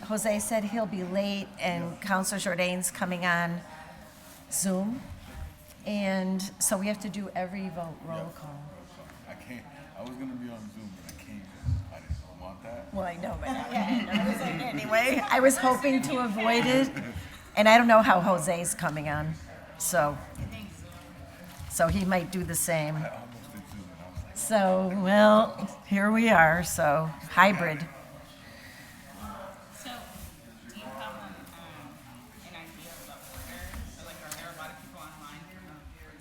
Jose said he'll be late, and Counselor Jourdain's coming on Zoom, and so we have to do every vote roll call. I can't. I was gonna be on Zoom, but I can't because I didn't want that. Well, I know, but anyway, I was hoping to avoid it, and I don't know how Jose's coming on, so he might do the same. I almost did Zoom, and I was like, So, well, here we are, so hybrid. So, do you have an idea of the order? Or like, are there a lot of people online for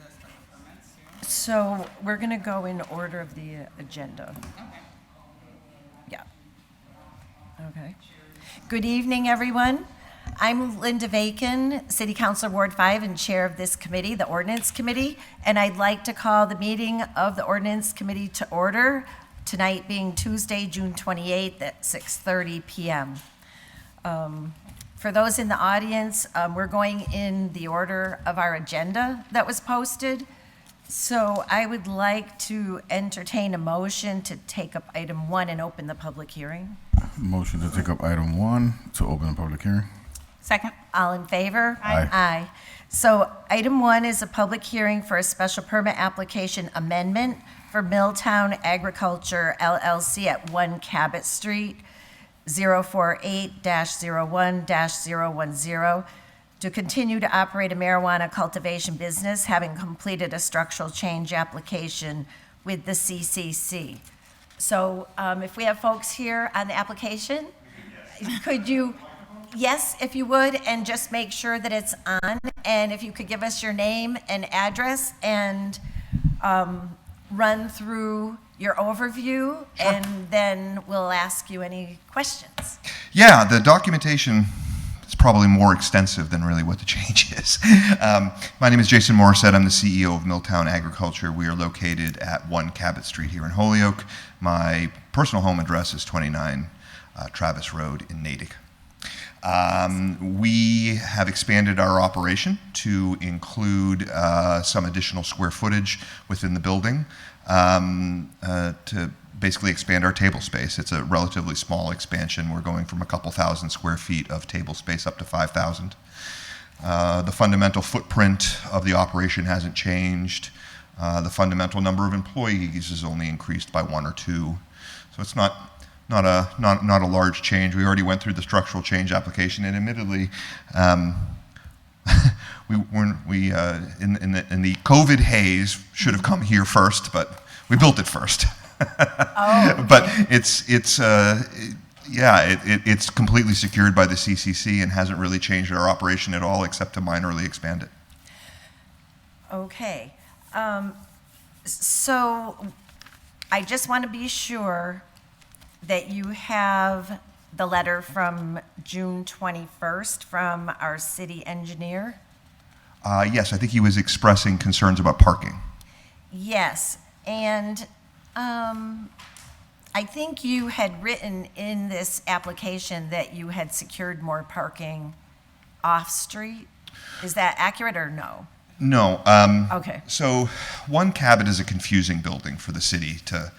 the special permits too? So we're going to go in order of the agenda. Okay. Yeah. Okay. Good evening, everyone. I'm Linda Vacan, City Councilor Ward 5 and Chair of this committee, the Ordinance Committee, and I'd like to call the meeting of the Ordinance Committee to order, tonight being Tuesday, June 28th at 6:30 p.m. For those in the audience, we're going in the order of our agenda that was posted. So I would like to entertain a motion to take up item 1 and open the public hearing. motion to take up item 1 to open the public hearing. Second. All in favor? Aye. Aye. So item 1 is a public hearing for a special permit application amendment for Milltown Agriculture LLC at 1 Cabot Street, 048-01-010, to continue to operate a marijuana cultivation business, having completed a structural change application with the CCC. So if we have folks here on the application, could you, yes, if you would, and just make sure that it's on, and if you could give us your name and address and run through your overview, and then we'll ask you any questions. Yeah, the documentation is probably more extensive than really what the change is. My name is Jason Morissette. I'm the CEO of Milltown Agriculture. We are located at 1 Cabot Street here in Holyoke. My personal home address is 29 Travis Road in Natick. We have expanded our operation to include some additional square footage within the building to basically expand our table space. It's a relatively small expansion. We're going from a couple thousand square feet of table space up to 5,000. The fundamental footprint of the operation hasn't changed. The fundamental number of employees is only increased by 1 or 2. So it's not a large change. We already went through the structural change application, and admittedly, we in the COVID haze should have come here first, but we built it first. Oh, okay. But it's completely secured by the CCC and hasn't really changed our operation at all, except to minorly expand it. Okay. So I just want to be sure that you have the letter from June 21st from our city engineer. Yes, I think he was expressing concerns about parking. Yes, and I think you had written in this application that you had secured more parking off-street. Is that accurate or no? No. Okay. So 1 Cabot is a confusing building for the city to,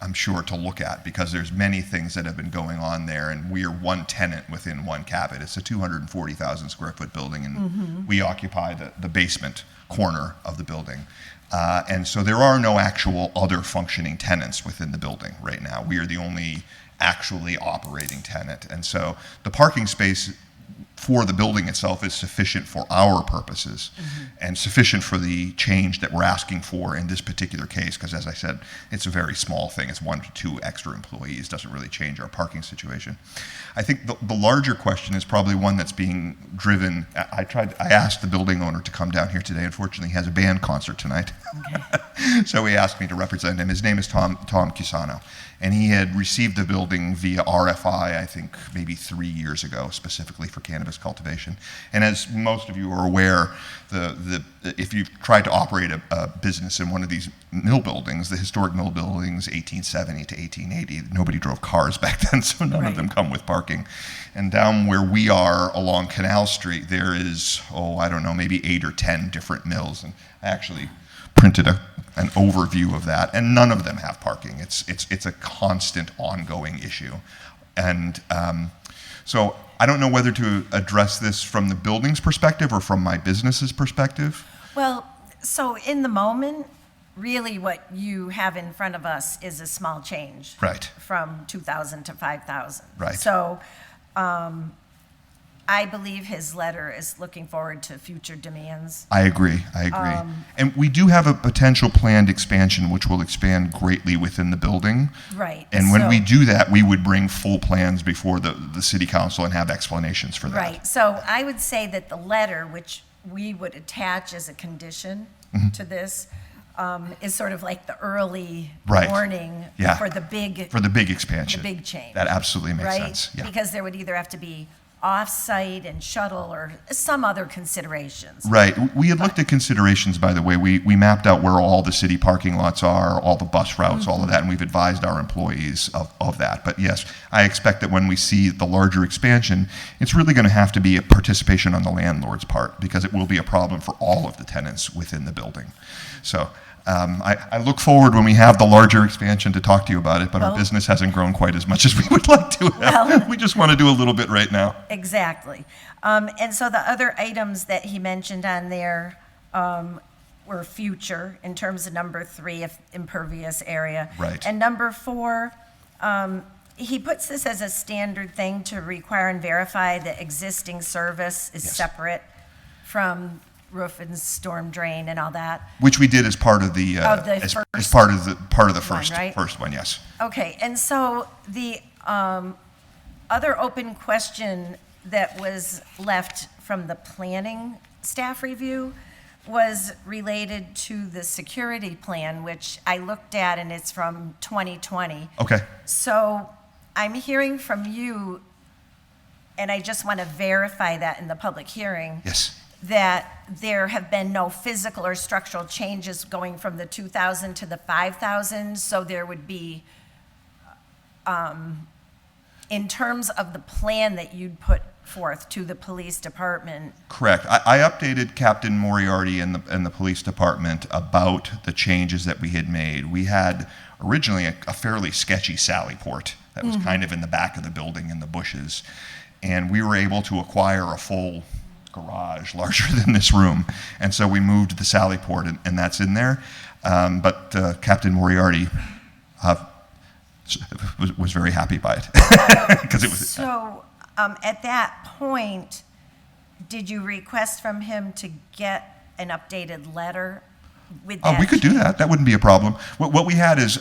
I'm sure, to look at, because there's many things that have been going on there, and we are one tenant within 1 Cabot. It's a 240,000 square foot building, and we occupy the basement corner of the building. And so there are no actual other functioning tenants within the building right now. We are the only actually operating tenant. And so the parking space for the building itself is sufficient for our purposes and sufficient for the change that we're asking for in this particular case, because as I said, it's a very small thing. It's 1 to 2 extra employees, doesn't really change our parking situation. I think the larger question is probably one that's being driven. I asked the building owner to come down here today. Unfortunately, he has a band concert tonight. Okay. So he asked me to represent him. His name is Tom Cusano. And he had received the building via RFI, I think maybe 3 years ago, specifically for cannabis cultivation. And as most of you are aware, if you've tried to operate a business in one of these mill buildings, the historic mill buildings, 1870 to 1880, nobody drove cars back then, so none of them come with parking. And down where we are along Canal Street, there is, maybe 8 or 10 different mills. And I actually printed an overview of that, and none of them have parking. It's a constant, ongoing issue. And so I don't know whether to address this from the building's perspective or from my business's perspective. Well, so in the moment, really what you have in front of us is a small change. Right. From 2,000 to 5,000. Right. So I believe his letter is looking forward to future demands. I agree. And we do have a potential planned expansion, which will expand greatly within the building. Right. And when So- we do that, we would bring full plans before the city council and have explanations for that. Right, so I would say that the letter, which we would attach as a condition Mm-hmm. to this, is sort of like the early Right. warning Yeah. for the big, For the big expansion. the big change. That absolutely makes right? sense. Yeah. Because there would either have to be off-site and shuttle or some other considerations. Right. We had looked at considerations, by the way. We mapped out where all the city parking lots are, all the bus routes, all of that, and we've advised our employees of that. But yes, I expect that when we see the larger expansion, it's really going to have to be a participation on the landlord's part because it will be a problem for all of the tenants within the building. So I look forward when we have the larger expansion to talk to you about it, but our Well- business hasn't grown quite as much as we would like to have. Well- We just want to do a little bit right now. Exactly. And so the other items that he mentioned on there were future, in terms of number 3, if impervious area. Right. And number 4, he puts this as a standard thing to require and verify that existing service is Yes. separate from roof and storm drain and all that. Which we did as part of the, Of the as first part of the one, first right? first one, yes. Okay, and so the other open question that was left from the planning staff review was related to the security plan, which I looked at, and it's from 2020. Okay. So I'm hearing from you, and I just want to verify that in the public hearing, Yes. that there have been no physical or structural changes going from the 2,000 to the 5,000, so there would be, in terms of the plan that you'd put forth to the police department. Correct. I updated Captain Moriarty and the police department about the changes that we had made. We had originally a fairly sketchy sally port that was kind of in the back of the building in the bushes, and we were able to acquire a full garage larger than this room, and so we moved the sally port, and that's in there. But Captain Moriarty was very happy by it because it was. So, at that point, did you request from him to get an updated letter with that? Oh, we could do that. That wouldn't be a problem. What we had is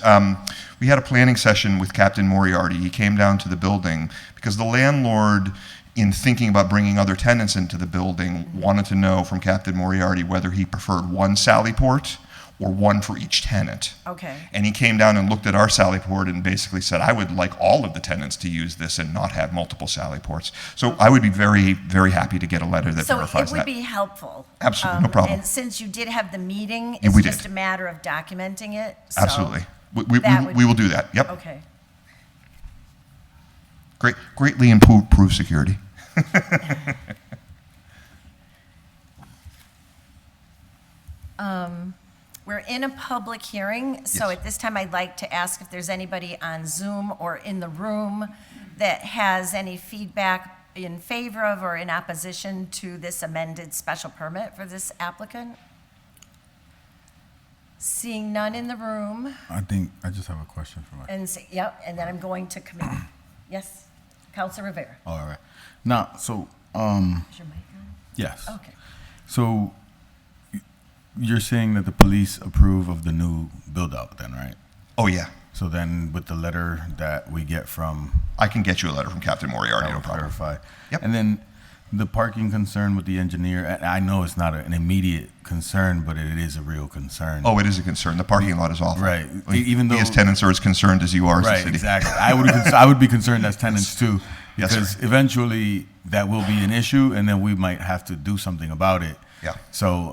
we had a planning session with Captain Moriarty. He came down to the building because the landlord, in thinking about bringing other tenants into the building, wanted to know from Captain Moriarty whether he preferred one sally port or one for each tenant. Okay. And he came down and looked at our sally port and basically said, I would like all of the tenants to use this and not have multiple sally ports. So I would be very, very happy to get a letter that So verifies it would that. be helpful. Absolutely, no problem. And since you did have the meeting, Yeah, it's we just did. a matter of documenting it. So- Absolutely. that would- We will do that. Yep. Okay. Greatly improve security. We're in a public hearing, so Yes. at this time, I'd like to ask if there's anybody on Zoom or in the room that has any feedback in favor of or in opposition to this amended special permit for this applicant? Seeing none in the room, I think I just have a question for my. and, yep, and then I'm going to committee. Yes, Counselor Rivera. All right. Now, so Is your mic yes. on? Okay. So you're saying that the police approve of the new build out, then, right? Oh, yeah. So then, with the letter that we get from, I can get you a letter from Captain Moriarty, that no will problem. clarify. Yep. And then the parking concern with the engineer. And I know it's not an immediate concern, but it is a real concern. Oh, it is a concern. The parking lot is awful. Right. We, Even we as though- tenants are as concerned as you are as Right, the city. exactly. I would be concerned as tenants too, Yes, sir. because eventually that will be an issue, and then we might have to do something about it. Yeah. So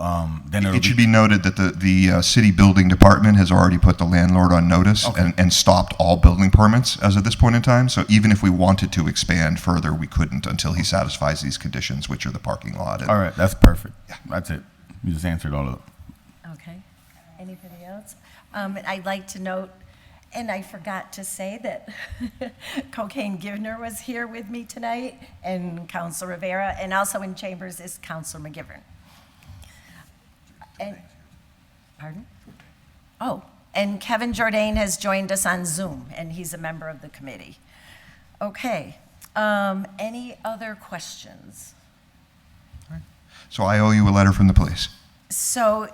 then it'll It should be noted that the city building department has already put the landlord on notice Okay. and stopped all building permits as of this point in time. So even if we wanted to expand further, we couldn't until he satisfies these conditions, which are the parking lot. And All right, that's perfect. That's it. You just answered all of it. Okay. Anybody else? I'd like to note, And I forgot to say that Cocaine Givner was here with me tonight, and Counselor Rivera, and also in chambers is Counselor McGivern. And, pardon? Oh, and Kevin Jourdain has joined us on Zoom, and he's a member of the committee. Okay, any other questions? So I owe you a letter from the police. So,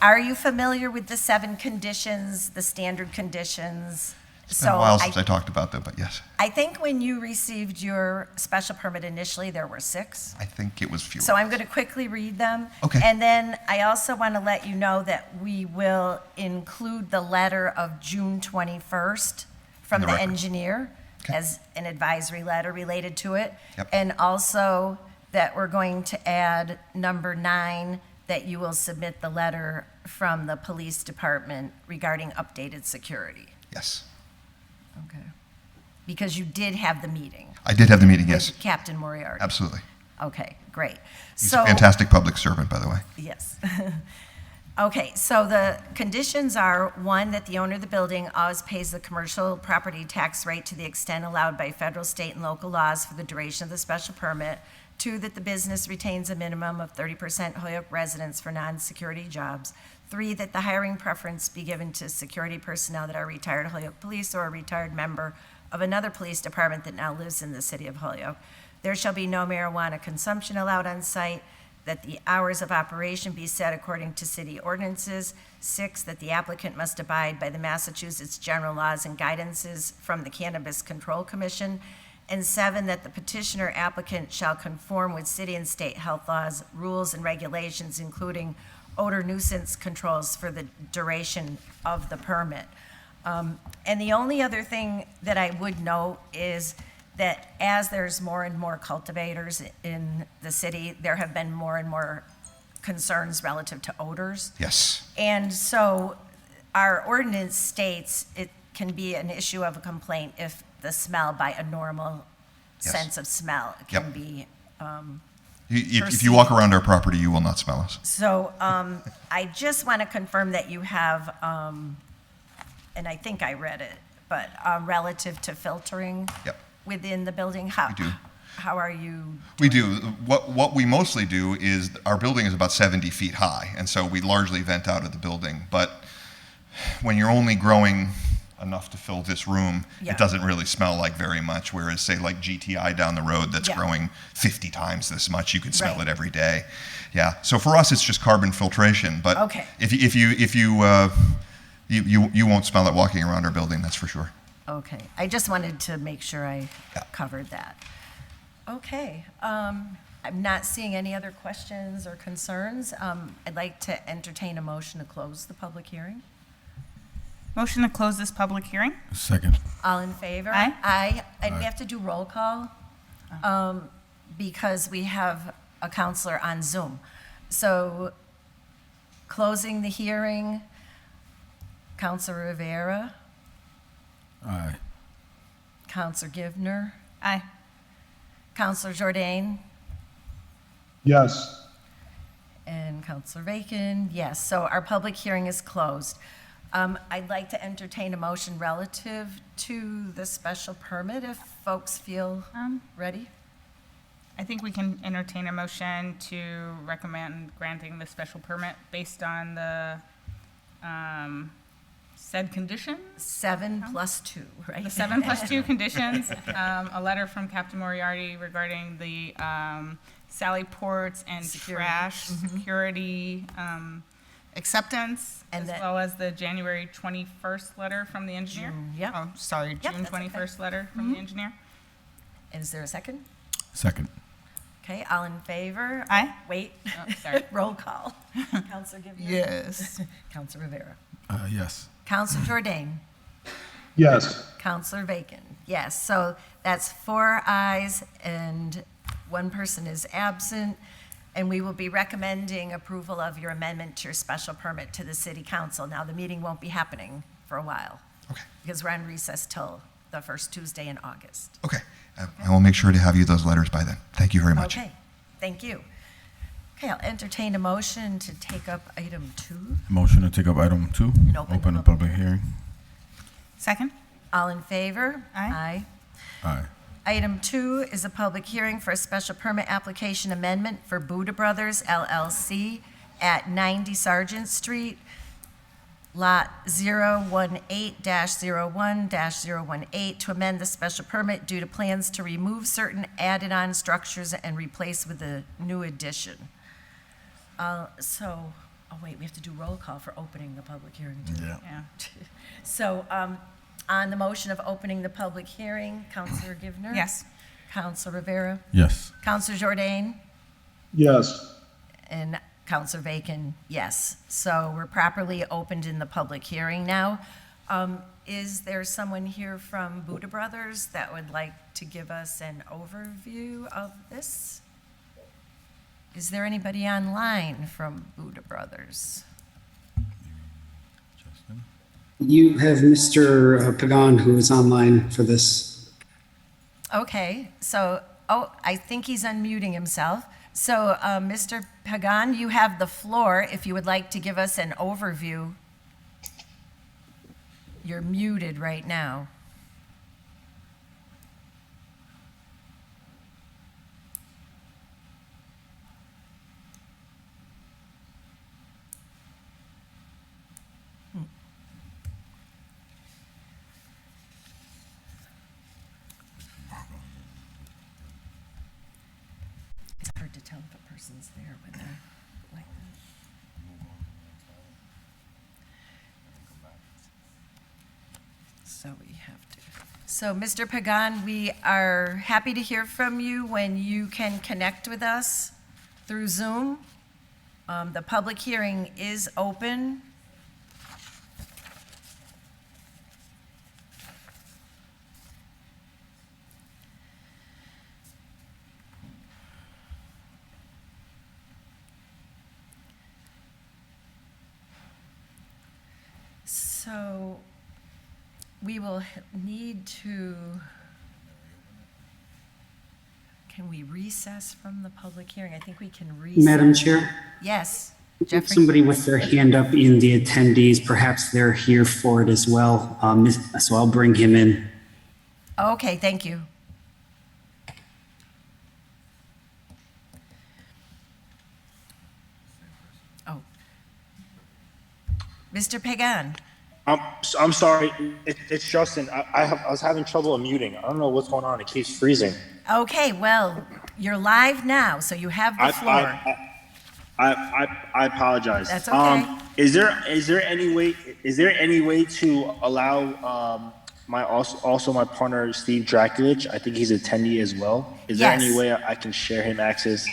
are you familiar with the 7 conditions, the standard conditions? It's been a while since I talked about them, but yes, I think when you received your special permit initially, there were 6. I think it was fewer. So I'm going to quickly read them. Okay. And then I also want to let you know that we will include the letter of June 21st from In the the record. engineer Okay. as an advisory letter related to it. Yep. And also that we're going to add number 9, that you will submit the letter from the police department regarding updated security. Yes, Okay. Because you did have the meeting. I did have the meeting, yes, With Captain Moriarty. absolutely. Okay, great. He's a fantastic public servant, by the way. Yes. Okay, so the conditions are, 1, that the owner of the building always pays the commercial property tax rate to the extent allowed by federal, state, and local laws for the duration of the special permit. 2, that the business retains a minimum of 30% Holyoke residents for non-security jobs. 3, that the hiring preference be given to security personnel that are retired Holyoke police or a retired member of another police department that now lives in the city of Holyoke. There shall be no marijuana consumption allowed on site, that the hours of operation be set according to city ordinances. 6, that the applicant must abide by the Massachusetts general laws and guidances from the Cannabis Control Commission. And 7, that the petitioner applicant shall conform with city and state health laws, rules, and regulations, including odor nuisance controls for the duration of the permit. And the only other thing that I would note is that as there's more and more cultivators in the city, there have been more and more concerns relative to odors. Yes, And so our ordinance states it can be an issue of a complaint if the smell by a normal Yes. sense of smell can Yep. be. if you walk around our property, you will not smell us. So I just want to confirm that you have, and I think I read it, but relative to filtering Yep. within the building, how, We do. how are you? We do. What we mostly do is, our building is about 70 feet high, and so we largely vent out of the building. But when you're only growing enough to fill this room, Yeah. it doesn't really smell like very much, whereas, say, like GTI down the road that's Yeah. growing 50 times this much, you can smell Right. it every day. Yeah, so for us, it's just carbon filtration, but Okay. if you won't smell it walking around our building, that's for sure. Okay, I just wanted to make sure I Yeah. covered that. Okay, I'm not seeing any other questions or concerns. I'd like to entertain a motion to close the public hearing. Motion to close this public hearing? Second. All in favor? Aye. Aye, and we have to do roll call, because we have a counselor on Zoom. So, closing the hearing, Counselor Rivera, Aye. Counselor Givner, Aye. Counselor Jourdain, Yes. and Counselor Bacon, yes. So our public hearing is closed. I'd like to entertain a motion relative to the special permit if folks feel ready. I think we can entertain a motion to recommend granting the special permit based on the said conditions. 7 plus 2, right? The 7 plus 2 conditions, a letter from Captain Moriarty regarding the Sally ports and Security. trash security acceptance, And as that- well as the January 21st letter from the engineer. June, yep. Oh, sorry, Yep, June that's okay. 21st letter from the engineer. Is there a second? Second. Okay, all in favor? Aye. Wait. Oh, sorry. Roll call. Counselor Givner? Yes. Counselor Rivera? Yes. Counselor Jourdain? Yes. Counselor Bacon? Yes, so that's 4 ayes and 1 person is absent. And we will be recommending approval of your amendment to your special permit to the city council. Now, the meeting won't be happening for a while. Okay. Because we're on recess till the first Tuesday in August. Okay, I will make sure to have you those letters by then. Thank you very much. Okay, thank you. Okay, I'll entertain a motion to take up item 2. Motion to take up item 2. And open the the public public hearing. Second? All in favor? Aye. Aye. Item 2 is a public hearing for a special permit application amendment for Buddha Brothers LLC at 90 Sargent Street, Lot 018-01-018, to amend the special permit due to plans to remove certain added-on structures and replace with a new addition. We have to do roll call for opening the public hearing, too. Yeah. Yeah. So, on the motion of opening the public hearing, Counselor Givner? Yes. Counselor Rivera? Yes. Counselor Jordan? Yes. And Counselor Bacon, yes. So we're properly opened in the public hearing now. Is there someone here from Buddha Brothers that would like to give us an overview of this? Is there anybody online from Buddha Brothers? Justin? You have Mr. Pagan, who is online for this. Okay, so, I think he's unmuting himself. So, Mr. Pagan, you have the floor if you would like to give us an overview. You're muted right now. It's hard to tell if a person's there when they're like that. So we have to. So, Mr. Pagan, we are happy to hear from you when you can connect with us through Zoom. The public hearing is open. So we will need to, can we recess from the public hearing? I think we can recess. Madam Chair, Yes, Jeffrey? somebody with their hand up in the attendees, perhaps they're here for it as well. So I'll bring him in. Okay, thank you. Oh. Mr. Pagan? I'm sorry. It's Justin. I was having trouble unmuting. I don't know what's going on. It keeps freezing. Okay, well, you're live now, so you have the floor. I apologize. That's okay. Is there any way to allow my partner Steve Draculich? I think he's attendee as well. Is there any Yes. way I can share him access?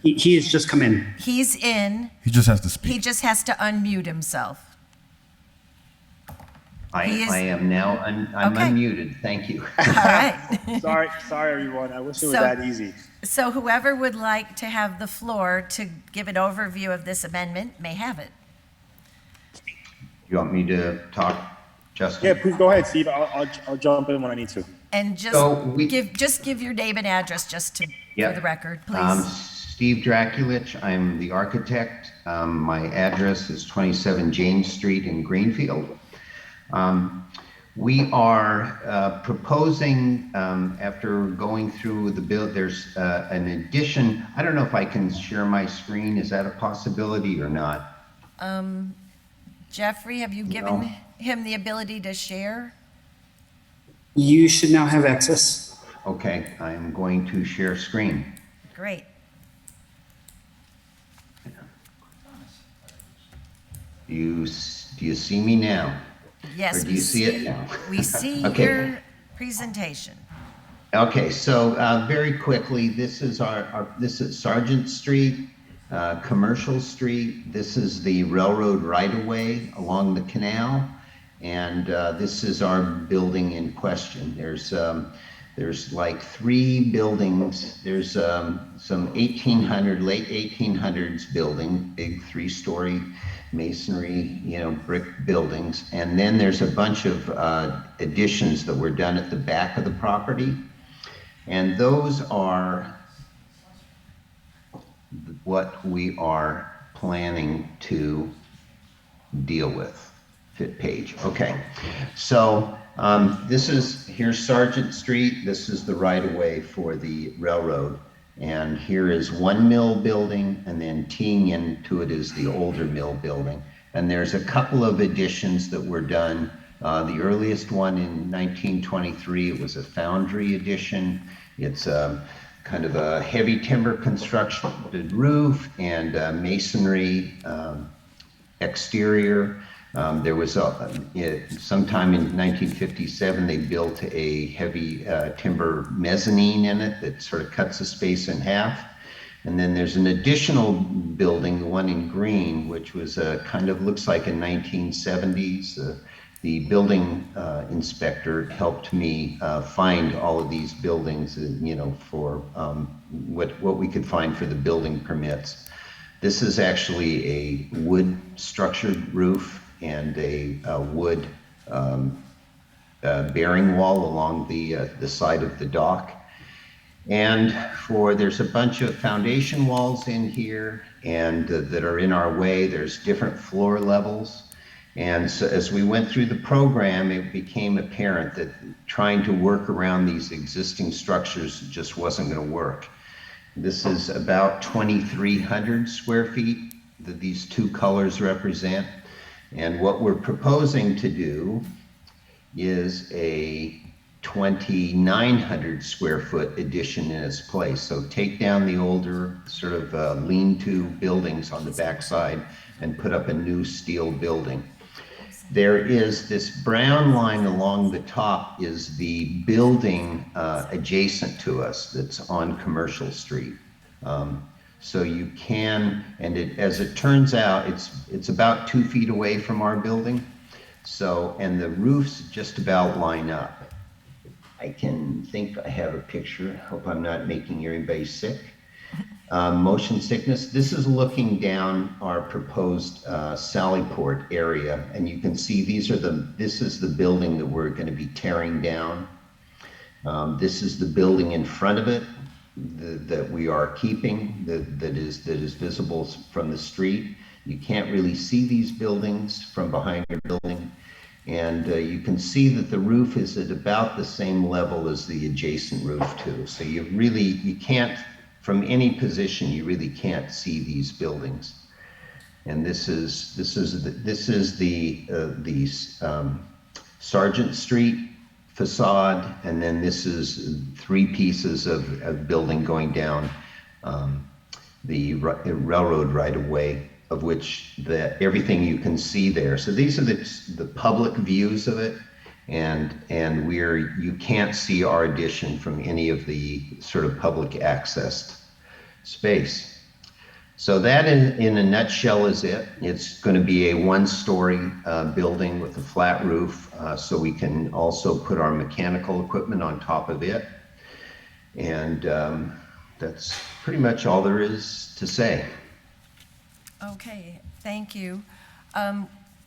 He has just come in. He's in, He just has to he speak. just has to unmute himself. He is- I am now, I'm Okay. unmuted, thank you. All right. Sorry, everyone. I wish it was So- that easy. So whoever would like to have the floor to give an overview of this amendment may have it. You want me to talk, Justin? Yeah, please go ahead, Steve. I'll jump in when I need to. And just So we- give your name and address just to, for Yep. the record, please. Steve Draculich, I'm the architect. My address is 27 James Street in Greenfield. We are proposing, after going through the bill, there's an addition. I don't know if I can share my screen. Is that a possibility or not? Jeffrey, have you given No. him the ability to share? You should now have access. Okay, I'm going to share screen. Great. Do you see me now? Yes, Or do you see it now? We see Okay. your presentation. Okay, so very quickly, this is this is Sargent Street, Commercial Street. This is the railroad right-of-way along the canal, and this is our building in question. There's like 3 buildings. There's some 1800, late 1800s building, big 3-story masonry, brick buildings. And then there's a bunch of additions that were done at the back of the property. And those are what we are planning to deal with. fit page. Okay. So here's Sargent Street. This is the right of way for the railroad. And here is one mill building, and then teeing into it is the older mill building. And there's a couple of additions that were done. The earliest one in 1923, it was a foundry addition. It's kind of a heavy timber constructed roof and masonry exterior. There was sometime in 1957, they built a heavy timber mezzanine in it that sort of cuts the space in half. And then there's an additional building, the one in green, which was kind of looks like in 1970s. The building inspector helped me find all of these buildings, for what we could find for the building permits. This is actually a wood structured roof and a wood bearing wall along the side of the dock. And there's a bunch of foundation walls in here and that are in our way. There's different floor levels. And so as we went through the program, it became apparent that trying to work around these existing structures just wasn't going to work. This is about 2,300 square feet that these two colors represent. And what we're proposing to do is a 2,900 square foot addition in its place. So take down the older sort of lean-to buildings on the backside and put up a new steel building. There is this brown line along the top is the building adjacent to us that's on Commercial Street. So you can, and as it turns out, it's about 2 feet away from our building. So, and the roofs just about line up. I think I have a picture. Hope I'm not making anybody sick. Motion sickness. This is looking down our proposed Sallyport area, and you can see this is the building that we're going to be tearing down. This is the building in front of it that we are keeping, that is visible from the street. You can't really see these buildings from behind your building, and you can see that the roof is at about the same level as the adjacent roof too. So you can't. From any position, you really can't see these buildings. And this is the Sargent Street facade, and then this is 3 pieces of building going down the railroad right of way, of which everything you can see there. So these are the public views of it, and you can't see our addition from any of the sort of public accessed space. So that in a nutshell is it. It's going to be a 1-story building with a flat roof, so we can also put our mechanical equipment on top of it. And that's pretty much all there is to say. Okay, thank you.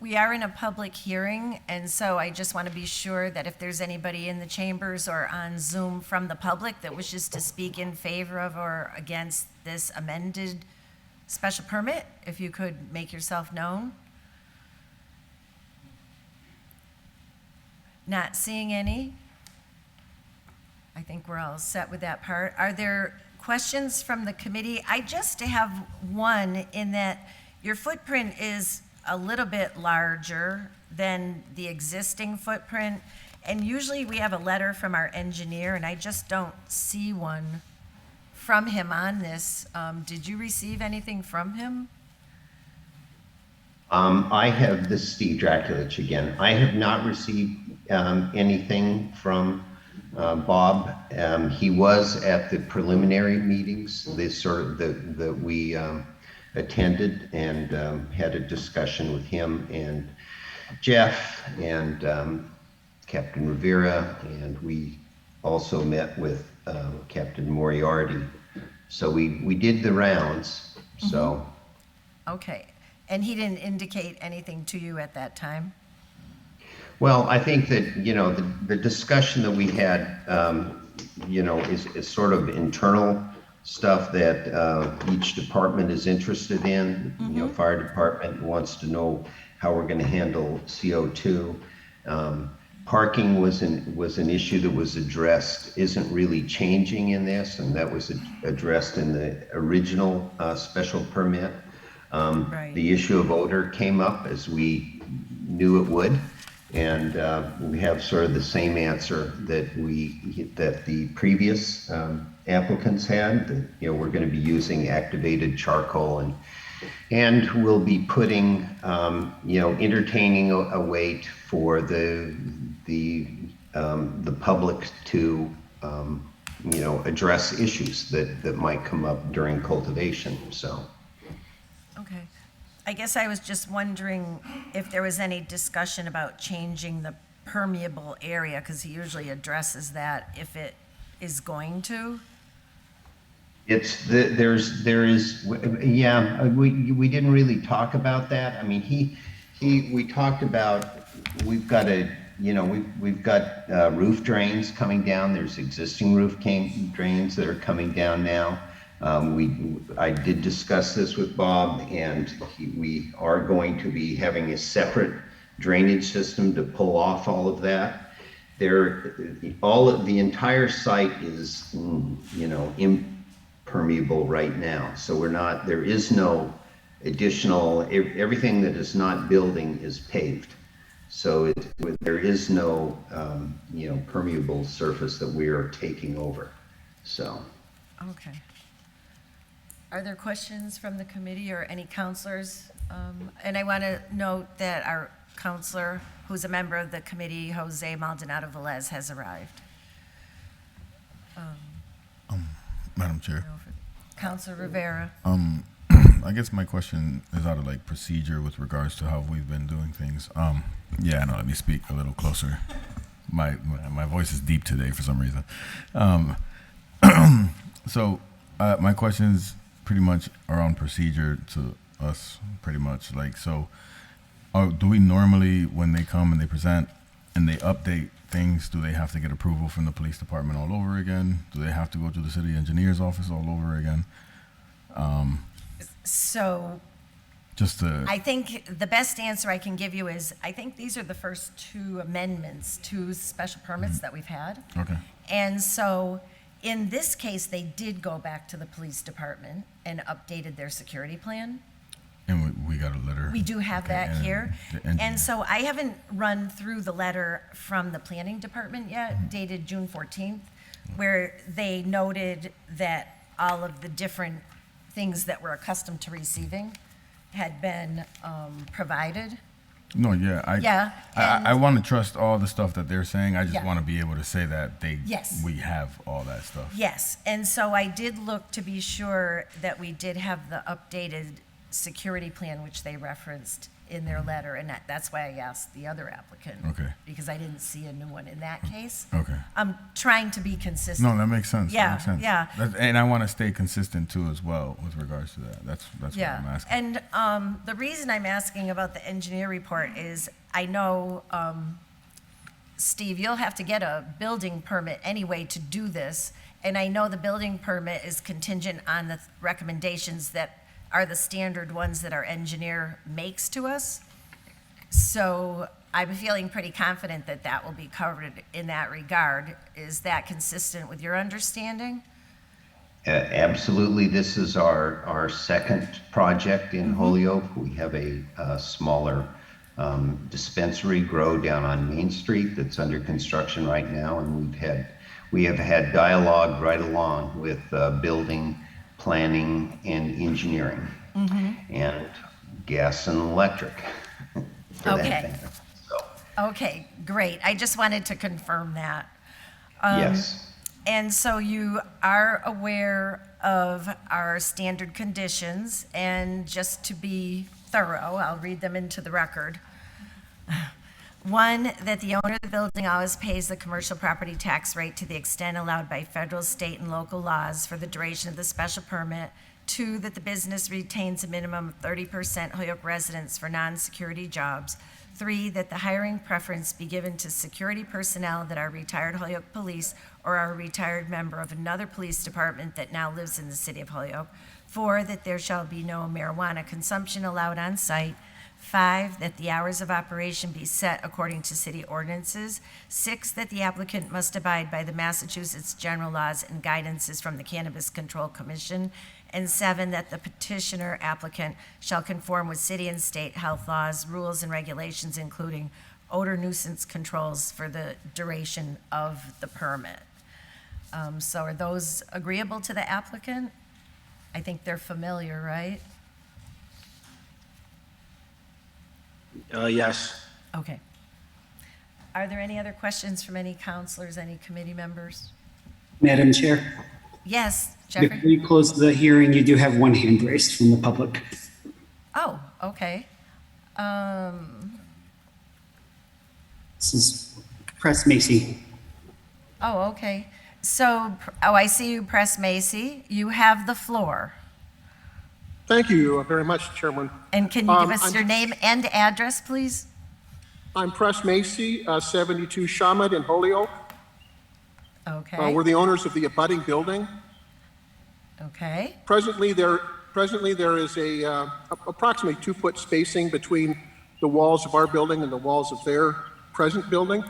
We are in a public hearing, and so I just want to be sure that if there's anybody in the chambers or on Zoom from the public that wishes to speak in favor of or against this amended special permit, if you could make yourself known. Not seeing any. I think we're all set with that part. Are there questions from the committee? I just have one, in that your footprint is a little bit larger than the existing footprint, and usually we have a letter from our engineer, and I just don't see one from him on this. Did you receive anything from him? This is Steve Draculich again. I have not received anything from Bob. He was at the preliminary meetings, that we attended, and had a discussion with him and Jeff and Captain Rivera, and we also met with Captain Moriarty. So we did the rounds. So Okay, and he didn't indicate anything to you at that time? well, I think that the discussion that we had is sort of internal stuff that each department is interested in. Fire department wants to know how we're going to handle CO2. Parking was an issue that was addressed, isn't really changing in this, and that was addressed in the original special permit. Right. The issue of odor came up as we knew it would, and we have sort of the same answer that the previous applicants had. That, we're going to be using activated charcoal, and we'll be putting, entertaining a wait for the public to, address issues that might come up during cultivation. So. Okay. I guess I was just wondering if there was any discussion about changing the permeable area, because he usually addresses that if it is going to. We didn't really talk about that. I mean, we talked about, we've got roof drains coming down. There's existing drains that are coming down now. I did discuss this with Bob, and we are going to be having a separate drainage system to pull off all of that. The entire site is, impermeable right now. So there is no additional, everything that is not building is paved. So there is no, permeable surface that we are taking over. So. Okay. Are there questions from the committee or any counselors? And I want to note that our counselor, who's a member of the committee, Jose Maldonado Velez, has arrived. Madam Chair, Counselor Rivera. I guess my question is out of procedure with regards to how we've been doing things. Let me speak a little closer. My voice is deep today for some reason. So my questions pretty much are on procedure to us, pretty much. Do we normally, when they come and they present and they update things, do they have to get approval from the police department all over again? Do they have to go to the city engineer's office all over again? I think the best answer I can give you is, I think these are the first two amendments to special permits that we've had. Okay. And so in this case, they did go back to the police department and updated their security plan. And we got a letter. We do have that and here. the engineer. And so I haven't run through the letter from the planning department yet, dated June 14th, where they noted that all of the different things that we're accustomed to receiving had been provided. No, yeah. I want to trust all the stuff that they're saying. I just Yeah. want to be able to say that Yes. we have all that stuff. Yes, and so I did look to be sure that we did have the updated security plan, which they referenced in their letter, and that's why I asked the other applicant. Okay. Because I didn't see a new one in that case. Okay. I'm trying to be consistent. No, that makes sense. Yeah, That makes sense. yeah. And I want to stay consistent too as well with regards to that. That's what I'm asking. And the reason I'm asking about the engineer report is I know, Steve, you'll have to get a building permit anyway to do this, and I know the building permit is contingent on the recommendations that are the standard ones that our engineer makes to us. So I'm feeling pretty confident that that will be covered in that regard. Is that consistent with your understanding? Absolutely. This is our second project in Holyoke. We have a smaller dispensary grow down on Main Street that's under construction right now, and we have had dialogue right along with building, planning, and engineering, and gas and electric. For that Okay. matter. So, Okay, great. I just wanted to confirm that. yes. And so you are aware of our standard conditions, and just to be thorough, I'll read them into the record. One, that the owner of the building always pays the commercial property tax rate to the extent allowed by federal, state, and local laws for the duration of the special permit. Two, that the business retains a minimum of 30% Holyoke residents for non-security jobs. Three, that the hiring preference be given to security personnel that are retired Holyoke police or are a retired member of another police department that now lives in the city of Holyoke. Four, that there shall be no marijuana consumption allowed on site. 5, that the hours of operation be set according to city ordinances. 6, that the applicant must abide by the Massachusetts general laws and guidances from the Cannabis Control Commission. And 7, that the petitioner applicant shall conform with city and state health laws, rules, and regulations, including odor nuisance controls for the duration of the permit. So are those agreeable to the applicant? I think they're familiar, right? Yes. Okay. Are there any other questions from any counselors, any committee members? Madam Chair, Yes, before Jeffrey? you close the hearing, you do have one hand raised from the public. Oh, okay. This is Press Macy. Oh, okay. So, I see you, Press Macy. You have the floor. Thank you very much, Chairman. And can you give us your name and address, please? I'm Press Macy, 72 Shamet in Holyoke. Okay, We're the owners of the abutting building. okay, Presently, there is approximately 2-foot spacing between the walls of our building and the walls of their present building.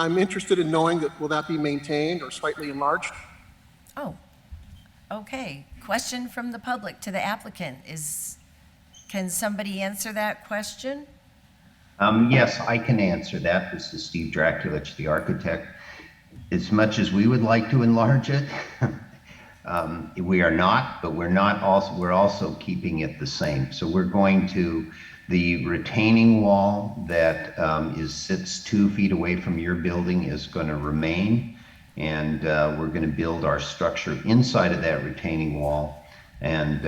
I'm interested in knowing that will that be maintained or slightly enlarged? oh, okay. Question from the public to the applicant can somebody answer that question? Yes, I can answer that. This is Steve Draculich, the architect. As much as we would like to enlarge it, we are not, but we're also keeping it the same. So we're going to, the retaining wall that sits 2 feet away from your building is going to remain. And we're going to build our structure inside of that retaining wall and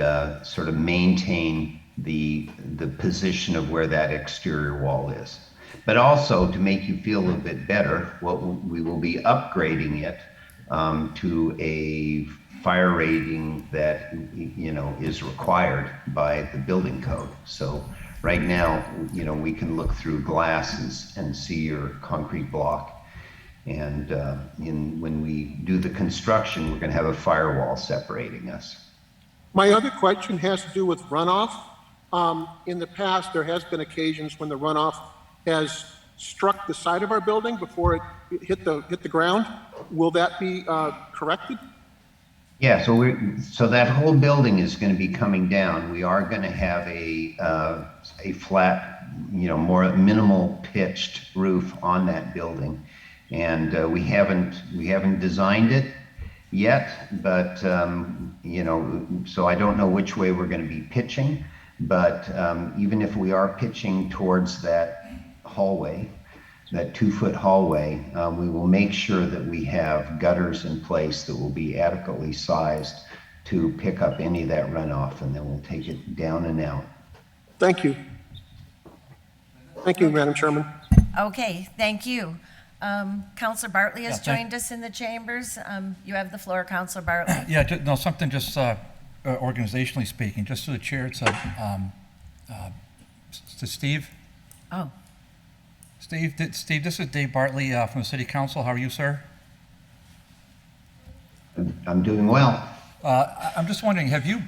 sort of maintain the position of where that exterior wall is. But also, to make you feel a little bit better, we will be upgrading it to a fire rating that is required by the building code. So right now, we can look through glasses and see your concrete block. And when we do the construction, we're going to have a firewall separating us. My other question has to do with runoff. In the past, there has been occasions when the runoff has struck the side of our building before it hit the ground. Will that be corrected? Yeah, so that whole building is going to be coming down. We are going to have a flat, more minimal pitched roof on that building. And we haven't designed it yet, but so I don't know which way we're going to be pitching. But even if we are pitching towards that hallway, that 2-foot hallway, we will make sure that we have gutters in place that will be adequately sized to pick up any of that runoff, and then we'll take it down and out. Thank you. Thank you, Madam Chairman. Okay, thank you. Counselor Bartley has joined us in the chambers. You have the floor, Counselor Bartley. Yeah, no, something just organizationally speaking, just to the chair, it's to Steve. Oh, Steve, this is Dave Bartley from the City Council. How are you, sir? I'm doing well. I'm just wondering, have you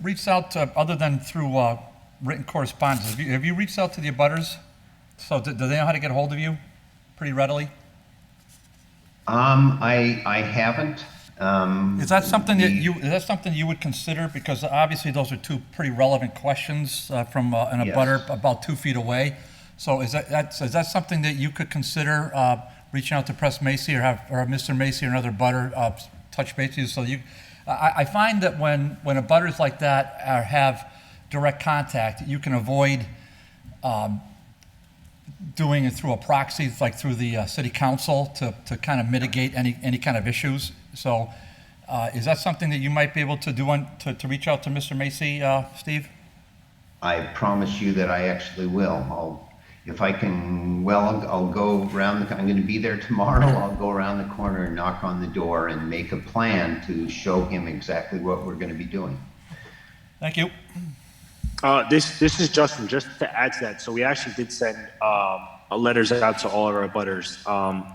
reached out to, other than through written correspondence, have you reached out to the abutters? So do they know how to get a hold of you pretty readily? I haven't. Is that something that you would consider? Because obviously those are 2 pretty relevant questions from an abutter about 2 feet away. So is that something that you could consider reaching out to Press Macy or have Mr. Macy or another abutter touch base with you? So I find that when abutters like that have direct contact, you can avoid doing it through a proxy, like through the city council, to kind of mitigate any kind of issues. So is that something that you might be able to do to reach out to Mr. Macy, Steve? I promise you that I actually will. If I can, I'll go around I'm going to be there tomorrow. I'll go around the corner and knock on the door and make a plan to show him exactly what we're going to be doing. Thank you. This is Justin. Just to add to that, so we actually did send letters out to all of our abutters.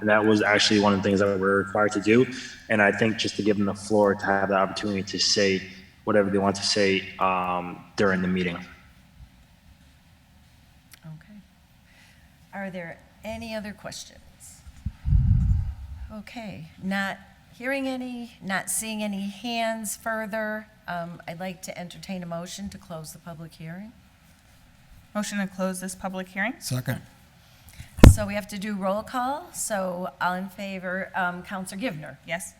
And that was actually one of the things that we're required to do. And I think just to give them the floor to have the opportunity to say whatever they want to say during the meeting. Okay. Are there any other questions? Okay, not hearing any, not seeing any hands further. I'd like to entertain a motion to close the public hearing. Motion to close this public hearing? Second. So we have to do roll call. So all in favor, Counselor Givner, Yes?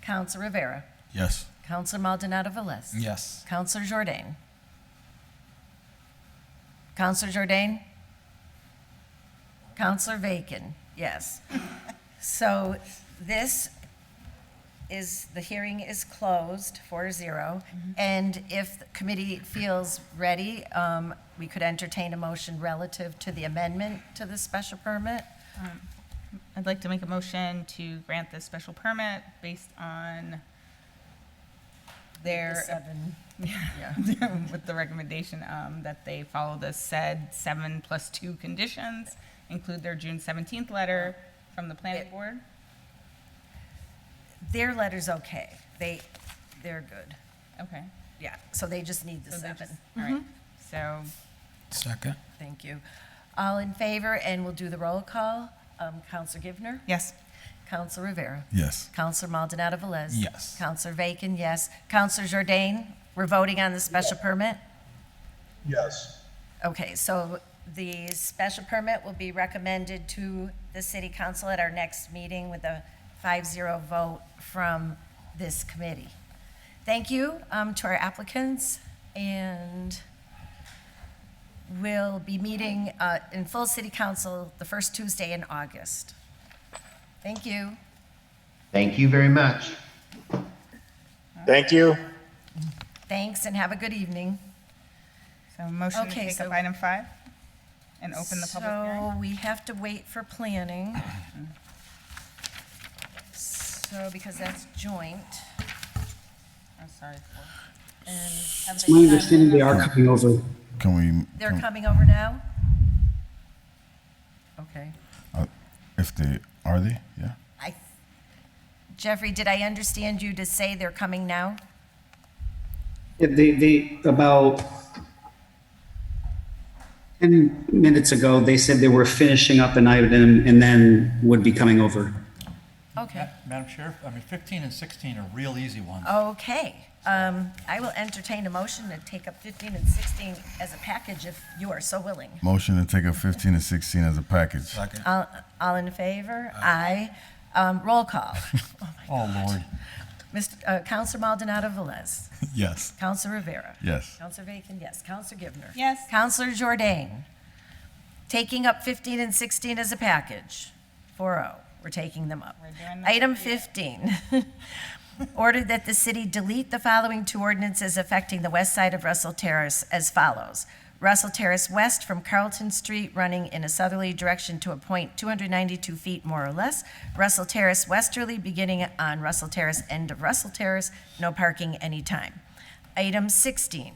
Counselor Rivera, Yes. Counselor Maldonado Velez. Yes. Counselor Jordan. Counselor Jordan? Counselor Bacon, yes. So this is, the hearing is closed 4-0. And if the committee feels ready, we could entertain a motion relative to the amendment to the special permit. I'd like to make a motion to grant this special permit based on their, Seven. with the recommendation that they follow the said 7+2 conditions, include their June 17th letter from the planning board. Their letter's okay. They're good. Okay. Yeah, so they just need the So they're 7. just- All right, so Second. Thank you. All in favor, and we'll do the roll call. Counselor Givner? yes. Counselor Rivera? Yes. Counselor Maldonado Velez? Yes. Counselor Bacon, yes. Counselor Jordan, we're voting on the special permit? Yes. Okay, so the special permit will be recommended to the city council at our next meeting with a 5-0 vote from this committee. Thank you to our applicants, and we'll be meeting in full city council the first Tuesday in August. Thank you. Thank you very much. Thank you. Thanks, and have a good evening. So motion to Okay, take so- up item 5 and open the public hearing? So we have to wait for planning. So, because that's joint. Oh, sorry. And It's my understanding they are coming over. Can we? they're can- coming over now? Okay. If they are they? Yeah. Jeffrey, did I understand you to say they're coming now? They about 10 minutes ago, they said they were finishing up an item and then would be coming over. Okay. Madam Chair, I mean, 15 and 16 are real easy ones. Okay. I will entertain a motion to take up 15 and 16 as a package if you are so willing. Motion to take up 15 and 16 as a package. Second. All in favor? Aye. Roll call. Oh, Lord. Counselor Maldonado Velez. Yes. Counselor Rivera. Yes. Counselor Bacon, yes. Counselor Givner. Yes. Counselor Jordan. Taking up 15 and 16 as a package. 4-0. We're taking them up. We're doing the- Item 15. Ordered that the city delete the following 2 ordinances affecting the west side of Russell Terrace as follows. Russell Terrace West from Carlton Street running in a southerly direction to a point 292 feet more or less. Russell Terrace westerly beginning on Russell Terrace, end of Russell Terrace, no parking anytime. Item 16.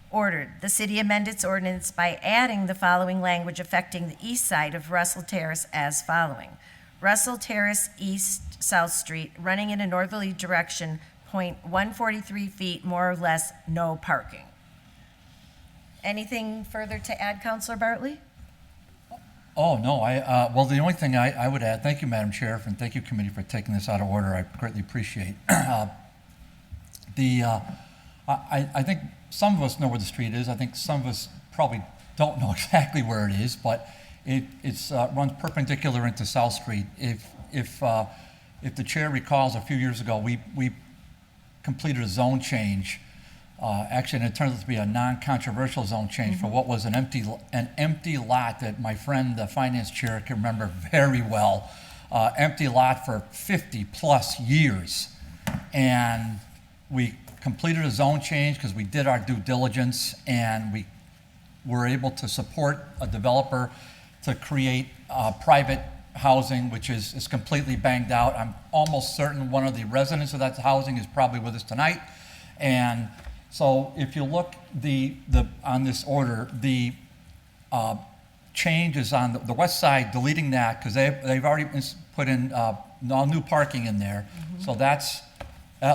Ordered, the city amend its ordinance by adding the following language affecting the east side of Russell Terrace as following. Russell Terrace East South Street running in a northerly direction, point 143 feet more or less, no parking. Anything further to add, Counselor Bartley? Oh, no, well, the only thing I would add, thank you, Madam Chair, and thank you, committee, for taking this out of order. I greatly appreciate. I think some of us know where the street is. I think some of us probably don't know exactly where it is, but it's runs perpendicular into South Street. If the chair recalls, a few years ago, we completed a zone change. Actually, and it turned out to be a non-controversial zone change for what was an empty lot that my friend, the finance chair, can remember very well. Empty lot for 50+ years. And we completed a zone change because we did our due diligence, and we were able to support a developer to create private housing, which is completely banged out. I'm almost certain one of the residents of that housing is probably with us tonight. And so if you look on this order, the change is on the west side, deleting that because they've already put in all new parking in there. So that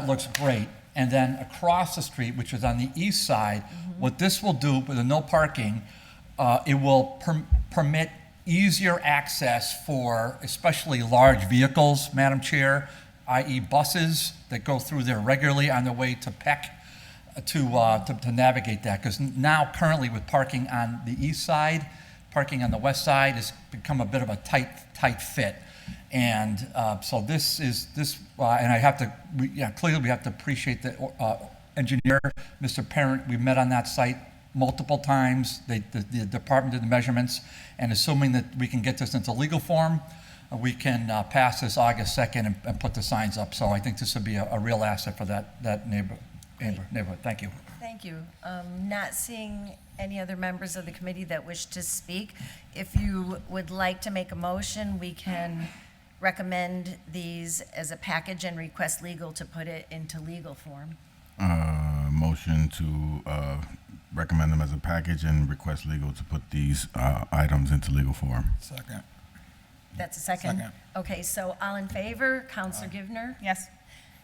looks great. And then across the street, which is on the east side, what this will do with the no parking, it will permit easier access for especially large vehicles, Madam Chair, i.e. buses that go through there regularly on their way to Peck to navigate that. Because now currently with parking on the east side, parking on the west side has become a bit of a tight fit. And so this, and I have to, clearly we have to appreciate the engineer, Mr. Parent. We met on that site multiple times. The department did the measurements, and assuming that we can get this into legal form, we can pass this August 2nd and put the signs up. So I think this would be a real asset for that neighborhood. Thank you. Thank you. Not seeing any other members of the committee that wish to speak. If you would like to make a motion, we can recommend these as a package and request legal to put it into legal form. Motion to recommend them as a package and request legal to put these items into legal form. Second. That's a second? Second. Okay, so all in favor? Counselor Givner? Yes.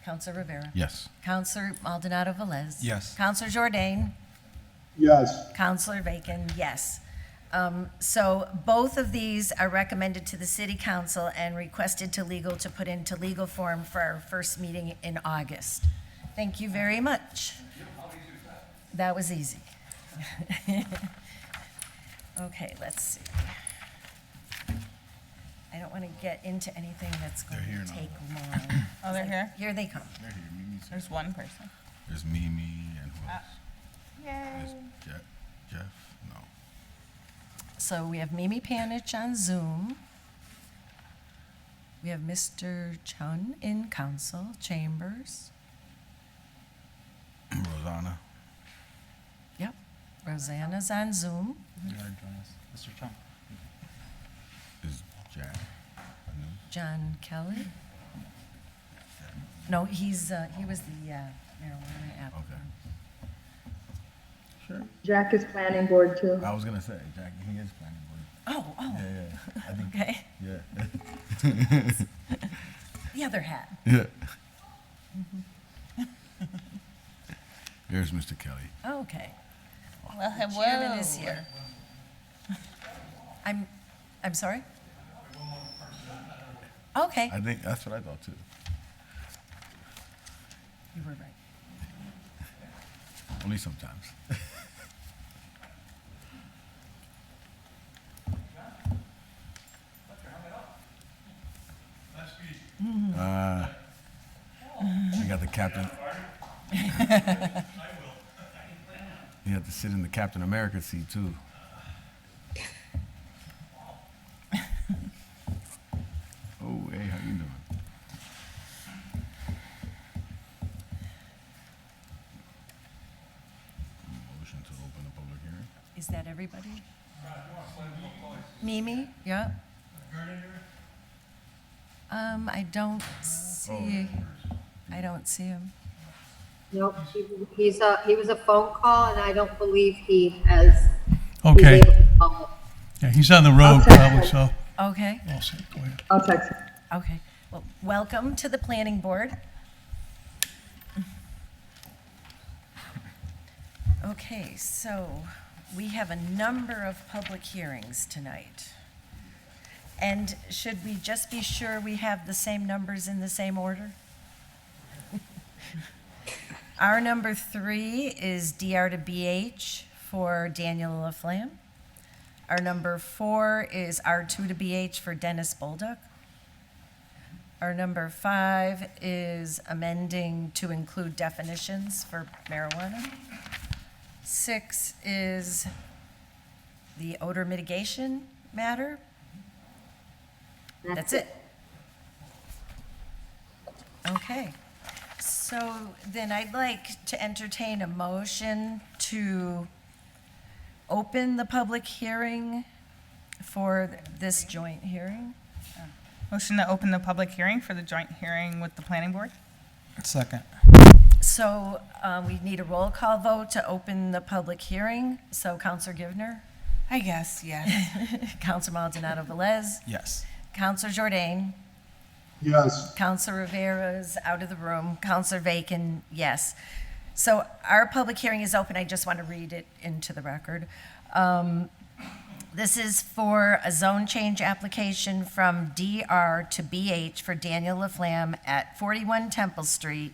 Counselor Rivera? Yes. Counselor Maldonado Velez? Yes. Counselor Jordan? Yes. Counselor Bacon, yes. So both of these are recommended to the city council and requested to legal to put into legal form for our first meeting in August. Thank you very much. That was easy. Okay, let's see. I don't want to get into anything that's going to take long. Oh, they're here? Here they come. There's one person. There's Mimi and who else? Yay. There's Jeff? No. So we have Mimi Panich on Zoom. We have Mr. Chun in council chambers. Rosanna? Yep. Rosanna's on Zoom. Mr. Chung. Is Jack? John Kelly. No, he was the marijuana applicant. Okay. Jack is planning board too. I was gonna say, Jack, he is planning board. Oh. Yeah. I think, Okay. yeah. The other hat. Yeah. There's Mr. Kelly. Okay. Well, hello. Chairman is here. I'm sorry? Okay. I think that's what I thought too. You were right. Only sometimes. You got the captain. You have to sit in the Captain America seat too. Oh, hey, how you doing? Motion to open the public hearing. Is that everybody? Mimi? Yeah. I don't see him. Nope, he was a phone call, and I don't believe he has. he's Okay. able to call. Yeah, he's on the road Okay. probably, so Okay. I'll see. Go ahead. I'll text him. Okay. Well, welcome to the planning board. Okay, so we have a number of public hearings tonight. And should we just be sure we have the same numbers in the same order? Our number 3 is DR to BH for Daniel LaFlamme. Our number 4 is R2 to BH for Dennis Bolduc. Our number 5 is amending to include definitions for marijuana. 6 is the odor mitigation matter. That's it. Okay. So then I'd like to entertain a motion to open the public hearing for this joint hearing. Motion to open the public hearing for the joint hearing with the planning board? Second. So we need a roll call vote to open the public hearing. So Counselor Givner, I guess, yes. Counselor Maldonado Velez, Yes. Counselor Jordan, Yes. Counselor Rivera's out of the room, Counselor Bacon, yes. So our public hearing is open. I just want to read it into the record. This is for a zone change application from DR to BH for Daniel Laflamme at 41 Temple Street,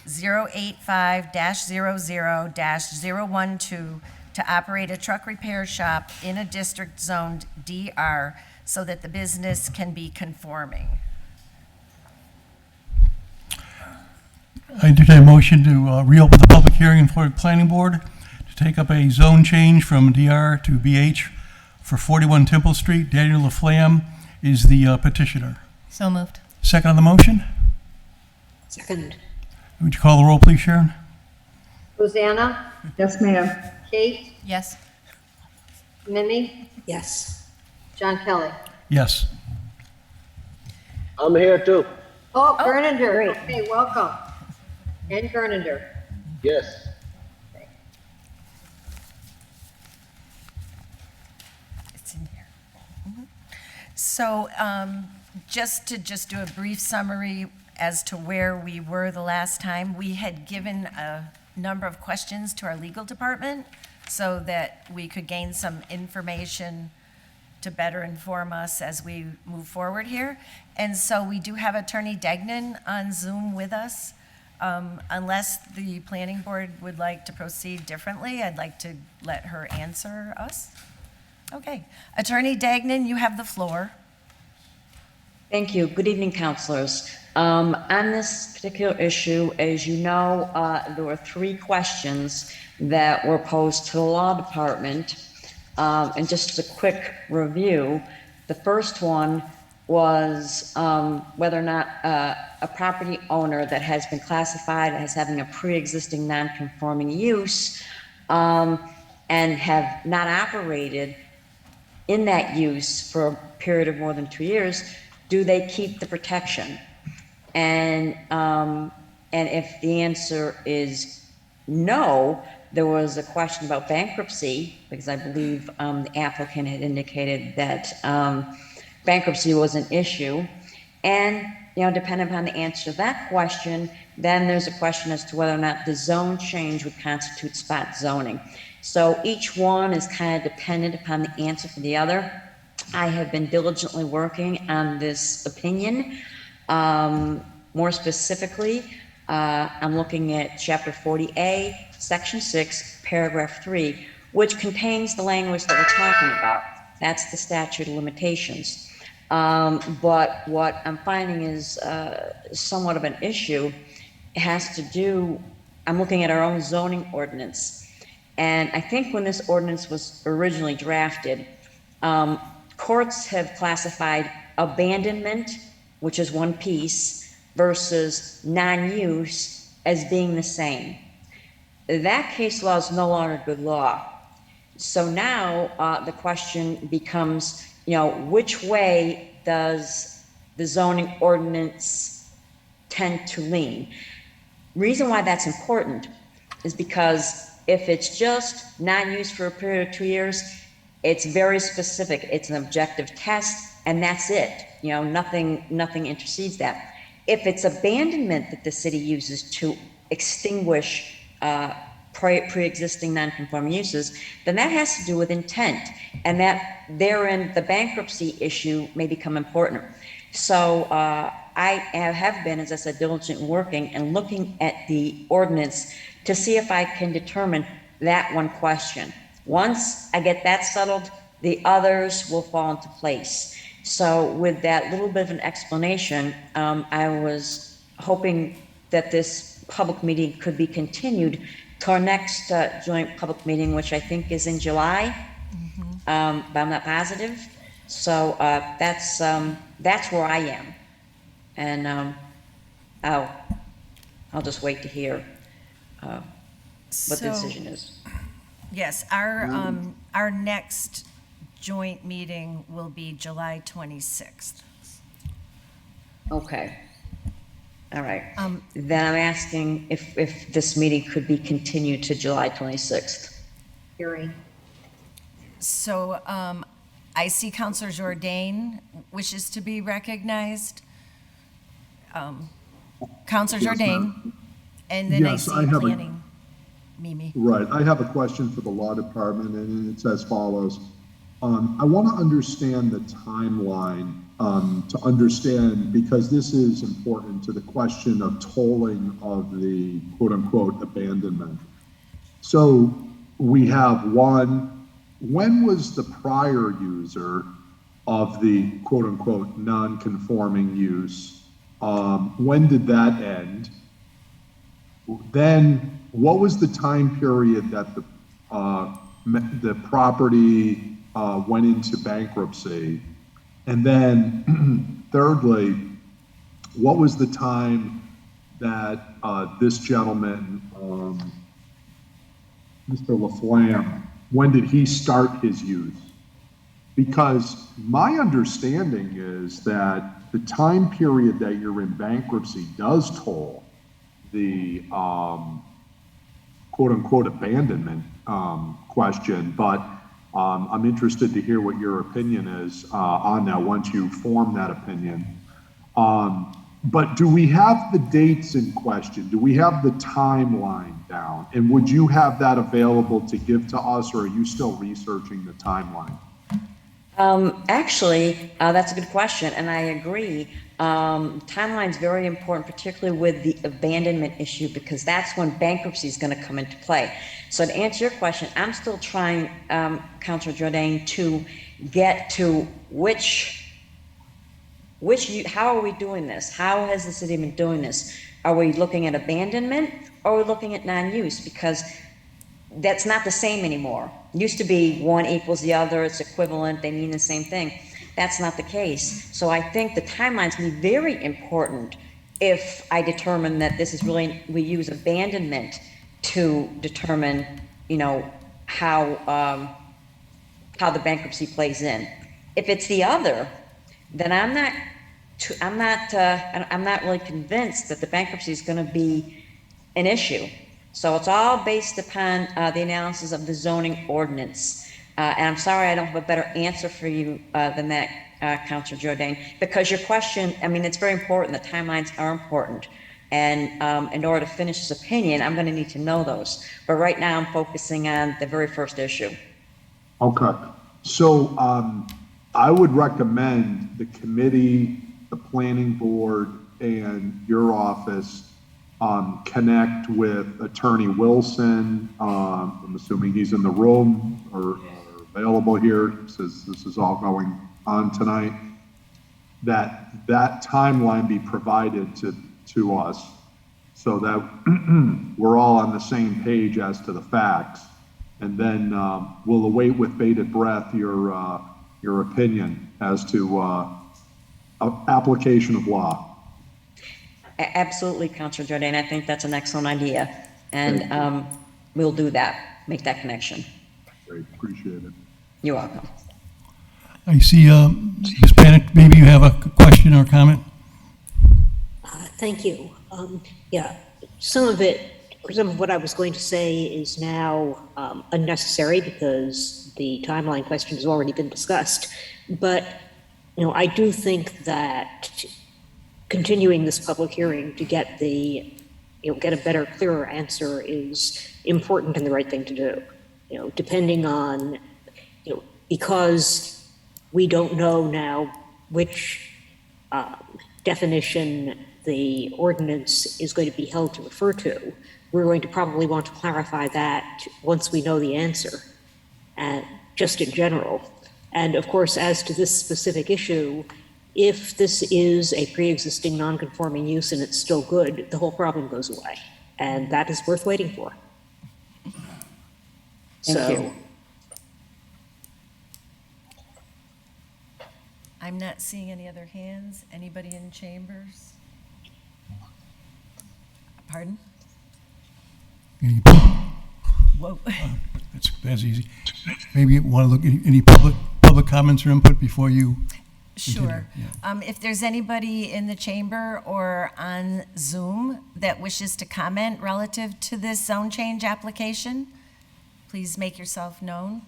085-00-012, to operate a truck repair shop in a district zoned DR so that the business can be conforming. I entertain a motion to reopen the public hearing for the planning board to take up a zone change from DR to BH for 41 Temple Street. Daniel Laflamme is the petitioner. So moved. Second on the motion? Second. Would you call the roll, please, Sharon? Rosanna? Yes, ma'am. Kate? Yes. Mimi? Yes. John Kelly? Yes. I'm here too. Oh, Gernander. Okay, welcome. And Gernander. Yes. It's in here. So just to do a brief summary as to where we were the last time, we had given a number of questions to our legal department so that we could gain some information to better inform us as we move forward here. And so we do have Attorney Degnan on Zoom with us. Unless the planning board would like to proceed differently, I'd like to let her answer us. Okay. Attorney Degnan, you have the floor. Thank you. Good evening, councilors. On this particular issue, as you know, there were 3 questions that were posed to the law department. And just as a quick review, the first one was whether or not a property owner that has been classified as having a pre-existing non-conforming use and have not operated in that use for a period of more than 2 years, do they keep the protection? And if the answer is no, there was a question about bankruptcy, because I believe the applicant had indicated that bankruptcy was an issue. And, depending upon the answer to that question, then there's a question as to whether or not the zone change would constitute spot zoning. So each one is kind of dependent upon the answer for the other. I have been diligently working on this opinion. More specifically, I'm looking at Chapter 40A, Section 6, Paragraph 3, which contains the language that we're talking about. That's the statute of limitations. But what I'm finding is somewhat of an issue. It has to do, I'm looking at our own zoning ordinance. And I think when this ordinance was originally drafted, courts have classified abandonment, which is one piece, versus non-use as being the same. That case law is no longer good law. So now the question becomes, which way does the zoning ordinance tend to lean? Reason why that's important is because if it's just non-use for a period of 2 years, it's very specific. It's an objective test, and that's it. Nothing intercedes that. If it's abandonment that the city uses to extinguish pre-existing non-conforming uses, then that has to do with intent, and that therein the bankruptcy issue may become important. So I have been, as I said, diligent in working and looking at the ordinance to see if I can determine that one question. Once I get that settled, the others will fall into place. So with that little bit of an explanation, I was hoping that this public meeting could be continued to our next joint public meeting, which I think is in July, but I'm not positive. So that's where I am, and I'll just wait to hear what the decision is. Yes, our next joint meeting will be July 26th. Okay. All right. Then I'm asking if this meeting could be continued to July 26th. Hearing. So I see Councilor Jourdain wishes to be recognized. Councilor Jourdain, and then Yes, I I see have planning. Mimi. Right, I have a question for the law department, and it's as follows. I want to understand the timeline to understand, because this is important to the question of tolling of the quote unquote abandonment. So we have one, when was the prior user of the quote unquote non-conforming use? When did that end? Then what was the time period that the property went into bankruptcy? And then thirdly, what was the time that this gentleman, Mr. Laflamme, when did he start his use? Because my understanding is that the time period that you're in bankruptcy does toll the quote unquote abandonment question, but I'm interested to hear what your opinion is on that once you form that opinion. But do we have the dates in question? Do we have the timeline down? And would you have that available to give to us, or are you still researching the timeline? Actually, that's a good question, and I agree. Timeline is very important, particularly with the abandonment issue, because that's when bankruptcy is going to come into play. So to answer your question, I'm still trying, Councilor Jordan, to get to how are we doing this? How has the city been doing this? Are we looking at abandonment, or are we looking at non-use? Because that's not the same anymore. Used to be one equals the other, it's equivalent, they mean the same thing. That's not the case. So I think the timeline's gonna be very important if I determine that this is really, we use abandonment to determine, how the bankruptcy plays in. If it's the other, then I'm not really convinced that the bankruptcy is gonna be an issue. So it's all based upon the analysis of the zoning ordinance. And I'm sorry I don't have a better answer for you than that, Councilor Jordan, because your question, it's very important. The timelines are important. And in order to finish this opinion, I'm going to need to know those. But right now I'm focusing on the very first issue. Okay. So I would recommend the committee, the planning board, and your office connect with Attorney Wilson. I'm assuming he's in the room or available here, since this is all going on tonight. That timeline be provided to us, so that we're all on the same page as to the facts, and then we'll await with bated breath your opinion as to application of law. Absolutely, Councilor Jordan. I think that's an excellent idea. And we'll do that, make that connection. Great, appreciate it. You're welcome. I see, Ms. Panic, maybe you have a question or comment? Thank you. Yeah, some of what I was going to say is now unnecessary because the timeline question has already been discussed. But, I do think that continuing this public hearing to get get a better, clearer answer is important and the right thing to do. Depending on, because we don't know now which definition the ordinance is going to be held to refer to, we're going to probably want to clarify that once we know the answer, just in general. And of course, as to this specific issue, if this is a pre-existing non-conforming use and it's still good, the whole problem goes away. And that is worth waiting for. Thank you. I'm not seeing any other hands. Anybody in chambers? Pardon? Whoa. That's easy. Maybe you want to look at any public comments or input before you continue? Sure. Yeah. If there's anybody in the chamber or on Zoom that wishes to comment relative to this zone change application, please make yourself known.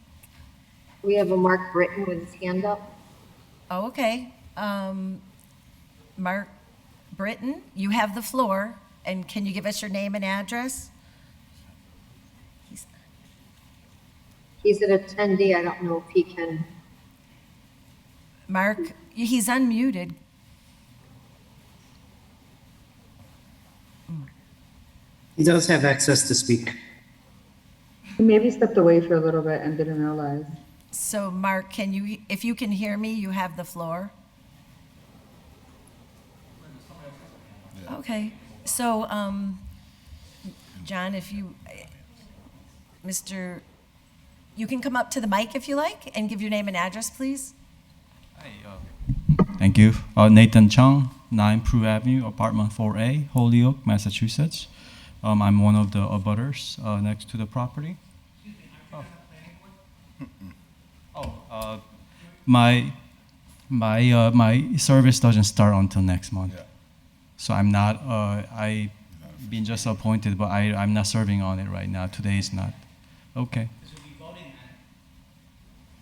We have a Mark Britton with his hand up. Oh, okay. Mark Britton, you have the floor, and can you give us your name and address? He's an attendee. I don't know if he can Mark, he's unmuted. He does have access to speak. He maybe stepped away for a little bit and didn't realize. So Mark, can you, if you can hear me, you have the floor. Okay, so, John, if you, you can come up to the mic if you like and give your name and address, please. Thank you. Nathan Chung, 9 Prue Avenue, apartment 4A, Holyoke, Massachusetts. I'm one of the abutters next to the property. My service doesn't start until next month. Yeah. So I'm not, I've been just appointed, but I'm not serving on it right now. Today is not. Okay.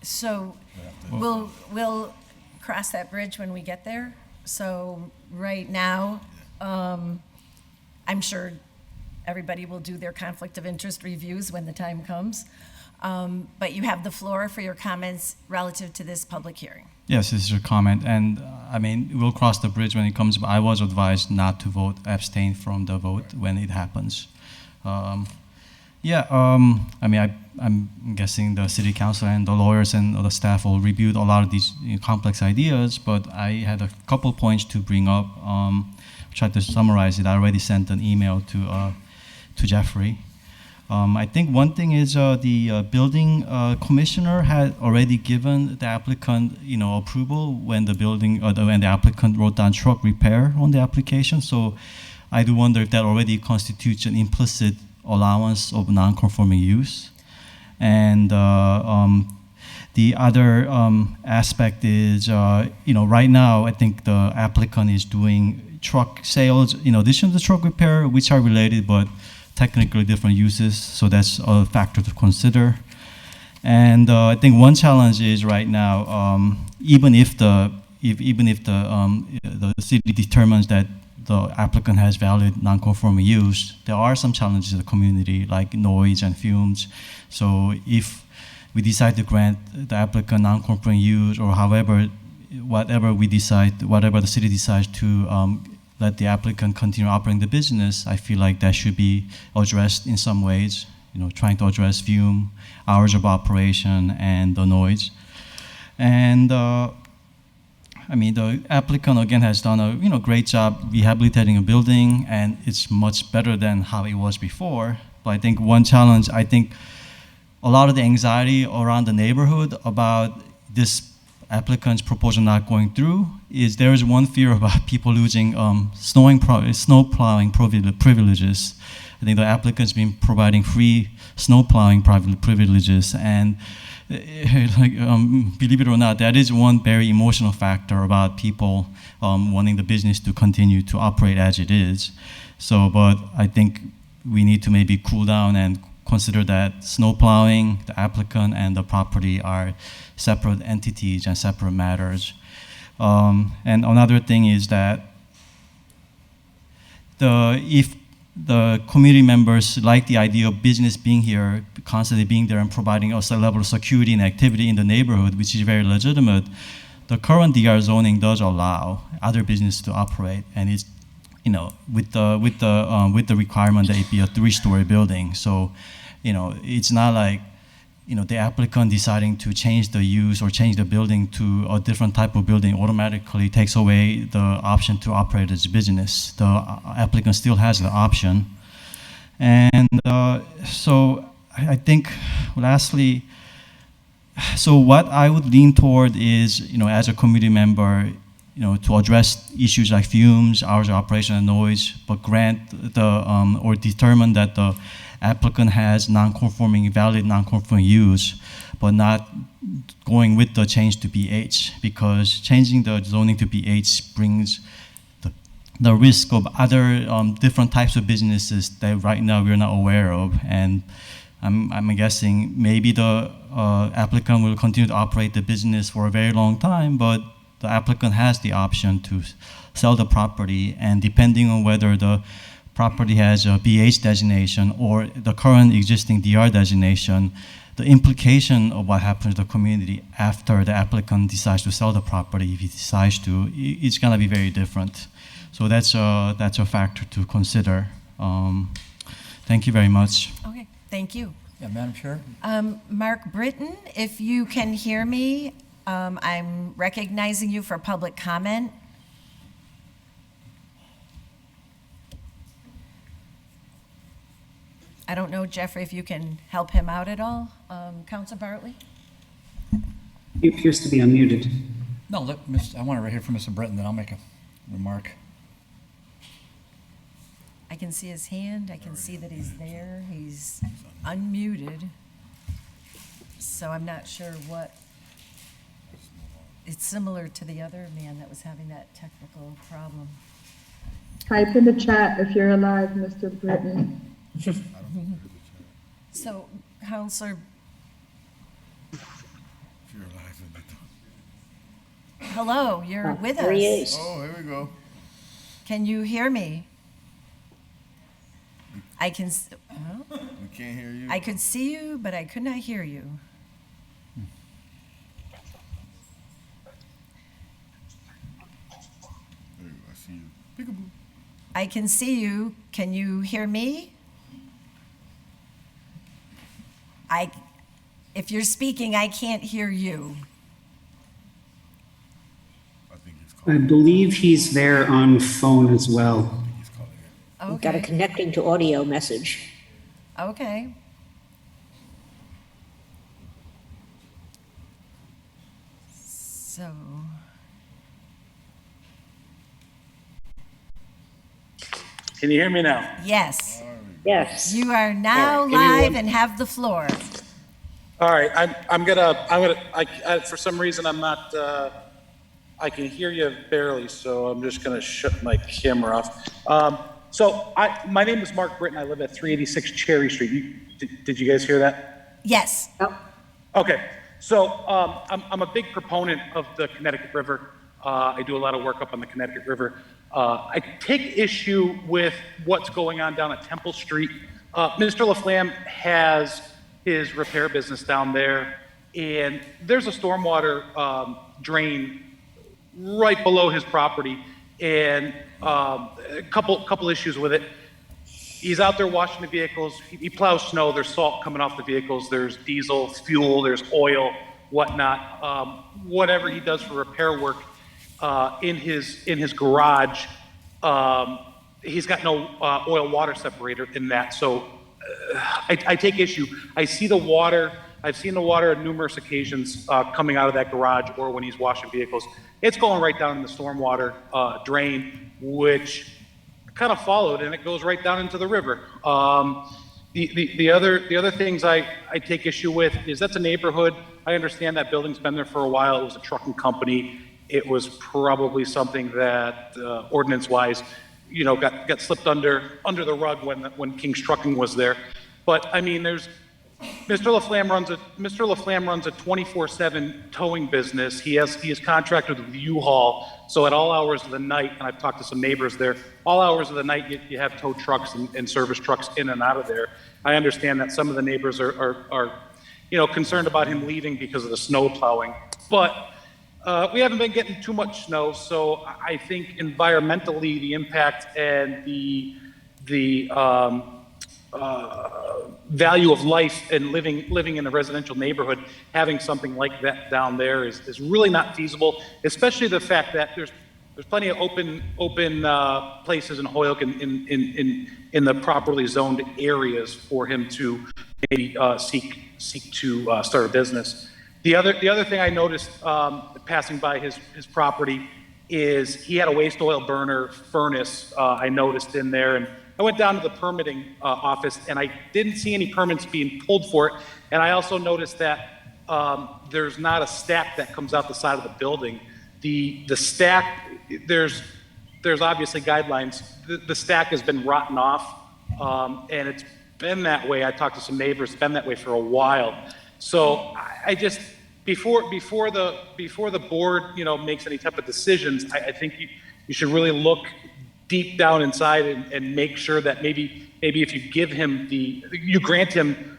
So we'll cross that bridge when we get there. So right now, I'm sure everybody will do their conflict of interest reviews when the time comes. But you have the floor for your comments relative to this public hearing. Yes, this is your comment, and I mean, we'll cross the bridge when it comes, but I was advised not to vote, abstain from the vote when it happens. I mean, I'm guessing the city council and the lawyers and the staff will review a lot of these complex ideas, but I had a couple points to bring up. Try to summarize it. I already sent an email to Jeffrey. I think one thing is the building commissioner had already given the applicant, approval when when the applicant wrote down truck repair on the application. So I do wonder if that already constitutes an implicit allowance of non-conforming use. And the other aspect is, right now I think the applicant is doing truck sales in addition to truck repair, which are related, but technically different uses, so that's a factor to consider. And I think one challenge is right now, even if the city determines that the applicant has valid non-conforming use, there are some challenges in the community like noise and fumes. So if we decide to grant the applicant non-conforming use, or whatever the city decides to let the applicant continue operating the business, I feel like that should be addressed in some ways, trying to address fume, hours of operation, and the noise. And I mean, the applicant again has done a great job rehabilitating a building, and it's much better than how it was before. But I think one challenge, a lot of the anxiety around the neighborhood about this applicant's proposal not going through is there is one fear about people losing snow plowing privileges. I think the applicant's been providing free snow plowing privileges, and believe it or not, that is one very emotional factor about people wanting the business to continue to operate as it is. So, but I think we need to maybe cool down and consider that snow plowing, the applicant, and the property are separate entities and separate matters. And another thing is that if the community members like the idea of business being here, constantly being there and providing us a level of security and activity in the neighborhood, which is very legitimate, the current DR zoning does allow other businesses to operate, and it's with the requirement that it be a 3-story building. So, it's not like the applicant deciding to change the use or change the building to a different type of building automatically takes away the option to operate as a business. The applicant still has the option. And so I think lastly, so what I would lean toward is, as a community member, to address issues like fumes, hours of operation, and noise, but grant or determine that the applicant has valid non-conforming use, but not going with the change to BH, because changing the zoning to BH brings the risk of other different types of businesses that right now we're not aware of. And I'm guessing maybe the applicant will continue to operate the business for a very long time, but the applicant has the option to sell the property, and depending on whether the property has a BH designation or the current existing DR designation, the implication of what happens to the community after the applicant decides to sell the property, if he decides to, it's gonna be very different. So that's a factor to consider. Thank you very much. Okay, thank you. Yeah, Madam Chair? Mark Britton, if you can hear me, I'm recognizing you for public comment. I don't know, Jeffrey, if you can help him out at all. Councilor Bartley? He appears to be unmuted. No, I want to right here from Mr. Britton, then I'll make a remark. I can see his hand, I can see that he's there, he's unmuted. So I'm not sure what, it's similar to the other man that was having that technical problem. Type in the chat if you're alive, Mr. Britton. So, Counselor, hello, you're with us. There he is. Oh, here we go. Can you hear me? I can, We can't hear you. I could see you, but I could not hear you. There you go. I see you. Peekaboo. I can see you. Can you hear me? If you're speaking, I can't hear you. I believe he's there on phone as well. We've got a Okay, connecting to audio message. okay. So, Can you hear me now? yes, Yes. you are now All right, give me live one- and have the floor. All right, for some reason, I'm not, I can hear you barely, so I'm just gonna shut my camera off. My name is Mark Britton. I live at 386 Cherry Street. Did you guys hear that? Yes, Okay, so I'm a big proponent of the Connecticut River. I do a lot of work up on the Connecticut River. I take issue with what's going on down at Temple Street. Mr. Laflamme has his repair business down there, and there's a stormwater drain right below his property, and a couple issues with it. He's out there washing the vehicles. He plows snow. There's salt coming off the vehicles. There's diesel, fuel. There's oil, whatnot. Whatever he does for repair work in his garage, he's got no oil water separator in that. So I take issue. I see the water. I've seen the water on numerous occasions coming out of that garage or when he's washing vehicles. It's going right down in the stormwater drain, which kind of followed, and it goes right down into the river. The other things I take issue with is that's a neighborhood. I understand that building's been there for a while. It was a trucking company. It was probably something that ordinance-wise, got slipped under the rug when King's Trucking was there. But I mean, Mr. Laflamme runs a 24/7 towing business. He is contracted with U-Haul. So at all hours of the night, and I've talked to some neighbors there, all hours of the night you have tow trucks and service trucks in and out of there. I understand that some of the neighbors are concerned about him leaving because of the snow plowing, but we haven't been getting too much snow. So I think environmentally the impact and the value of life and living in a residential neighborhood, having something like that down there is really not feasible, especially the fact that there's plenty of open places in Holyoke in the properly zoned areas for him to maybe seek to start a business. The other thing I noticed passing by his property is he had a waste oil burner furnace I noticed in there, and I went down to the permitting office and I didn't see any permits being pulled for it. And I also noticed that there's not a stack that comes out the side of the building. The stack, there's obviously guidelines. The stack has been rotten off, and it's been that way. I talked to some neighbors, it's been that way for a while. So I just, before the board, makes any type of decisions, I think you should really look deep down inside and make sure that maybe if you give him you grant him,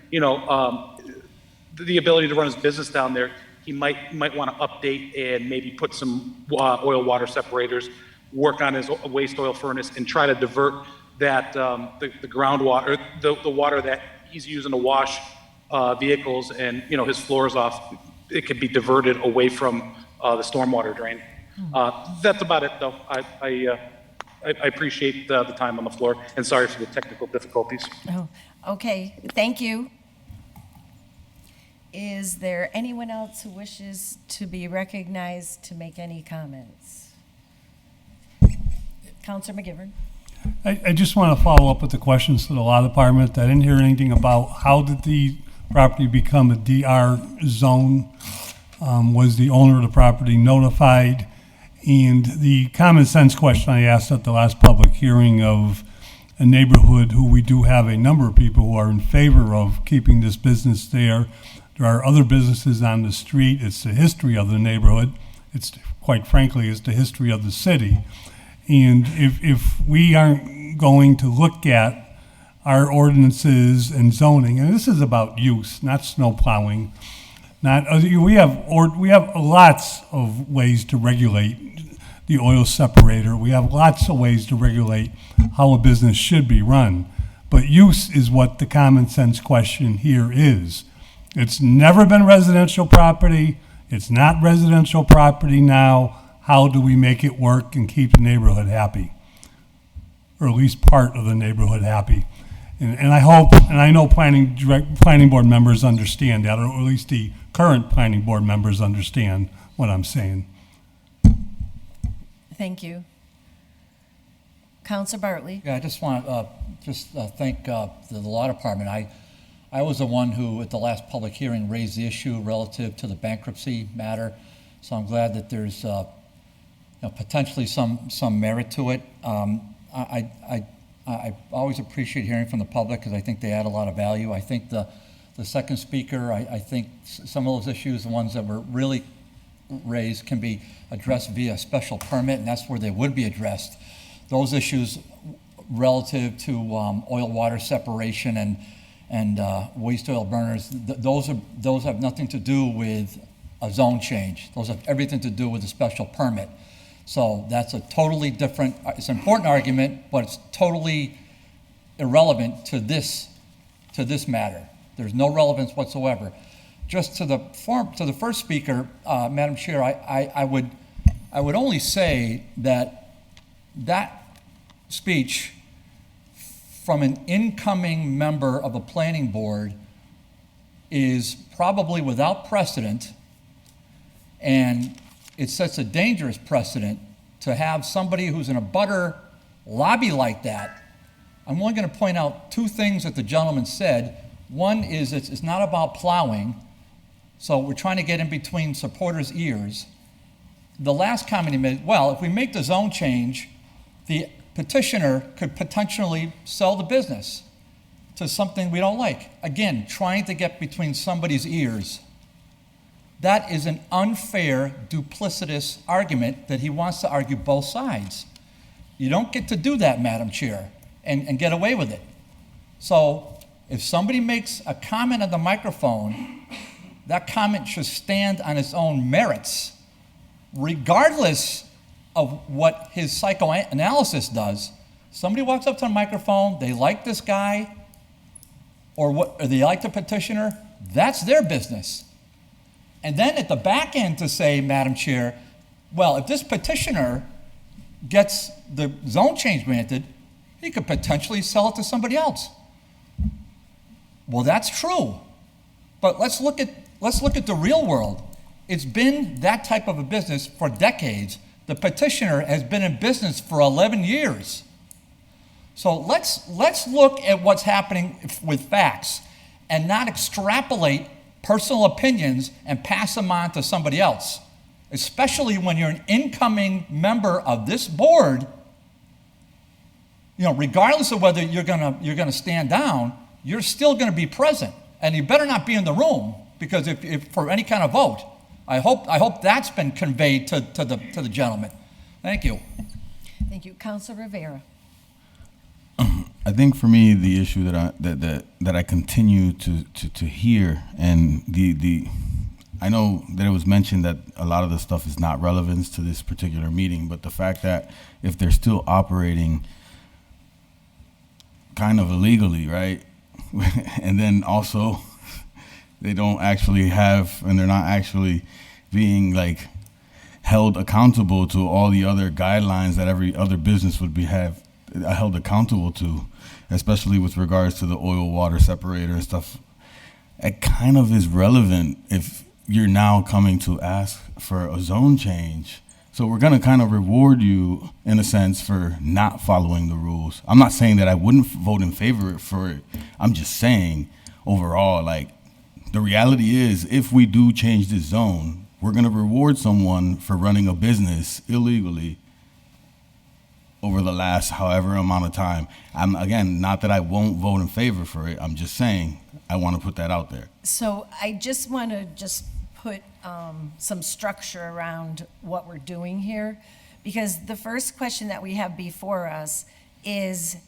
the ability to run his business down there, he might want to update and maybe put some oil water separators, work on his waste oil furnace, and try to divert that the groundwater, the water that he's using to wash vehicles and his floors off. It could be diverted away from the stormwater drain. That's about it, though. I appreciate the time on the floor, and sorry for the technical difficulties. Oh, okay, thank you. Is there anyone else who wishes to be recognized to make any comments? Counselor McGivern. I just want to follow up with the questions to the law department. I didn't hear anything about how did the property become a DR zone? Was the owner of the property notified? And the common sense question I asked at the last public hearing of a neighborhood who we do have a number of people who are in favor of keeping this business there. There are other businesses on the street. It's the history of the neighborhood. It's, quite frankly, it's the history of the city. And if we aren't going to look at our ordinances and zoning, and this is about use, not snow plowing, we have lots of ways to regulate the oil separator. We have lots of ways to regulate how a business should be run. But use is what the common sense question here is. It's never been residential property. It's not residential property now. How do we make it work and keep the neighborhood happy? Or at least part of the neighborhood happy. And I hope, and I know planning board members understand that, or at least the current planning board members understand what I'm saying. Thank you. Counselor Bartley. Yeah, I just want to thank the law department. I was the one who, at the last public hearing, raised the issue relative to the bankruptcy matter. So I'm glad that there's potentially some merit to it. I always appreciate hearing from the public because I think they add a lot of value. I think the second speaker, I think some of those issues, the ones that were really raised, can be addressed via special permit, and that's where they would be addressed. Those issues relative to oil water separation and waste oil burners, those have nothing to do with a zone change. Those have everything to do with a special permit. So that's a totally different, it's an important argument, but it's totally irrelevant to this matter. There's no relevance whatsoever. Just to the first speaker, Madam Chair, I would only say that speech from an incoming member of a planning board is probably without precedent, and it sets a dangerous precedent to have somebody who's in a butter lobby like that. I'm only going to point out two things that the gentleman said. One is it's not about plowing, so we're trying to get in between supporters' ears. The last comment he made, well, if we make the zone change, the petitioner could potentially sell the business to something we don't like. Again, trying to get between somebody's ears. That is an unfair, duplicitous argument that he wants to argue both sides. You don't get to do that, Madam Chair, and get away with it. So if somebody makes a comment on the microphone, that comment should stand on its own merits, regardless of what his psychoanalysis does. Somebody walks up to the microphone, they like this guy, or they like the petitioner, that's their business. And then at the back end to say, Madam Chair, well, if this petitioner gets the zone change granted, he could potentially sell it to somebody else. Well, that's true. But let's look at the real world. It's been that type of a business for decades. The petitioner has been in business for 11 years. So let's look at what's happening with facts and not extrapolate personal opinions and pass them on to somebody else, especially when you're an incoming member of this board. Regardless of whether you're gonna stand down, you're still gonna be present, and you better not be in the room, because if for any kind of vote. I hope that's been conveyed to the gentleman. Thank you. Thank you, Councilor Rivera. I think for me, the issue that I continue to hear, and I know that it was mentioned that a lot of the stuff is not relevant to this particular meeting, but the fact that if they're still operating kind of illegally, right, and then also they don't actually have, and they're not actually being like held accountable to all the other guidelines that every other business would be held accountable to, especially with regards to the oil water separator and stuff. It kind of is relevant if you're now coming to ask for a zone change. So we're gonna kind of reward you in a sense for not following the rules. I'm not saying that I wouldn't vote in favor for it. I'm just saying overall, like, the reality is if we do change this zone, we're gonna reward someone for running a business illegally over the last however amount of time. I'm, again, not that I won't vote in favor for it, I'm just saying I wanna put that out there. So I just want to put some structure around what we're doing here, because the first question that we have before us is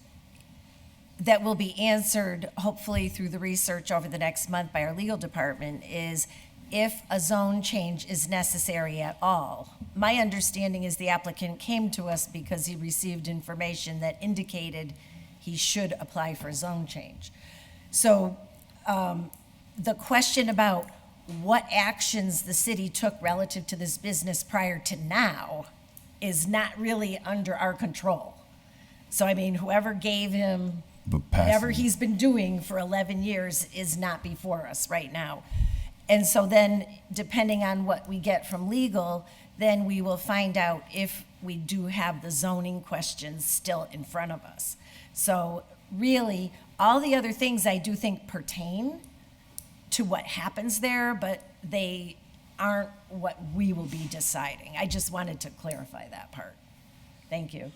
that will be answered hopefully through the research over the next month by our legal department is if a zone change is necessary at all. My understanding is the applicant came to us because he received information that indicated he should apply for a zone change. So the question about what actions the city took relative to this business prior to now is not really under our control. So I mean, whoever gave him whatever he's been doing for 11 years is not before us right now. And so then, depending on what we get from legal, then we will find out if we do have the zoning questions still in front of us. So really, all the other things I do think pertain to what happens there, but they aren't what we will be deciding. I just wanted to clarify that part. Thank you.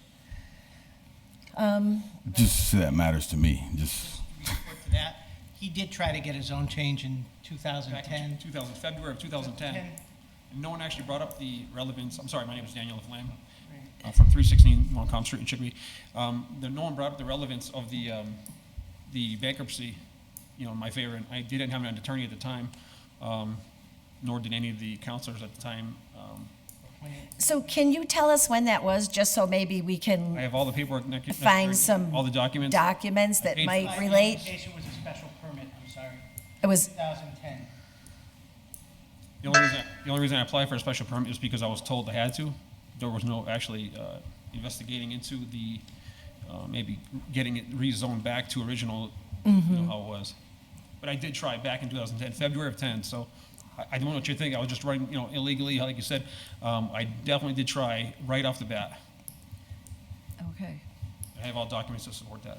Just that matters to me, just. To that, he did try to get his own change in 2010. February of 2010. And no one actually brought up the relevance. I'm sorry, my name is Daniel Flam, from 316 Montcalm Street in Chicopee. No one brought up the relevance of the bankruptcy, in my favor. And I didn't have an attorney at the time, nor did any of the counselors at the time. So can you tell us when that was, just so maybe we can I have all the paperwork, find some all the documents that might relate? The application was a special permit, I'm sorry. It was 2010. The only reason I applied for a special permit is because I was told I had to. There was no actually investigating into the maybe getting it rezoned back to original, how it was. But I did try back in 2010, February of 10. So I don't know what you think. I was just running, illegally, like you said. I definitely did try right off the bat. Okay. I have all documents to support that.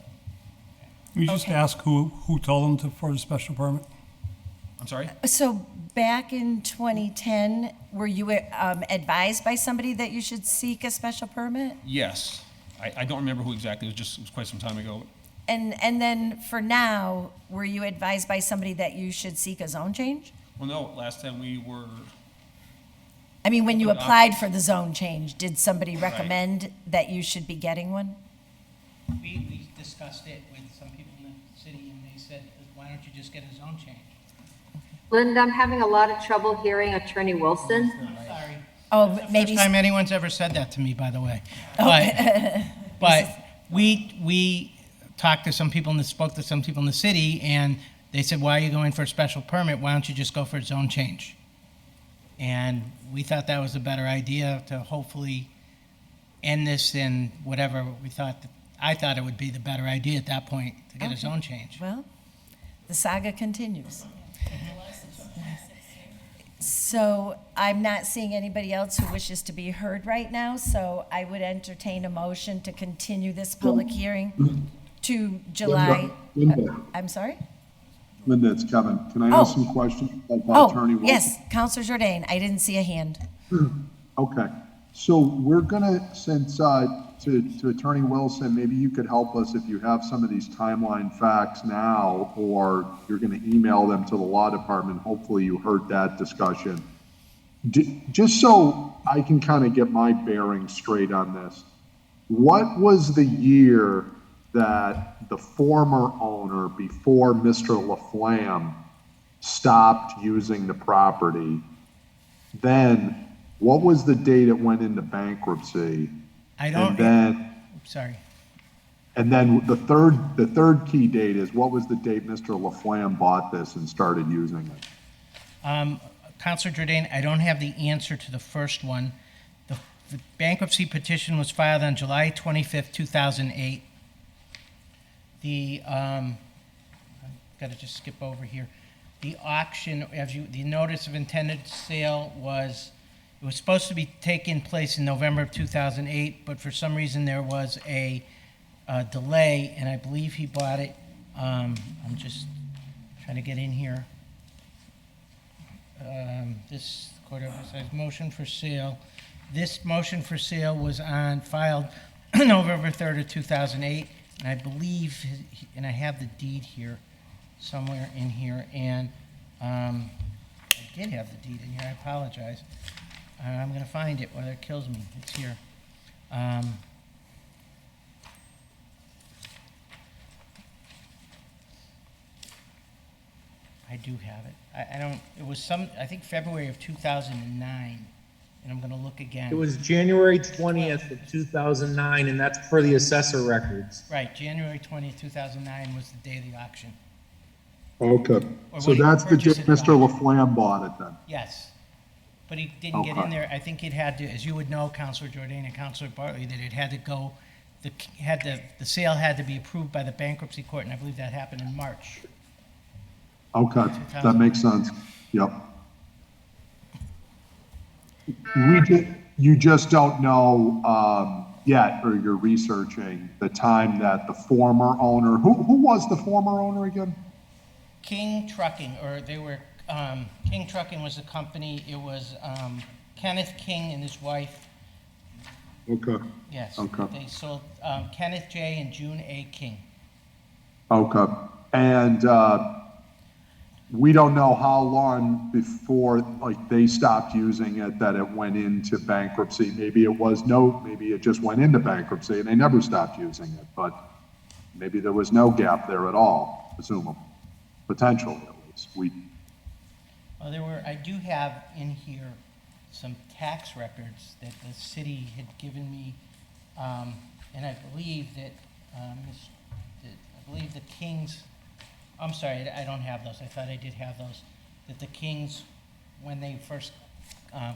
You just ask who told them for the special permit? I'm sorry? So back in 2010, were you advised by somebody that you should seek a special permit? Yes. I don't remember who exactly. It was quite some time ago. And then for now, were you advised by somebody that you should seek a zone change? Well, no. Last time we were. I mean, when you applied for the zone change, did somebody recommend that you should be getting one? We discussed it with some people in the city, and they said, why don't you just get a zone change? Linda, I'm having a lot of trouble hearing Attorney Wilson. Sorry. Oh, That's the maybe. first time anyone's ever said that to me, by the way. Oh. But we talked to some people and spoke to some people in the city, and they said, why are you going for a special permit? Why don't you just go for a zone change? And we thought that was a better idea to hopefully end this in whatever we thought. I thought it would be the better idea at that point to get a zone change. Well, the saga continues. So I'm not seeing anybody else who wishes to be heard right now, so I would entertain a motion to continue this public hearing to July. Linda. I'm sorry? Linda, it's Kevin. Can I ask some questions about Attorney Wilson? Yes, Counselor Jordan. I didn't see a hand. Okay. So we're gonna, since to Attorney Wilson, maybe you could help us if you have some of these timeline facts now, or you're gonna email them to the law department. Hopefully you heard that discussion. Just so I can kind of get my bearings straight on this. What was the year that the former owner, before Mr. Laflamme stopped using the property, then what was the date it went into bankruptcy? I don't, And then, sorry. and then the third key date is, what was the date Mr. Laflamme bought this and started using it? Counselor Jordan, I don't have the answer to the first one. The bankruptcy petition was filed on July 25th, 2008. I've got to just skip over here. The auction, the notice of intended sale it was supposed to be taking place in November of 2008, but for some reason there was a delay, and I believe he bought it. I'm just trying to get in here. This court emphasized motion for sale. This motion for sale was filed November 3rd of 2008, and I believe, and I have the deed here, somewhere in here, and I did have the deed in here, I apologize. I'm going to find it, whether it kills me. It's here. I do have it. I don't, it was I think February of 2009, and I'm going to look again. It was January 20th of 2009, and that's for the assessor records. Right, January 20th, 2009 was the day of the auction. Okay, Or so when he that's the date purchased it Mr. Laflamme bought it then? Yes, but he didn't get in Okay. there. I think it had to, as you would know, Counselor Jordan and Counselor Bartley, that it had to go, the sale had to be approved by the bankruptcy court, and I believe that happened in March. Okay, that makes sense. Yep. You just don't know yet, or you're researching the time that the former owner, who was the former owner again? King Trucking, or they were, King Trucking was the company. It was Kenneth King and his wife. Okay. Yes. Okay. They sold Kenneth J. and June A. King. Okay, and we don't know how long before, like, they stopped using it, that it went into bankruptcy. Maybe it just went into bankruptcy and they never stopped using it, but maybe there was no gap there at all, presumably, potentially at least. Well, I do have in here some tax records that the city had given me, and I believe that, the Kings, I'm sorry, I don't have those. I thought I did have those. That the Kings, when they first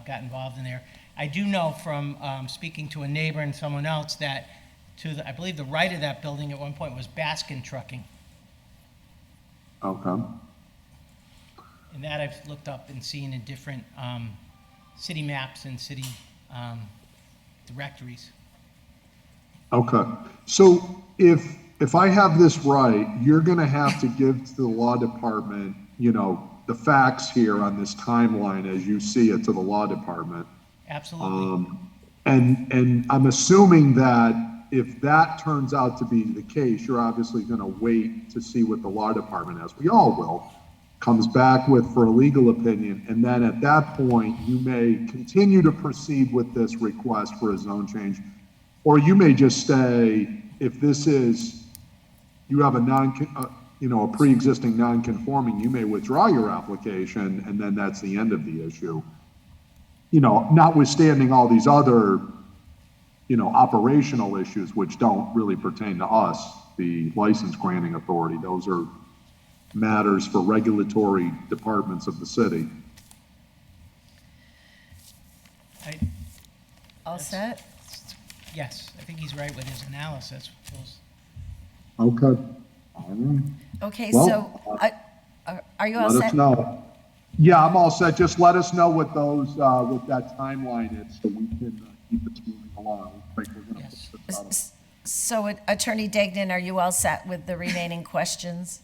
got involved in there. I do know from speaking to a neighbor and someone else that I believe the right of that building at one point was Baskin Trucking. Okay. And that I've looked up and seen in different city maps and city directories. Okay, so if I have this right, you're gonna have to give to the law department, the facts here on this timeline as you see it to the law department. Absolutely. And I'm assuming that if that turns out to be the case, you're obviously gonna wait to see what the law department, as we all will, comes back with for a legal opinion, and then at that point, you may continue to proceed with this request for a zone change, or you may just say, if this is, you have a pre-existing non-conforming, you may withdraw your application, and then that's the end of the issue. Notwithstanding all these other, operational issues, which don't really pertain to us, the license granting authority. Those are matters for regulatory departments of the city. All set? Yes, I think he's right with his analysis. Okay. All right. Okay, Well, so are you all Let set? us know. Yeah, I'm all set. Just let us know what what that timeline is, so we can keep this moving along. Like we're gonna put this out. So Attorney Degnan, are you all set with the remaining questions?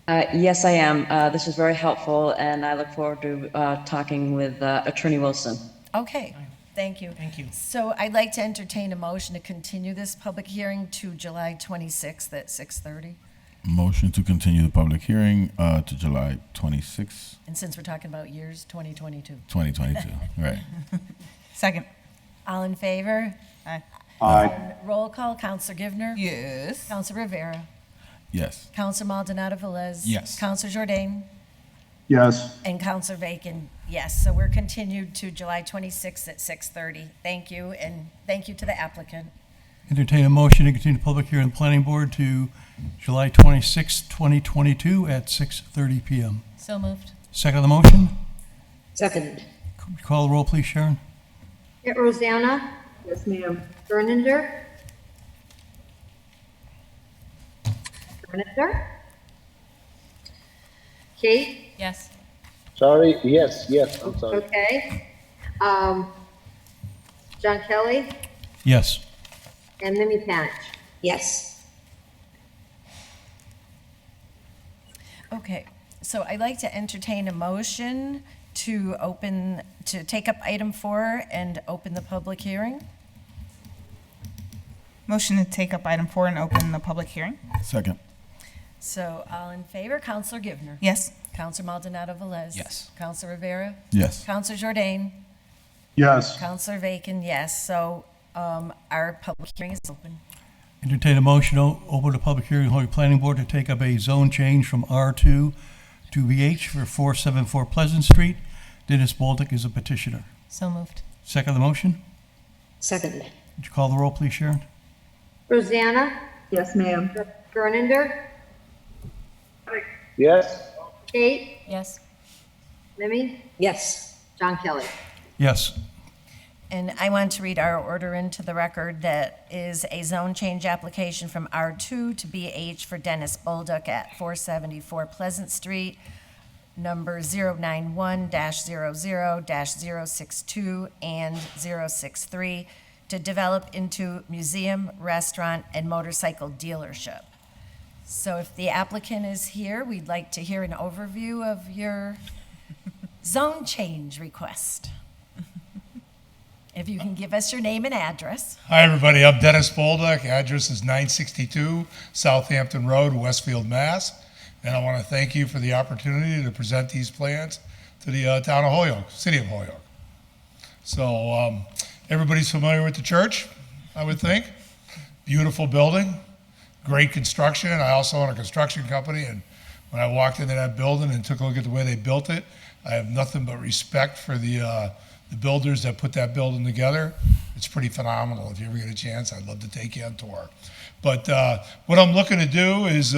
Yes, I am. This is very helpful, and I look forward to talking with Attorney Wilson. Okay, thank you. Thank you. So I'd like to entertain a motion to continue this public hearing to July 26th at 6:30. Motion to continue the public hearing to July 26, And since we're talking about years, 2022. 2022. Right. Second. All in favor? Aye. Aye. And roll call, Counselor Givner. Yes. Counselor Rivera. Yes. Counselor Maldonado Velez. Yes. Counselor Jordan. Yes. And Counselor Bacon, yes. So we're continued to July 26th at 6:30. Thank you, and thank you to the applicant. Entertain a motion to continue the public hearing of the planning board to July 26, 2022 at 6:30 PM. So moved. Second on the motion? Second. Call the roll, please, Sharon. Yeah, Rosanna? Yes, ma'am. Berninger? Berninger? Kate? Yes. Sorry, yes, I'm sorry. Okay. John Kelly? Yes. And Mimi Panic? Yes. Okay, so I'd like to entertain a motion to take up item 4 and open the public hearing. Motion to take up item 4 and open the public hearing? Second. So all in favor, Counselor Givner. Yes. Counselor Maldonado Velez. Yes. Counselor Rivera. Yes. Counselor Jordan. Yes. Counselor Bacon, yes. So our public hearing is open. Entertain a motion to open the public hearing of the planning board to take up a zone change from R2 to BH for 474 Pleasant Street. Dennis Baldick is a petitioner. So moved. Second on the motion? Second. Would you call the roll, please, Sharon? Rosanna? Yes, ma'am. Berninger? Yes, Kate? Yes. Mimi? Yes. John Kelly? Yes. And I want to read our order into the record that is a zone change application from R2 to BH for Dennis Bolduc at 474 Pleasant Street, number 091-00-062 and 063, to develop into museum, restaurant, and motorcycle dealership. So if the applicant is here, we'd like to hear an overview of your zone change request. If you can give us your name and address. Hi, everybody. I'm Dennis Bolduc. Address is 962 Southampton Road, Westfield, Mass. And I want to thank you for the opportunity to present these plans to the town of Holyoke, city of Holyoke. So everybody's familiar with the church, I would think. Beautiful building, great construction. I also own a construction company, and when I walked into that building and took a look at the way they built it, I have nothing but respect for the builders that put that building together. It's pretty phenomenal. If you ever get a chance, I'd love to take you on tour. But what I'm looking to do is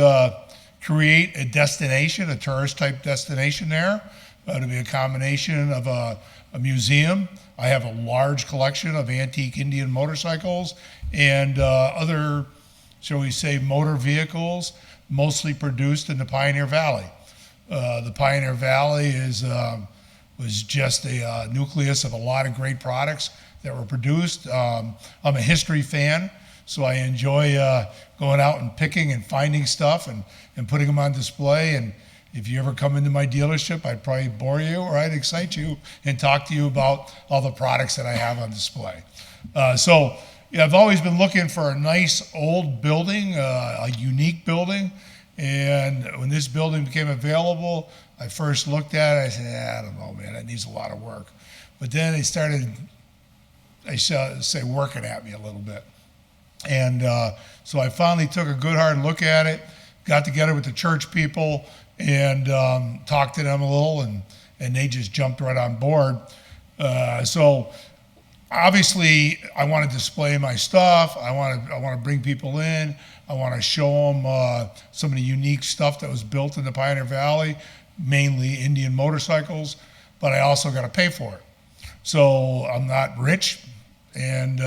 create a destination, a tourist-type destination there. To be a combination of a museum. I have a large collection of antique Indian motorcycles and other, shall we say, motor vehicles, mostly produced in the Pioneer Valley. The Pioneer Valley was just a nucleus of a lot of great products that were produced. I'm a history fan, so I enjoy going out and picking and finding stuff and putting them on display. And if you ever come into my dealership, I'd probably bore you or I'd excite you and talk to you about all the products that I have on display. So yeah, I've always been looking for a nice old building, a unique building. And when this building became available, I first looked at it, I said, I don't know, man, that needs a lot of work. But then they started, working at me a little bit. And so I finally took a good hard look at it, got together with the church people and talked to them a little, and they just jumped right on board. So obviously I want to display my stuff. I want to bring people in. I want to show them some of the unique stuff that was built in the Pioneer Valley, mainly Indian motorcycles, but I also got to pay for it. So I'm not rich, and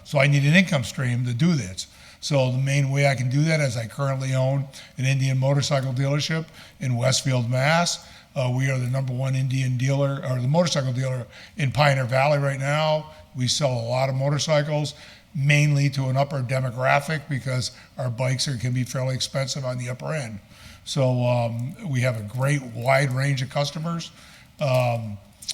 so I need an income stream to do this. So the main way I can do that is I currently own an Indian motorcycle dealership in Westfield, Mass. We are the #1 Indian dealer, or the motorcycle dealer in Pioneer Valley right now. We sell a lot of motorcycles, mainly to an upper demographic because our bikes can be fairly expensive on the upper end. So we have a great wide range of customers.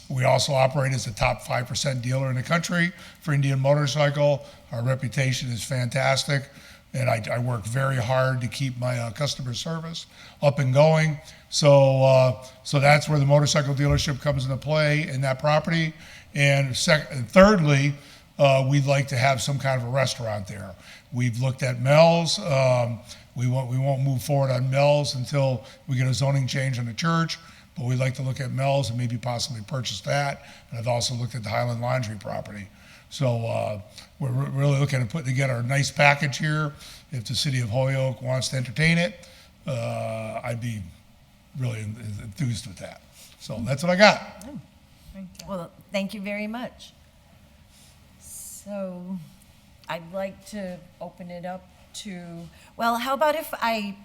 We also operate as the top 5% dealer in the country for Indian motorcycle. Our reputation is fantastic, and I work very hard to keep my customer service up and going. So that's where the motorcycle dealership comes into play in that property. And thirdly, we'd like to have some kind of a restaurant there. We've looked at Mel's. We won't move forward on Mel's until we get a zoning change on the church, but we'd like to look at Mel's and maybe possibly purchase that. And I've also looked at the Highland Laundry property. So we're really looking at putting together a nice package here. If the city of Holyoke wants to entertain it, I'd be really enthused with that. So that's what I got. Well, thank you very much. So I'd like to open it up to, well, how about if I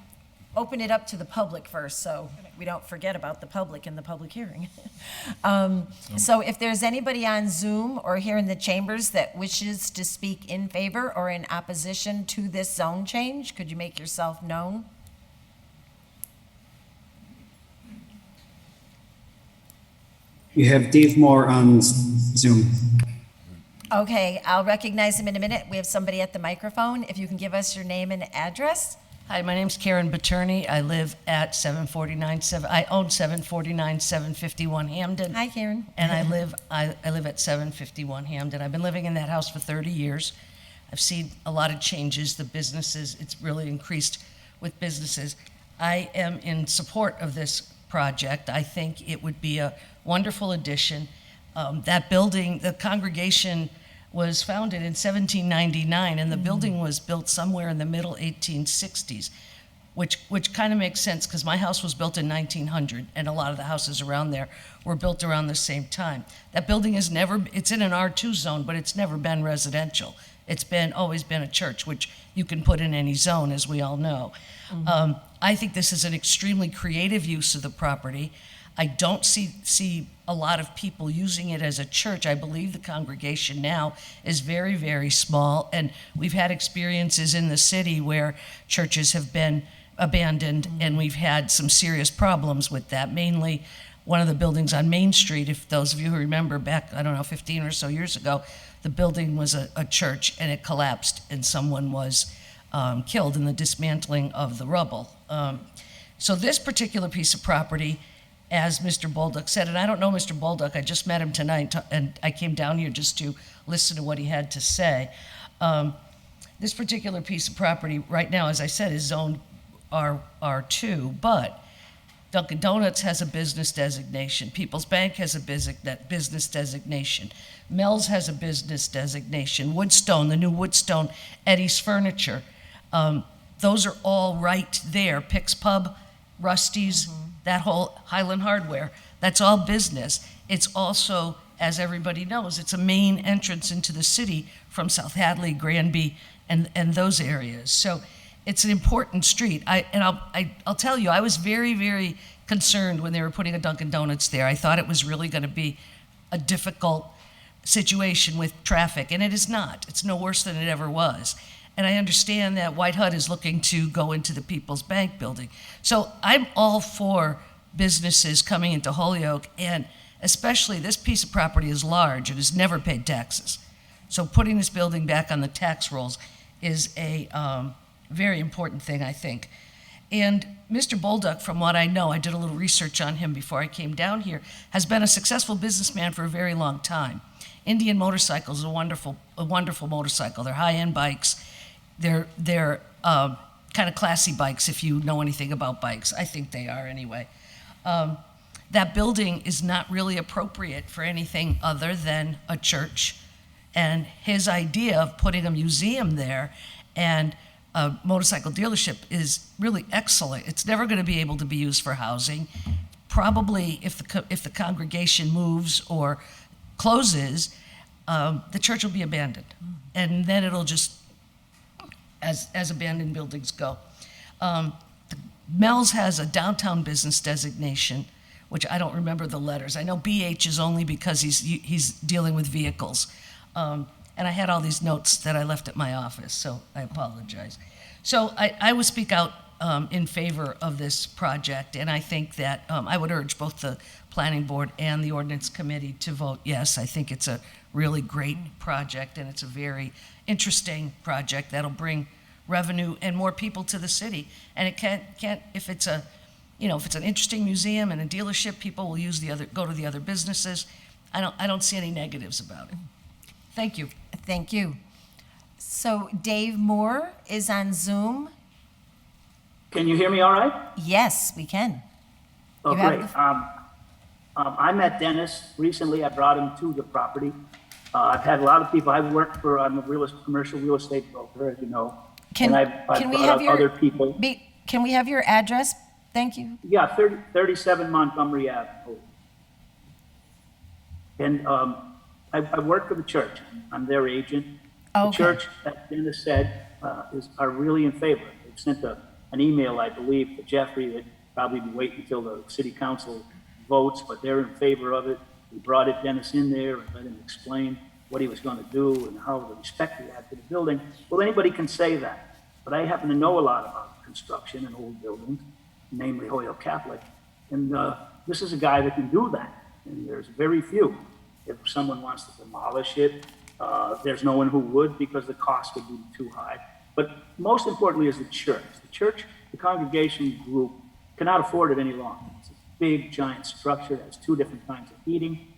open it up to the public first, so we don't forget about the public in the public hearing. So if there's anybody on Zoom or here in the chambers that wishes to speak in favor or in opposition to this zone change, could you make yourself known? You have Dave Moore on Zoom. Okay, I'll recognize him in a minute. We have somebody at the microphone. If you can give us your name and address. Hi, my name's Karen Boturney. I live at I own 751 Hamden. Hi, Karen. And I live at 751 Hamden. I've been living in that house for 30 years. I've seen a lot of changes. The businesses, it's really increased with businesses. I am in support of this project. I think it would be a wonderful addition. That building, the congregation was founded in 1799, and the building was built somewhere in the middle 1860s, which kind of makes sense because my house was built in 1900, and a lot of the houses around there were built around the same time. That building it's in an R2 zone, but it's never been residential. It's always been a church, which you can put in any zone, as we all know. I think this is an extremely creative use of the property. I don't see a lot of people using it as a church. I believe the congregation now is very, very small, and we've had experiences in the city where churches have been abandoned, and we've had some serious problems with that. Mainly, one of the buildings on Main Street, if those of you who remember back, 15 or so years ago, the building was a church, and it collapsed, and someone was killed in the dismantling of the rubble. So this particular piece of property, as Mr. Bolduc said, and I don't know Mr. Bolduc, I just met him tonight, and I came down here just to listen to what he had to say. This particular piece of property right now, as I said, is zoned R2, but Dunkin' Donuts has a business designation. People's Bank has a business designation. Mel's has a business designation. Woodstone, the new Woodstone, Eddie's Furniture. Those are all right there. Pick's Pub, Rusty's, that whole Highland Hardware, that's all business. It's also, as everybody knows, it's a main entrance into the city from South Hadley, Granby, and those areas. So it's an important street. I'll tell you, I was very, very concerned when they were putting a Dunkin' Donuts there. I thought it was really going to be a difficult situation with traffic, and it is not. It's no worse than it ever was. And I understand that White Hut is looking to go into the People's Bank building. So I'm all for businesses coming into Holyoke, and especially this piece of property is large and has never paid taxes. So putting this building back on the tax rolls is a very important thing, I think. And Mr. Bolduc, from what I know, I did a little research on him before I came down here, has been a successful businessman for a very long time. Indian Motorcycles is a wonderful motorcycle. They're high-end bikes. They're kind of classy bikes, if you know anything about bikes. I think they are anyway. That building is not really appropriate for anything other than a church. And his idea of putting a museum there and a motorcycle dealership is really excellent. It's never going to be able to be used for housing. Probably if the congregation moves or closes, the church will be abandoned. And then it'll just, as abandoned buildings go. Mel's has a downtown business designation, which I don't remember the letters. I know BH is only because he's dealing with vehicles. And I had all these notes that I left at my office, so I apologize. So I would speak out in favor of this project, and I think that I would urge both the Planning Board and the Ordinance Committee to vote yes. I think it's a really great project, and it's a very interesting project that'll bring revenue and more people to the city. And it can't if it's an interesting museum and a dealership, people will go to the other businesses. I don't see any negatives about it. Thank you. Thank you. So Dave Moore is on Zoom. Can you hear me all right? Yes, we can. Oh, You have great. the- I met Dennis recently. I brought him to the property. I've had a lot of people. I'm a commercial real estate broker, as you know. Can, and I've can we brought have out your, other people. Can we have your address? Thank you. Yeah, 37 Montgomery Ave. And I work for the church. I'm their agent. Okay. The church, as Dennis said, are really in favor. They've sent an email, I believe, to Jeffrey that probably be waiting until the city council votes, but they're in favor of it. We brought Dennis in there and let him explain what he was going to do and how the respect he had for the building. Well, anybody can say that, but I happen to know a lot about construction and old buildings, namely Holyoke Catholic, and this is a guy that can do that, and there's very few. If someone wants to demolish it, there's no one who would because the cost would be too high. But most importantly is the church. The church, the congregation group, cannot afford it any longer. It's a big, giant structure that has 2 different kinds of heating.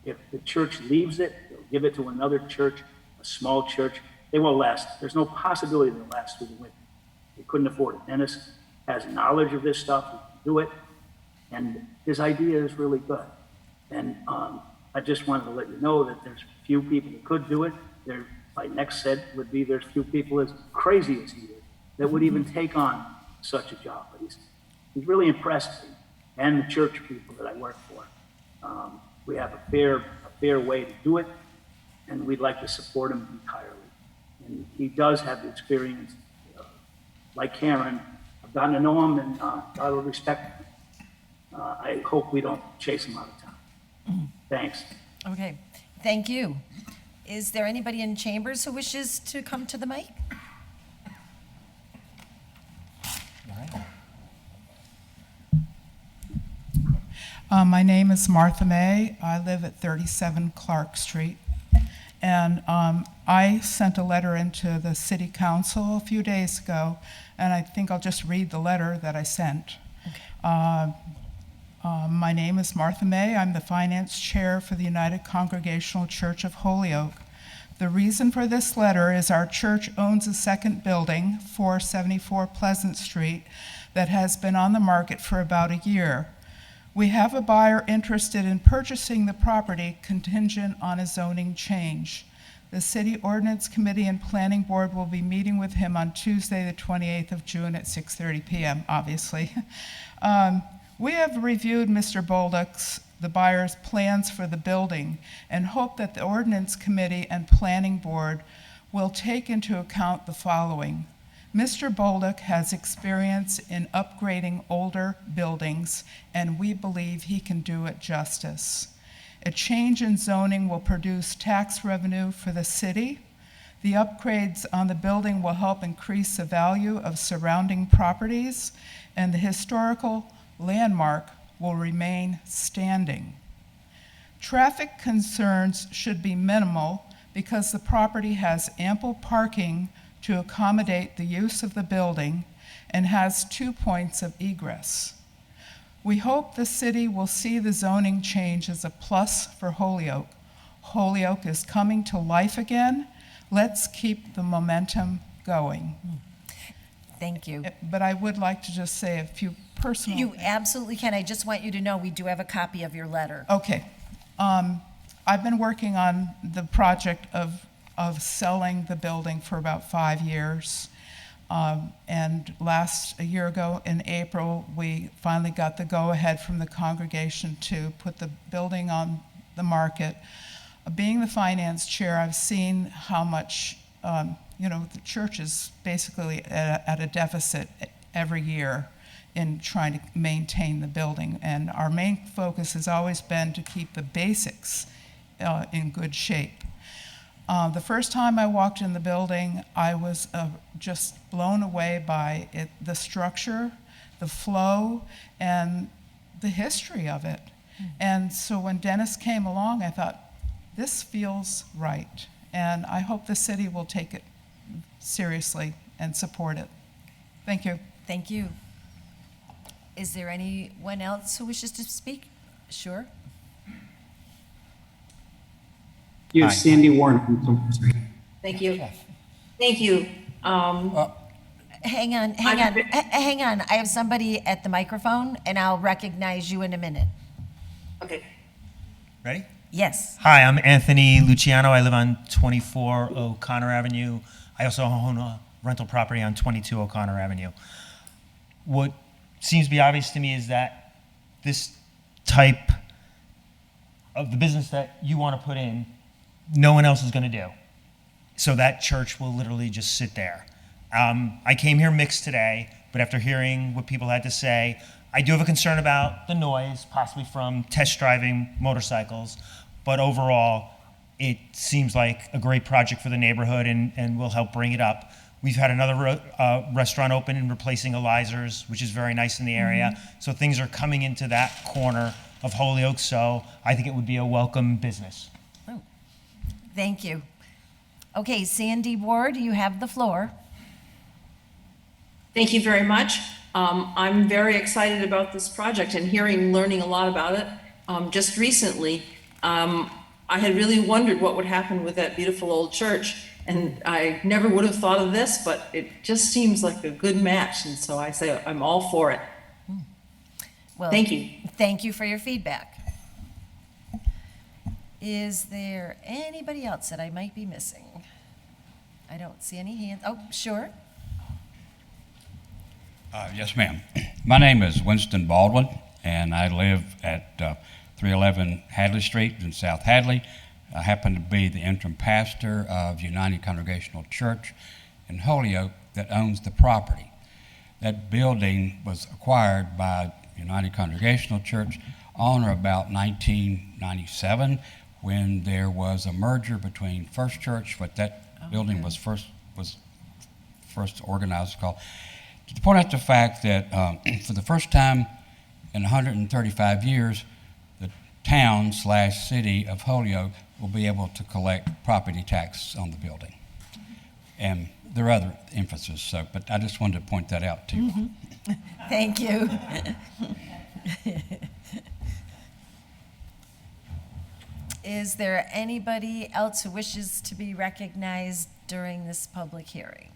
If the church leaves it, they'll give it to another church, a small church. They won't last. There's no possibility they'll last through the winter. They couldn't afford it. Dennis has knowledge of this stuff. He can do it. And his idea is really good. And I just wanted to let you know that there's few people that could do it. My next set would be there's few people as crazy as he is that would even take on such a job. But he's really impressed me and the church people that I work for. We have a fair way to do it, and we'd like to support him entirely. And he does have the experience, like Karen. I've gotten to know him and I will respect him. I hope we don't chase him out of town. Thanks. Okay, thank you. Is there anybody in chambers who wishes to come to the mic? My name is Martha May. I live at 37 Clark Street. And I sent a letter into the city council a few days ago, and I think I'll just read the letter that I sent. My name is Martha May. I'm the finance chair for the United Congregational Church of Holyoke. The reason for this letter is our church owns a second building, 474 Pleasant Street, that has been on the market for about a year. We have a buyer interested in purchasing the property contingent on a zoning change. The City Ordinance Committee and Planning Board will be meeting with him on Tuesday, the 28th of June at 6:30 p.m., obviously. We have reviewed Mr. Bolduc's, the buyer's plans for the building, and hope that the Ordinance Committee and Planning Board will take into account the following. Mr. Bolduc has experience in upgrading older buildings, and we believe he can do it justice. A change in zoning will produce tax revenue for the city. The upgrades on the building will help increase the value of surrounding properties, and the historical landmark will remain standing. Traffic concerns should be minimal because the property has ample parking to accommodate the use of the building and has 2 points of egress. We hope the city will see the zoning change as a plus for Holyoke. Holyoke is coming to life again. Let's keep the momentum going. Thank you. But I would like to just say a few personal. You absolutely can. I just want you to know we do have a copy of your letter. Okay. I've been working on the project of selling the building for about 5 years. And a year ago in April, we finally got the go-ahead from the congregation to put the building on the market. Being the finance chair, I've seen how much, the church is basically at a deficit every year in trying to maintain the building. And our main focus has always been to keep the basics in good shape. The first time I walked in the building, I was just blown away by the structure, the flow, and the history of it. And so when Dennis came along, I thought, this feels right. And I hope the city will take it seriously and support it. Thank you. Thank you. Is there anyone else who wishes to speak? Sure. You, Sandy Warren. Thank you. Thank you. Hang on. I have somebody at the microphone, and I'll recognize you in a minute. Okay. Ready? Yes. Hi, I'm Anthony Luciano. I live on 24 O'Connor Avenue. I also own a rental property on 22 O'Connor Avenue. What seems to be obvious to me is that this type of the business that you want to put in, no one else is going to do. So that church will literally just sit there. I came here mixed today, but after hearing what people had to say, I do have a concern about the noise, possibly from test driving motorcycles, but overall, it seems like a great project for the neighborhood and will help bring it up. We've had another restaurant open and replacing Elizer's, which is very nice in the area. So things are coming into that corner of Holyoke, so I think it would be a welcome business. Oh, thank you. Okay, Sandy Ward, you have the floor. Thank you very much. I'm very excited about this project and learning a lot about it. Just recently, I had really wondered what would happen with that beautiful old church, and I never would have thought of this, but it just seems like a good match, and so I say I'm all for it. Well, thank you. Thank you for your feedback. Is there anybody else that I might be missing? I don't see any hands. Oh, sure. Yes, ma'am. My name is Winston Baldwin, and I live at 311 Hadley Street in South Hadley. I happen to be the interim pastor of United Congregational Church in Holyoke that owns the property. That building was acquired by United Congregational Church on or about 1997 when there was a merger between First Church, what that building was first organized, called. To point out the fact that for the first time in 135 years, the town/city of Holyoke will be able to collect property tax on the building. And there are other emphases, but I just wanted to point that out to you. Thank you. Is there anybody else who wishes to be recognized during this public hearing?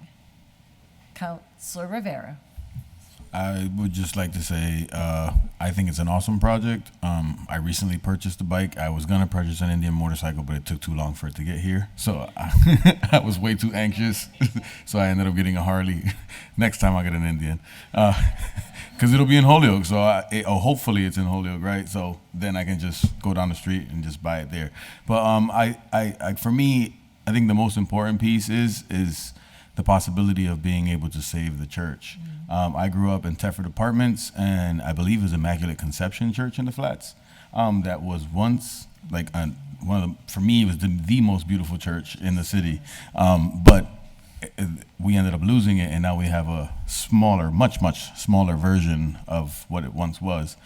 Councilor Rivera. I would just like to say I think it's an awesome project. I recently purchased a bike. I was going to purchase an Indian motorcycle, but it took too long for it to get here. So I was way too anxious. So I ended up getting a Harley. Next time I'll get an Indian. Because it'll be in Holyoke. So hopefully it's in Holyoke, right? So then I can just go down the street and just buy it there. But for me, I think the most important piece is the possibility of being able to save the church. I grew up in Thetford Apartments, and I believe it was Immaculate Conception Church in the Flats. That was once for me, it was the most beautiful church in the city. But we ended up losing it, and now we have a smaller, much smaller version of what it once was.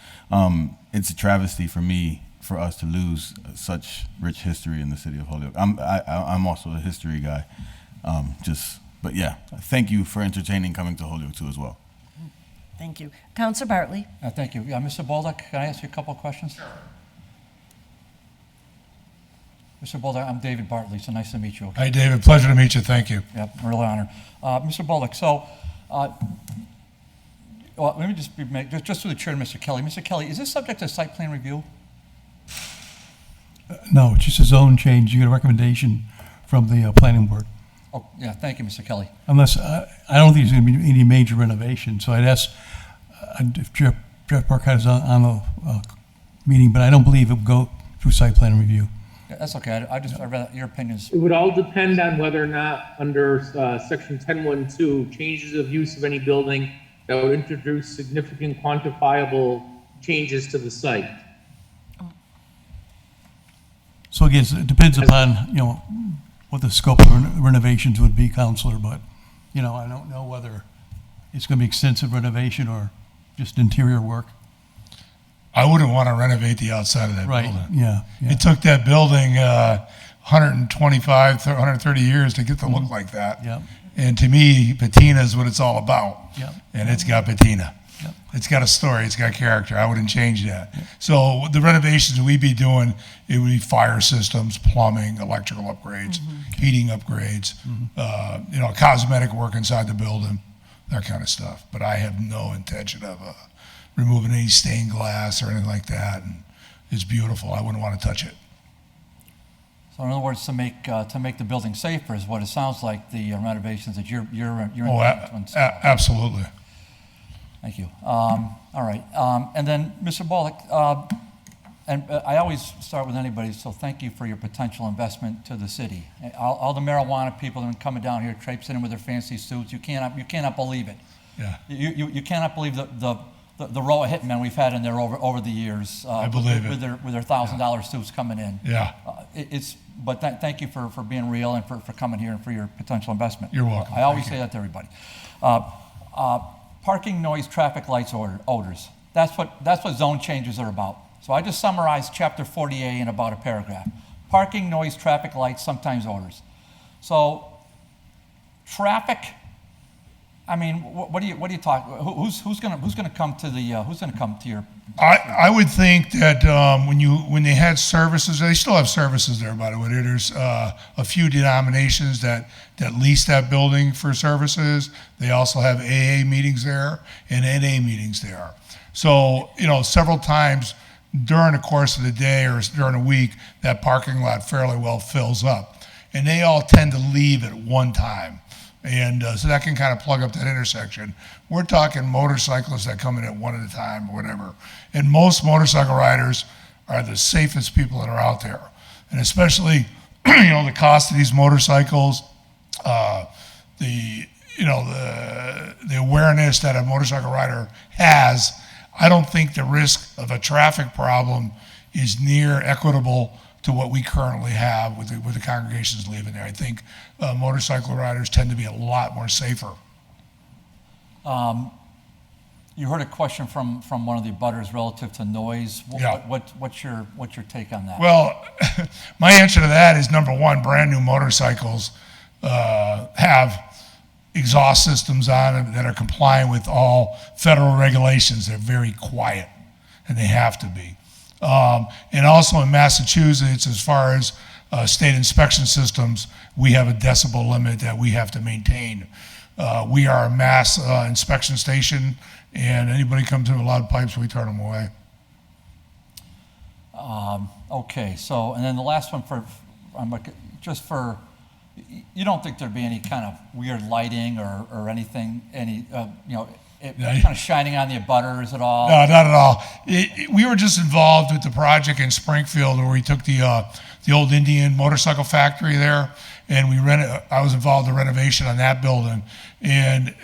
It's a travesty for me for us to lose such rich history in the city of Holyoke. I'm also a history guy. But yeah, thank you for entertaining coming to Holyoke too as well. Thank you. Councilor Bartley. Thank you. Mr. Bolduc, can I ask you a couple of questions? Sure. Mr. Bolduc, I'm David Bartley, so nice to meet you. Okay? Hi, David. Pleasure to meet you. Thank you. Yep, really honor. Mr. Bolduc, so let me just just through the chair to Mr. Kelly. Mr. Kelly, is this subject to site plan review? No, it's just a zone change. You get a recommendation from the planning board. Oh, yeah, thank you, Mr. Kelly. Unless, I don't think there's going to be any major renovation, so I'd ask if Jeff Burkhardt is on the meeting, but I don't believe it will go through site plan review. Yeah, that's okay. I read your opinions. It would all depend on whether or not under section 10.1.2, changes of use of any building that would introduce significant quantifiable changes to the site. So again, it depends upon, what the scope of renovations would be, Counselor, but, I don't know whether it's going to be extensive renovation or just interior work. I wouldn't want to renovate the outside of that building. Yeah. It took that building 125, 130 years to get to look like that. Yeah. And to me, patina is what it's all about. Yeah. And it's got patina. Yeah. It's got a story. It's got character. I wouldn't change that. So the renovations we'd be doing, it would be fire systems, plumbing, electrical upgrades, heating upgrades, cosmetic work inside the building, that kind of stuff. But I have no intention of removing any stained glass or anything like that. And it's beautiful. I wouldn't want to touch it. So in other words, to make the building safer is what it sounds like the renovations that you're Oh, absolutely. Thank you. All right. And then, Mr. Bullock, and I always start with anybody, so thank you for your potential investment to the city. All the marijuana people that are coming down here, traipsing in with their fancy suits, you cannot believe it. Yeah. You cannot believe the row of hitmen we've had in there over the years. I believe it. With their $1,000 suits coming in. Yeah. But thank you for being real and for coming here and for your potential investment. You're welcome. I always say that to everybody. Parking, noise, traffic lights, odors. That's what zone changes are about. So I just summarized Chapter 40A in about a paragraph. Parking, noise, traffic lights, sometimes odors. So traffic. I mean, what do you talk? Who's gonna come to your? I would think that when they had services, they still have services there. By the way, there's a few denominations that lease that building for services. They also have AA meetings there and NA meetings there. So several times during the course of the day or during a week, that parking lot fairly well fills up, and they all tend to leave at one time. And so that can kind of plug up that intersection. We're talking motorcyclists that come in at one at a time or whatever. And most motorcycle riders are the safest people that are out there. And especially, the cost of these motorcycles, the awareness that a motorcycle rider has, I don't think the risk of a traffic problem is near equitable to what we currently have with the congregations living there. I think motorcycle riders tend to be a lot more safer. You heard a question from one of the abutters relative to noise. Yeah. What's your take on that? Well, my answer to that is, number one, brand new motorcycles have exhaust systems on them that are complying with all federal regulations. They're very quiet, and they have to be. And also in Massachusetts, as far as state inspection systems, we have a decibel limit that we have to maintain. We are a mass inspection station, and anybody comes in with loud pipes, we turn them away. Okay, so, and then the last one you don't think there'd be any kind of weird lighting or anything, kind of shining on the abutters at all? No, not at all. We were just involved with the project in Springfield where we took the old Indian motorcycle factory there, and I was involved in the renovation on that building, and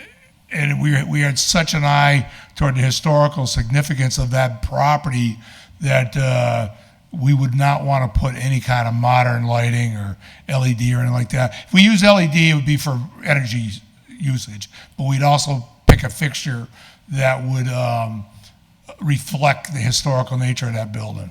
we had such an eye toward the historical significance of that property that we would not want to put any kind of modern lighting or LED or anything like that. If we use LED, it would be for energy usage, but we'd also pick a fixture that would reflect the historical nature of that building.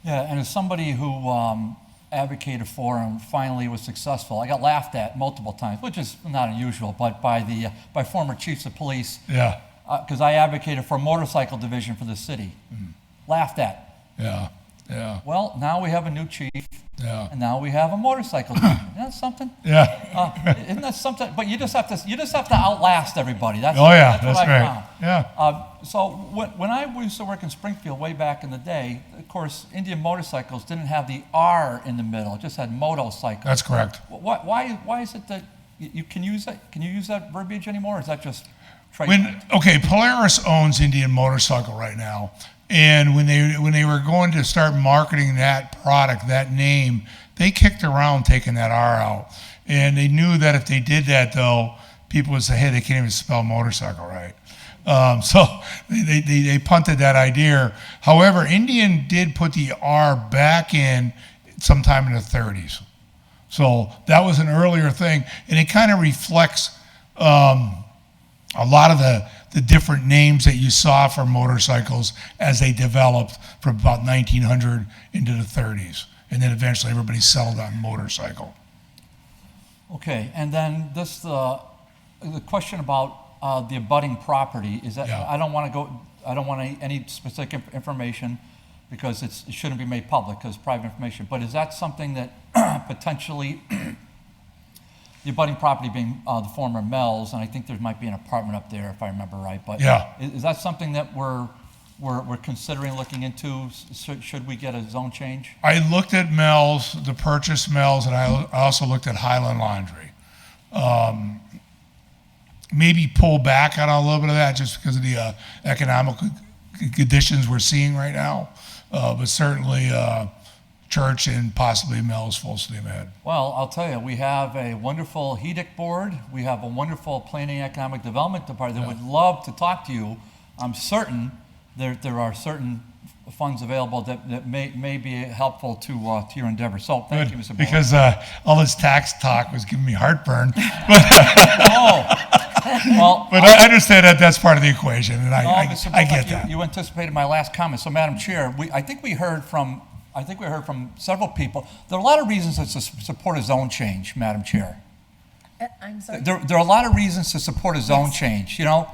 Yeah, and as somebody who advocated for and finally was successful, I got laughed at multiple times, which is not unusual, but by former chiefs of police. Yeah. Because I advocated for a motorcycle division for the city. Laughed at. Yeah. Yeah. Well, now we have a new chief. Yeah. And now we have a motorcycle division. Isn't that something? Yeah. Isn't that something? But you just have to outlast everybody. That's that's what I right. found. Yeah. So when I used to work in Springfield way back in the day, of course, Indian motorcycles didn't have the R in the middle; it just had motorcycle. That's correct. Why is it that you can use that? Can you use that verbiage anymore? Or is that just trademark? Polaris owns Indian Motorcycle right now, and when they were going to start marketing that product, that name, they kicked around taking that R out, and they knew that if they did that, though, people would say, "Hey, they can't even spell motorcycle right." So they punted that idea. However, Indian did put the R back in sometime in the 30s. So that was an earlier thing, and it kind of reflects a lot of the different names that you saw for motorcycles as they developed from about 1900 into the 30s. And then eventually everybody settled on motorcycle. Okay, and then this the question about the abutting property, is that, Yeah. I don't want any specific information because it shouldn't be made public because it's private information, but is that something that potentially, the abutting property being the former Mel's, and I think there might be an apartment up there if I remember right, but Yeah. is that something that we're considering looking into? Should we get a zone change? I looked at Mel's, the purchase Mel's, and I also looked at Highland Laundry. Maybe pull back on a little bit of that just because of the economic conditions we're seeing right now. But certainly Church and possibly Mel's full steam ahead. Well, I'll tell you, we have a wonderful HEDIC board. We have a wonderful Planning and Economic Development Department that would love to talk to you. I'm certain there are certain funds available that may be helpful to your endeavor. So thank you, Mr. Board. Because all this tax talk was giving me heartburn. Well, but I understand that that's part of the equation, and I get that. You anticipated my last comment. So, Madam Chair, I think we heard from several people. There are a lot of reasons to support a zone change, Madam Chair. I'm sorry? There are a lot of reasons to support a zone change. You know,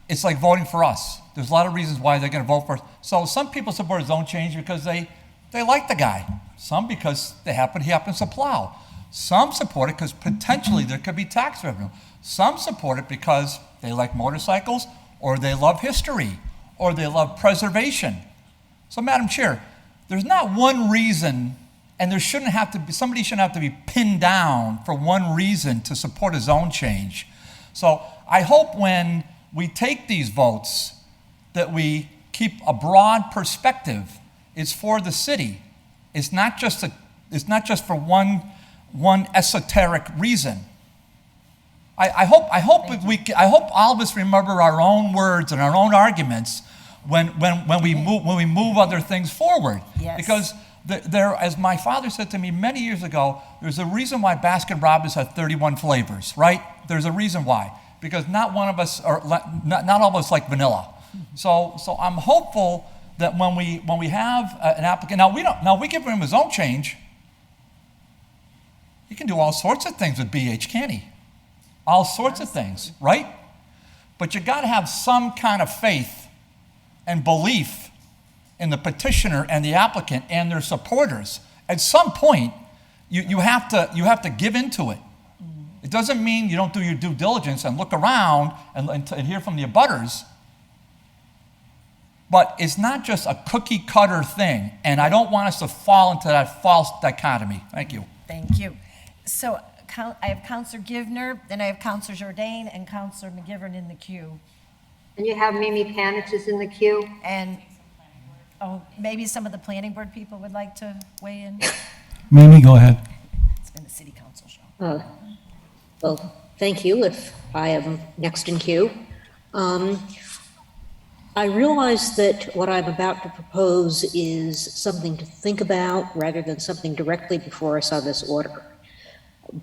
it's like voting for us. There's a lot of reasons why they're going to vote for us. So some people support a zone change because they like the guy. Some because he happens to plow. Some support it because potentially there could be tax revenue. Some support it because they like motorcycles, or they love history, or they love preservation. So, Madam Chair, there's not one reason, and somebody shouldn't have to be pinned down for one reason to support a zone change. So I hope when we take these votes that we keep a broad perspective. It's for the city. It's not just for one esoteric reason. I hope all of us remember our own words and our own arguments when we move other things forward. Yes. Because there, as my father said to me many years ago, there's a reason why Baskin-Robbins had 31 flavors, right? There's a reason why. Because not all of us like vanilla. So I'm hopeful that when we have an applicant, now we give him his own change. He can do all sorts of things with BH, can't he? All sorts of things, right? But you got to have some kind of faith and belief in the petitioner and the applicant and their supporters. At some point, you have to give into it. It doesn't mean you don't do your due diligence and look around and hear from the abutters. But it's not just a cookie cutter thing, and I don't want us to fall into that false dichotomy. Thank you. Thank you. So I have Councilor Givner, then I have Councilor Jourdain and Councilor McGivern in the queue. And you have Mimi Panich is in the queue. And, maybe some of the planning board people would like to weigh in? Mimi, go ahead. It's been a city council show. Well, thank you if I am next in queue. I realize that what I'm about to propose is something to think about rather than something directly before us on this order.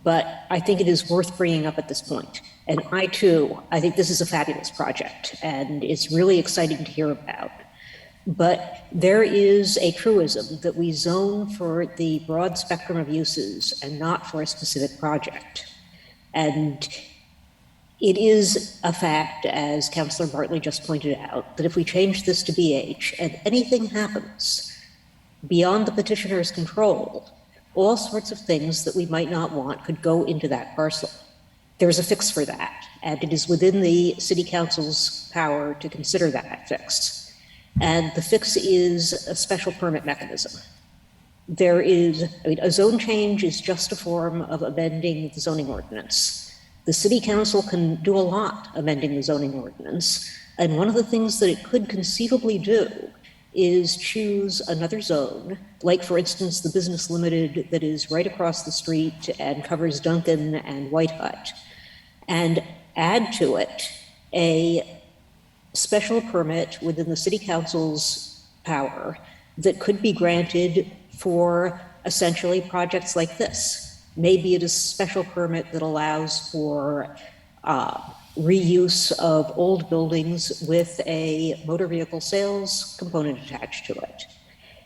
But I think it is worth bringing up at this point. And I think this is a fabulous project, and it's really exciting to hear about. But there is a truism that we zone for the broad spectrum of uses and not for a specific project. And it is a fact, as Councilor Bartley just pointed out, that if we change this to BH and anything happens beyond the petitioner's control, all sorts of things that we might not want could go into that parcel. There is a fix for that, and it is within the City Council's power to consider that fix. And the fix is a special permit mechanism. A zone change is just a form of amending the zoning ordinance. The City Council can do a lot amending the zoning ordinance, and one of the things that it could conceivably do is choose another zone, like for instance the business limited that is right across the street and covers Duncan and White Hut, and add to it a special permit within the City Council's power that could be granted for essentially projects like this. Maybe it is a special permit that allows for reuse of old buildings with a motor vehicle sales component attached to it.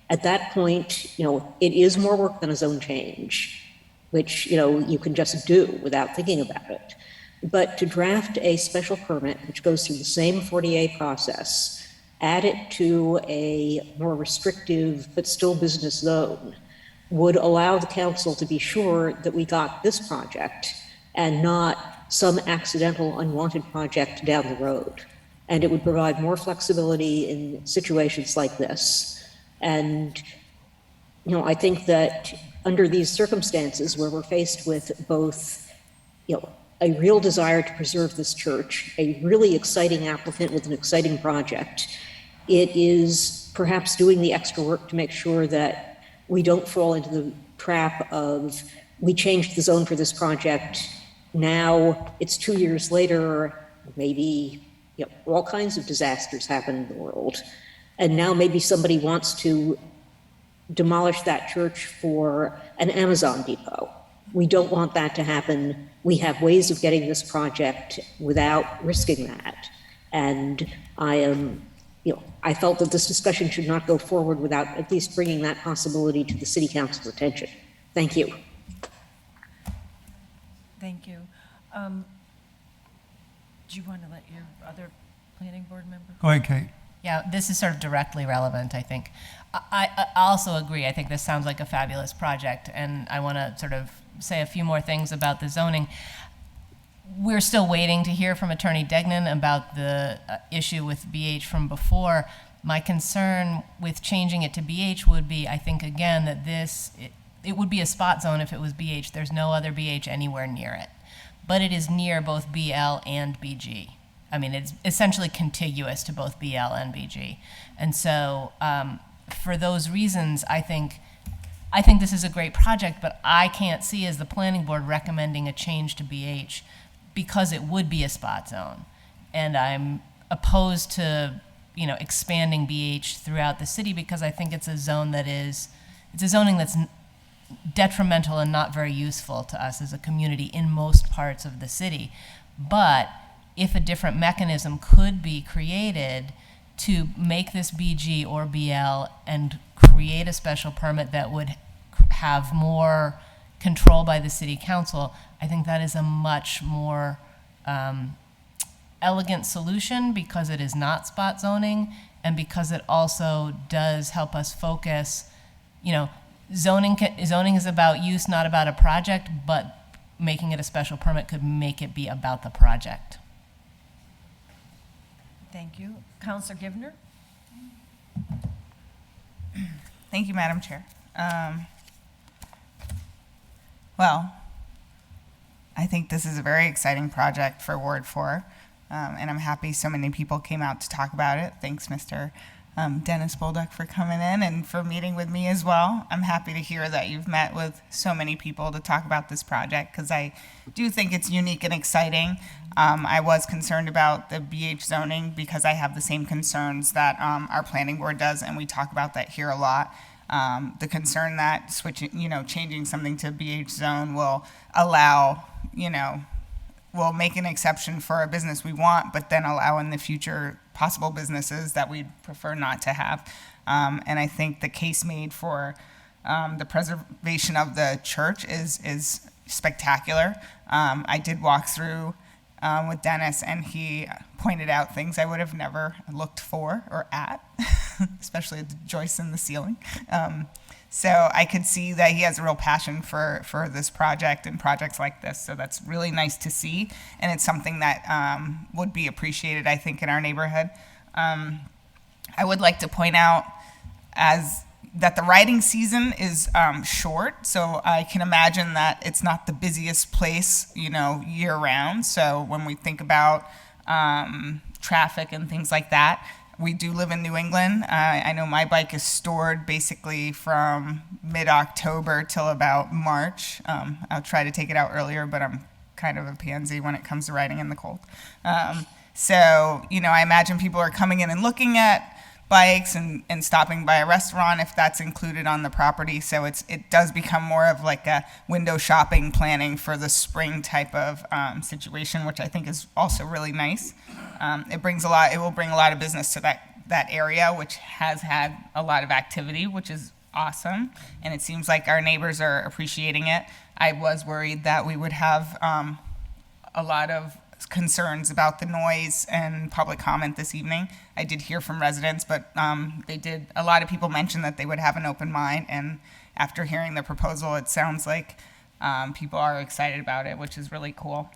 At that point, it is more work than a zone change, which, you can just do without thinking about it. but to draft a special permit, which goes through the same 40A process, add it to a more restrictive but still business zone, would allow the council to be sure that we got this project and not some accidental unwanted project down the road. And it would provide more flexibility in situations like this. And, you know, I think that under these circumstances where we're faced with both, you know, a real desire to preserve this church, a really exciting applicant with an exciting project, it is perhaps doing the extra work to make sure that we don't fall into the trap of, we changed the zone for this project, now it's 2 years later, maybe, you know, all kinds of disasters happen in the world, and now maybe somebody wants to demolish that church for an Amazon depot. We don't want that to happen. We have ways of getting this project without risking that. And I felt that this discussion should not go forward without at least bringing that possibility to the city council's attention. Thank you. Thank you. Do you want to let your other planning board member? Go ahead, Kate. Yeah, this is sort of directly relevant, I think. I also agree. I think this sounds like a fabulous project, and I want to sort of say a few more things about the zoning. We're still waiting to hear from Attorney Degnan about the issue with BH from before. My concern with changing it to BH would be, I think, again, that it would be a spot zone if it was BH. There's no other BH anywhere near it. But it is near both BL and BG. I mean, it's essentially contiguous to both BL and BG. And so for those reasons, I think this is a great project, but I can't see as the planning board recommending a change to BH because it would be a spot zone. And I'm opposed to, expanding BH throughout the city because I think it's a zoning that's detrimental and not very useful to us as a community in most parts of the city. But if a different mechanism could be created to make this BG or BL and create a special permit that would have more control by the city council, I think that is a much more elegant solution because it is not spot zoning and because it also does help us focus, zoning is about use, not about a project, but making it a special permit could make it be about the project. Thank you. Councilor Givner? Thank you, Madam Chair. Well, I think this is a very exciting project for Ward 4, and I'm happy so many people came out to talk about it. Thanks, Mr. Dennis Bolduc, for coming in and for meeting with me as well. I'm happy to hear that you've met with so many people to talk about this project because I do think it's unique and exciting. I was concerned about the BH zoning because I have the same concerns that our planning board does, and we talk about that here a lot. The concern that changing something to BH zone will allow, will make an exception for a business we want, but then allow in the future possible businesses that we'd prefer not to have. And I think the case made for the preservation of the church is spectacular. I did walk through with Dennis, and he pointed out things I would have never looked for or at, especially the joists in the ceiling. So I could see that he has a real passion for this project and projects like this. So that's really nice to see. And it's something that would be appreciated, I think, in our neighborhood. I would like to point out that the riding season is short. So I can imagine that it's not the busiest place, year round. So when we think about traffic and things like that, we do live in New England. I know my bike is stored basically from mid-October till about March. I'll try to take it out earlier, but I'm kind of a pansy when it comes to riding in the cold. So, I imagine people are coming in and looking at bikes and stopping by a restaurant if that's included on the property. So it does become more of like a window shopping planning for the spring type of situation, which I think is also really nice. It will bring a lot of business to that area, which has had a lot of activity, which is awesome. And it seems like our neighbors are appreciating it. I was worried that we would have a lot of concerns about the noise and public comment this evening. I did hear from residents, but a lot of people mentioned that they would have an open mind, and after hearing the proposal, it sounds like people are excited about it, which is really cool.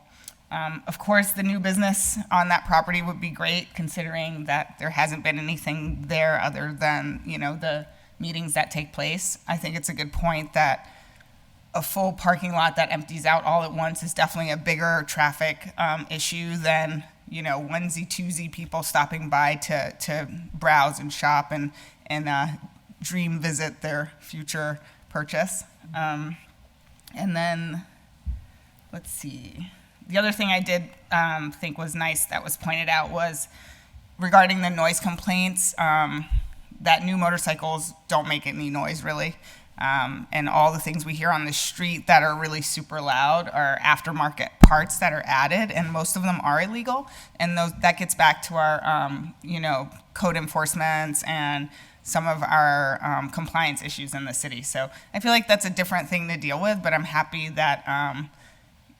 Of course, the new business on that property would be great, considering that there hasn't been anything there other than, the meetings that take place. I think it's a good point that a full parking lot that empties out all at once is definitely a bigger traffic issue than, onesie twosie people stopping by to browse and shop and dream visit their future purchase. And then, let's see. The other thing I did think was nice that was pointed out was regarding the noise complaints, that new motorcycles don't make any noise really. And all the things we hear on the street that are really super loud are aftermarket parts that are added, and most of them are illegal. And that gets back to our, code enforcements and some of our compliance issues in the city. So I feel like that's a different thing to deal with, but I'm happy that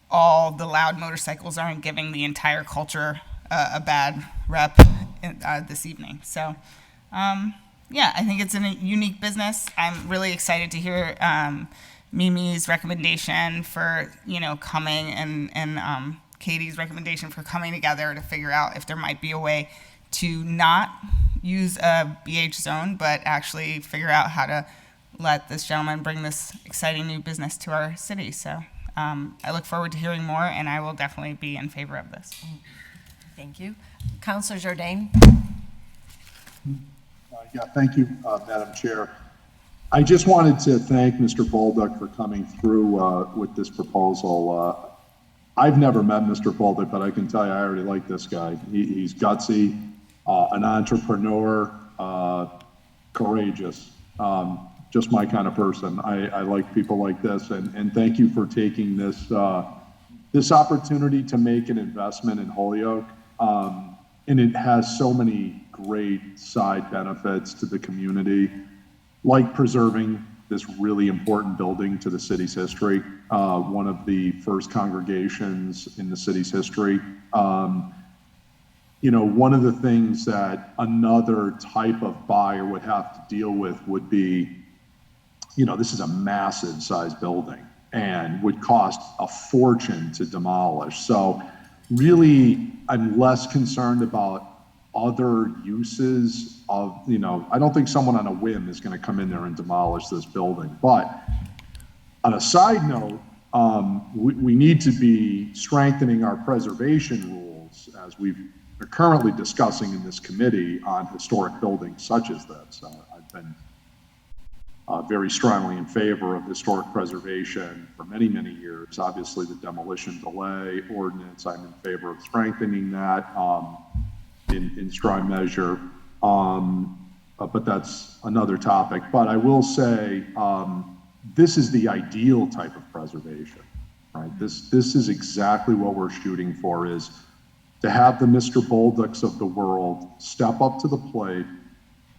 all the loud motorcycles aren't giving the entire culture a bad rep this evening. So, yeah, I think it's a unique business. I'm really excited to hear Mimi's recommendation for, coming and Katie's recommendation for coming together to figure out if there might be a way to not use a BH zone, but actually figure out how to let this gentleman bring this exciting new business to our city. So I look forward to hearing more, and I will definitely be in favor of this. Thank you. Councilor Jourdain? Yeah, thank you, Madam Chair. I just wanted to thank Mr. Bolduc for coming through with this proposal. I've never met Mr. Bolduc, but I can tell you I already like this guy. He's gutsy, an entrepreneur, courageous, just my kind of person. I like people like this, and thank you for taking this this opportunity to make an investment in Holyoke. And it has so many great side benefits to the community, like preserving this really important building to the city's history, one of the first congregations in the city's history. One of the things that another type of buyer would have to deal with would be, this is a massive size building and would cost a fortune to demolish. So really, I'm less concerned about other uses of, I don't think someone on a whim is going to come in there and demolish this building. But on a side note, we need to be strengthening our preservation rules as we're currently discussing in this committee on historic buildings such as this. I've been very strongly in favor of historic preservation for many, many years. Obviously, the demolition delay ordinance, I'm in favor of strengthening that in strong measure. But that's another topic. But I will say, this is the ideal type of preservation, right? This is exactly what we're shooting for, is to have the Mr. Bolducs of the world step up to the plate,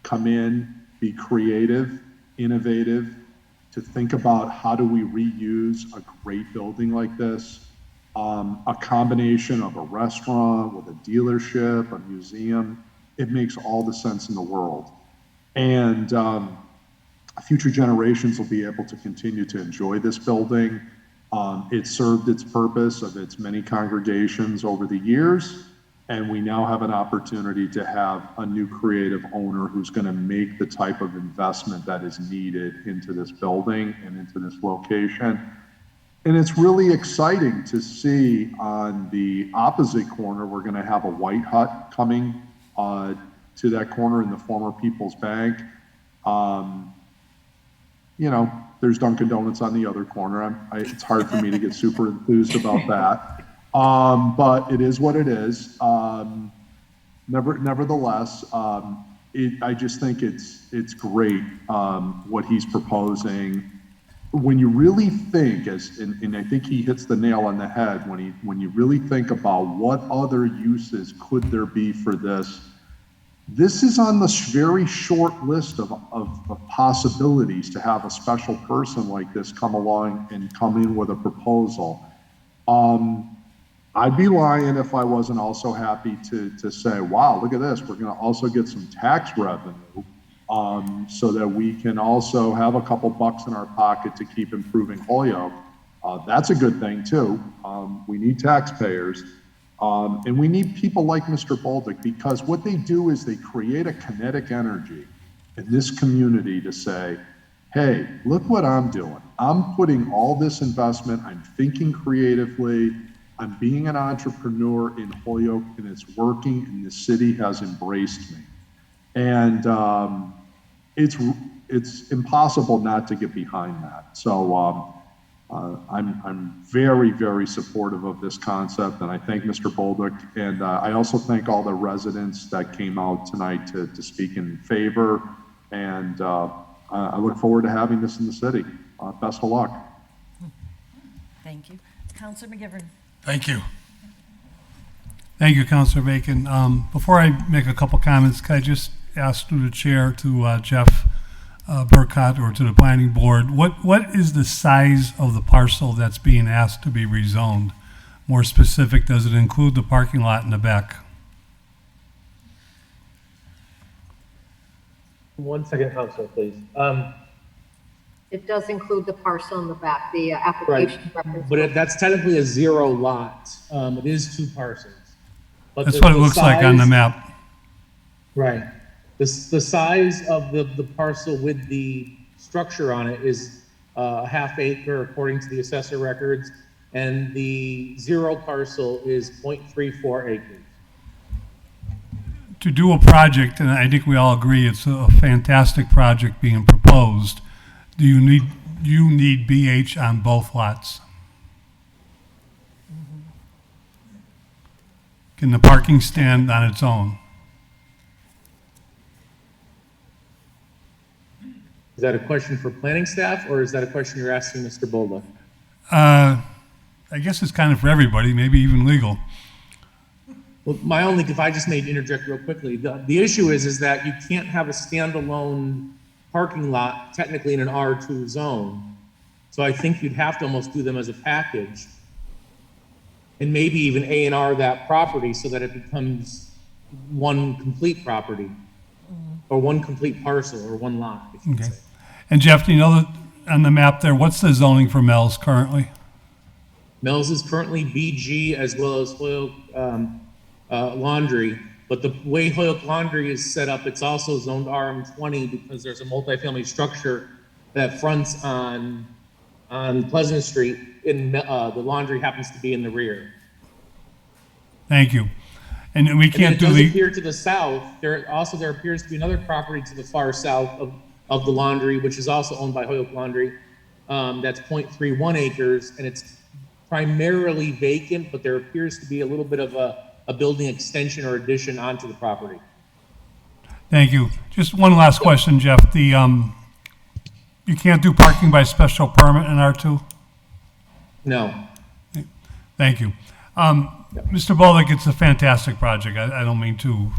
come in, be creative, innovative, to think about how do we reuse a great building like this, a combination of a restaurant with a dealership, a museum. It makes all the sense in the world. And future generations will be able to continue to enjoy this building. It served its purpose of its many congregations over the years, and we now have an opportunity to have a new creative owner who's going to make the type of investment that is needed into this building and into this location. And it's really exciting to see on the opposite corner, we're going to have a White Hut coming to that corner in the former People's Bank. There's Dunkin' Donuts on the other corner. It's hard for me to get super enthused about that. But it is what it is. Nevertheless, I just think it's great what he's proposing. When you really think, and I think he hits the nail on the head, when you really think about what other uses could there be for this, this is on the very short list of possibilities to have a special person like this come along and come in with a proposal. I'd be lying if I wasn't also happy to say, wow, look at this. We're going to also get some tax revenue so that we can also have a couple bucks in our pocket to keep improving Holyoke. That's a good thing too. We need taxpayers. And we need people like Mr. Bolduc, because what they do is they create a kinetic energy in this community to say, hey, look what I'm doing. I'm putting all this investment, I'm thinking creatively, I'm being an entrepreneur in Holyoke, and it's working, and the city has embraced me. And it's impossible not to get behind that. So I'm very, very supportive of this concept, and I thank Mr. Bolduc, and I also thank all the residents that came out tonight to speak in favor, and I look forward to having this in the city. Best of luck. Thank you. Councilor McGivern. Thank you. Thank you, Councilor Bacon. Before I make a couple comments, can I just ask through the chair to Jeff Burkott or to the planning board, what is the size of the parcel that's being asked to be rezoned? More specific, does it include the parking lot in the back? 1 second, Councilor, please. It does include the parcel in the back, the application reference. But that's technically a 0 lot. It is 2 parcels. But That's what it looks like on the map. Right. The size of the parcel with the structure on it is a ½ acre according to the assessor records, and the 0 parcel is 0.34 acres. To do a project, and I think we all agree it's a fantastic project being proposed, do you need BH on both lots? Can the parking stand on its own? Is that a question for planning staff, or is that a question you're asking Mr. Bolduc? I guess it's kind of for everybody, maybe even legal. Well, if I just may interject real quickly, the issue is that you can't have a standalone parking lot technically in an R2 zone. So I think you'd have to almost do them as a package, and maybe even A&R that property so that it becomes one complete property, or one complete parcel, or one lot, if you could say. And Jeff, do you know that on the map there, what's the zoning for Mel's currently? Mel's is currently BG as well as Holyoke Laundry, but the way Holyoke Laundry is set up, it's also zoned RM20 because there's a multifamily structure that fronts on Pleasant Street, and the laundry happens to be in the rear. Thank you. And we can't do do the... appear to the south, there appears to be another property to the far south of the laundry, which is also owned by Holyoke Laundry. That's 0.31 acres, and it's primarily vacant, but there appears to be a little bit of a building extension or addition onto the property. Thank you. Just one last question, Jeff. You can't do parking by special permit in R2? No. Thank you. Mr. Bolduc, it's a fantastic project. I don't mean to,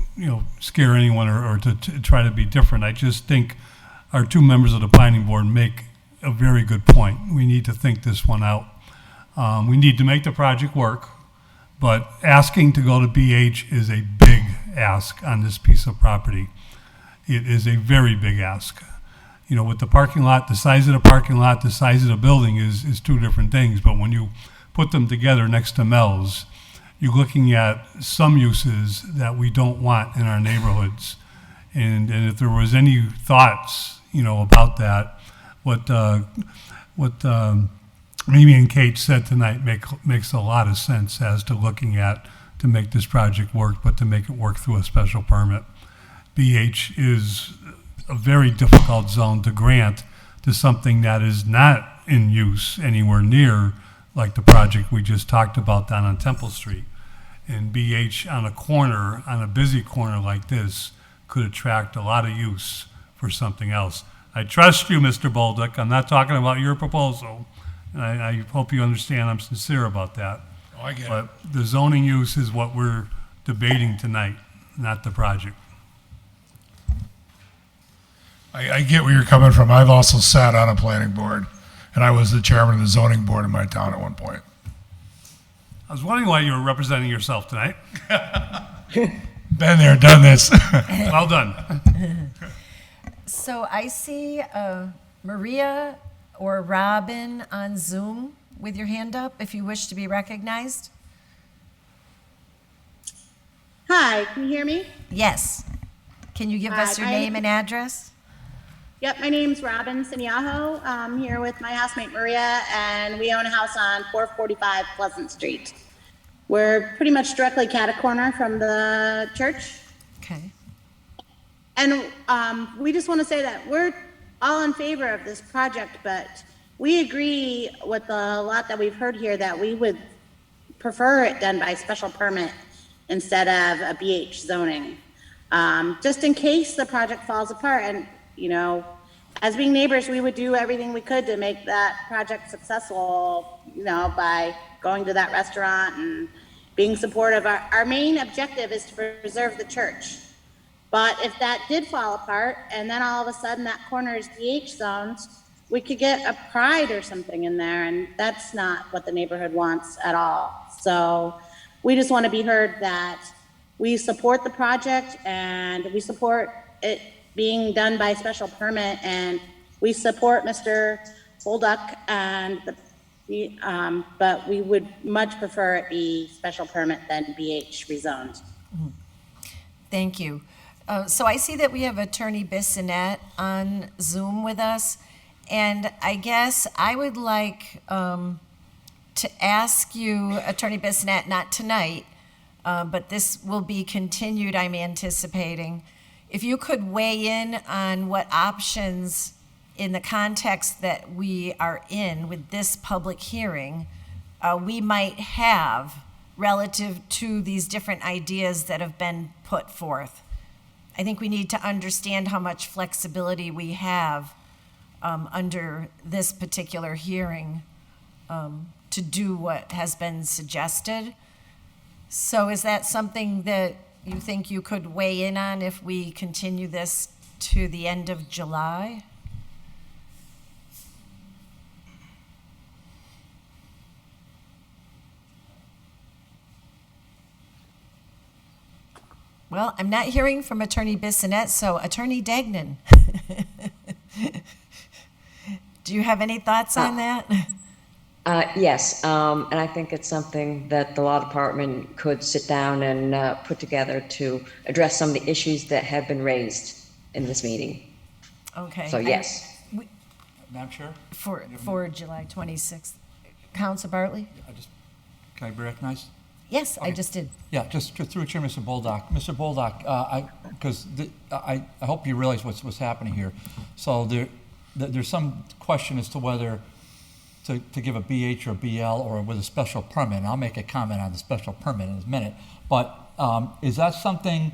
scare anyone or to try to be different. I just think our 2 members of the planning board make a very good point. We need to think this one out. We need to make the project work, but asking to go to BH is a big ask on this piece of property. It is a very big ask. With the parking lot, the size of the parking lot, the size of the building is 2 different things, but when you put them together next to Mel's, you're looking at some uses that we don't want in our neighborhoods. And if there was any thoughts, about that, what Mimi and Kate said tonight makes a lot of sense as to looking at to make this project work, but to make it work through a special permit. BH is a very difficult zone to grant to something that is not in use anywhere near like the project we just talked about down on Temple Street. And BH on a corner, on a busy corner like this, could attract a lot of use for something else. I trust you, Mr. Bolduc. I'm not talking about your proposal. And I hope you understand I'm sincere about that. Oh, I get it. But the zoning use is what we're debating tonight, not the project. I get where you're coming from. I've also sat on a planning board, and I was the chairman of the zoning board in my town at one point. I was wondering why you were representing yourself tonight. Been there, done this. Well done. So I see Maria or Robin on Zoom with your hand up if you wish to be recognized. Hi, can you hear me? Yes. Can you give us your name and address? Yep, my name's Robin Siniaho. I'm here with my housemate Maria, and we own a house on 445 Pleasant Street. We're pretty much directly cat-a-corner from the church. Okay. And we just want to say that we're all in favor of this project, but we agree with a lot that we've heard here that we would prefer it done by special permit instead of a BH zoning. Just in case the project falls apart, and as being neighbors, we would do everything we could to make that project successful, by going to that restaurant and being supportive. Our main objective is to preserve the church. But if that did fall apart and then all of a sudden that corner is BH zones, we could get a Pride or something in there, and that's not what the neighborhood wants at all. So we just want to be heard that we support the project and we support it being done by special permit, and we support Mr. Bolduc, and but we would much prefer it be special permit than BH rezoned. Thank you. So I see that we have Attorney Bissonnette on Zoom with us, and I guess I would like to ask you, Attorney Bissonnette, not tonight, but this will be continued, I'm anticipating. If you could weigh in on what options in the context that we are in with this public hearing, we might have relative to these different ideas that have been put forth. I think we need to understand how much flexibility we have under this particular hearing to do what has been suggested. So is that something that you think you could weigh in on if we continue this to the end of July? Well, I'm not hearing from Attorney Bissonnette, so Attorney Degnan. Do you have any thoughts on that? Yes, and I think it's something that the law department could sit down and put together to address some of the issues that have been raised in this meeting. Okay. So yes. Madam Chair? For July 26th. Council Bartley? Can I be recognized? Yes, Okay. I just did. Yeah, just through Chair, Mr. Bolduc. Mr. Bolduc, I hope you realize what's happening here. So there's some question as to whether to give a BH or BL or with a special permit. And I'll make a comment on the special permit in a minute. But is that something?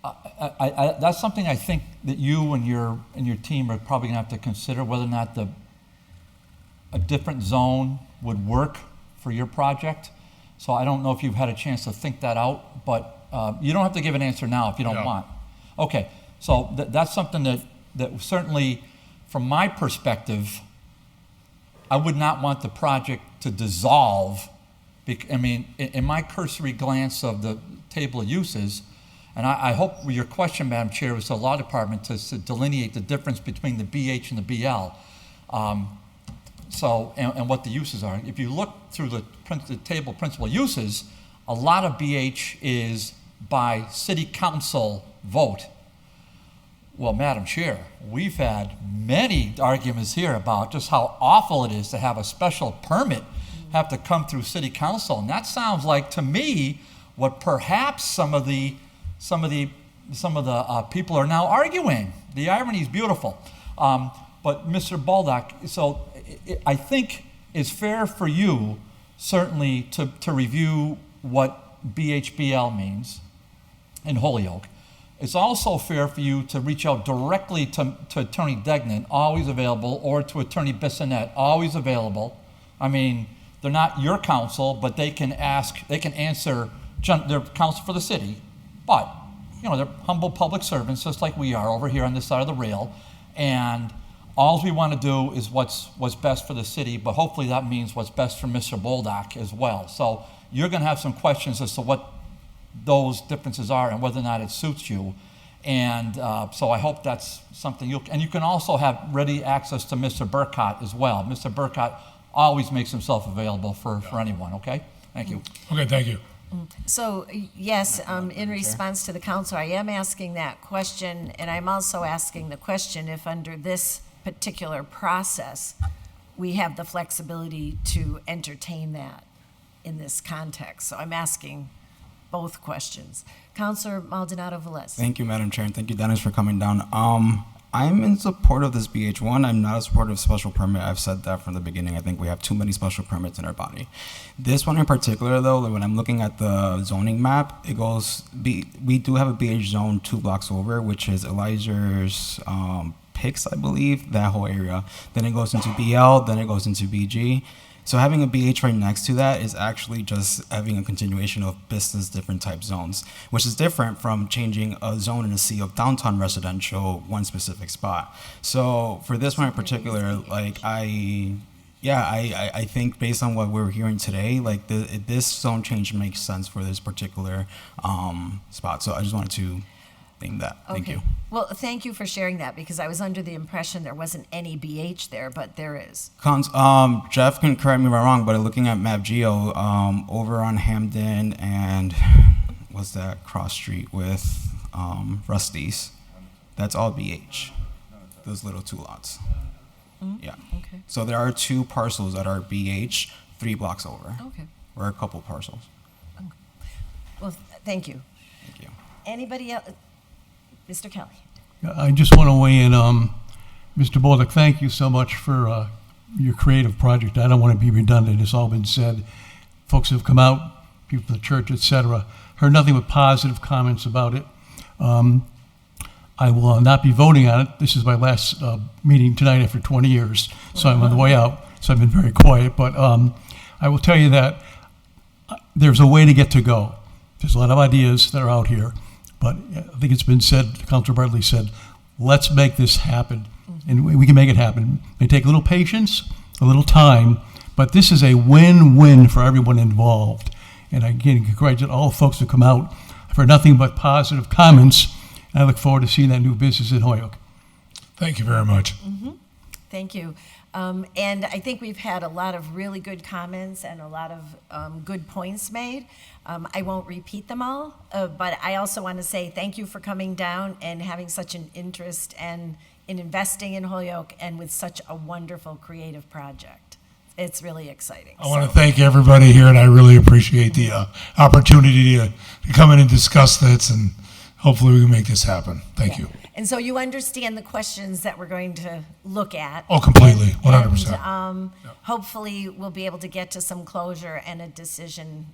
That's something I think that you and your team are probably going to have to consider, whether or not a different zone would work for your project. So I don't know if you've had a chance to think that out, but you don't have to give an answer now if you don't want. Okay, so that's something that certainly, from my perspective, I would not want the project to dissolve. I mean, in my cursory glance of the table of uses, and I hope your question, Madam Chair, was to the law department to delineate the difference between the BH and the BL. And what the uses are. If you look through the table principal uses, a lot of BH is by city council vote. Well, Madam Chair, we've had many arguments here about just how awful it is to have a special permit have to come through city council. And that sounds like, to me, what perhaps some of the people are now arguing. The irony is beautiful. But Mr. Bolduc, so I think it's fair for you, certainly, to review what BHBL means in Holyoke. It's also fair for you to reach out directly to Attorney Degnan, always available, or to Attorney Bissonnette, always available. I mean, they're not your counsel, but they can answer, they're counsel for the city, but, they're humble public servants, just like we are over here on this side of the rail. And All we want to do is what's best for the city, but hopefully that means what's best for Mr. Boldock as well. So you're going to have some questions as to what those differences are and whether or not it suits you. And so I hope that's something and you can also have ready access to Mr. Burkott as well. Mr. Burkott always makes himself available for anyone, okay? Thank you. Okay, thank you. So, yes, in response to the council, I am asking that question, and I'm also asking the question if under this particular process, we have the flexibility to entertain that in this context. So I'm asking both questions. Councilor Maldonado-Velez. Thank you, Madam Chair, and thank you, Dennis, for coming down. I'm in support of this BH1. I'm not a supporter of special permit. I've said that from the beginning. I think we have too many special permits in our body. This one in particular, though, when I'm looking at the zoning map, it goes, we do have a BH zone 2 blocks over, which is Elizer's Picks, I believe, that whole area. Then it goes into BL, then it goes into BG. So having a BH right next to that is actually just having a continuation of business different type zones, which is different from changing a zone in a sea of downtown residential, one specific spot. So for this one in particular, like I think based on what we're hearing today, like this zone change makes sense for this particular spot. So I just wanted to think that. Thank you. Well, thank you for sharing that, because I was under the impression there wasn't any BH there, but there is. Jeff can correct me if I'm wrong, but looking at Map Geo, over on Hamden and what's that cross street with Rusty's, that's all BH. Those little 2 lots. Mm-hmm. Yeah. Okay. So there are 2 parcels that are BH 3 blocks over. Okay. Or a couple parcels. Okay. Well, thank you. Thank you. Anybody else? Mr. Kelly. I just want to weigh in. Mr. Bolduc, thank you so much for your creative project. I don't want to be redundant. It's all been said. Folks have come out, people from the church, etc. Heard nothing but positive comments about it. I will not be voting on it. This is my last meeting tonight after 20 years, so I'm on the way out. So I've been very quiet. But I will tell you that there's a way to get to go. There's a lot of ideas that are out here. But I think it's been said, Councilor Bartley said, let's make this happen. And we can make it happen. It may take a little patience, a little time, but this is a win-win for everyone involved. And again, congratulate all the folks who come out. I've heard nothing but positive comments. I look forward to seeing that new business in Holyoke. Thank you very much. Mm-hmm. Thank you. And I think we've had a lot of really good comments and a lot of good points made. I won't repeat them all, but I also want to say thank you for coming down and having such an interest and in investing in Holyoke and with such a wonderful creative project. It's really exciting. I want to thank everybody here, and I really appreciate the opportunity to come in and discuss this, and hopefully we can make this happen. Thank you. And so you understand the questions that we're going to look at. Oh, completely, 100%. And hopefully we'll be able to get to some closure and a decision.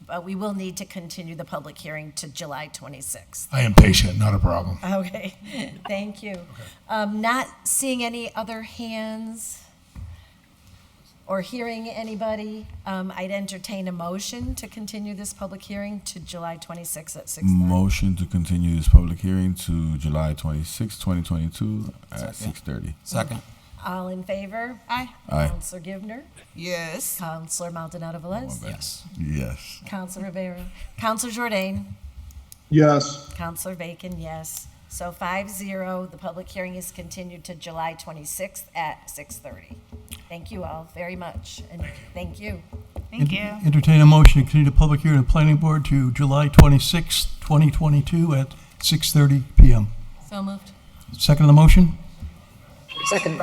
But we will need to continue the public hearing to July 26th. I am patient, not a problem. Okay, thank you. Not seeing any other hands or hearing anybody, I'd entertain a motion to continue this public hearing to July 26th at 6:30. Motion to continue this public hearing to July 26, 2022 at 6:30. Second. All in favor? Aye. Aye. Counselor Givner? Yes. Counselor Maldonado-Velez? Yes. Yes. Counselor Rivera? Counselor Jourdain? Yes. Counselor Bacon, yes. So 5-0, the public hearing is continued to July 26th at 6:30. Thank you all very much, and thank you. Thank you. Entertain a motion to continue the public hearing of the planning board to July 26, 2022 at 6:30 p.m. So moved. Second on the motion? Second.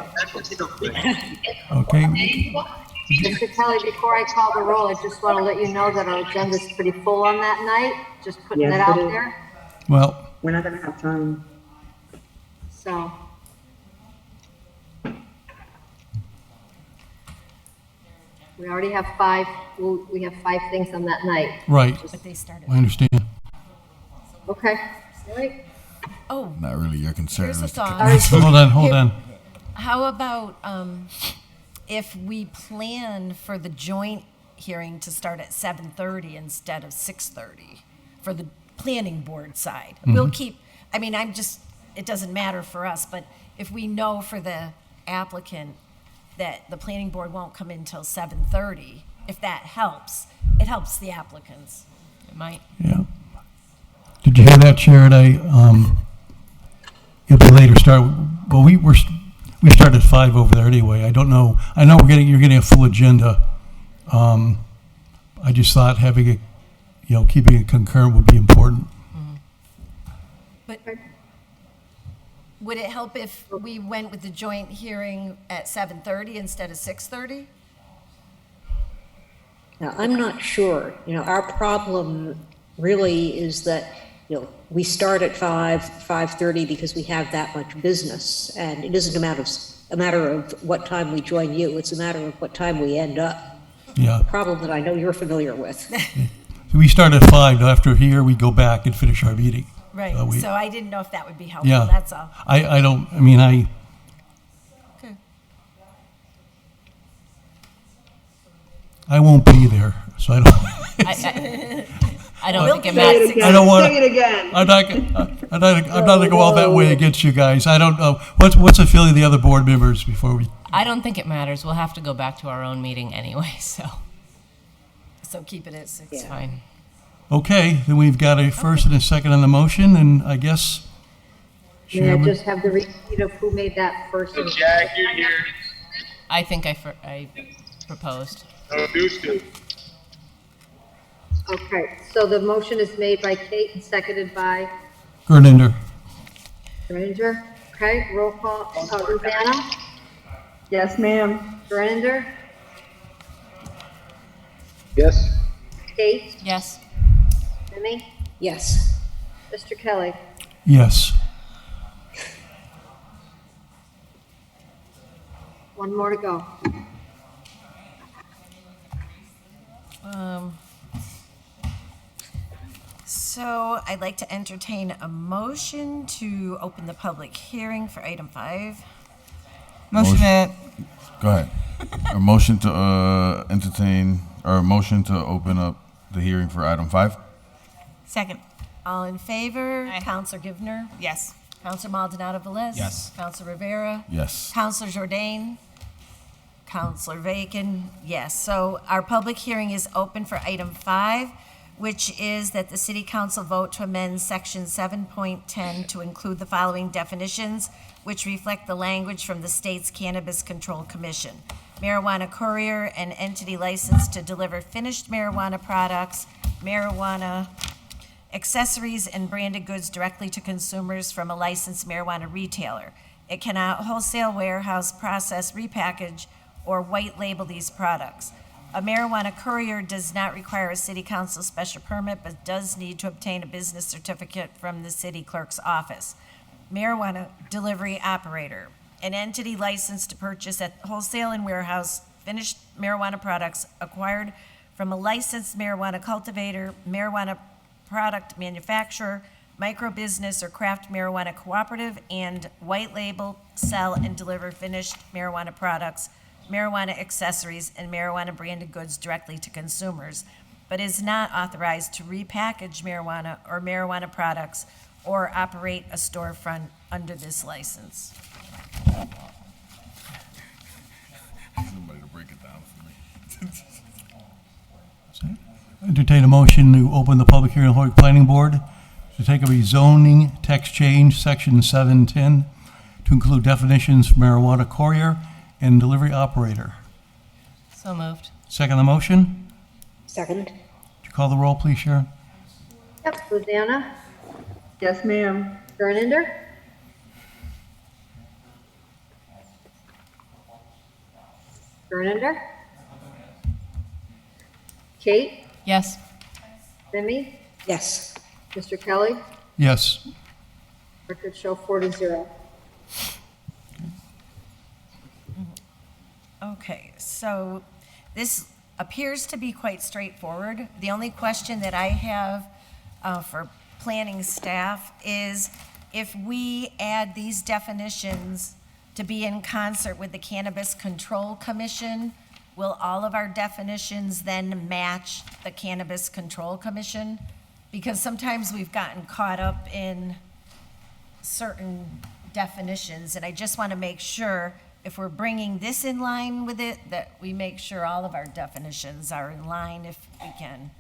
Okay. Mr. Kelly, before I call the roll, I just want to let you know that our agenda's pretty full on that night. Just putting Yes, that out it is. there. Well, We're not going to have time. So, we already have we have 5 things on that night. right. But they started. I understand. Okay. All right. Oh, Not really your concern. here's a Mr. thought. Hold on. How about if we plan for the joint hearing to start at 7:30 instead of 6:30 for the planning board side? We'll keep, it doesn't matter for us, but if we know for the applicant that the planning board won't come in till 7:30, if that helps, it helps the applicants. It might. Yeah. Did you hear that, Chair? It'll be later start. Well, we started at 5 over there anyway. I don't know. I know you're getting a full agenda. I just thought having it, keeping it concurrent would be important. But would it help if we went with the joint hearing at 7:30 instead of 6:30? Now, I'm not sure. Our problem really is that, we start at 5:30 because we have that much business. And it isn't a matter of what time we join you. It's a matter of what time we end up. Yeah. A problem that I know you're familiar with. So we start at 5. After here, we go back and finish our meeting. Right, so I didn't know if that would be helpful, Yeah. that's all. Okay. I won't be there, so I don't. I don't think it matters. I don't want. Say it again. I'm not gonna go all that way against you guys. I don't know what's the feeling of the other board members before we. I don't think it matters. We'll have to go back to our own meeting anyway, so. So keep it at 6. It's fine. Okay, then we've got a first and a second on the motion, and I guess. May I Chairman? just have the repeat of who made that first? Jack, you're here. I think I proposed. Okay, so the motion is made by Kate and seconded by Gerlinder. Granger. Okay, roll call. Rosanna? Yes, ma'am. Granger? Yes. Kate? Yes. Jimmy? Yes. Mr. Kelly? Yes. One more to go. So I'd like to entertain a motion to open the public hearing for item 5. Motion it. Go ahead. A motion to entertain, or a motion to open up the hearing for item 5? Second. All in favor? Counselor Givner? Yes. Counselor Maldonado Velez? Yes. Counselor Rivera? Yes. Counselor Jordan? Counselor Vacan? Yes. So our public hearing is open for item 5, which is that the city council vote to amend section 7.10 to include the following definitions, which reflect the language from the state's Cannabis Control Commission. Marijuana courier, an entity licensed to deliver finished marijuana products, marijuana accessories, and branded goods directly to consumers from a licensed marijuana retailer. It cannot wholesale, warehouse, process, repackage, or white label these products. A marijuana courier does not require a city council special permit, but does need to obtain a business certificate from the city clerk's office. Marijuana delivery operator, an entity licensed to purchase at wholesale and warehouse finished marijuana products acquired from a licensed marijuana cultivator, marijuana product manufacturer, micro business or craft marijuana cooperative, and white label, sell, and deliver finished marijuana products, marijuana accessories, and marijuana branded goods directly to consumers, but is not authorized to repackage marijuana or marijuana products or operate a storefront under this license. Somebody to break it down for me. Entertain a motion to open the public hearing of the Hoyok Planning Board to take up a zoning text change, section 710, to include definitions for marijuana courier and delivery operator. So moved. Second the motion? Second. Would you call the roll, please, Sharon? Yep, Rosanna? Yes, ma'am. Gerlinder? Gerlinder? Kate? Yes. Jimmy? Yes. Mr. Kelly? Yes. Record show 4-0. Okay, so this appears to be quite straightforward. The only question that I have for planning staff is if we add these definitions to be in concert with the Cannabis Control Commission, will all of our definitions then match the Cannabis Control Commission? Because sometimes we've gotten caught up in certain definitions, and I just want to make sure if we're bringing this in line with it, that we make sure all of our definitions are in line if we can.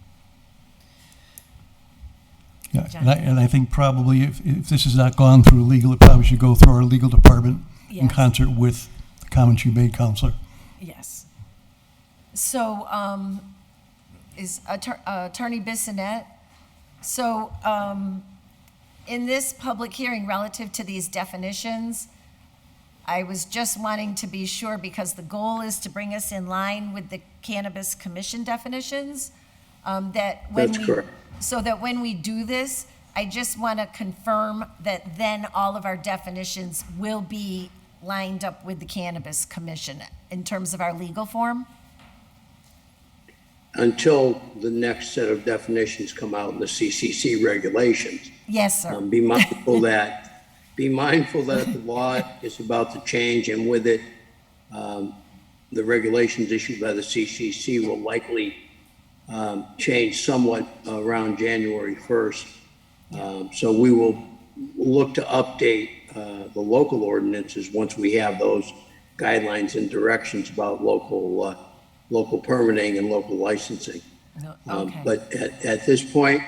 Yeah, and I think probably if this has not gone through legal, it probably should go through our legal department in Yes. concert with the comments you made, Counselor. Yes. So, is Attorney Bissonette? So, in this public hearing relative to these definitions, I was just wanting to be sure because the goal is to bring us in line with the Cannabis Commission definitions, that when That's we, correct. so that when we do this, I just want to confirm that then all of our definitions will be lined up with the Cannabis Commission in terms of our legal form? Until the next set of definitions come out in the CCC regulations. Yes, sir. Be mindful that the law is about to change, and with it, the regulations issued by the CCC will likely change somewhat around January 1st. So we will look to update the local ordinances once we have those guidelines and directions about local permitting and local licensing. Okay. But at this point,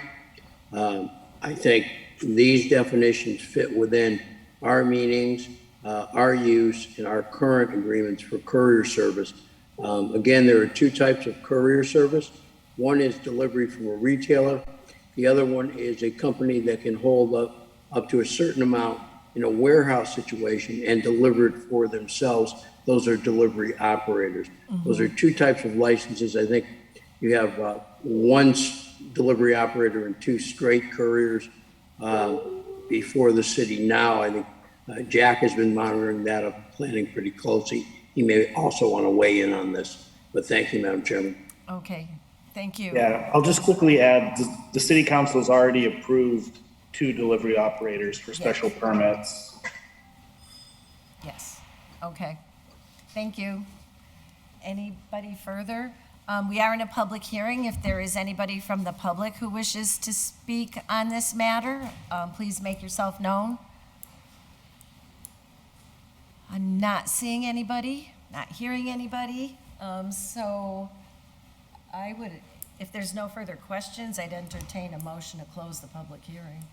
I think these definitions fit within our meanings, our use, and our current agreements for courier service. Again, there are two types of courier service. One is delivery from a retailer. The other one is a company that can hold up to a certain amount in a warehouse situation and deliver it for themselves. Those are delivery operators. Those are two types of licenses. I think you have one delivery operator and two straight couriers before the city now. I think Jack has been monitoring that, planning pretty closely. He may also want to weigh in on this, but thank you, Madam Chairman. Okay, thank you. Yeah, I'll just quickly add, the city council has already approved 2 delivery operators for special permits. Yes, okay. Thank you. Anybody further? We are in a public hearing. If there is anybody from the public who wishes to speak on this matter, please make yourself known. I'm not seeing anybody, not hearing anybody. So I would, if there's no further questions, I'd entertain a motion to close the public hearing.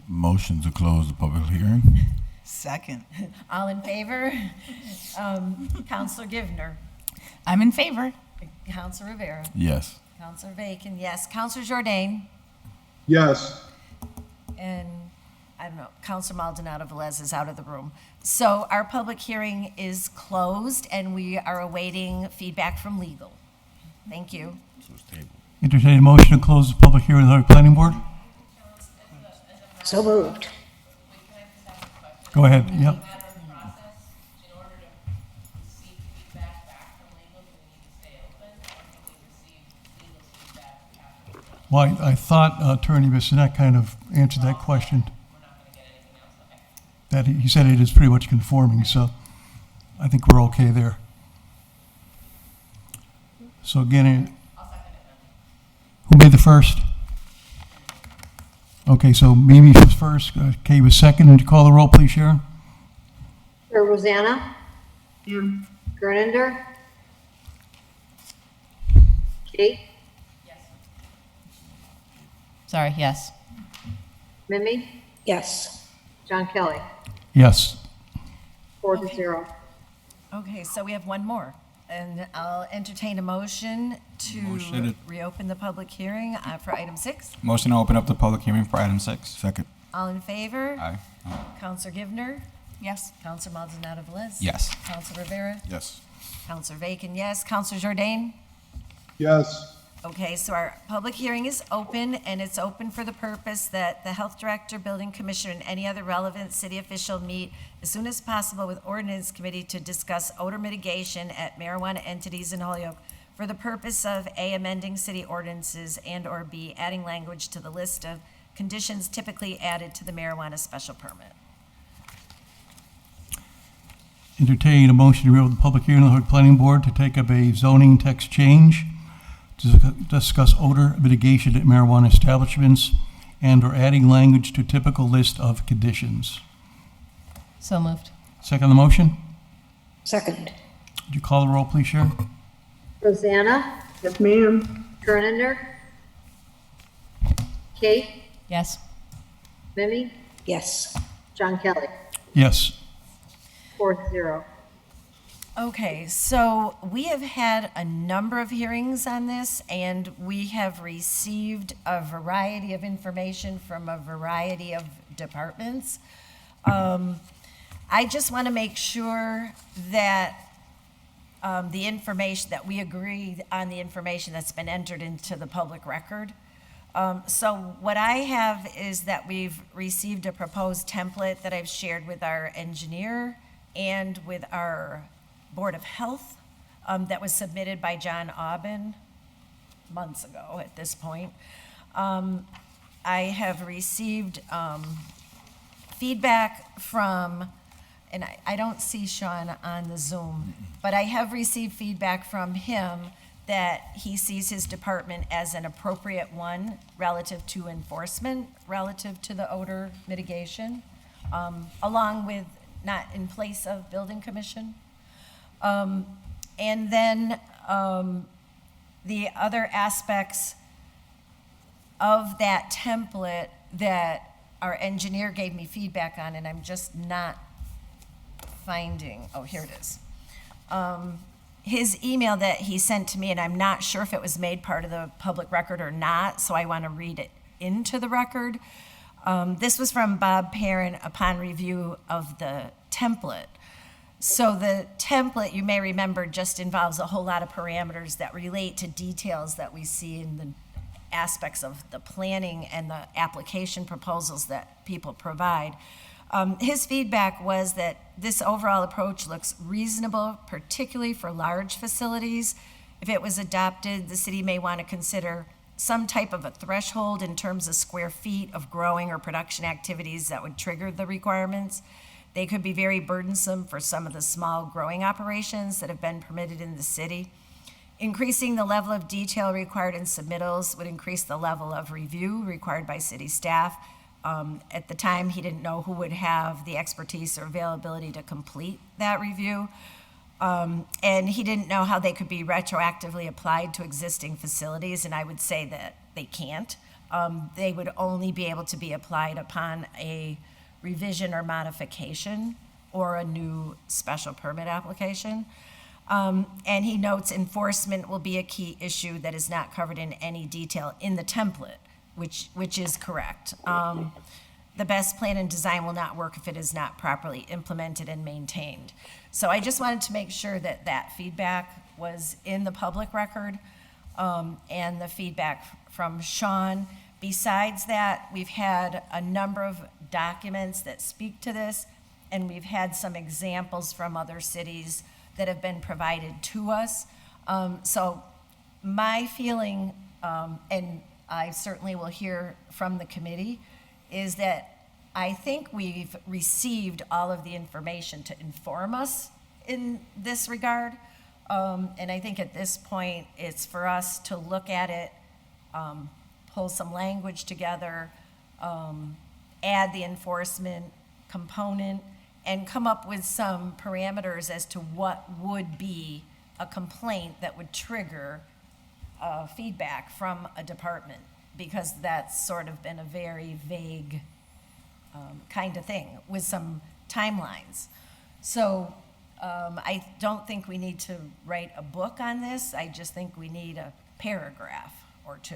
Motion to close the public hearing. Second. All in favor? Counselor Givner. I'm in favor. Counselor Rivera. Yes. Counselor Bacon, yes. Counselor Jordan. Yes. And I don't know, Counselor Maldonado Velez is out of the room. So our public hearing is closed and we are awaiting feedback from legal. Thank you. Entertain a motion to close the public hearing of the planning board? So moved. Go ahead, yep. Well, I thought Attorney Bissonette kind of answered that question. That he said it is pretty much conforming, so I think we're okay there. So again, who made the first? Okay, so Mimi was first, Kay was second. Would you call the roll, please, Sharon? Sir Rosanna? Gernander? Kate? Sorry, yes. Mimi? Yes. John Kelly? Yes. 4-0. Okay, so we have one more. And I'll entertain a motion to reopen the public hearing for item 6. Motion to open up the public hearing for item 6. Second. All in favor? Aye. Counselor Givner? Yes. Counselor Maldonado Velez? Yes. Counselor Rivera? Yes. Counselor Bacon, yes. Counselor Jordan? Yes. Okay, so our public hearing is open, and it's open for the purpose that the Health Director, Building Commissioner, and any other relevant city official meet as soon as possible with Ordinance Committee to discuss odor mitigation at marijuana entities in Holyoke for the purpose of A, amending city ordinances, and/or B, adding language to the list of conditions typically added to the marijuana special permit. Entertain a motion to reopen the public hearing of the planning board to take up a zoning text change to discuss odor mitigation at marijuana establishments and/or adding language to typical list of conditions. So moved. Second on the motion? Second. Would you call the roll, please, Sharon? Rosanna, Yes, ma'am. Hernander, Kate, Yes. Mimi, Yes. John Kelly, Yes. 4-0. Okay, so we have had a number of hearings on this, and we have received a variety of information from a variety of departments. I just want to make sure that the information, that we agree on the information that's been entered into the public record. So what I have is that we've received a proposed template that I've shared with our engineer and with our Board of Health that was submitted by John Aubin months ago at this point. I have received feedback from, and I don't see Sean on the Zoom, but I have received feedback from him that he sees his department as an appropriate one relative to enforcement, relative to the odor mitigation, along with not in place of building commission. And then the other aspects of that template that our engineer gave me feedback on, and I'm just not finding, oh, here it is. His email that he sent to me, and I'm not sure if it was made part of the public record or not, so I want to read it into the record. This was from Bob Perrin upon review of the template. So the template, you may remember, just involves a whole lot of parameters that relate to details that we see in the aspects of the planning and the application proposals that people provide. His feedback was that this overall approach looks reasonable, particularly for large facilities. If it was adopted, the city may want to consider some type of a threshold in terms of square feet of growing or production activities that would trigger the requirements. They could be very burdensome for some of the small growing operations that have been permitted in the city. Increasing the level of detail required in submittals would increase the level of review required by city staff. At the time, he didn't know who would have the expertise or availability to complete that review. And he didn't know how they could be retroactively applied to existing facilities, and I would say that they can't. They would only be able to be applied upon a revision or modification or a new special permit application. And he notes enforcement will be a key issue that is not covered in any detail in the template, which is correct. The best plan and design will not work if it is not properly implemented and maintained. So I just wanted to make sure that that feedback was in the public record, and the feedback from Sean. Besides that, we've had a number of documents that speak to this, and we've had some examples from other cities that have been provided to us. So my feeling, and I certainly will hear from the committee, is that I think we've received all of the information to inform us in this regard. And I think at this point, it's for us to look at it, pull some language together, add the enforcement component, and come up with some parameters as to what would be a complaint that would trigger feedback from a department, because that's sort of been a very vague kind of thing with some timelines. So I don't think we need to write a book on this. I just think we need a paragraph or two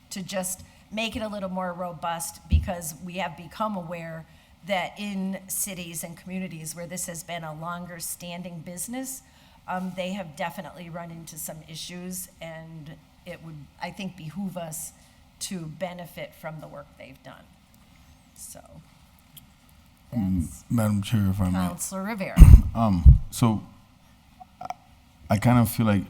to just make it a little more robust, because we have become aware that in cities and communities where this has been a longer standing business, they have definitely run into some issues, and it would, I think, behoove us to benefit from the work they've done. So that's Madam Chair, if I may. Councilor Rivera. So I kind of feel like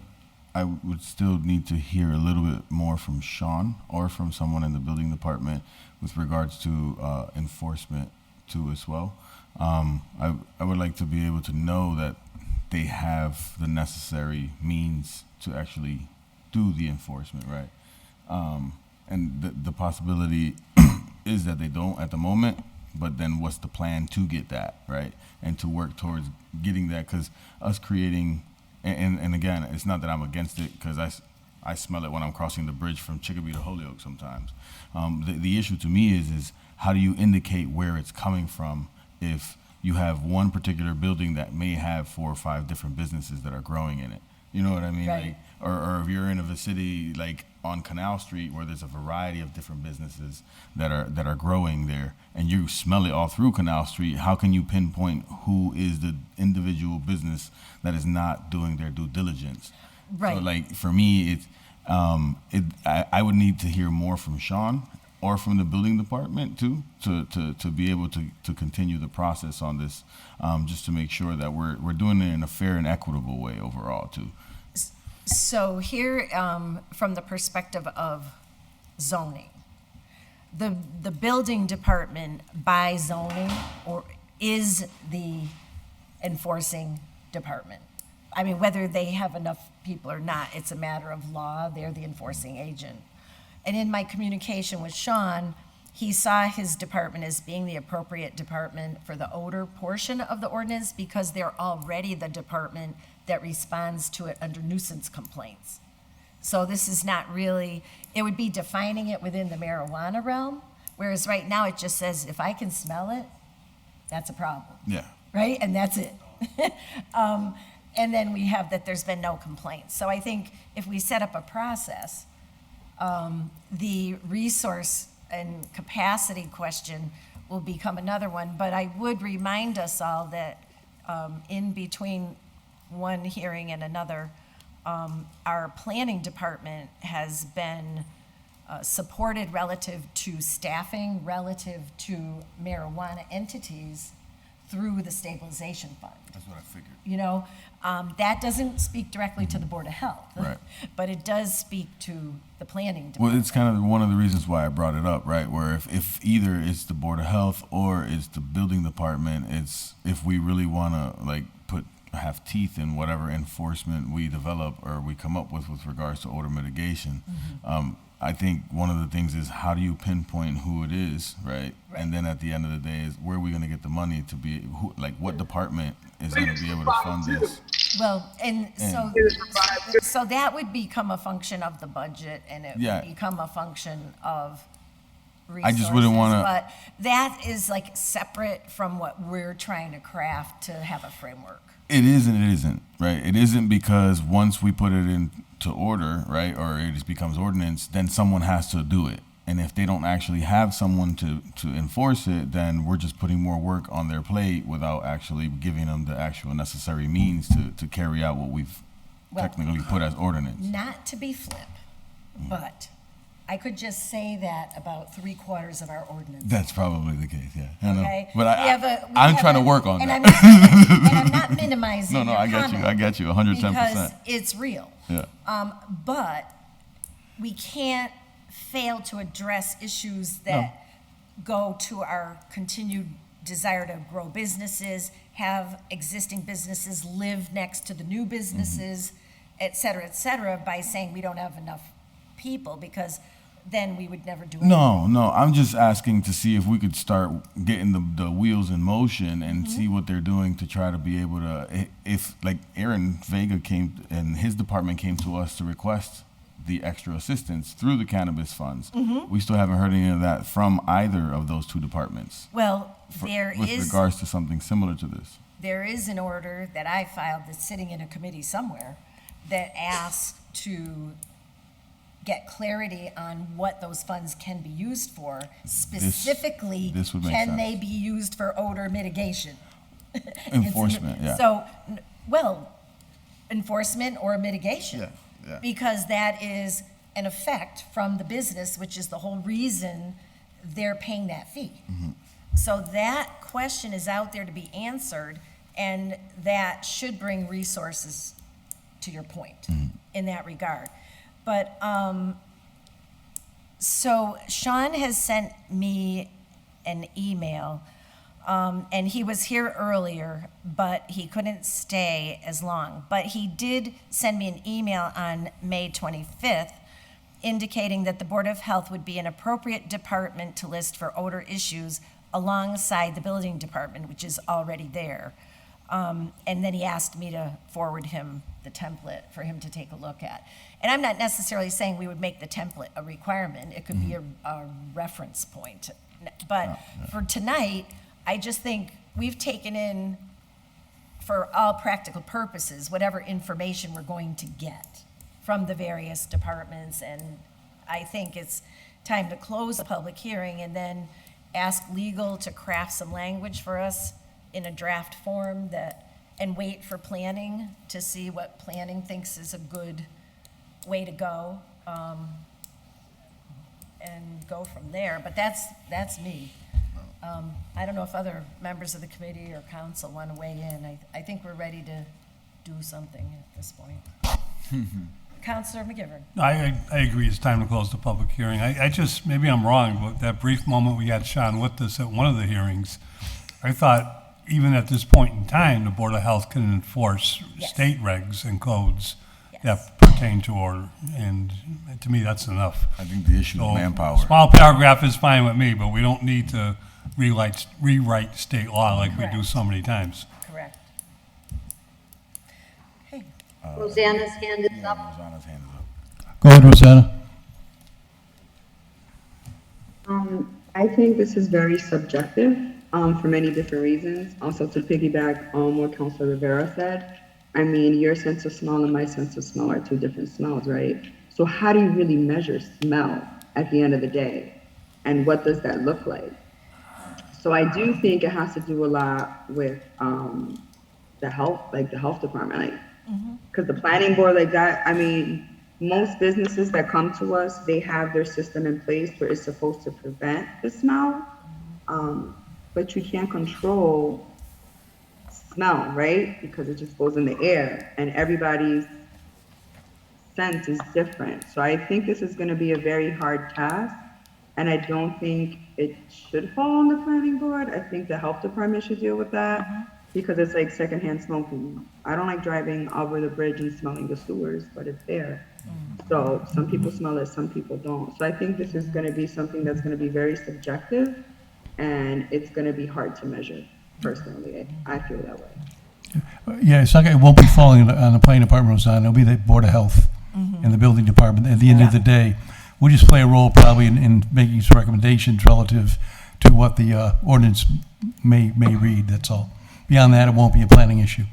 I would still need to hear a little bit more from Sean or from someone in the building department with regards to enforcement too as well. I would like to be able to know that they have the necessary means to actually do the enforcement, right? and the possibility is that they don't at the moment, but then what's the plan to get that, right? And to work towards getting that, because us creating, and again, it's not that I'm against it, because I smell it when I'm crossing the bridge from Chicopee to Holyoke sometimes. The issue to me is how do you indicate where it's coming from if you have one particular building that may have 4 or 5 different businesses that are growing in it? You know what I mean? Right. Like, or if you're in a vicinity like on Canal Street where there's a variety of different businesses that are growing there, and you smell it all through Canal Street, how can you pinpoint who is the individual business that is not doing their due diligence? Right. So like for me, I would need to hear more from Sean or from the building department too, to be able to continue the process on this, just to make sure that we're doing it in a fair and equitable way overall too. So here, from the perspective of zoning, the building department by zoning is the enforcing department. I mean, whether they have enough people or not, it's a matter of law. They're the enforcing agent. And in my communication with Sean, he saw his department as being the appropriate department for the odor portion of the ordinance because they're already the department that responds to it under nuisance complaints. So this is not really, it would be defining it within the marijuana realm, whereas right now it just says, if I can smell it, that's a problem. Yeah. Right? And that's it. And then we have that there's been no complaints. So I think if we set up a process, the resource and capacity question will become another one. But I would remind us all that in between one hearing and another, our planning department has been supported relative to staffing, relative to marijuana entities through the stabilization fund. That's what I figured. You know, that doesn't speak directly to the Board of Health, Right. but it does speak to the planning department. Well, it's kind of one of the reasons why I brought it up, right? Where if either it's the Board of Health or it's the building department, it's if we really want to like have teeth in whatever enforcement we develop or we come up with regards to odor mitigation. I think one of the things is how do you pinpoint who it is, right? And then at the end of the day is where are we going to get the money to be, what department is going to be able to fund this? Well, so that would become a function of the budget, and it Yeah. would become a function of I resources. just wouldn't wanna- But that is like separate from what we're trying to craft to have a framework. It is and it isn't, right? It isn't because once we put it into order, right, or it just becomes ordinance, then someone has to do it. And if they don't actually have someone to enforce it, then we're just putting more work on their plate without actually giving them the actual necessary means to carry out what we've technically put as ordinance. Not to be flip, but I could just say that about 3/4 of our ordinance. That's probably the case, yeah. I know. Okay? But I'm trying to work on that. I'm not minimizing No, your I got you. comment I got you 110%. Because it's real. Yeah. But we can't fail to address issues that go to our continued desire to grow businesses, have existing businesses live next to the new businesses, et cetera, by saying we don't have enough people, because then we would never do it. No, I'm just asking to see if we could start getting the wheels in motion and see what they're doing to try to be able to, if like Aaron Vega came and his department came to us to request the extra assistance through the cannabis funds. We still haven't heard any of that from either of those two departments. Well, with regards to something similar to this. There is an order that I filed that's sitting in a committee somewhere that asks to get clarity on what those funds can be used for. Specifically, this would make can sense. they be used for odor mitigation? Enforcement, yeah. So, enforcement or mitigation. Yeah. Because that is an effect from the business, which is the whole reason they're paying that fee. So that question is out there to be answered, and that should bring resources, to your point, in that regard. But, so Sean has sent me an email, and he was here earlier, but he couldn't stay as long. But he did send me an email on May 25th indicating that the Board of Health would be an appropriate department to list for odor issues alongside the building department, which is already there. And then he asked me to forward him the template for him to take a look at. And I'm not necessarily saying we would make the template a requirement. It could be a reference point. But for tonight, I just think we've taken in, for all practical purposes, whatever information we're going to get from the various departments. And I think it's time to close the public hearing and then ask legal to craft some language for us in a draft form and wait for planning to see what planning thinks is a good way to go, and go from there. But that's me. I don't know if other members of the committee or council want to weigh in. I think we're ready to do something at this point. Councilor McGivern. I agree, it's time to close the public hearing. I just, maybe I'm wrong, but that brief moment we had Sean with us at one of the hearings, I thought even at this point in time, the Board of Health can enforce state regs and codes that pertain to order, and to me, that's enough. I think the issue is manpower. Small paragraph is fine with me, but we don't need to rewrite state law like we do so many times. Correct. Okay. Rosanna's hand is up. Rosanna's hand is up. Go ahead, Rosanna. I think this is very subjective for many different reasons. Also, to piggyback on what Councilor Rivera said, I mean, your sense of smell and my sense of smell are two different smells, right? So how do you really measure smell at the end of the day? And what does that look like? So I do think it has to do a lot with the health department, like, because the planning board, like that, I mean, most businesses that come to us, they have their system in place where it's supposed to prevent the smell, but you can't control smell, right? Because it just goes in the air and everybody's scent is different. So I think this is going to be a very hard task, and I don't think it should fall on the planning board. I think the health department should deal with that because it's like secondhand smoking. I don't like driving over the bridge and smelling the sewers, but it's there. So some people smell it, some people don't. So I think this is going to be something that's going to be very subjective, and it's going to be hard to measure. Personally, I feel that way. Yeah, it's not, it won't be falling on the planning department, Rosanna. It'll be the Board of Health and the building department. At the end of the day, we'll just play a role probably in making some recommendations relative to what the ordinance may read, that's all. Beyond that, it won't be a planning issue.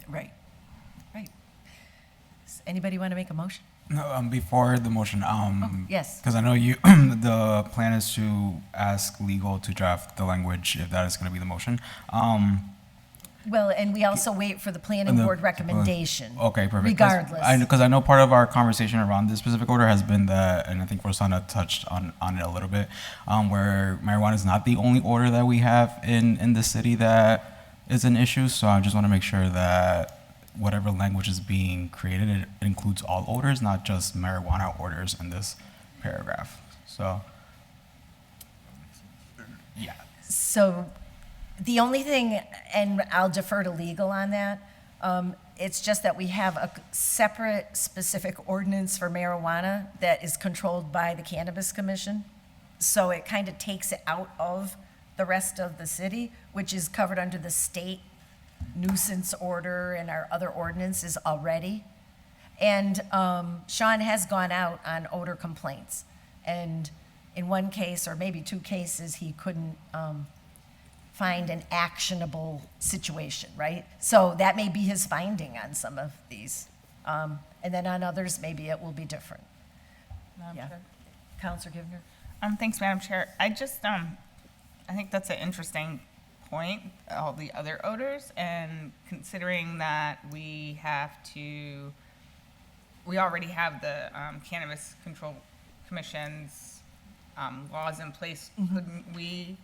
Right. Does anybody want to make a motion? No, before the motion, yes. because I know you, the plan is to ask legal to draft the language if that is going to be the motion. Well, and we also wait for the planning board recommendation. Okay, perfect. Regardless. Because I know part of our conversation around this specific order has been that, and I think Rosanna touched on it a little bit, where marijuana is not the only odor that we have in the city that is an issue. So I just want to make sure that whatever language is being created, it includes all odors, not just marijuana odors in this paragraph. So, yeah. So the only thing, and I'll defer to legal on that, it's just that we have a separate specific ordinance for marijuana that is controlled by the Cannabis Commission. So it kind of takes it out of the rest of the city, which is covered under the state nuisance order and our other ordinances already. And Sean has gone out on odor complaints. And in one case, or maybe two cases, he couldn't find an actionable situation, right? So that may be his finding on some of these. And then on others, maybe it will be different. Madam Chair. Councilor Givner? Thanks, Madam Chair. I just, I think that's an interesting point, all the other odors, and considering that we already have the Cannabis Control Commission's laws in place, couldn't we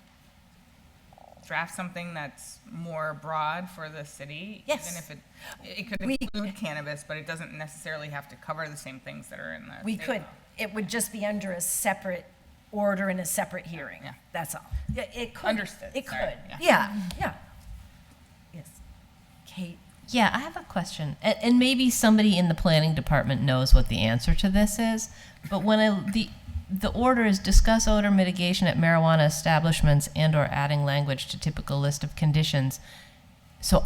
draft something that's more broad for the city? Yes. Even if it could include cannabis, but it doesn't necessarily have to cover the same things that are in the We state could. law. It would just be under a separate order in a separate hearing. Yeah. That's all. Yeah, it could. Understood. It Sorry. could. Yeah. Yeah. Yes. Kate, Yeah, I have a question, and maybe somebody in the planning department knows what the answer to this is. But when the order is discuss odor mitigation at marijuana establishments and/or adding language to typical list of conditions. So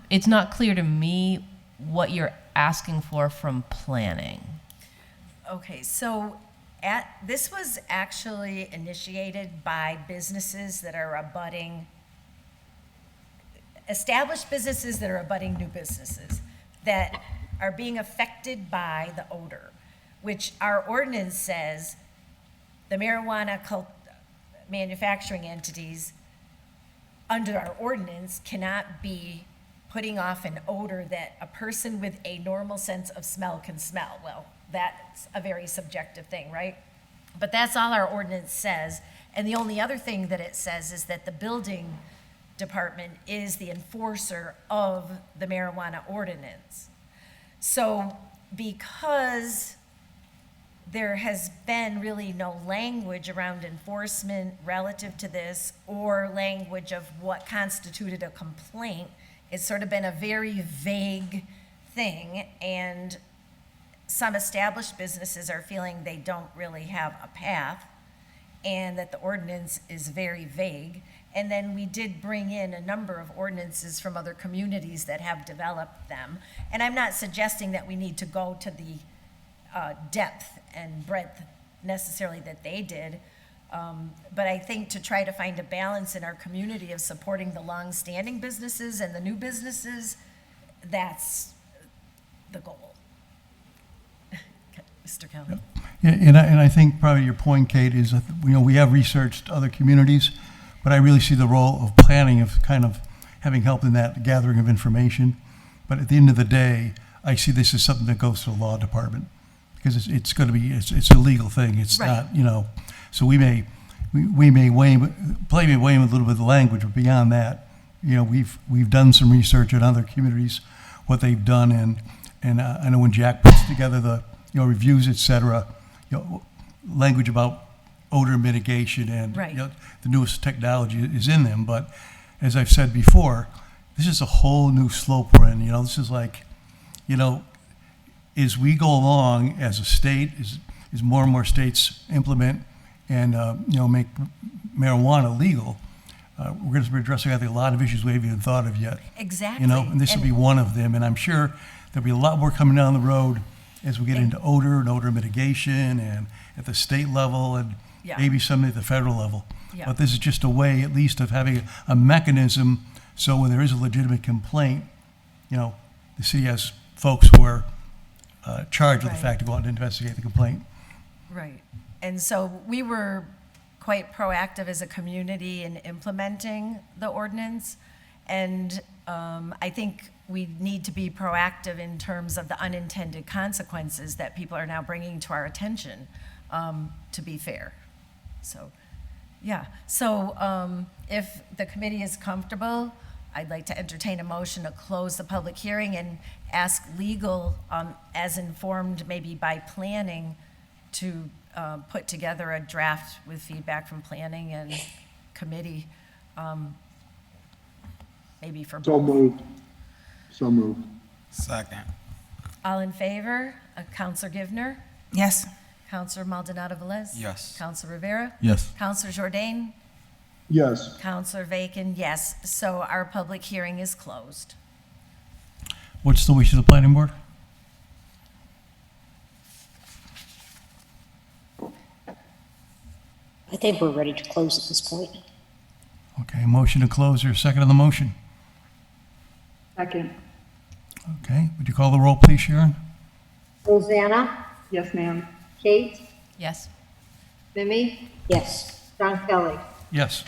it's not clear to me what you're asking for from planning. Okay, so this was actually initiated by businesses that are abutting, established businesses that are abutting new businesses that are being affected by the odor, which our ordinance says the marijuana manufacturing entities under our ordinance cannot be putting off an odor that a person with a normal sense of smell can smell. Well, that's a very subjective thing, right? But that's all our ordinance says. And the only other thing that it says is that the building department is the enforcer of the marijuana ordinance. So because there has been really no language around enforcement relative to this or language of what constituted a complaint, it's sort of been a very vague thing, and some established businesses are feeling they don't really have a path and that the ordinance is very vague. And then we did bring in a number of ordinances from other communities that have developed them. And I'm not suggesting that we need to go to the depth and breadth necessarily that they did. But I think to try to find a balance in our community of supporting the long-standing businesses and the new businesses, that's the goal. Mr. Kelly. Yeah, and I think probably your point, Kate, is that, we have researched other communities, but I really see the role of planning of kind of having helped in that gathering of information. But at the end of the day, I see this as something that goes to the law department, because it's going to be, it's a legal thing. It's Right. not, so we may play with a little bit of the language, but beyond that, we've done some research in other communities, what they've done, and I know when Jack puts together the, reviews, et cetera, language about odor mitigation and Right. The newest technology is in them. But as I've said before, this is a whole new slope we're in. This is like, as we go along as a state, as more and more states implement and make marijuana legal, we're going to be addressing, I think, a lot of issues we haven't even thought of yet. Exactly. And this will be one of them. And I'm sure there'll be a lot more coming down the road as we get into odor and odor mitigation and at the state level and Yeah. maybe some at the federal level. Yeah. But this is just a way, at least, of having a mechanism so when there is a legitimate complaint, the city has folks who are charged with the Right. fact to go out and investigate the complaint. Right. And so we were quite proactive as a community in implementing the ordinance. And I think we need to be proactive in terms of the unintended consequences that people are now bringing to our attention, to be fair. So, yeah. So if the committee is comfortable, I'd like to entertain a motion to close the public hearing and ask legal, as informed maybe by planning, to put together a draft with feedback from planning and committee, maybe for So both. moved. So moved. Second. All in favor? Counselor Givner? Yes. Counselor Maldonado Velez? Yes. Counselor Rivera? Yes. Counselor Jordan? Yes. Counselor Bacon, yes. So our public hearing is closed. What's the wish of the planning board? I think we're ready to close at this point. Okay, motion to close, or second on the motion? Second. Okay, would you call the roll, please, Sharon? Rosanna, Yes, ma'am. Kate, Yes. Mimi, Yes. John Kelly. Yes.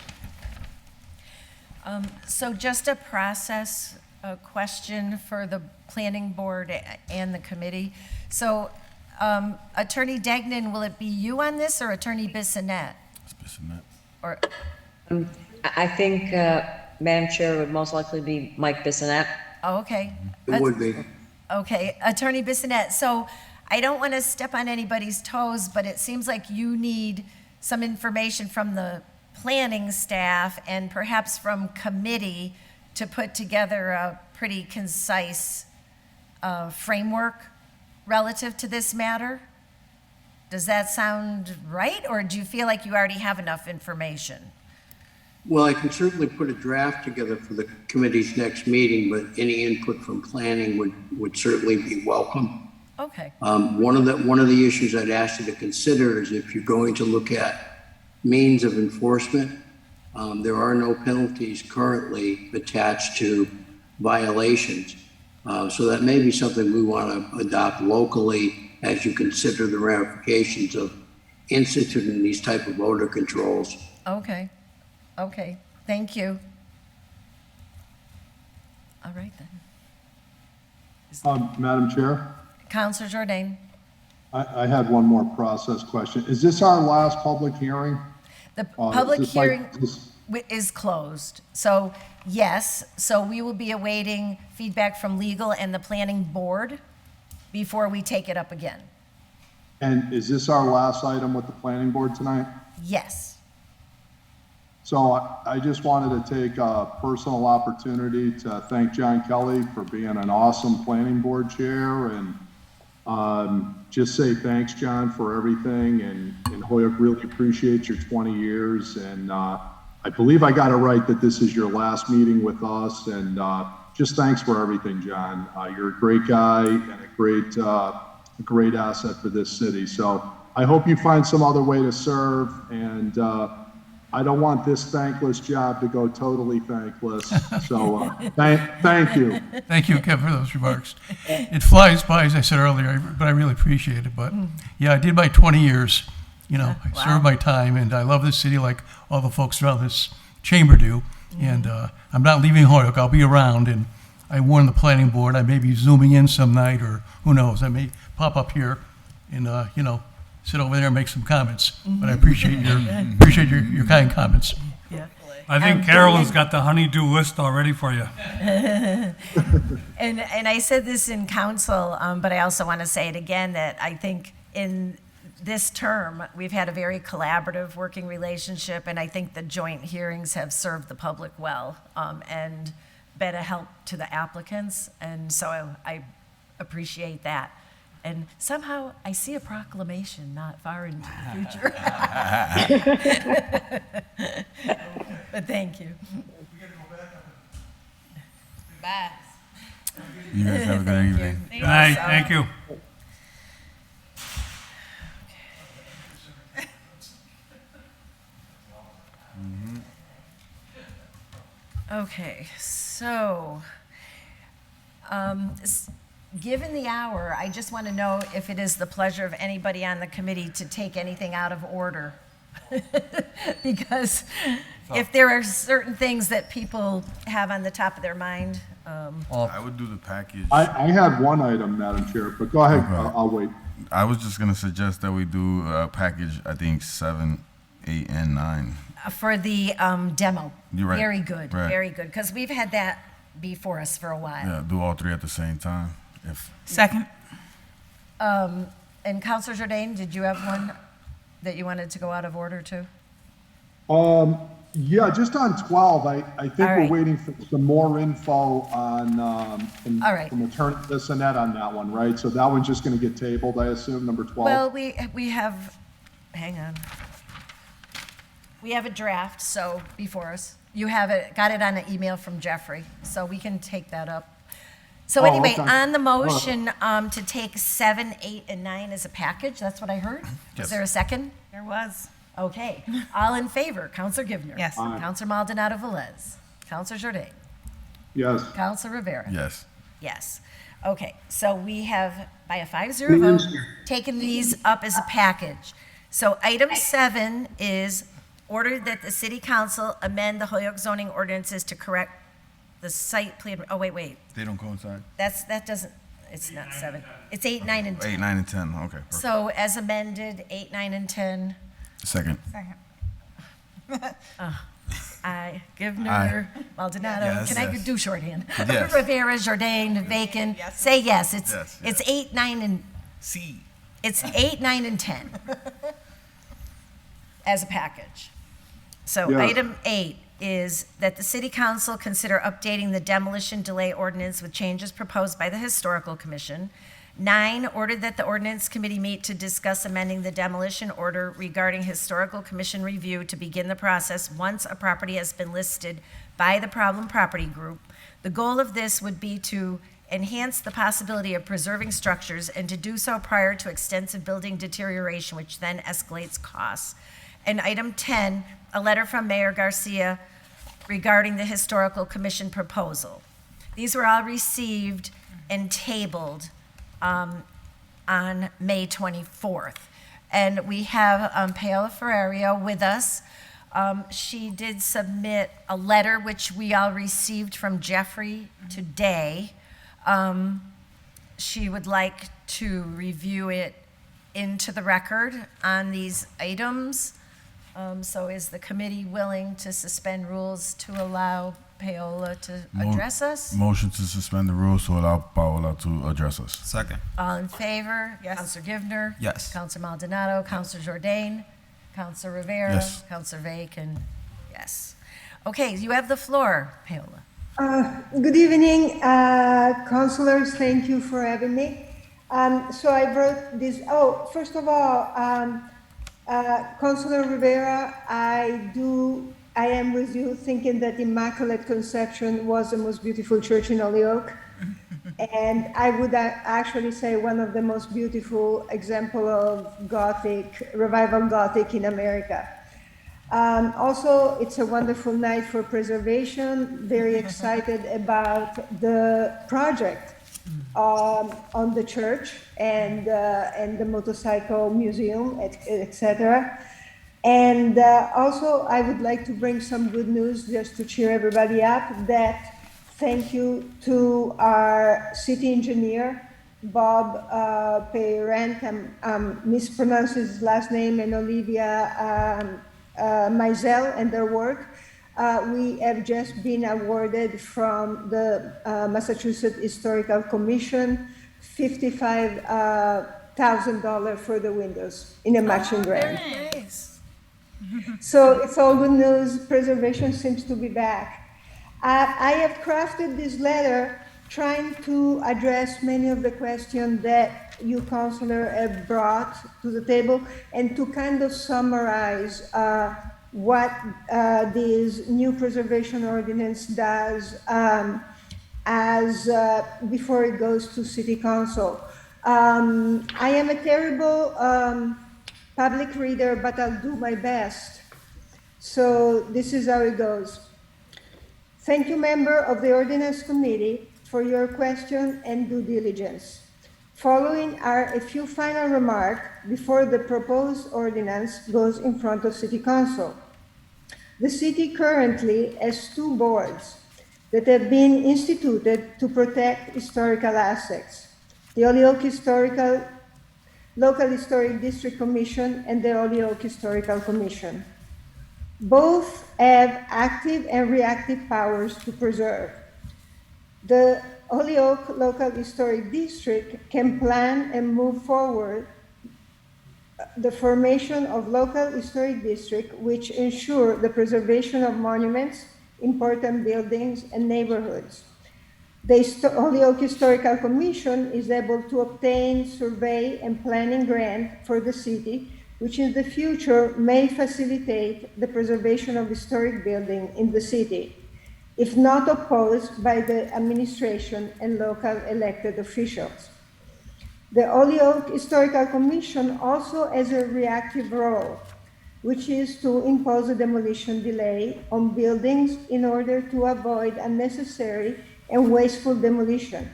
So just a process question for the planning board and the committee. So Attorney Degnan, will it be you on this or Attorney Bissonnette? Or, I think, Madam Chair, would most likely be Mike Bissonnette. oh, okay. It would be. Okay, Attorney Bissonnette. So I don't want to step on anybody's toes, but it seems like you need some information from the planning staff and perhaps from committee to put together a pretty concise framework relative to this matter. Does that sound right, or do you feel like you already have enough information? Well, I can certainly put a draft together for the committee's next meeting, but any input from planning would certainly be welcome. Okay. One of the issues I'd ask you to consider is if you're going to look at means of enforcement, there are no penalties currently attached to violations. So that may be something we want to adopt locally as you consider the ramifications of instituting these type of odor controls. Okay. Okay. Thank you. All right then. Madam Chair, Councilor Jordan. I had one more process question. Is this our last public hearing? The public is this like- hearing is closed. So yes, so we will be awaiting feedback from legal and the planning board before we take it up again. And is this our last item with the planning board tonight? Yes. So I just wanted to take a personal opportunity to thank John Kelly for being an awesome planning board chair, and just say thanks, John, for everything. And Hoyok really appreciates your 20 years. And I believe I got it right that this is your last meeting with us. And just thanks for everything, John. You're a great guy and a great asset for this city. So I hope you find some other way to serve. And I don't want this thankless job to go totally thankless. So thank you. Thank you, Kevin, for those remarks. It flies by, as I said earlier, but I really appreciate it. But yeah, I did my 20 years. You know, I served my time, and I love this city like all the folks around this chamber do. And I'm not leaving Hoyok. I'll be around, and I warn the planning board I may be zooming in some night, or who knows, I may pop up here and, you know, sit over there and make some comments. But I appreciate your kind comments. Yeah. I think Carolyn's got the honey-do list already for you. And I said this in council, but I also want to say it again, that I think in this term, we've had a very collaborative working relationship, and I think the joint hearings have served the public well, and been a help to the applicants, and so I appreciate that. And somehow I see a proclamation not far into the future. But thank you. Bye. You guys have a good evening. Good night, thank you. Okay, so, given the hour, I just want to know if it is the pleasure of anybody on the committee to take anything out of order. Because if there are certain things that people have on the top of their mind. I would do the package. I had one item, Madam Chair, but go ahead. Okay. I'll wait. I was just going to suggest that we do package, I think, 7, 8, and 9. For the demo. You're right. Very good, Right. very good, because we've had that before us for a while. Yeah, do all 3 at the same time. Second. And Councilor Jordan, did you have one that you wanted to go out of order too? Yeah, just on 12, I think All we're right. waiting for some more info on, from All right. Attorney Bissonette on that one, right? So that one's just going to get tabled, I assume, number 12? Well, we have, hang on. We have a draft, so, before us. You have it, got it on an email from Jeffrey, so we can take that up. So Oh, anyway, okay. on the motion to take 7, 8, and 9 as a package, that's what I heard? Was Yes. there a second? There was. Okay. All in favor? Counselor Givner? Yes. Aye. Counselor Maldonado Velez? Counselor Jordan? Yes. Counselor Rivera? Yes. Yes. Okay, so we have, by a 5-0 vote, taken these up as a package. So item 7 is order that the city council amend the Hoyok zoning ordinances to correct the site plan, oh, wait. They don't coincide? That doesn't, it's not 7. It's 8, 9, and 10. 8, 9, and 10. Okay. Perfect. So as amended, 8, 9, and 10. Second. Aye. Givner, Aye. Maldonado. Yes. Can I Yes. do shorthand? Yes. Rivera, Jordan, Bacon. Say yes. It's Yes, it's 8, 9, and C. It's 8, 9, and 10 as a package. So Yes. item 8, is that the city council consider updating the demolition delay ordinance with changes proposed by the historical commission. 9, ordered that the ordinance committee meet to discuss amending the demolition order regarding historical commission review to begin the process once a property has been listed by the problem property group. The goal of this would be to enhance the possibility of preserving structures and to do so prior to extensive building deterioration, which then escalates costs. And item 10, a letter from Mayor Garcia regarding the historical commission proposal. These were all received and tabled on May 24th. And we have Paola Ferrario with us. She did submit a letter which we all received from Jeffrey today. She would like to review it into the record on these items. So is the committee willing to suspend rules to allow Paola to address us? Motion to suspend the rules to allow Paola to address us. Second. All in favor? Yes. Counselor Givner? Yes. Counselor Maldonado? Counselor Jordan? Counselor Rivera? Yes. Counselor Vacan? Yes. Okay, you have the floor, Paola. Good evening, councilors. Thank you for having me. So I wrote this. Oh, first of all, Councilor Rivera, I am with you thinking that Immaculate Conception was the most beautiful church in Holyoke. And I would actually say one of the most beautiful example of Gothic, revival Gothic in America. Also, it's a wonderful night for preservation. Very excited about the project on the church and the motorcycle museum, etc. And also, I would like to bring some good news just to cheer everybody up. That thank you to our city engineer, Bob Peyrant. I'm mispronouncing his last name, and Olivia Mizell and their work. We have just been awarded from the Massachusetts Historical Commission $55,000 for the windows in a matching grant. Nice. So it's all good news. Preservation seems to be back. I have crafted this letter trying to address many of the questions that you, Councilor, have brought to the table and to kind of summarize what this new preservation ordinance does before it goes to City Council. I am a terrible public reader, but I'll do my best. So this is how it goes. Thank you, member of the Ordinance Committee, for your question and due diligence. Following are a few final remarks before the proposed ordinance goes in front of City Council. The city currently has 2 boards that have been instituted to protect historical assets: the Holyoke Local Historic District Commission and the Holyoke Historical Commission. Both have active and reactive powers to preserve. The Holyoke Local Historic District can plan and move forward the formation of local historic districts which ensure the preservation of monuments, important buildings, and neighborhoods. The Holyoke Historical Commission is able to obtain survey and planning grant for the city, which in the future may facilitate the preservation of historic buildings in the city, if not opposed by the administration and local elected officials. The Holyoke Historical Commission also has a reactive role, which is to impose a demolition delay on buildings in order to avoid unnecessary and wasteful demolition.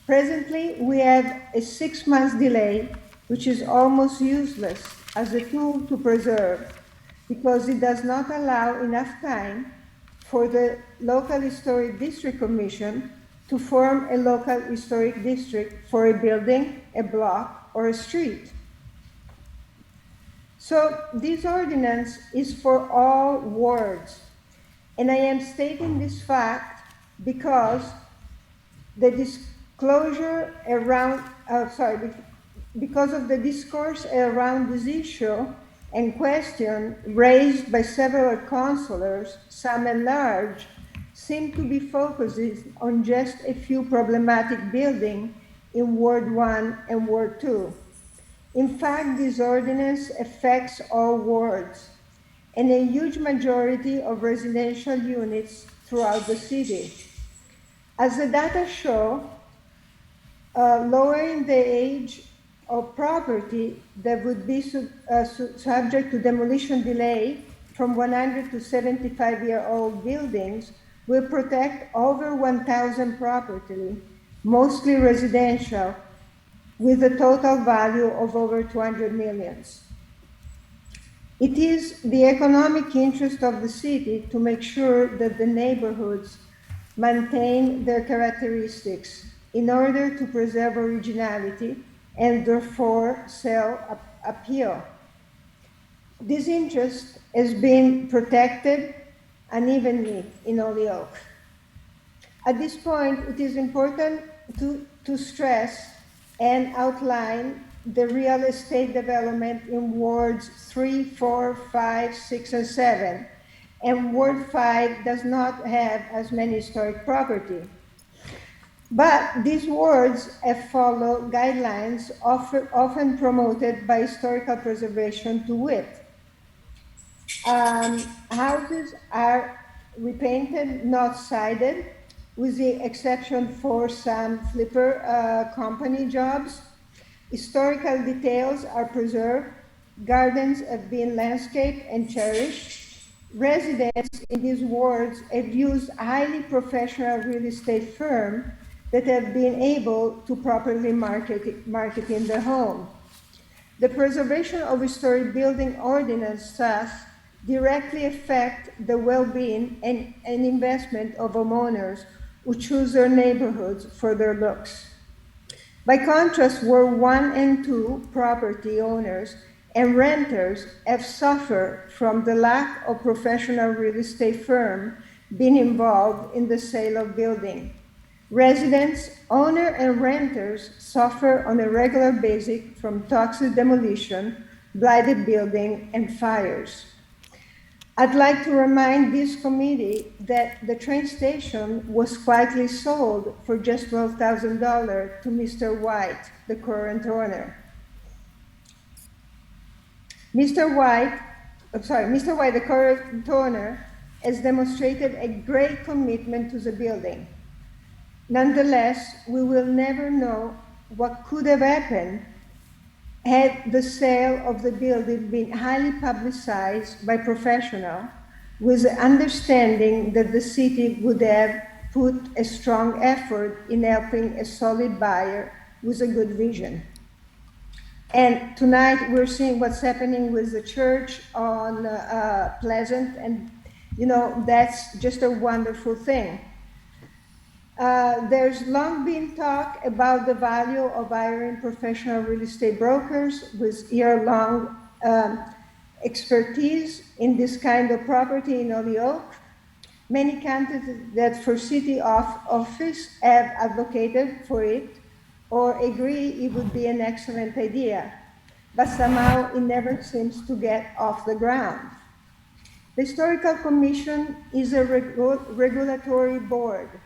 Presently, we have a 6-month delay, which is almost useless as a tool to preserve, because it does not allow enough time for the Local Historic District Commission to form a local historic district for a building, a block, or a street. So this ordinance is for all wards, and I am stating this fact because the disclosure around, because of the discourse around this issue and question raised by several councilors, some at large, seem to be focusing on just a few problematic buildings in Ward 1 and Ward 2. In fact, this ordinance affects all wards and a huge majority of residential units throughout the city. As the data show, lowering the age of property that would be subject to demolition delay from 100 to 75-year-old buildings will protect over 1,000 property, mostly residential, with a total value of over 200 millions. It is the economic interest of the city to make sure that the neighborhoods maintain their characteristics in order to preserve originality and therefore sell appeal. This interest has been protected unevenly in Holyoke. At this point, it is important to stress and outline the real estate development in wards 3, 4, 5, 6, and 7, and Ward 5 does not have as many historic property. But these wards have followed guidelines often promoted by historical preservation to wit. Houses are repainted, not sided, with the exception for some flipper company jobs. Historical details are preserved. Gardens have been landscaped and cherished. Residents in these wards have used highly professional real estate firms that have been able to properly market in their home. The preservation of historic building ordinance thus directly affect the well-being and investment of homeowners who choose their neighborhoods for their looks. By contrast, Ward 1 and 2 property owners and renters have suffered from the lack of professional real estate firm being involved in the sale of building. Residents, owners, and renters suffer on a regular basis from toxic demolition, blighted building, and fires. I'd like to remind this committee that the train station was quietly sold for just $12,000 to Mr. White, the current owner. Mr. White, the current owner, has demonstrated a great commitment to the building. Nonetheless, we will never know what could have happened had the sale of the building been highly publicized by professionals, with the understanding that the city would have put a strong effort in helping a solid buyer with a good vision. And tonight we're seeing what's happening with the church on Pleasant, and that's just a wonderful thing. There's long been talk about the value of hiring professional real estate brokers with year-long expertise in this kind of property in Holyoke. Many candidates for city office have advocated for it or agree it would be an excellent idea, but somehow it never seems to get off the ground. The Historical Commission is a regulatory board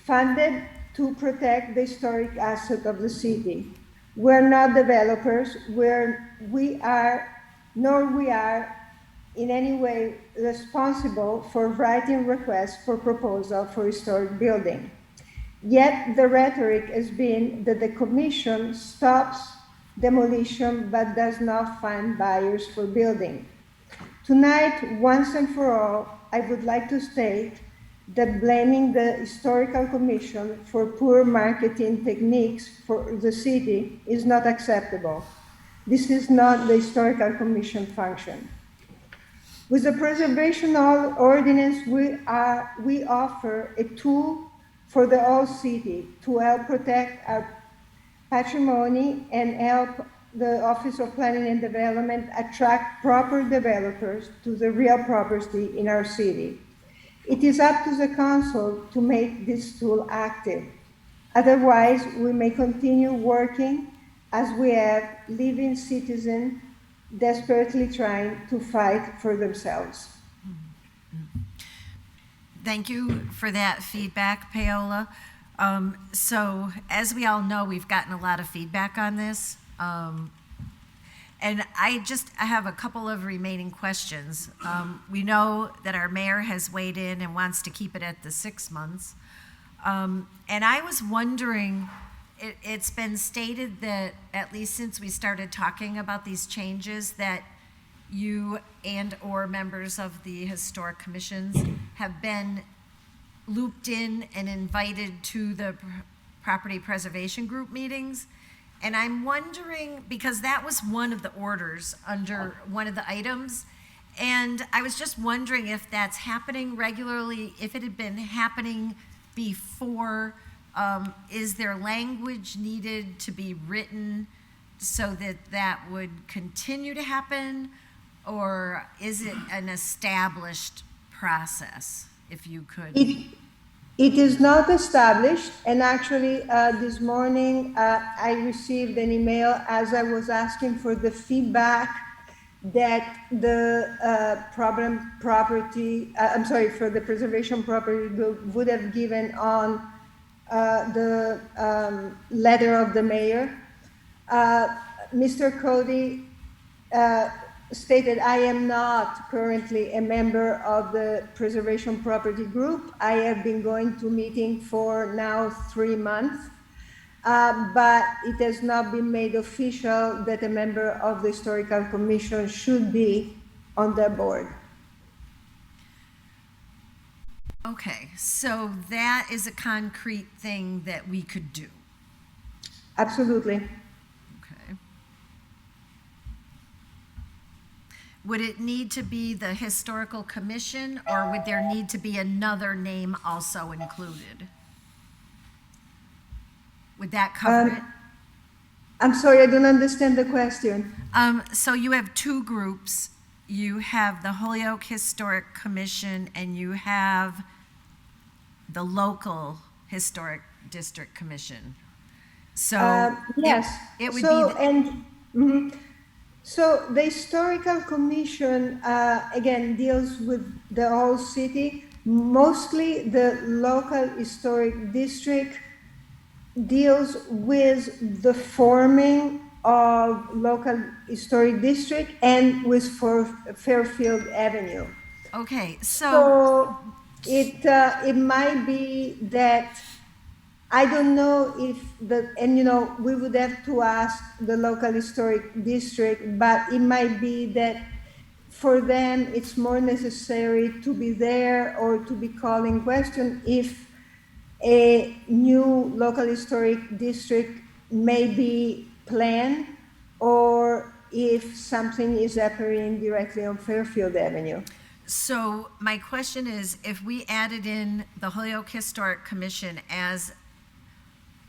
funded to protect the historic asset of the city. We're not developers, nor we are in any way responsible for writing requests for proposal for historic building. Yet the rhetoric has been that the commission stops demolition but does not find buyers for building. Tonight, once and for all, I would like to state that blaming the Historical Commission for poor marketing techniques for the city is not acceptable. This is not the Historical Commission function. With the preservation ordinance, we offer a tool for the whole city to help protect our patrimony and help the Office of Planning and Development attract proper developers to the real property in our city. It is up to the council to make this tool active. Otherwise, we may continue working as we have, leaving citizens desperately trying to fight for themselves. Thank you for that feedback, Paola. So as we all know, we've gotten a lot of feedback on this. And I have a couple of remaining questions. We know that our mayor has weighed in and wants to keep it at the 6 months. And I was wondering, it's been stated that, at least since we started talking about these changes, that you and/or members of the historic commissions have been looped in and invited to the property preservation group meetings. And I'm wondering, because that was one of the orders under one of the items, and I was just wondering if that's happening regularly, if it had been happening before. Is there language needed to be written so that that would continue to happen? Or is it an established process, if you could? It is not established, and actually this morning I received an email as I was asking for the feedback that the for the preservation property group would have given on the letter of the mayor. Mr. Cody stated, I am not currently a member of the preservation property group. I have been going to meeting for now 3 months, but it has not been made official that a member of the historical commission should be on the board. Okay, so that is a concrete thing that we could do. Absolutely. Okay. Would it need to be the historical commission, or would there need to be another name also included? Would that cover it? I'm sorry, I don't understand the question. So you have two groups. You have the Holyoke Historic Commission, and you have the local Historic District Commission. So yes, it would so, be. So the historical commission again deals with the whole city. Mostly the local historic district deals with the forming of local historic district and with Fairfield Avenue. Okay, So it might be that, I don't know if we would have to ask the local historic district, but it might be that for them it's more necessary to be there or to be called in question if a new local historic district may be planned, or if something is appearing directly on Fairfield Avenue. So my question is, if we added in the Holyoke Historic Commission as,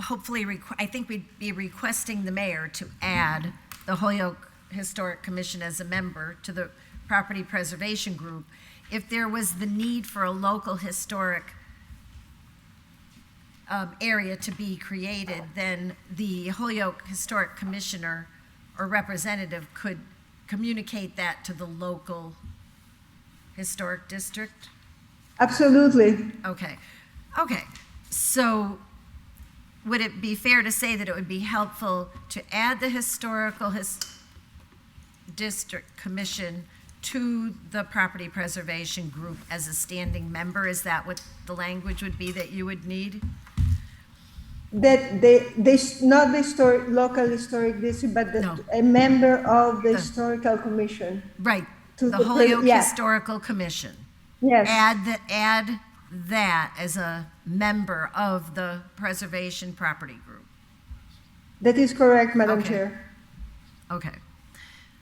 hopefully, I think we'd be requesting the mayor to add the Holyoke Historic Commission as a member to the Property Preservation Group. If there was the need for a local historic area to be created, then the Holyoke Historic Commissioner or representative could communicate that to the local historic district? Absolutely. Okay. So would it be fair to say that it would be helpful to add the historical district commission to the property preservation group as a standing member? Is that what the language would be that you would need? That not the local historic district, but a member of the historical commission. Right, the Holyoke Historical Commission. Yes. Add that as a member of the preservation property group. That is correct, Madam Chair. Okay,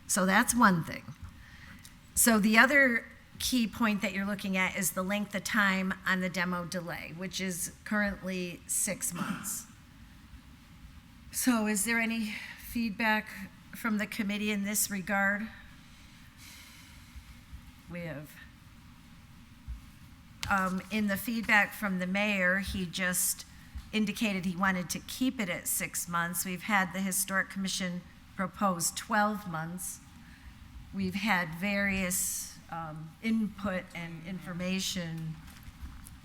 so that's one thing. So the other key point that you're looking at is the length of time on the demo delay, which is currently 6 months. So is there any feedback from the committee in this regard? We have, in the feedback from the mayor, he just indicated he wanted to keep it at 6 months. We've had the Historic Commission propose 12 months. we've had various input and information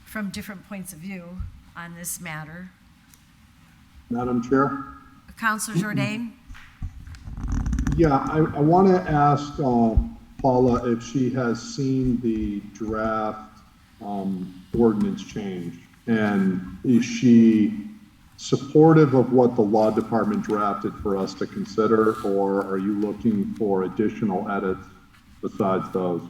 from different points of view on this matter. Madam Chair? Councilor Jourdain? Yeah, I want to ask Paula if she has seen the draft ordinance change, and is she supportive of what the law department drafted for us to consider, or are you looking for additional edits besides those?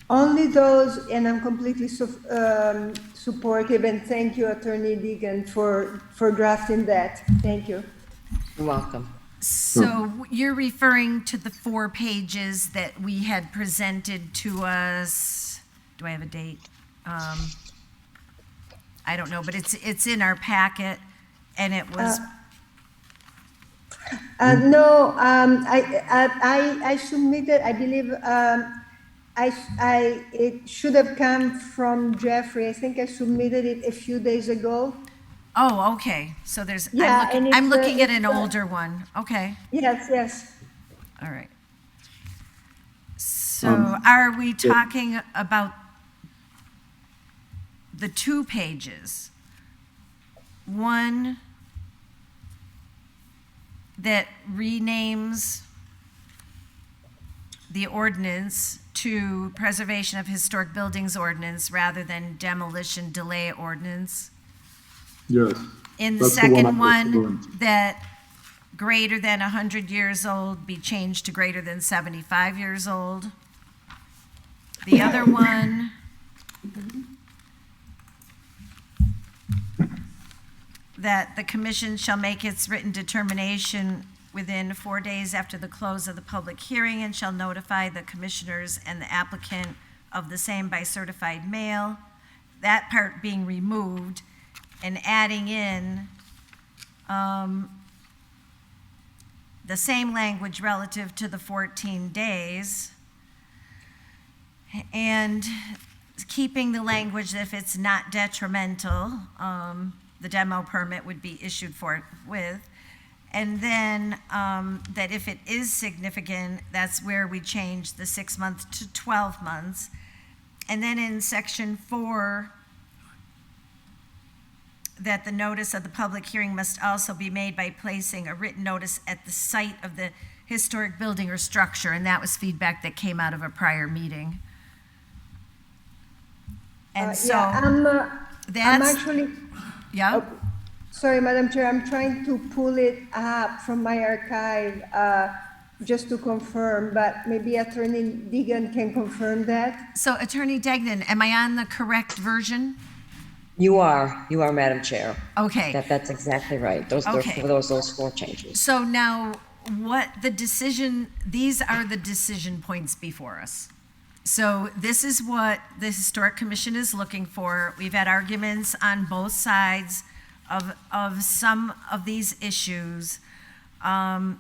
Only those, and I'm completely supportive, and thank you, Attorney Deegan, for drafting that. Thank you. You're welcome. So you're referring to the 4 pages that we had presented to us. Do I have a date? I don't know, but it's in our packet, and it was. No, I submitted, I believe, it should have come from Jeffrey. I think I submitted it a few days ago. Oh, okay. So there's, Yeah, I'm looking at an older one. Okay. Yes, yes. All right. So are we talking about the 2 pages? One that renames the ordinance to Preservation of Historic Buildings Ordinance rather than Demolition Delay Ordinance? Yes. In the that's second one, one, that greater than 100 years old be changed to greater than 75 years old. The other one, that the commission shall make its written determination within 4 days after the close of the public hearing and shall notify the commissioners and the applicant of the same by certified mail. That part being removed, and adding in the same language relative to the 14 days, and keeping the language that if it's not detrimental, the demo permit would be issued forthwith. And then that if it is significant, that's where we change the 6 months to 12 months. And then in section 4, that the notice of the public hearing must also be made by placing a written notice at the site of the historic building or structure, and that was feedback that came out of a prior meeting. And so I'm that's, actually, yeah. sorry, Madam Chair, I'm trying to pull it up from my archive just to confirm, but maybe Attorney Deegan can confirm that. So Attorney Degnan, am I on the correct version? You are, Madam Chair. Okay. That's exactly right. Those 4 changes. So now, what the decision, these are the decision points before us. So this is what the Historic Commission is looking for. We've had arguments on both sides of some of these issues. I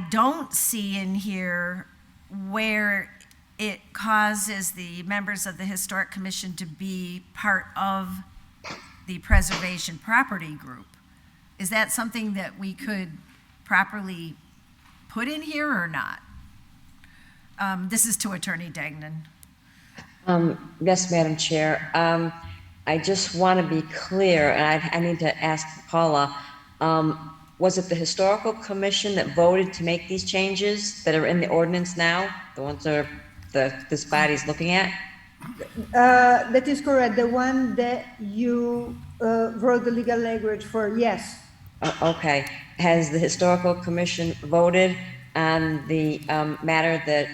don't see in here where it causes the members of the Historic Commission to be part of the preservation property group. Is that something that we could properly put in here or not? This is to Attorney Degnan. Yes, Madam Chair. I just want to be clear, and I need to ask Paula, was it the Historical Commission that voted to make these changes that are in the ordinance now? The ones that this body is looking at? That is correct. The one that you wrote the legal language for, yes. Okay. Has the Historical Commission voted on the matter that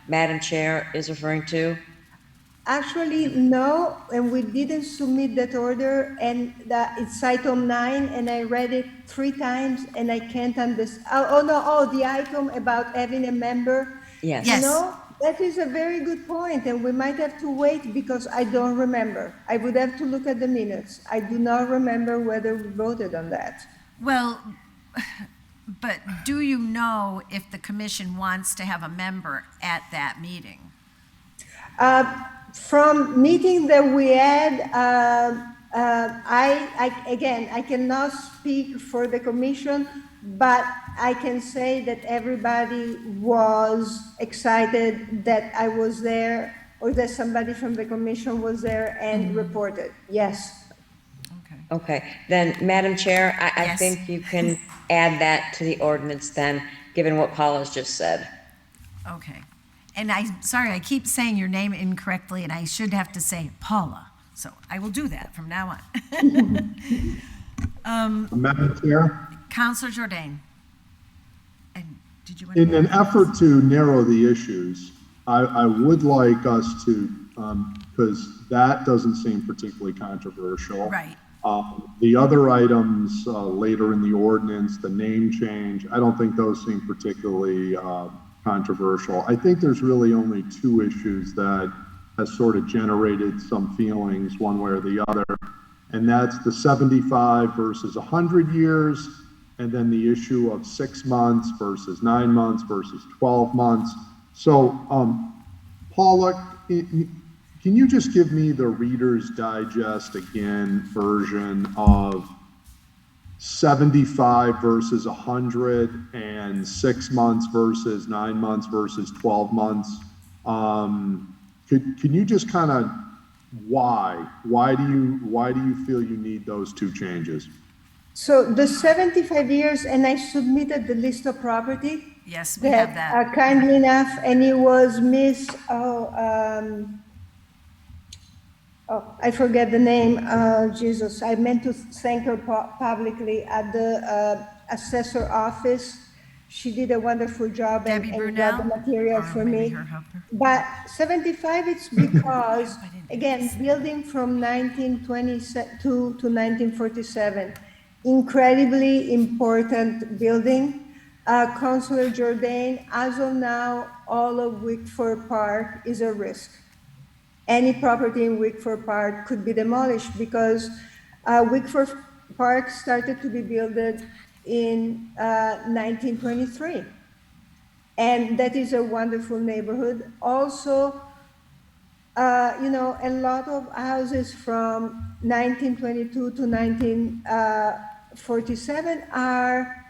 Madam Chair is referring to? Actually, no, and we didn't submit that order, and it's item 9, and I read it 3 times, and I can't understand. The item about having a member. Yes. You know, that is a very good point, and we might have to wait because I don't remember. I would have to look at the minutes. I do not remember whether we voted on that. Well, but do you know if the commission wants to have a member at that meeting? From meeting that we had, I cannot speak for the commission. but I can say that everybody was excited that I was there or that somebody from the commission was there and reported. Yes. Okay, then, Madam Chair, I Yes. think you can add that to the ordinance then, given what Paula's just said. Okay. And sorry, I keep saying your name incorrectly, and I should have to say Paula. So I will do that from now on. Madam Chair, Counselor Jordan. And did you want in an effort to narrow the issues, I would like us to, because that doesn't seem particularly controversial. Right. The other items later in the ordinance, the name change, I don't think those seem particularly controversial. I think there's really only two issues that has sort of generated some feelings one way or the other, and that's the 75 versus 100 years, and then the issue of 6 months versus 9 months versus 12 months. So, Paula, can you just give me the Reader's Digest again version of 75 versus 100 and 6 months versus 9 months versus 12 months? Can you just kind of why do you feel you need those two changes? So the 75 years, and I submitted the list of property. Yes, we have that. Kindly enough, and it was I forget the name. Jesus, I meant to thank her publicly at the assessor office. She did a wonderful job and got the material for me. But 75, it's because, again, building from 1922 to 1947, incredibly important building. Councilor Jordan, as of now, all of Wickford Park is a risk. Any property in Wickford Park could be demolished because Wickford Park started to be built in 1923. And that is a wonderful neighborhood. Also, a lot of houses from 1922 to 1947 are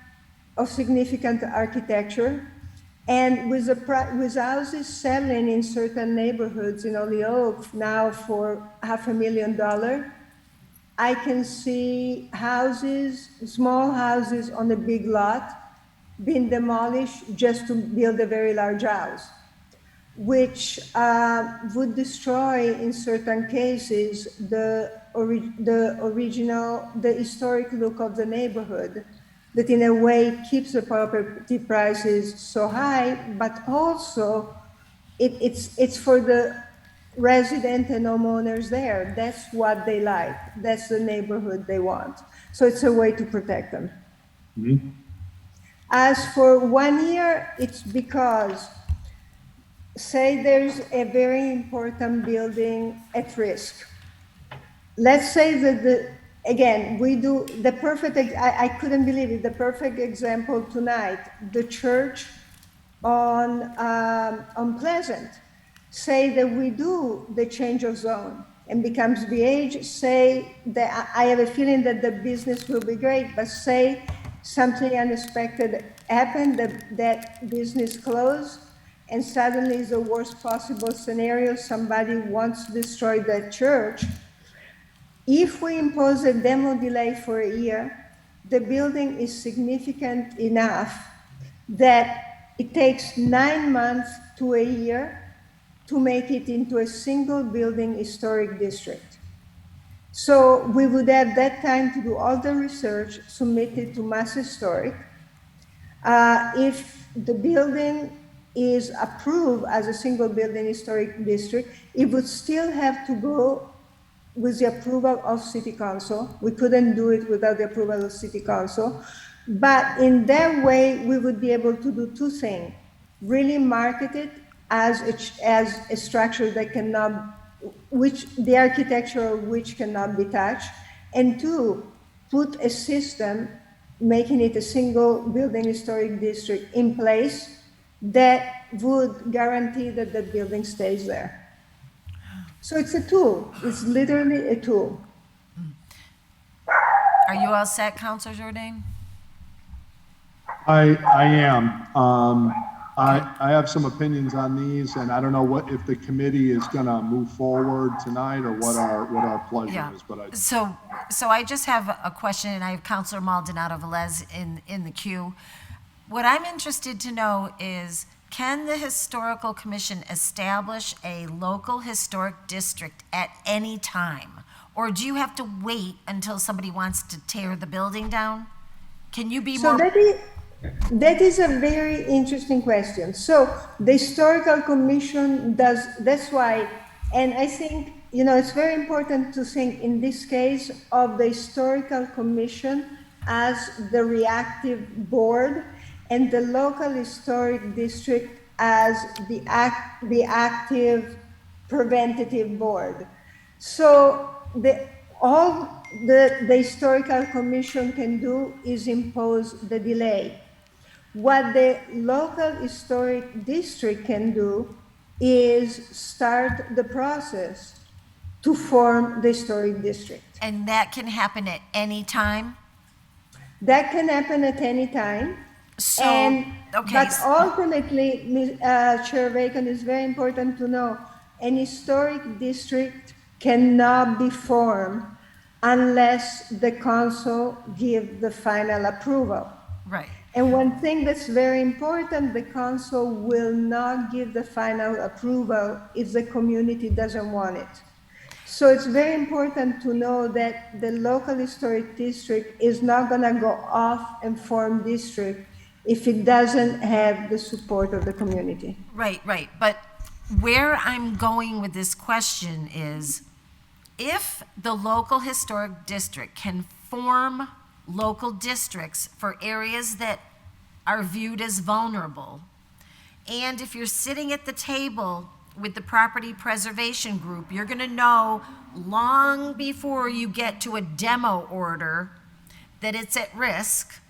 of significant architecture. And with houses selling in certain neighborhoods in Holyoke now for $500,000, I can see small houses on a big lot being demolished just to build a very large house, which would destroy, in certain cases, the historic look of the neighborhood, that in a way keeps the property prices so high, but also it's for the resident and homeowners there. That's what they like. That's the neighborhood they want. So it's a way to protect them. Mm-hmm. As for 1 year, it's because, say there's a very important building at risk. Let's say that again, we do the perfect, I couldn't believe it, the perfect example tonight, the church on Pleasant. Say that we do the change of zone and becomes BH, say that I have a feeling that the business will be great, but say something unexpected happened, that business closed, and suddenly is the worst possible scenario, somebody wants to destroy that church. If we impose a demo delay for a year, the building is significant enough that it takes 9 months to a year to make it into a single building historic district. So we would have that time to do all the research, submit it to Mass Historic. If the building is approved as a single building historic district, it would still have to go with the approval of City Council. We couldn't do it without the approval of City Council. But in that way, we would be able to do two things. Really market it as a structure that which the architecture of which cannot be touched. And two, put a system making it a single building historic district in place that would guarantee that the building stays there. So it's a tool. It's literally a tool. Are you all set, Councilor Jordan? I am. I have some opinions on these, and I don't know if the committee is gonna move forward tonight or what our pleasure Yeah. is, but I. So I just have a question, and I have Counselor Maldonado Velez in the queue. What I'm interested to know is, can the Historical Commission establish a local historic district at any time? Or do you have to wait until somebody wants to tear the building down? Can you be So more? that is a very interesting question. So the Historical Commission does, that's why, and I think, it's very important to think in this case of the Historical Commission as the reactive board and the local historic district as the active preventative board. So all the Historical Commission can do is impose the delay. What the local historic district can do is start the process to form the historic district. And that can happen at any time? That can happen at any time. So, But ultimately, Chair Bacon, is very important to know, an historic district cannot be formed unless the council give the final approval. Right. And one thing that's very important, the council will not give the final approval if the community doesn't want it. So it's very important to know that the local historic district is not gonna go off and form district if it doesn't have the support of the community. Right. But where I'm going with this question is, if the local historic district can form local districts for areas that are viewed as vulnerable, and if you're sitting at the table with the property preservation group, you're going to know long before you get to a demo order that it's at risk,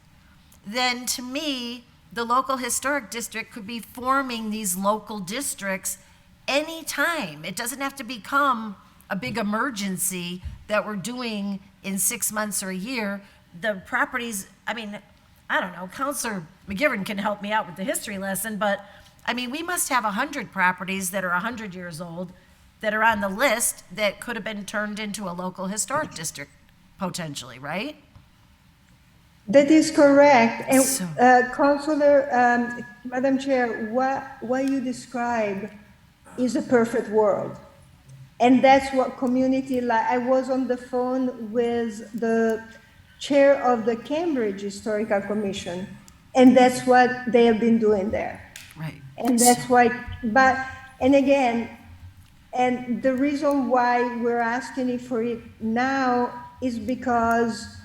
then to me, the local historic district could be forming these local districts anytime. It doesn't have to become a big emergency that we're doing in 6 months or a year. The properties, I don't know, Counselor McGivern can help me out with the history lesson, but we must have 100 properties that are 100 years old that are on the list that could have been turned into a local historic district potentially, right? That is correct. And Councilor, Madam Chair, what you describe is a perfect world. And that's what community, I was on the phone with the chair of the Cambridge Historical Commission, and that's what they have been doing there. Right. And that's why, and the reason why we're asking for it now is because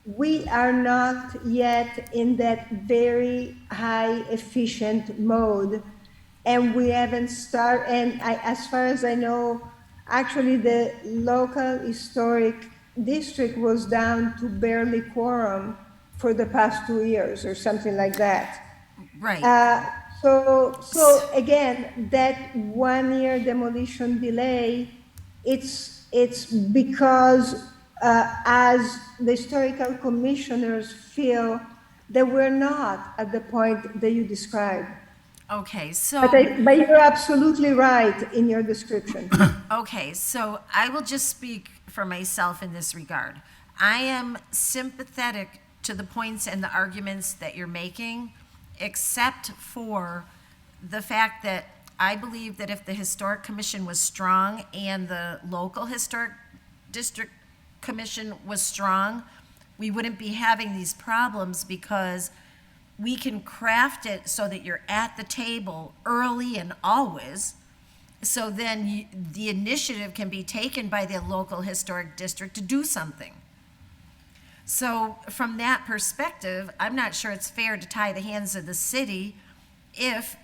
we are not yet in that very high efficient mode, and we haven't started, and as far as I know, actually the local historic district was down to barely quorum for the past 2 years or something like that. Right. So again, that 1 year demolition delay, it's because as the historical commissioners feel that we're not at the point that you described. Okay, so. But you're absolutely right in your description. Okay, so I will just speak for myself in this regard. I am sympathetic to the points and the arguments that you're making, except for the fact that I believe that if the Historic Commission was strong and the local Historic District Commission was strong, we wouldn't be having these problems, because we can craft it so that you're at the table early and always, so then the initiative can be taken by the local historic district to do something. So from that perspective, I'm not sure it's fair to tie the hands of the city if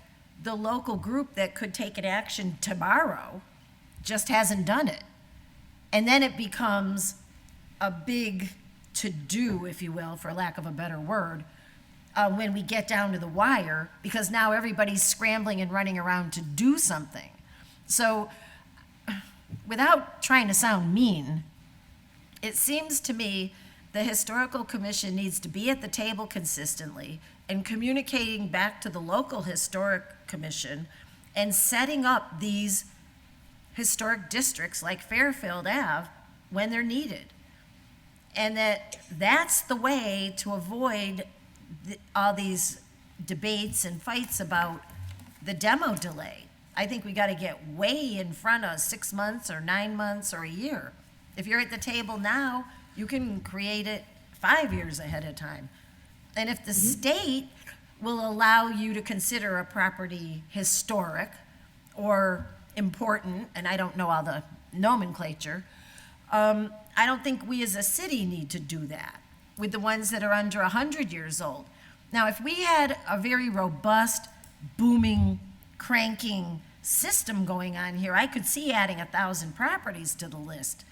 the local group that could take an action tomorrow just hasn't done it. And then it becomes a big to-do, if you will, for lack of a better word, when we get down to the wire, because now everybody's scrambling and running around to do something. So without trying to sound mean, it seems to me the Historical Commission needs to be at the table consistently. and communicating back to the local historic commission and setting up these historic districts like Fairfield Ave when they're needed. And that's the way to avoid all these debates and fights about the demo delay. I think we got to get way in front of 6 months or 9 months or a year. If you're at the table now, you can create it 5 years ahead of time. And if the state will allow you to consider a property historic or important, and I don't know all the nomenclature, I don't think we as a city need to do that with the ones that are under 100 years old. Now, if we had a very robust, booming, cranking system going on here, I could see adding 1,000 properties to the list.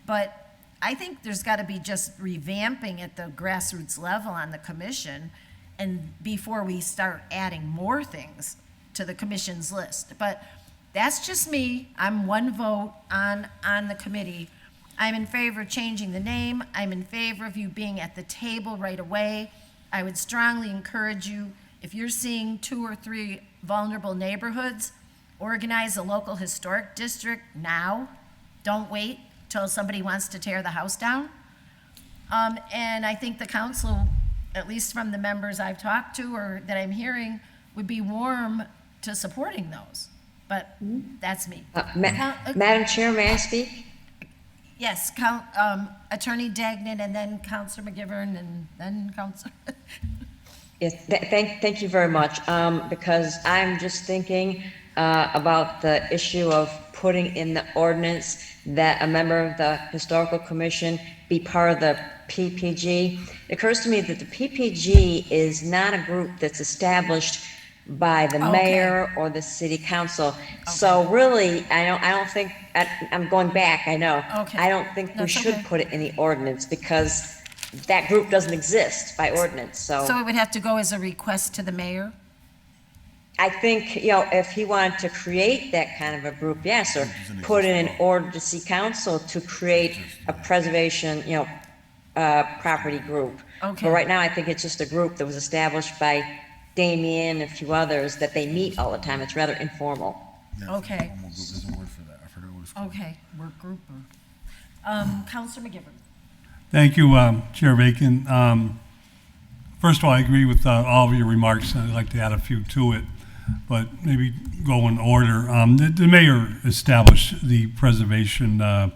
But I think there's got to be just revamping at the grassroots level on the commission, and before we start adding more things to the commission's list. But that's just me. I'm one vote on the committee. I'm in favor of changing the name. I'm in favor of you being at the table right away. I would strongly encourage you, if you're seeing 2 or 3 vulnerable neighborhoods, organize a local historic district now. Don't wait till somebody wants to tear the house down. And I think the council, at least from the members I've talked to or that I'm hearing, would be warm to supporting those. But that's me. Madam Chair, may I speak? Yes, Attorney Dagnan, and then Councilor McGivern, and then Councilor. Yes, thank you very much, because I'm just thinking about the issue of putting in the ordinance that a member of the Historical Commission be part of the PPG. It occurs to me that the PPG is not a group that's established by the mayor or the city council. So really, I don't think, I'm going back, I know. I don't think we should put it in the ordinance because that group doesn't exist by ordinance, so. So it would have to go as a request to the mayor? I think, if he wanted to create that kind of a group, yes, or put in an order to city council to create a preservation, property group. Okay. But right now, I think it's just a group that was established by Damien and a few others that they meet all the time. It's rather informal. Okay. There's a word for that. I forgot what it's called. Okay, work group. Councilor McGivern. Thank you, Chair Bacon. First of all, I agree with all of your remarks. I'd like to add a few to it, but maybe go in order. The mayor established the preservation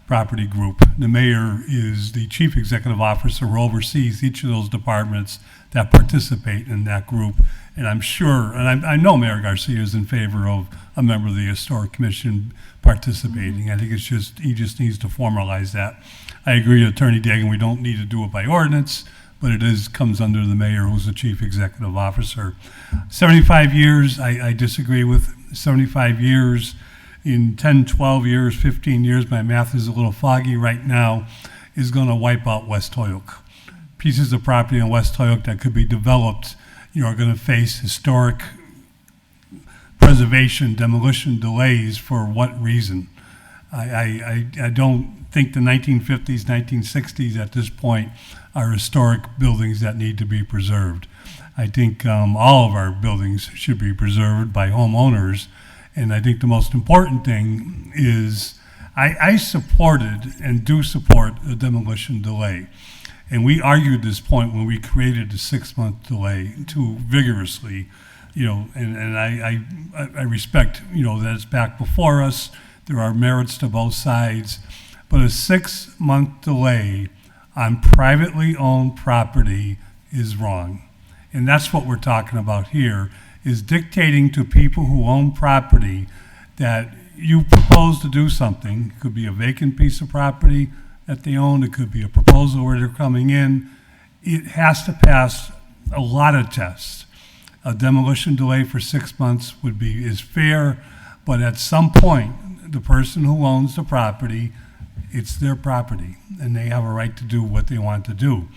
property group. The mayor is the chief executive officer who oversees each of those departments that participate in that group. And I'm sure, and I know Mayor Garcia is in favor of a member of the Historic Commission participating. I think he just needs to formalize that. I agree with Attorney Dagan, we don't need to do it by ordinance, but it comes under the mayor, who's the chief executive officer. 75 years, I disagree with. 75 years, in 10, 12 years, 15 years, my math is a little foggy right now, is going to wipe out West Holyoke. Pieces of property in West Holyoke that could be developed, are going to face historic preservation, demolition delays. For what reason? I don't think the 1950s, 1960s at this point are historic buildings that need to be preserved. I think all of our buildings should be preserved by homeowners. And I think the most important thing is I supported and do support a demolition delay. And we argued this point when we created the 6-month delay too vigorously, and I respect, that it's back before us. There are merits to both sides, but a 6-month delay on privately owned property is wrong. And that's what we're talking about here, is dictating to people who own property that you propose to do something. It could be a vacant piece of property that they own. It could be a proposal where they're coming in. It has to pass a lot of tests. A demolition delay for 6 months is fair, but at some point, the person who owns the property, it's their property, and they have a right to do what they want to do.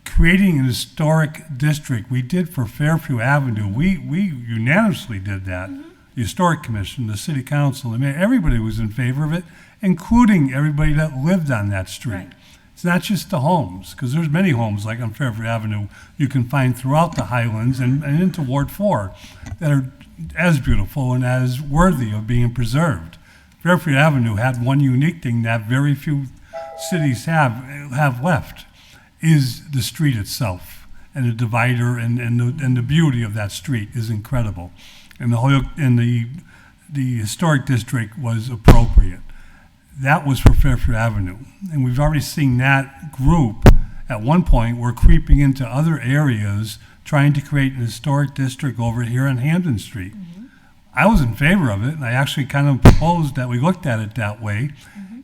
Creating an historic district, we did for Fairview Avenue. We unanimously did that. The Historic Commission, the City Council, everybody was in favor of it, including everybody that lived on that street. Right. It's not just the homes, because there's many homes like on Fairview Avenue you can find throughout the Highlands and into Ward 4 that are as beautiful and as worthy of being preserved. Fairview Avenue had one unique thing that very few cities have left, is the street itself. And the divider and the beauty of that street is incredible. And the historic district was appropriate. That was for Fairview Avenue. And we've already seen that group at one point were creeping into other areas trying to create an historic district over here on Hampden Street. I was in favor of it, and I actually kind of proposed that we looked at it that way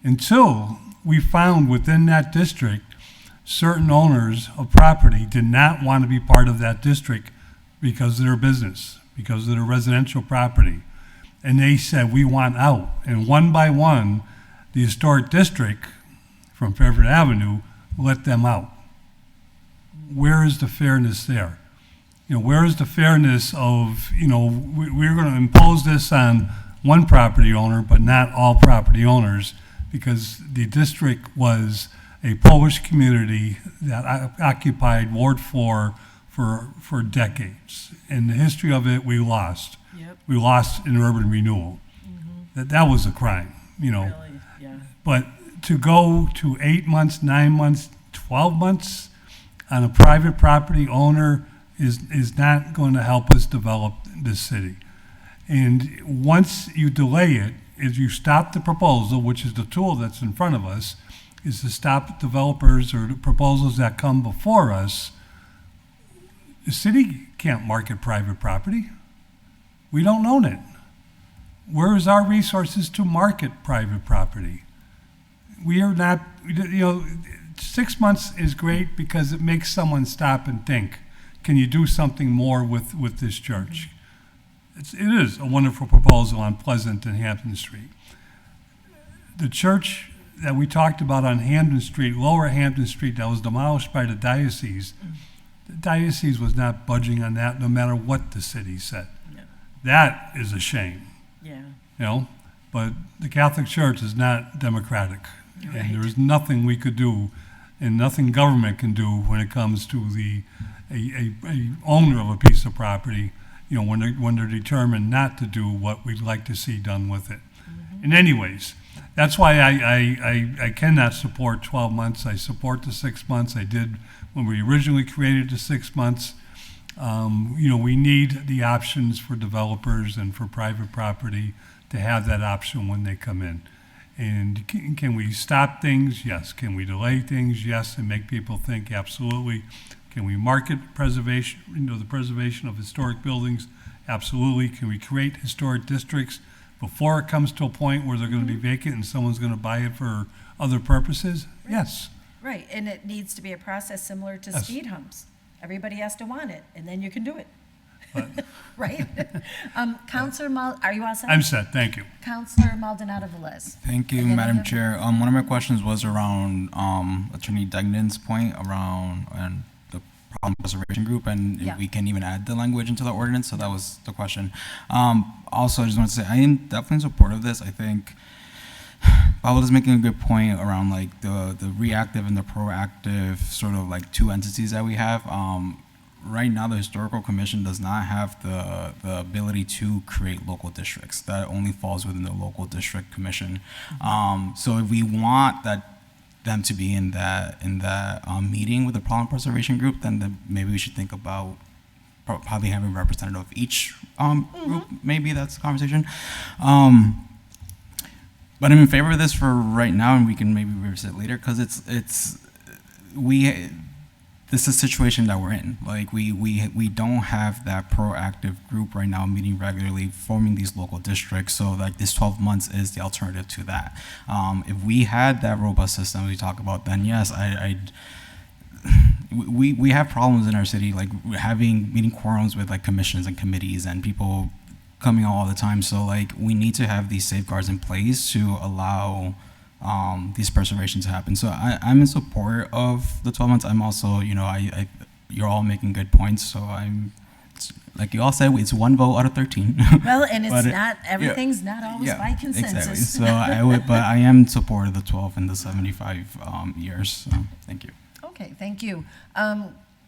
until we found within that district certain owners of property did not want to be part of that district because of their business, because of their residential property. And they said, we want out. And one by one, the historic district from Fairview Avenue let them out. Where is the fairness there? Where is the fairness of, we're going to impose this on one property owner, but not all property owners, because the district was a Polish community that occupied Ward 4 for decades. And the history of it, we lost. Yep. We lost in urban renewal. That was a crime, Really? Yeah. But to go to 8 months, 9 months, 12 months on a private property owner is not going to help us develop this city. And once you delay it, is you stop the proposal, which is the tool that's in front of us, is to stop developers or the proposals that come before us. The city can't market private property. We don't own it. Where is our resources to market private property? We are not, 6 months is great because it makes someone stop and think, can you do something more with this church? It is a wonderful proposal on Pleasant and Hampton Street. The church that we talked about on Hampton Street, Lower Hampton Street, that was demolished by the diocese was not budging on that no matter what the city said. Yeah. That is a shame. Yeah. But the Catholic Church is not democratic. Right. And there is nothing we could do and nothing government can do when it comes to a owner of a piece of property, when they're determined not to do what we'd like to see done with it. And anyways, that's why I cannot support 12 months. I support the 6 months. I did when we originally created the 6 months. We need the options for developers and for private property to have that option when they come in. And can we stop things? Yes. Can we delay things? Yes. And make people think? Absolutely. Can we market preservation, the preservation of historic buildings? Absolutely. Can we create historic districts before it comes to a point where they're going to be vacant and someone's going to buy it for other purposes? Yes. Right, and it needs to be a process similar to Yes. speed humps. Everybody has to want it, and then you can do it. But- Right? Counselor are you all set? I'm set. Thank you. Counselor Maldonado Velez. Thank you, Madam Chair. One of my questions was around Attorney Degnan's point around and the problem preservation group, and if we can even add the language into the ordinance. So that was the question. Also, I just want to say I am definitely in support of this. I think Paul is making a good point around like the reactive and the proactive sort of like two entities that we have. Right now, the Historical Commission does not have the ability to create local districts. That only falls within the Local District Commission. So if we want them to be in that meeting with the problem preservation group, then maybe we should think about probably having a representative of each group. Maybe that's the conversation. But I'm in favor of this for right now, and we can maybe revisit later because this is a situation that we're in. Like we don't have that proactive group right now meeting regularly, forming these local districts. So like this 12 months is the alternative to that. If we had that robust system we talk about, then yes, we have problems in our city, like having meeting quorums with like commissions and committees and people coming out all the time. So like we need to have these safeguards in place to allow these preservations to happen. So I'm in support of the 12 months. I'm also, you're all making good points, so I'm it's like you all said, it's one vote out of 13. Well, and it's But not, everything's not always by consensus. Exactly. So but I am in support of the 12 and the 75 years. So thank you. Okay, thank you.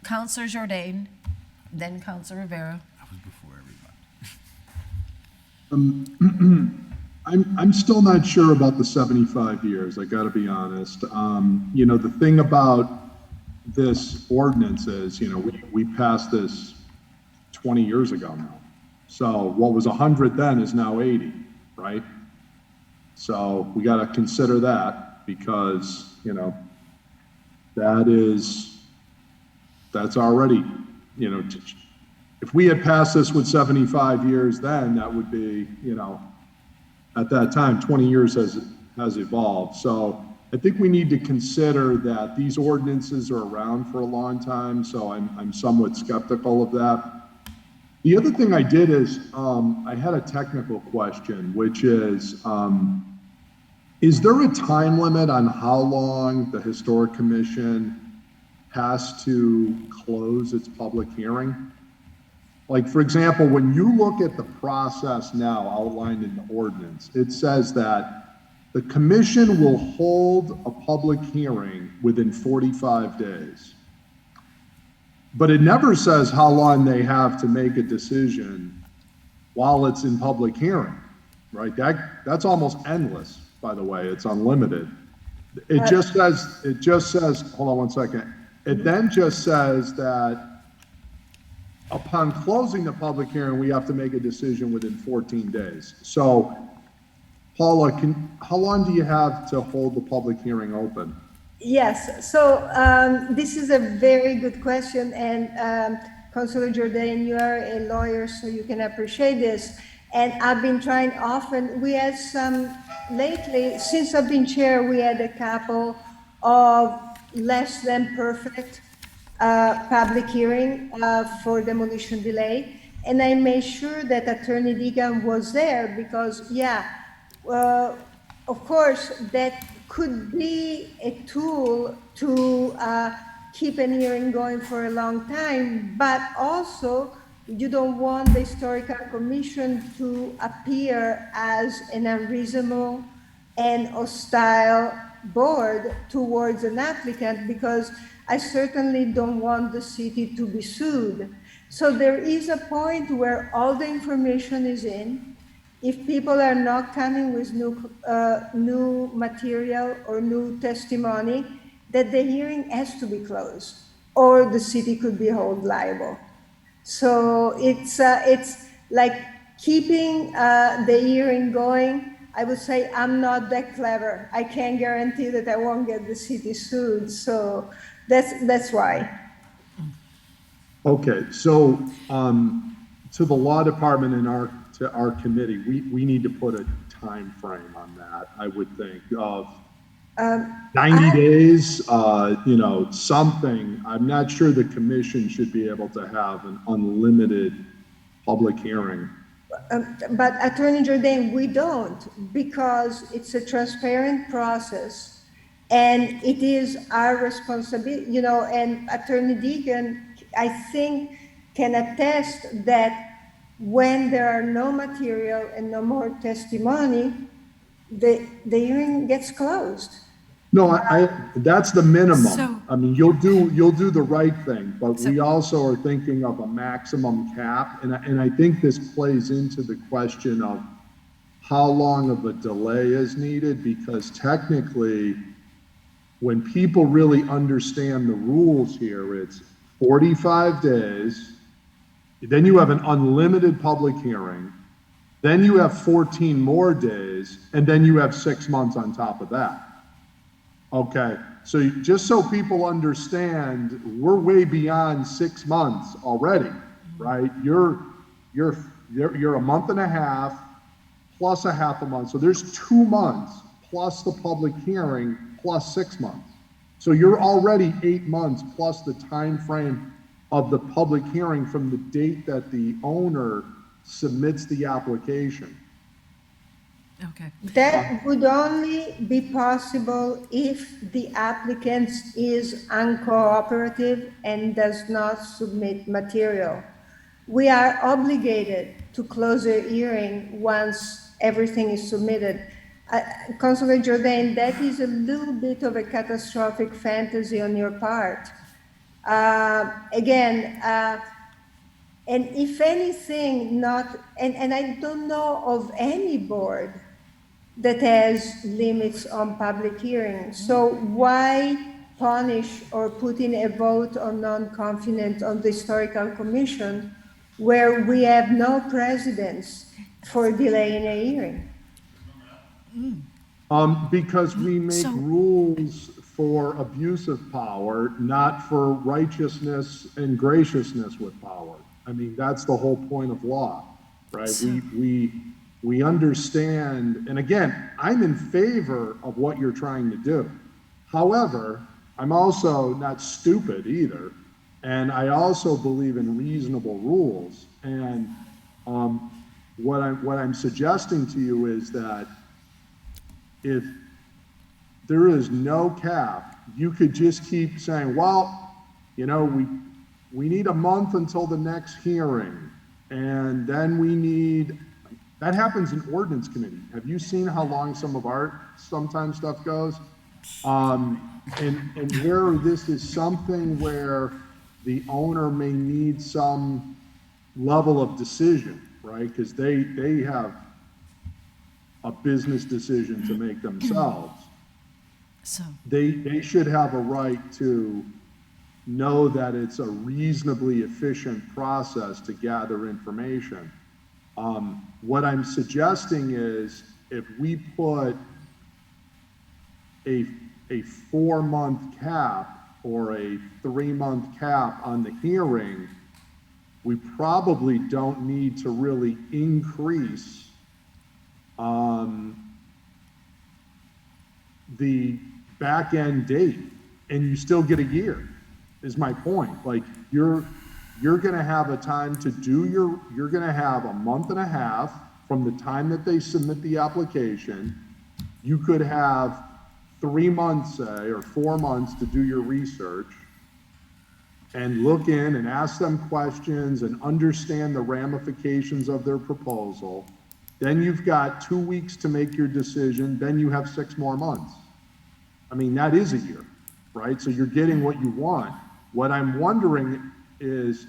Councilor Jourdain, then Councilor Rivera. I'm still not sure about the 75 years. I got to be honest. The thing about this ordinance is, we passed this 20 years ago now. So what was 100 then is now 80, right? So we got to consider that because, that's already, if we had passed this with 75 years then, that would be, at that time, 20 years has evolved. So I think we need to consider that these ordinances are around for a long time, so I'm somewhat skeptical of that. The other thing I did is I had a technical question, which is there a time limit on how long the Historic Commission has to close its public hearing? Like, for example, when you look at the process now outlined in the ordinance, it says that the commission will hold a public hearing within 45 days. But it never says how long they have to make a decision while it's in public hearing, right? That's almost endless, by the way. It's unlimited. It just says, hold on one second. It then just says that upon closing the public hearing, we have to make a decision within 14 days. So, Paula, how long do you have to hold the public hearing open? Yes, so this is a very good question, and Councilor Jourdain, you are a lawyer, so you can appreciate this. And I've been trying often, we had some lately, since I've been chair, we had a couple of less than perfect public hearing for demolition delay. And I made sure that Attorney Deegan was there because, of course, that could be a tool to keep a hearing going for a long time, but also you don't want the Historical Commission to appear as an unreasonable and hostile board towards an applicant, because I certainly don't want the city to be sued. So there is a point where all the information is in. If people are not coming with new material or new testimony, that the hearing has to be closed, or the city could be held liable. So it's like keeping the hearing going. I would say I'm not that clever. I can't guarantee that I won't get the city sued. So that's why. Okay, so to the law department and to our committee, we need to put a time frame on that. I would think of 90 days, something. I'm not sure the commission should be able to have an unlimited public hearing. But Attorney Jourdain, we don't, because it's a transparent process and it is our responsibility, and Attorney Deegan, I think, can attest that when there are no material and no more testimony, the hearing gets closed. No, that's the minimum. I mean, you'll do the right thing, but we also are thinking of a maximum cap, and I think this plays into the question of how long of a delay is needed, because technically, when people really understand the rules here, it's 45 days, then you have an unlimited public hearing, then you have 14 more days, and then you have 6 months on top of that. Okay, so just so people understand, we're way beyond 6 months already, right? You're a month and a half plus a half a month. So there's 2 months plus the public hearing plus 6 months. So you're already 8 months plus the time frame of the public hearing from the date that the owner submits the application. Okay. That would only be possible if the applicant is uncooperative and does not submit material. we are obligated to close a hearing once everything is submitted. Councilor Jordan, that is a little bit of a catastrophic fantasy on your part. Again, and if anything, and I don't know of any board that has limits on public hearings. So why punish or put in a vote on non-confidence on the historical commission where we have no precedence for delaying a hearing? Because we make rules for abuse of power, not for righteousness and graciousness with power. I mean, that's the whole point of law, right? We understand, and again, I'm in favor of what you're trying to do. However, I'm also not stupid either, and I also believe in reasonable rules. And what I'm suggesting to you is that if there is no cap, you could just keep saying, well, you know, we need a month until the next hearing, and then we need, that happens in ordinance committee. Have you seen how long some of our sometimes stuff goes? And where this is something where the owner may need some level of decision, right? Because they have a business decision to make themselves. So they should have a right to know that it's a reasonably efficient process to gather information. What I'm suggesting is if we put a 4-month cap or a 3-month cap on the hearing, we probably don't need to really increase the back end date, and you still get a year, is my point. Like you're gonna have a time to do you're gonna have a month and a half from the time that they submit the application. You could have 3 months, say, or 4 months to do your research and look in and ask them questions and understand the ramifications of their proposal. Then you've got 2 weeks to make your decision. Then you have 6 more months. I mean, that is a year, right? So you're getting what you want. What I'm wondering is,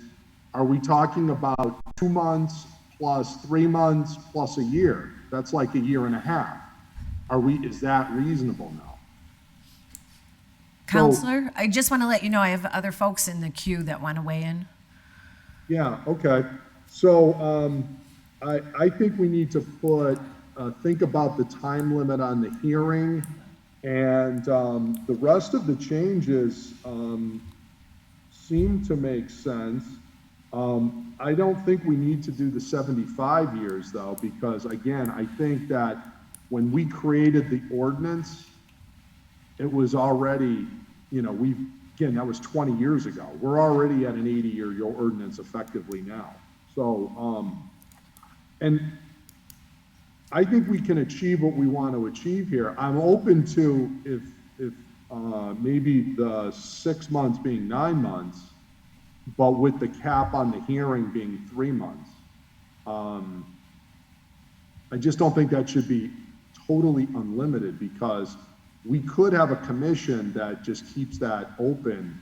are we talking about 2 months plus 3 months plus a year? That's like a year and a half. Is that reasonable now? Counselor, I just want to let you know I have other folks in the queue that want to weigh in. Yeah, okay. So I think we need to think about the time limit on the hearing, and the rest of the changes seem to make sense. I don't think we need to do the 75 years though, because again, I think that when we created the ordinance, it was already, you know, again, that was 20 years ago. We're already at an 80-year ordinance effectively now. So, and I think we can achieve what we want to achieve here. I'm open to if maybe the 6 months being 9 months, but with the cap on the hearing being 3 months. I just don't think that should be totally unlimited, because we could have a commission that just keeps that open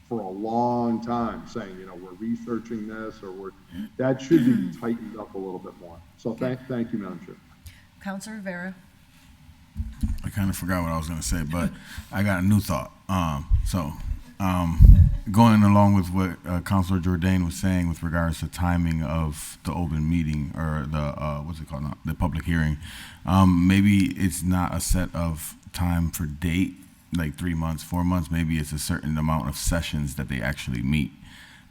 for a long time, saying, you know, we're researching this, or that should be tightened up a little bit more. So thank you, Madam Chair. Councilor Rivera. I kind of forgot what I was going to say, but I got a new thought. Going along with what Councilor Jordan was saying with regards to timing of the open meeting, or the what's it called now? The public hearing, maybe it's not a set of time for date, like 3 months, 4 months. Maybe it's a certain amount of sessions that they actually meet,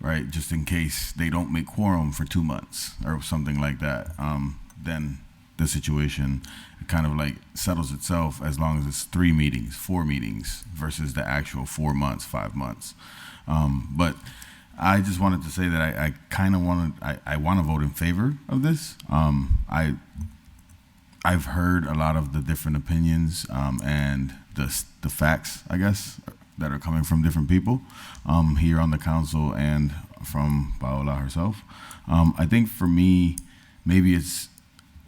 right? Just in case they don't make quorum for 2 months or something like that. Then the situation kind of like settles itself, as long as it's 3 meetings, 4 meetings versus the actual 4 months, 5 months. But I just wanted to say that I kind of I want to vote in favor of this. I've heard a lot of the different opinions and the facts, I guess, that are coming from different people here on the council and from Paola herself. I think for me, maybe it's,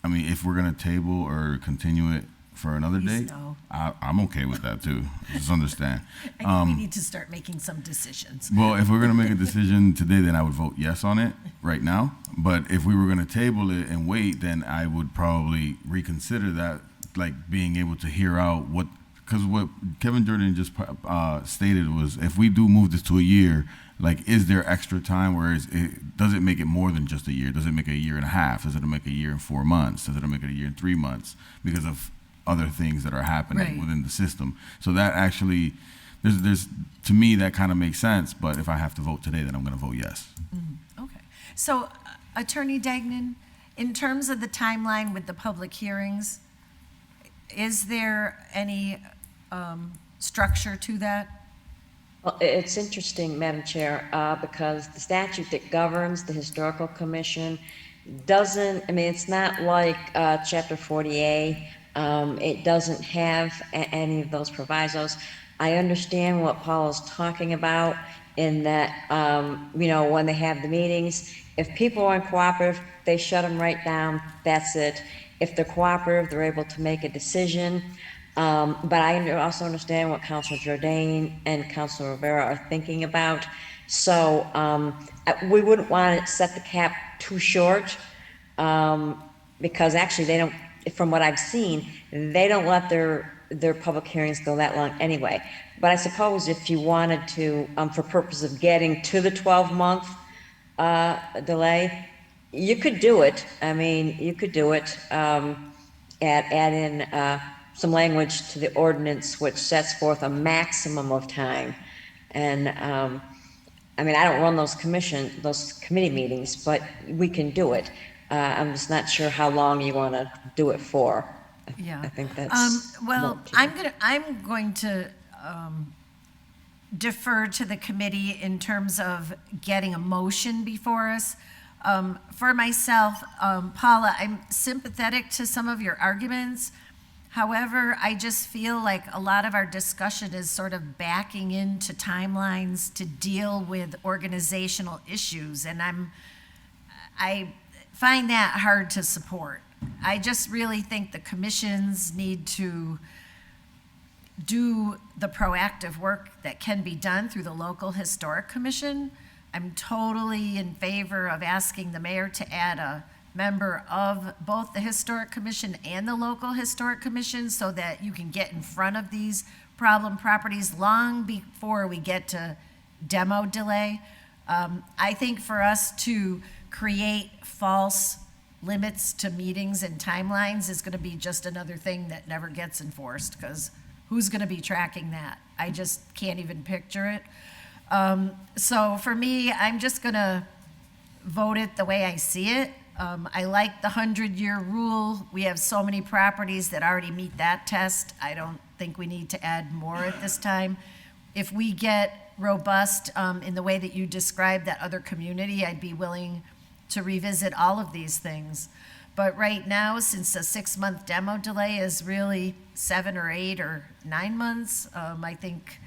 I mean, if we're gonna table or continue it for another Please date, no. I'm okay with that too. Just understand. I think we need to start making some decisions. Well, if we're gonna make a decision today, then I would vote yes on it right now. But if we were gonna table it and wait, then I would probably reconsider that, like being able to hear out what, because what Kevin Jordan just stated was, if we do move this to a year, like, is there extra time? Whereas, does it make it more than just a year? Does it make it a year and a half? Does it make a year and 4 months? Does it make it a year and 3 months? Because of other things that are happening Right. within the system. So that actually, there's to me, that kind of makes sense. But if I have to vote today, then I'm going to vote yes. Okay. So, Attorney Dagnan, in terms of the timeline with the public hearings, is there any structure to that? Well, it's interesting, Madam Chair, because the statute that governs the Historical Commission doesn't, I mean, it's not like Chapter 40A. It doesn't have any of those provisos. I understand what Paul is talking about in that, you know, when they have the meetings, if people aren't cooperative, they shut them right down. That's it. If they're cooperative, they're able to make a decision. But I also understand what Councilor Jordan and Councilor Rivera are thinking about. So we wouldn't want to set the cap too short, because actually they don't, from what I've seen, they don't let their public hearings go that long anyway. But I suppose if you wanted to, for purpose of getting to the 12-month delay, you could do it. I mean, you could do it, add in some language to the ordinance which sets forth a maximum of time. And I mean, I don't run those committee meetings, but we can do it. I'm just not sure how long you want to do it for. Yeah. I think that's. Well, I'm going to defer to the committee in terms of getting a motion before us. For myself, Paula, I'm sympathetic to some of your arguments. However, I just feel like a lot of our discussion is sort of backing into timelines to deal with organizational issues, and I find that hard to support. I just really think the commissions need to do the proactive work that can be done through the local historic commission. I'm totally in favor of asking the mayor to add a member of both the historic commission and the local historic commission so that you can get in front of these problem properties long before we get to demo delay. I think for us to create false limits to meetings and timelines is going to be just another thing that never gets enforced, because who's going to be tracking that? I just can't even picture it. So for me, I'm just going to vote it the way I see it. I like the 100-year rule. We have so many properties that already meet that test. I don't think we need to add more at this time. If we get robust in the way that you described that other community, I'd be willing to revisit all of these things. But right now, since a 6-month demo delay is really 7 or 8 or 9 months, I think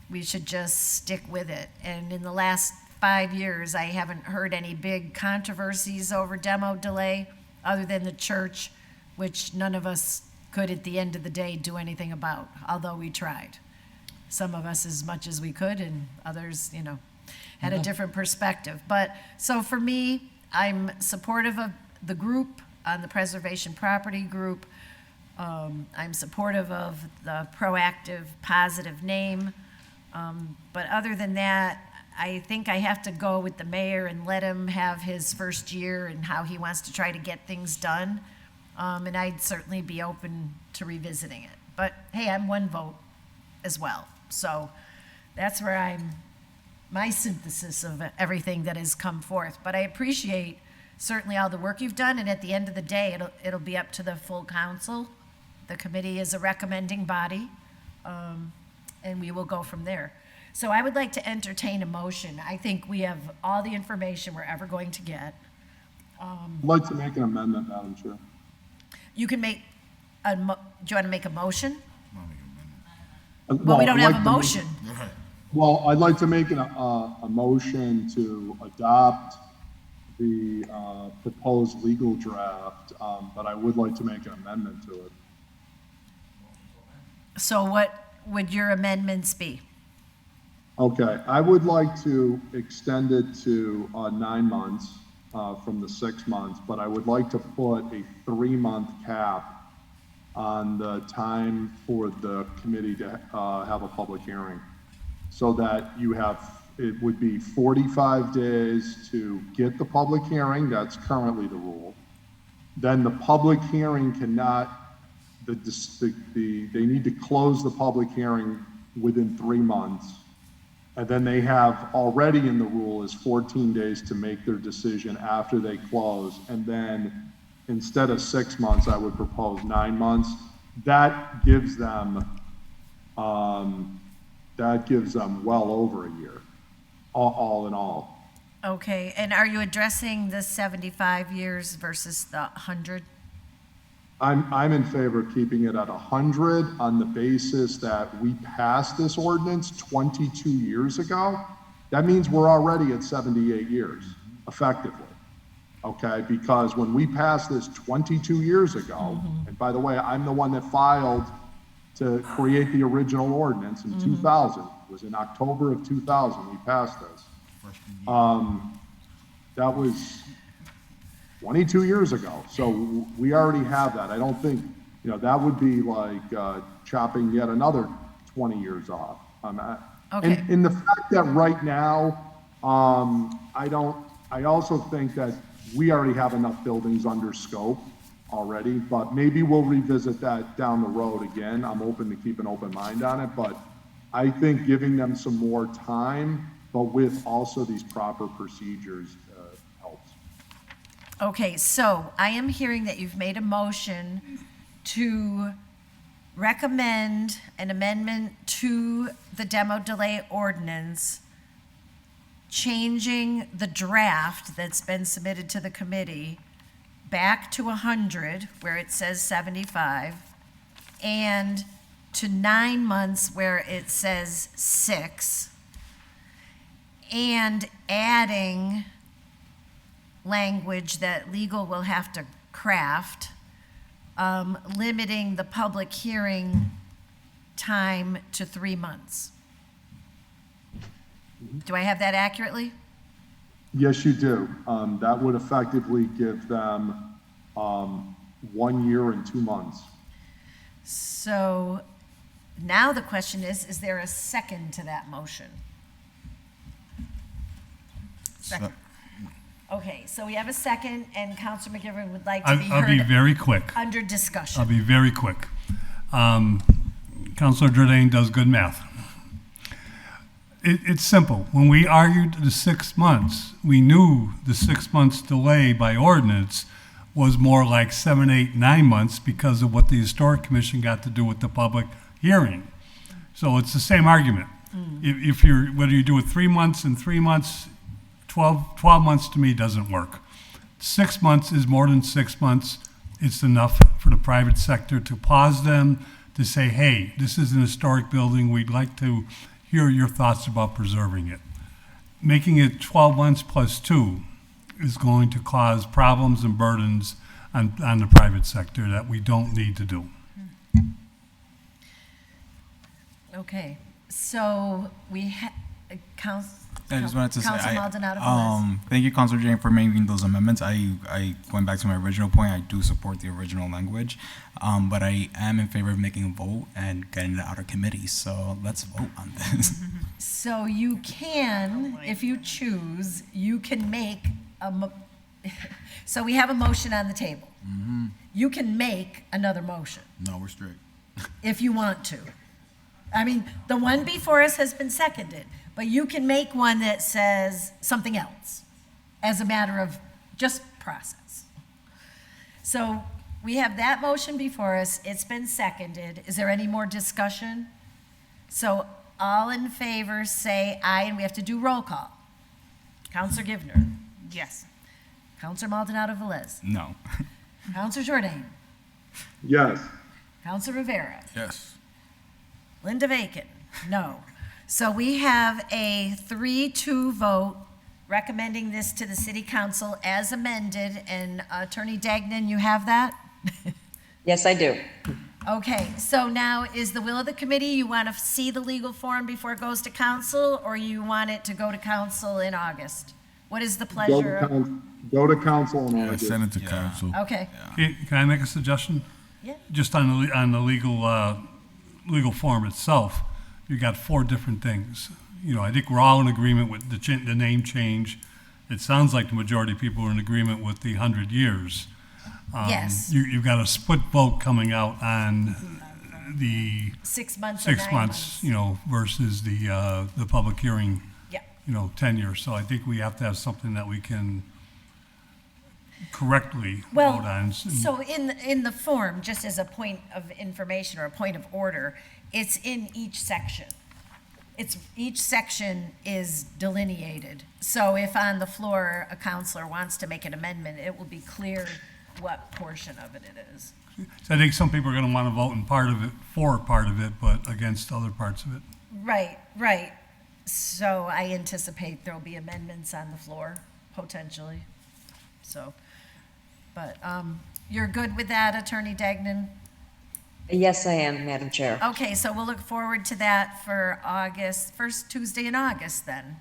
we should just stick with it. And in the last 5 years, I haven't heard any big controversies over demo delay, other than the church, which none of us could at the end of the day do anything about, although we tried. Some of us as much as we could, and others, you know, had a different perspective. But so for me, I'm supportive of the group on the preservation property group. I'm supportive of the proactive, positive name. But other than that, I think I have to go with the mayor and let him have his first year and how he wants to try to get things done. And I'd certainly be open to revisiting it. But hey, I'm one vote as well. So that's where my synthesis of everything that has come forth. But I appreciate certainly all the work you've done. And at the end of the day, it'll be up to the full council. The committee is a recommending body. And we will go from there. So I would like to entertain a motion. I think we have all the information we're ever going to get. I'd like to make an amendment, Madam Chair. You can make, do you want to make a motion? Well, Well, we don't I'd have like a to make- motion. Well, I'd like to make a motion to adopt the proposed legal draft, but I would like to make an amendment to it. So what would your amendments be? Okay, I would like to extend it to 9 months from the 6 months, but I would like to put a 3-month cap on the time for the committee to have a public hearing, so that it would be 45 days to get the public hearing. That's currently the rule. Then the public hearing cannot, they need to close the public hearing within 3 months. And then they have already in the rule is 14 days to make their decision after they close. And then instead of 6 months, I would propose 9 months. That gives them well over a year, all in all. Okay, and are you addressing the 75 years versus the 100? I'm in favor of keeping it at 100 on the basis that we passed this ordinance 22 years ago. That means we're already at 78 years, effectively. Okay, because when we passed this 22 years ago, and by the way, I'm the one that filed to create the original ordinance in 2000. It was in October of 2000 we passed this. That was 22 years ago. So we already have that. I don't think, that would be like chopping yet another 20 years off. Okay. And the fact that right now, I also think that we already have enough buildings under scope already, but maybe we'll revisit that down the road again. I'm open to keep an open mind on it, but I think giving them some more time, but with also these proper procedures helps. Okay, so I am hearing that you've made a motion to recommend an amendment to the demo delay ordinance, changing the draft that's been submitted to the committee back to 100, where it says 75, and to 9 months where it says 6, and adding language that legal will have to craft, limiting the public hearing time to 3 months. Do I have that accurately? Yes, you do. That would effectively give them 1 year and 2 months. So now the question is there a second to that motion? Second. Okay, so we have a second, and Councilor McGivern would like to be heard. I'll be very quick. Under discussion. I'll be very quick. Councilor Jordan does good math. It's simple. When we argued the 6 months, we knew the 6 months delay by ordinance was more like 7, 8, 9 months because of what the Historic Commission got to do with the public hearing. So it's the same argument. If you're, whether you do it 3 months and 3 months, 12 months to me doesn't work. 6 months is more than 6 months. It's enough for the private sector to pause them, to say, hey, this is an historic building. We'd like to hear your thoughts about preserving it. Making it 12 months plus 2 is going to cause problems and burdens on the private sector that we don't need to do. Okay, so we I just wanted to say, Council Maldonado Velez. thank you, Councilor Jane, for making those amendments. I went back to my original point. I do support the original language, but I am in favor of making a vote and getting it out of committee. So let's vote on this. So you can, if you choose, you can make so we have a motion on the table. You can make another motion No, we're straight. if you want to. I mean, the one before us has been seconded, but you can make one that says something else as a matter of just process. So we have that motion before us. It's been seconded. Is there any more discussion? So all in favor say aye, and we have to do roll call. Counselor Givner? Yes. Counselor Maldonado Velez? No. Counselor Jordan? Yes. Counselor Rivera? Yes. Linda Vacan? No. So we have a 3-2 vote recommending this to the city council as amended, and Attorney Dagnan, you have that? Yes, I do. Okay, so now is the will of the committee, you want to see the legal form before it goes to council, or you want it to go to council in August? What is the pleasure? Go to council in Yeah, August. send it to council. Okay, Can I make a suggestion? Yeah. Just on the legal form itself, you got 4 different things. You know, I think we're all in agreement with the name change. It sounds like the majority of people are in agreement with the 100 years. Yes. You've got a split vote coming out on the 6 months or 9 6 months. months, you know, versus the public hearing, Yeah. you know, 10 years. So I think we have to have something that we can correctly Well, vote on. so in the form, just as a point of information or a point of order, it's in each section. Each section is delineated. So if on the floor, a counselor wants to make an amendment, it will be clear what portion of it is. So I think some people are going to want to vote in part of it, for part of it, but against other parts of it. Right, right. So I anticipate there'll be amendments on the floor, potentially. So, but you're good with that, Attorney Dagnan? Yes, I am, Madam Chair. Okay, so we'll look forward to that for August, first Tuesday in August then.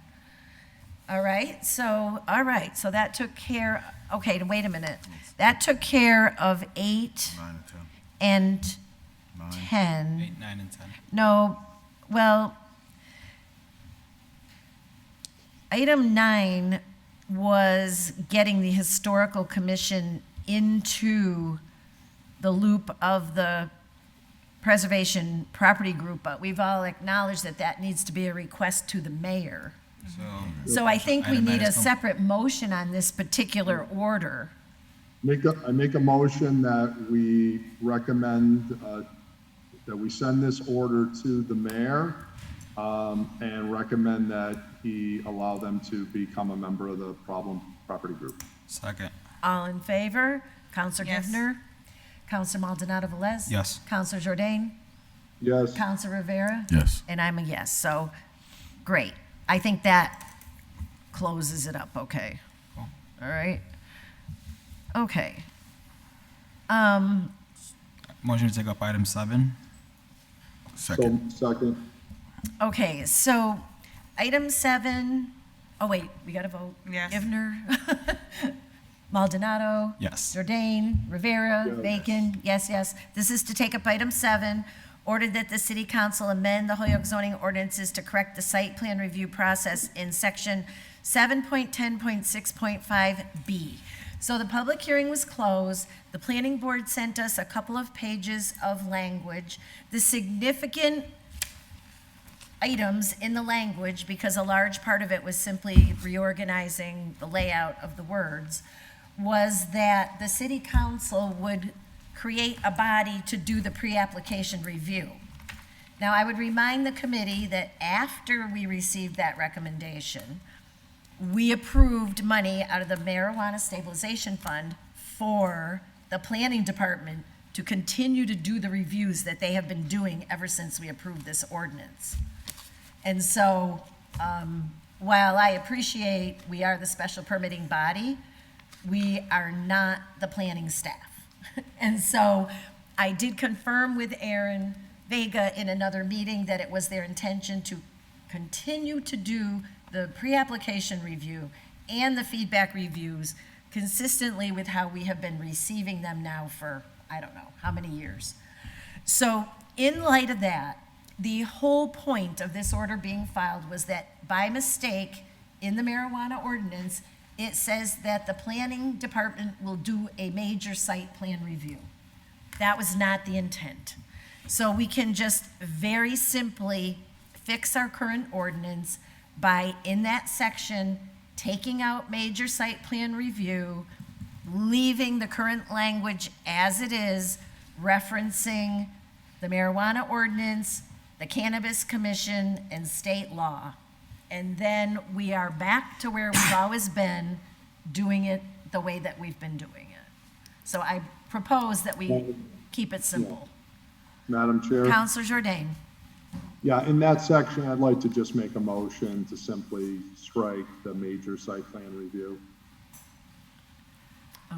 All right, so that took care, okay, wait a minute. That took care of 8 and 10. 8, 9, and 10. No, well, item 9 was getting the historical commission into the loop of the preservation property group, but we've all acknowledged that that needs to be a request to the mayor. So I think we need a separate motion on this particular order. I make a motion that we recommend, that we send this order to the mayor, and recommend that he allow them to become a member of the problem property group. Second. All in favor? Counselor Yes. Givner? Counselor Maldonado Velez? Yes. Counselor Jordan? Yes. Counselor Rivera? Yes. And I'm a yes, so, great. I think that closes it up, okay? Cool. All right? Okay. Motion to take up item 7. Second. Second. Okay, so item 7, oh wait, we gotta vote. Yes. Givner, Maldonado. Yes. Jordan, Rivera, Yes. Bacon, yes, yes. This is to take up item 7, ordered that the city council amend the Holyoke zoning ordinances to correct the site plan review process in section 7.10.6.5B. So the public hearing was closed. The planning board sent us a couple of pages of language. The significant items in the language, because a large part of it was simply reorganizing the layout of the words, was that the city council would create a body to do the pre-application review. Now, I would remind the committee that after we received that recommendation, we approved money out of the Marijuana Stabilization Fund for the planning department to continue to do the reviews that they have been doing ever since we approved this ordinance. And so, while I appreciate we are the special permitting body, we are not the planning staff. And so I did confirm with Aaron Vega in another meeting that it was their intention to continue to do the pre-application review and the feedback reviews consistently with how we have been receiving them now for, I don't know, how many years. So in light of that, the whole point of this order being filed was that by mistake, in the marijuana ordinance, it says that the planning department will do a major site plan review. That was not the intent. So we can just very simply fix our current ordinance by, in that section, taking out major site plan review, leaving the current language as it is, referencing the marijuana ordinance, the Cannabis Commission, and state law. And then we are back to where we've always been, doing it the way that we've been doing it. So I propose that we keep it simple. Madam Chair, Counselor Jordan? Yeah, in that section, I'd like to just make a motion to simply strike the major site plan review.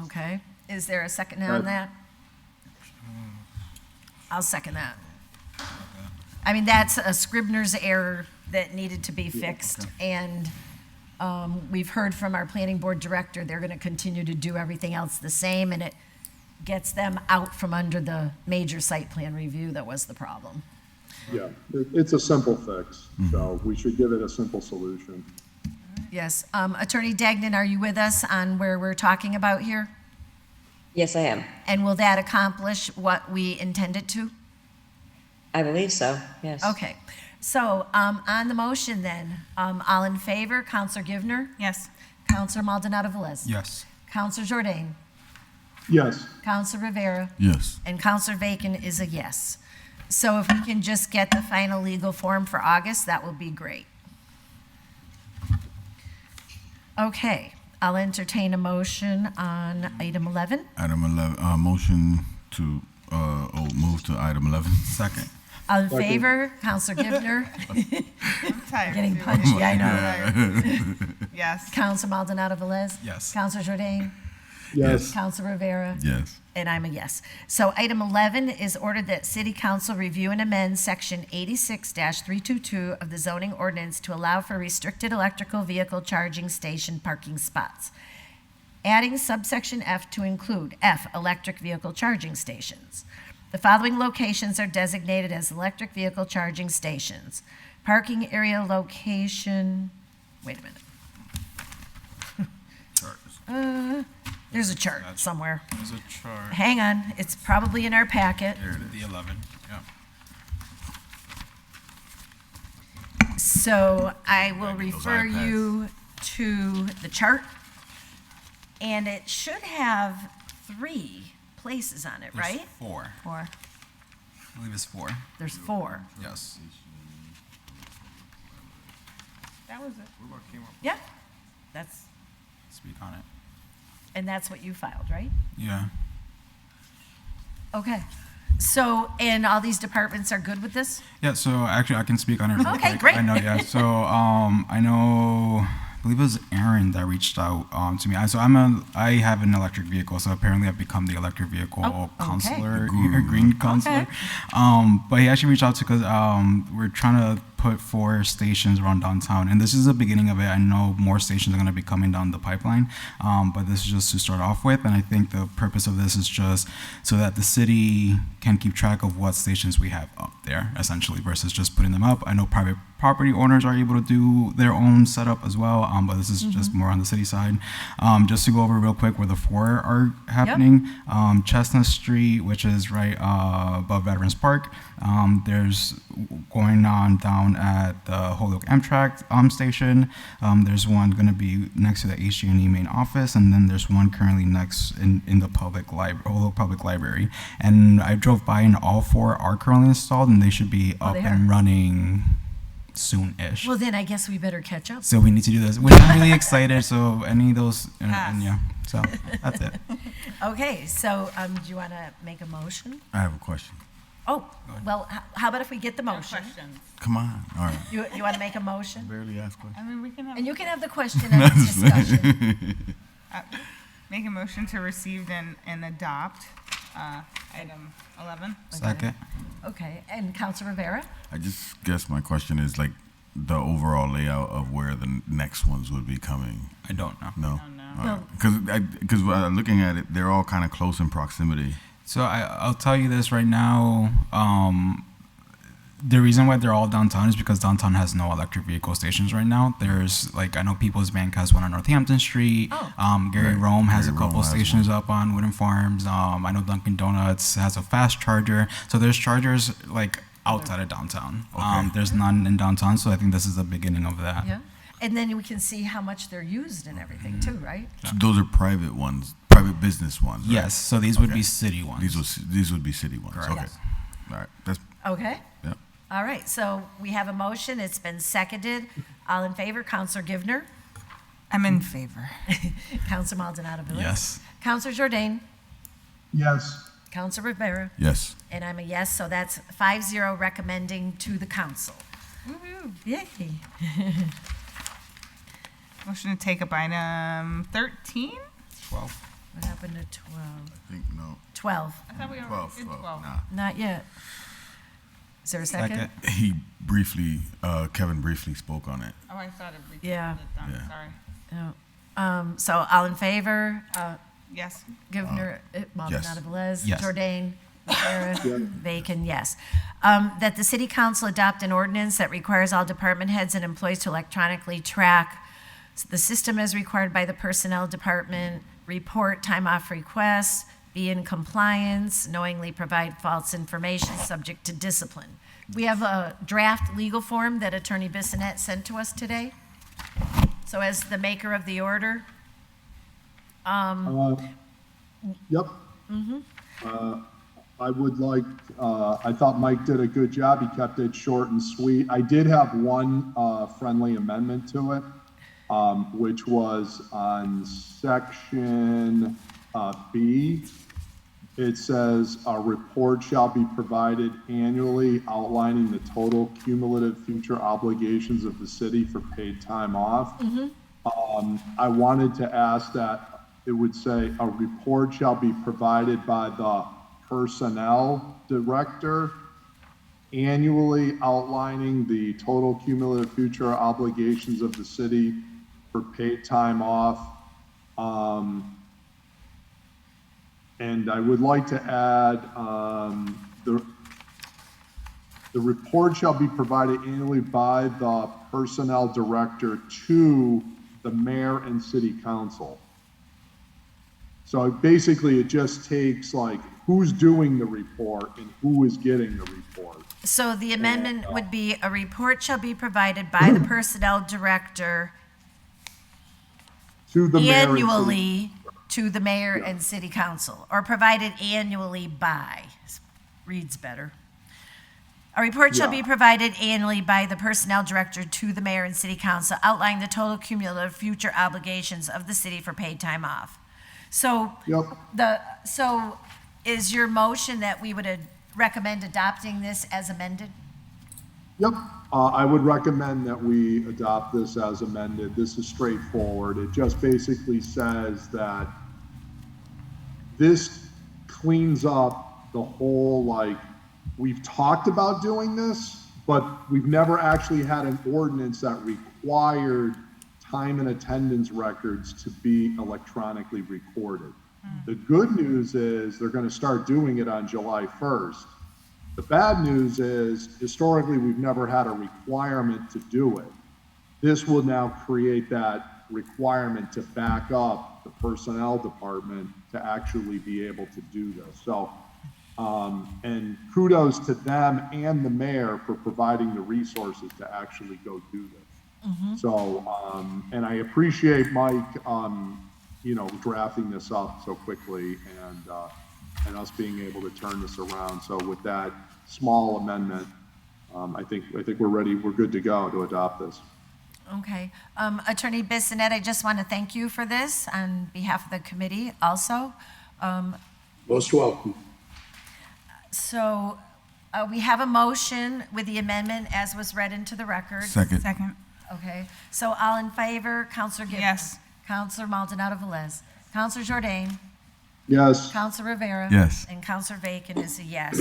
Okay, is there a second on that? I'll second that. I mean, that's a Scribner's error that needed to be fixed, and we've heard from our planning board director, they're gonna continue to do everything else the same, and it gets them out from under the major site plan review that was the problem. Yeah, it's a simple fix, so we should give it a simple solution. Yes, Attorney Dagnan, are you with us on where we're talking about here? Yes, I am. And will that accomplish what we intended to? I believe so, yes. Okay, so on the motion then, all in favor, Counselor Givner? Yes. Counselor Maldonado Velez? Yes. Counselor Jordan? Yes. Counselor Rivera? Yes. And Counselor Bacon is a yes. So if we can just get the final legal form for August, that would be great. Okay, I'll entertain a motion on item 11. Item 11, motion to, move to item 11. Second. All in favor, Counselor Givner? I'm tired. Getting too. punchy, I know. Yes. Counselor Maldonado Velez? Yes. Counselor Jordan? Yes. Counselor Rivera? Yes. And I'm a yes. So item 11 is ordered that City Council review and amend Section 86-322 of the zoning ordinance to allow for restricted electrical vehicle charging station parking spots, adding subsection F to include F, electric vehicle charging stations. The following locations are designated as electric vehicle charging stations. Parking area location, wait a minute. There's a chart somewhere. There's a chart. Hang on, it's probably in our packet. Here it is. The 11. Yeah. So I will refer you to the chart. And it should have 3 places on it, There's right? 4. 4. I believe it's 4. There's 4. Yes. That was it. Yeah, that's, Speak on it. and that's what you filed, right? Yeah. Okay. So, and all these departments are good with this? Yeah, so actually I can speak on it real Okay, quick. great. I know, yeah. So I know, I believe it was Aaron that reached out to me. I have an electric vehicle, so apparently I've become the electric vehicle counselor, green counselor. Okay. But he actually reached out to, because we're trying to put 4 stations around downtown, and this is the beginning of it. I know more stations are going to be coming down the pipeline, but this is just to start off with, and I think the purpose of this is just so that the city can keep track of what stations we have up there, essentially, versus just putting them up. I know private property owners are able to do their own setup as well, but this is just more on the city side. Just to go over real quick where the 4 are happening. Chestnut Street, which is right above Veterans Park. There's going on down at the Holyoke Amtrak station. There's one going to be next to the HG&E main office, and then there's one currently next in the Holyoke Public Library. And I drove by, and all 4 are currently installed, and they should be up and running soon-ish. Well, then I guess we better catch up. So we need to do this, which I'm really excited. So any of those, and yeah, so that's it. Okay, so do you want to make a motion? I have a question. Oh, well, how about if we get the motion? Come on. All right. You want to make a motion? Barely asked questions. I mean, we can have. And you can have the question and discussion. Make a motion to receive and adopt item 11. Second. Okay, and Councilor Rivera? I just guess my question is like the overall layout of where the next ones would be coming. I don't know. No. Well- Because looking at it, they're all kind of close in proximity. So I'll tell you this right now. The reason why they're all downtown is because downtown has no electric vehicle stations right now. There's I know People's Bank has one on Northampton Street. Gary Rome has a couple stations up on Wooden Farms. I know Dunkin' Donuts has a fast charger. So there's chargers outside of downtown. There's none in downtown, so I think this is the beginning of that. Yeah, and then we can see how much they're used and everything too, right? So those are private ones, private business ones, right? Yes, so these would be city ones. These would be city ones. Correct. Okay. Yes. All right. That's Okay. yeah. All right, so we have a motion, it's been seconded. All in favor, Counselor Givner? I'm in favor. Counselor Maldonado Velez? Yes. Counselor Jordan? Yes. Counselor Rivera. Yes. And I'm a yes, so that's 5-0 recommending to the council. Woohoo. Yay. Motion to take up item 13? 12. What happened to 12? I think no. 12. I thought we already 12. did 12. 12. Nah. Not yet. Is there a second? He briefly, Kevin briefly spoke on it. Oh, I thought it briefly Yeah. did done. Yeah. Sorry. No. So all in favor? Yes. Governor Maldonado Velez. Yes. Jourdain. Rivera, Bacon, yes. That the city council adopt an ordinance that requires all department heads and employees to electronically track the system as required by the personnel department, report time off requests, be in compliance, knowingly provide false information subject to discipline. We have a draft legal form that Attorney Bissonette sent to us today. So as the maker of the order, Yep. I would like, I thought Mike did a good job. He kept it short and sweet. I did have one friendly amendment to it, which was on section B. It says a report shall be provided annually outlining the total cumulative future obligations of the city for paid time off. I wanted to ask that it would say a report shall be provided by the personnel director annually outlining the total cumulative future obligations of the city for paid time off. And I would like to add, the report shall be provided annually by the personnel director to the mayor and city council. So basically, it just takes like who's doing the report and who is getting the report. so the amendment would be a report shall be provided by the personnel director To the mayor and city- annually to the mayor and city council, or provided annually by, reads better. A report shall be Yeah. provided annually by the personnel director to the mayor and city council outlining the total cumulative future obligations of the city for paid time off. So so is your motion that we would recommend adopting this as amended? Yep, I would recommend that we adopt this as amended. This is straightforward. It just basically says that this cleans up the whole, like, we've talked about doing this, but we've never actually had an ordinance that required time and attendance records to be electronically recorded. The good news is they're gonna start doing it on July 1st. The bad news is, historically, we've never had a requirement to do it. This will now create that requirement to back up the personnel department to actually be able to do this. So, and kudos to them and the mayor for providing the resources to actually go do this. So, and I appreciate Mike, drafting this up so quickly and us being able to turn this around. So with that small amendment, I think we're ready, we're good to go to adopt this. Okay. Attorney Bissonette, I just want to thank you for this on behalf of the committee also. Most welcome. So we have a motion with the amendment as was read into the record. Second. Okay. So all in favor, Counselor Gibbons? Yes. Counselor Maldonado Velez? Counselor Jourdain? Yes. Counselor Rivera? Yes. And Counselor Bacon is a yes.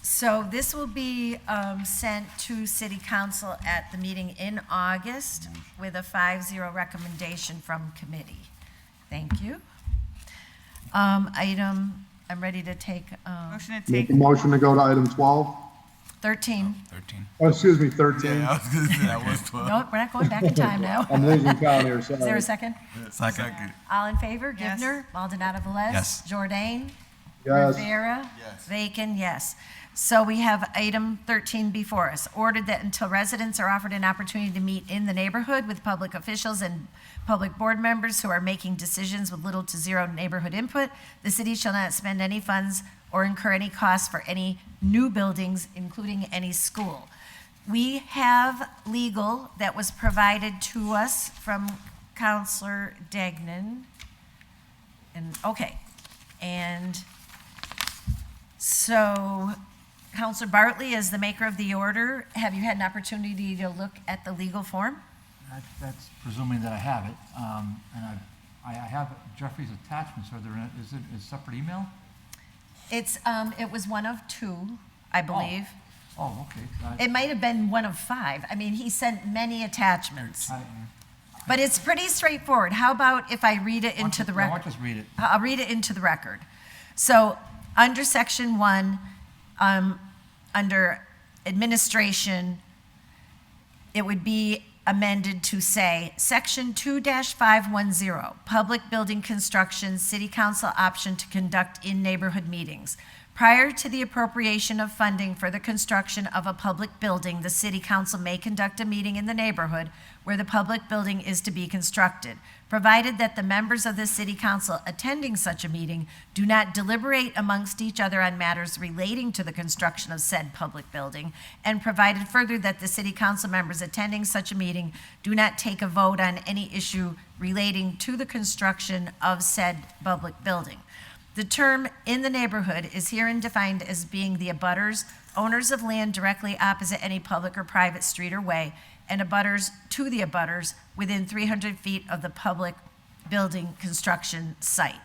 So this will be sent to City Council at the meeting in August with a 5-0 recommendation from committee. Thank you. I'm ready to take Motion to Make take, a motion to go to item 12? 13. 13. Oh, excuse me, 13. Yeah, I was gonna say that was 12. No, we're not going back in time now. I'm losing count here, Is there sorry. a second? Second. All in favor? Yes. Givner? Maldonado Velez? Yes. Jourdain? Yes. Rivera? Yes. Bacon, yes. So we have item 13 before us. Ordered that until residents are offered an opportunity to meet in the neighborhood with public officials and public board members who are making decisions with little to zero neighborhood input, the city shall not spend any funds or incur any costs for any new buildings, including any school. We have legal that was provided to us from Counselor Degnan. And So, Counselor Bartley, as the maker of the order, have you had an opportunity to look at the legal form? That's presuming that I have it. And I have Jeffrey's attachments. Is it a separate email? It was one of two, I believe. Oh, okay. It might have been one of five. I mean, he sent many attachments. But it's pretty straightforward. How about if I read it into the record? Why don't you just read it? I'll read it into the record. So, under section 1, under administration, it would be amended to say, section 2-510, public building construction, city council option to conduct in neighborhood meetings. Prior to the appropriation of funding for the construction of a public building, the city council may conduct a meeting in the neighborhood where the public building is to be constructed, provided that the members of the city council attending such a meeting do not deliberate amongst each other on matters relating to the construction of said public building, and provided further that the city council members attending such a meeting do not take a vote on any issue relating to the construction of said public building. The term "in the neighborhood" is herein defined as being the abutters, owners of land directly opposite any public or private street or way, and abutters to the abutters within 300 feet of the public building construction site.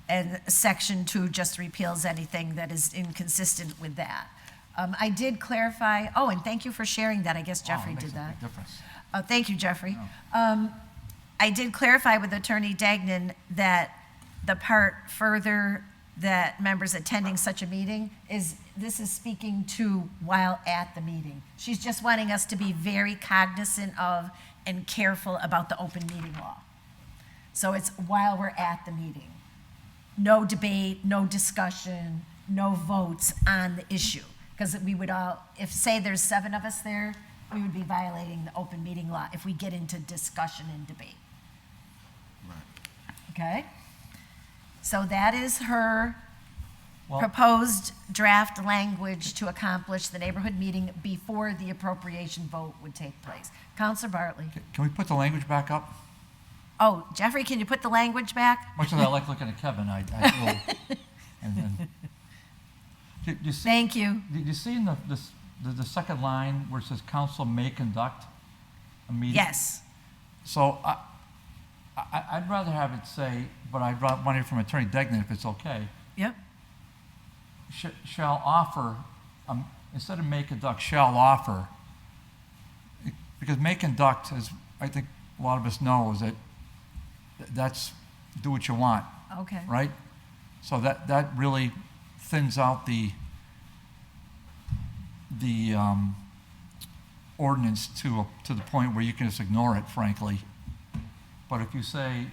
And section 2 just repeals anything that is inconsistent with that. I did clarify, and thank you for sharing that. I guess Jeffrey did that. Makes a big difference. Thank you, Jeffrey. I did clarify with Attorney Dagnan that the part further that members attending such a meeting this is speaking to while at the meeting. She's just wanting us to be very cognizant of and careful about the open meeting law. So it's while we're at the meeting. No debate, no discussion, no votes on the issue. Because we would if say there's 7 of us there, we would be violating the open meeting law if we get into discussion and debate. Okay? So that is her proposed draft language to accomplish the neighborhood meeting before the appropriation vote would take place. Counselor Bartley. Can we put the language back up? Oh, Jeffrey, can you put the language back? Much as I like looking at Kevin, I will. You see, thank you. Did you see in the second line where it says council may conduct a meeting? Yes. So I'd rather have it say, but I'd want to hear from Attorney Degnan if it's okay. Yep. Shall offer, instead of may conduct, shall offer. Because may conduct, as I think a lot of us know, is that's do what you want. Okay. Right? So that really thins out the ordinance to the point where you can just ignore it, frankly. But if you say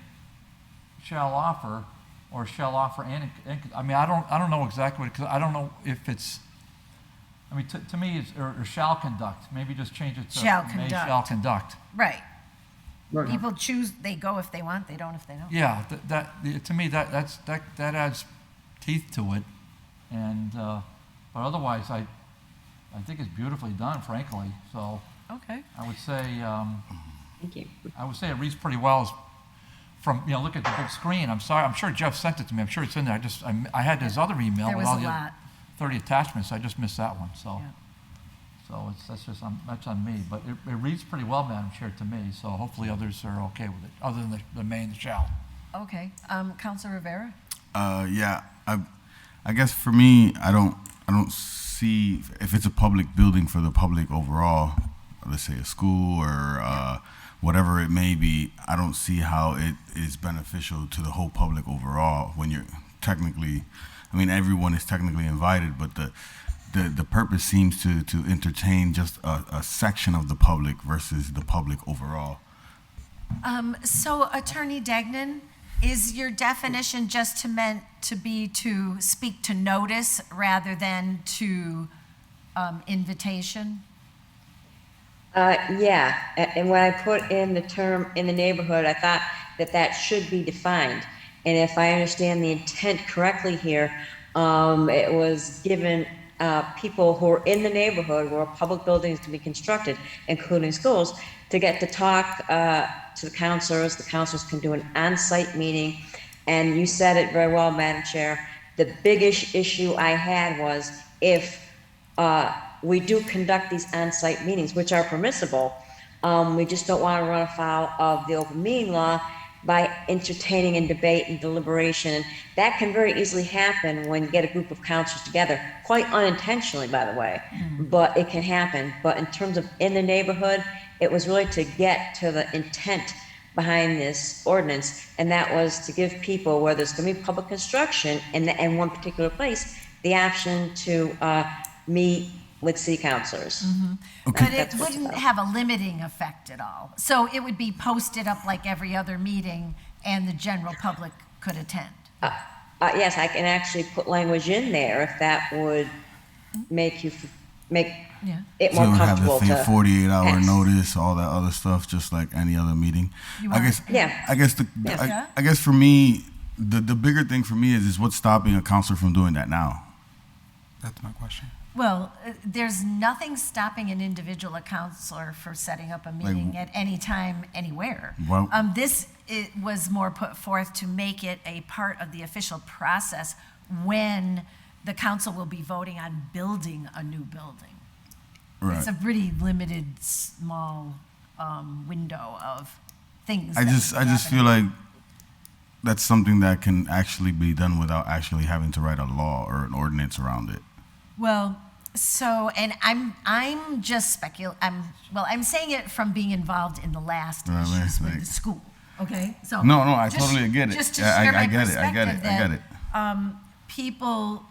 shall offer or shall offer and I mean, I don't know exactly what, because I don't know if it's, I mean, to me, it's, or shall conduct. Maybe just change it to may shall conduct. Right. People choose, they go if they want, they don't if they don't. Yeah, to me, that adds teeth to it. And, but otherwise, I think it's beautifully done, frankly. So okay. I would say, thank you. I would say it reads pretty well from, look at the big screen. I'm sorry, I'm sure Jeff sent it to me. I'm sure it's in there. I had his other email There with was all a the lot. 30 attachments. I just missed that one. So, Yeah. so that's on me. But it reads pretty well, Madam Chair, to me. So hopefully others are okay with it, other than the may and the shall. Okay. Councilor Rivera? Yeah, I guess for me, I don't see, if it's a public building for the public overall, let's say a school or whatever it may be, I don't see how it is beneficial to the whole public overall when you're technically, I mean, everyone is technically invited, but the purpose seems to entertain just a section of the public versus the public overall. So Attorney Degnan, is your definition just meant to be to speak to notice rather than to invitation? Yeah, and when I put in the term "in the neighborhood," I thought that should be defined. And if I understand the intent correctly here, it was given people who are in the neighborhood where public buildings to be constructed, including schools, to get to talk to the councilors. The councilors can do an on-site meeting. And you said it very well, Madam Chair. The biggest issue I had was if we do conduct these on-site meetings, which are permissible, we just don't want to run afoul of the open meeting law by entertaining and debate and deliberation. That can very easily happen when you get a group of counselors together, quite unintentionally, by the way, but it can happen. But in terms of in the neighborhood, it was really to get to the intent behind this ordinance, and that was to give people, where there's going to be public construction in one particular place, the option to meet with city councilors. But it wouldn't have a limiting effect at all. So it would be posted up like every other meeting, and the general public could attend. Yes, I can actually put language in there if that would make you make it So more it would have comfortable the to 48-hour pass. notice, all that other stuff, just like any other meeting. I guess. Yeah. I guess I guess for me, the bigger thing for me is what's stopping a counselor from doing that now. That's my question. Well, there's nothing stopping an individual, a counselor, for setting up a meeting at any time, anywhere. Well- It was more put forth to make it a part of the official process when the council will be voting on building a new building. Right. It's a pretty limited, small window of things. I that just would be feel happening. like that's something that can actually be done without actually having to write a law or an ordinance around it. Well, so, and I'm just I'm saying it from being involved in the last Right, issues right, with the school, okay? So No, I just- totally get it. Just to Yeah, share my I get it. perspective I get it. that, people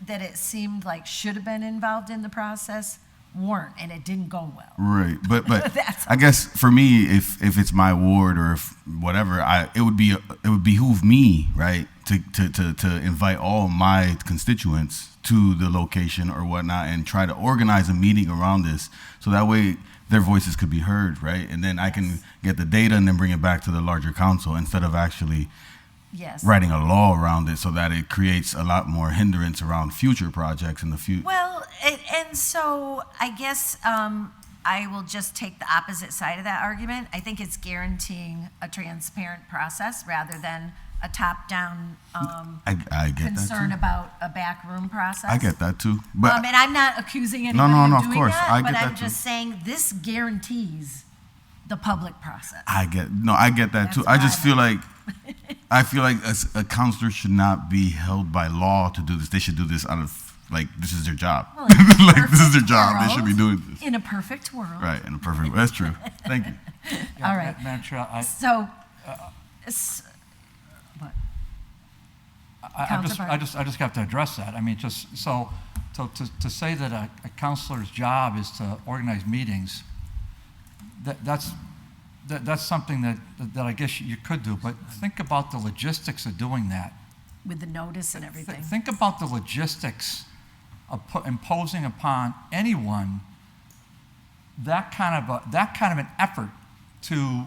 that it seemed like should have been involved in the process weren't, and it didn't go well. Right, but That's I guess for me, if it's my ward or if whatever, it would behoove me, right, to invite all my constituents to the location or whatnot and try to organize a meeting around this, so that way their voices could be heard, right, and then I can get the data and then bring it back to the larger council instead of actually writing a law around it, so that it creates a lot more hindrance around future projects in the future. Well, and so I guess I will just take the opposite side of that argument. I think it's guaranteeing a transparent process rather than a top-down I get concern that too. about a backroom process. I get that too, but and I'm not accusing anybody no, of of doing course. that, I but get I'm that too. just saying this guarantees the public process. I get that too. That's I just why feel like a counselor should not be held by law to do this. They should do this out of this is their job. Well, in a like this is their perfect job. They should be world- doing this. In a perfect world. Right, in a perfect. That's true. Thank you. All right. Madam Chair, So, I just have to address that. I mean, just so to say that a counselor's job is to organize meetings, that's something that I guess you could do. But think about the logistics of doing that. with the notice and everything. Think about the logistics of imposing upon anyone that kind of an effort to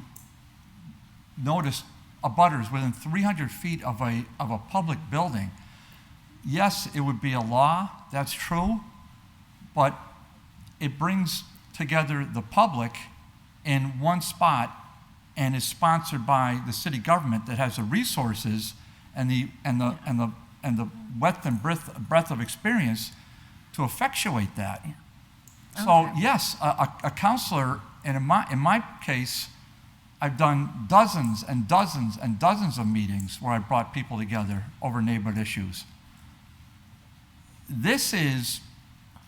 notice abutters within 300 feet of a public building. Yes, it would be a law, that's true, but it brings together the public in one spot and is sponsored by the city government that has the resources and the breadth of experience to effectuate that. So yes, a counselor, and in my case, I've done dozens and dozens and dozens of meetings where I brought people together over neighborhood issues. This is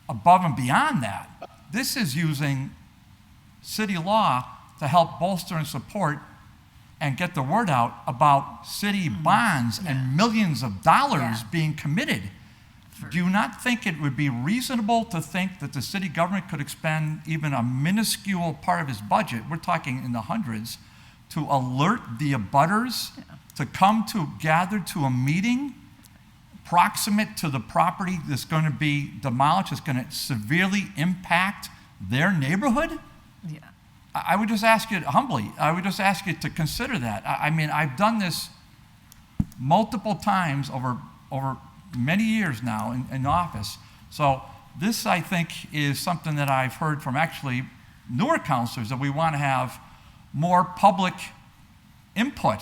above and beyond that. This is using city law to help bolster and support and get the word out about city bonds and millions of dollars being committed. Do you not think it would be reasonable to think that the city government could expend even a minuscule part of its budget, we're talking in the hundreds, to alert the abutters to gather to a meeting proximate to the property that's going to be demolished, that's going to severely impact their neighborhood? Yeah. I would just ask you humbly, I would just ask you to consider that. I mean, I've done this multiple times over many years now in office. So this, I think, is something that I've heard from actually newer counselors, that we want to have more public input.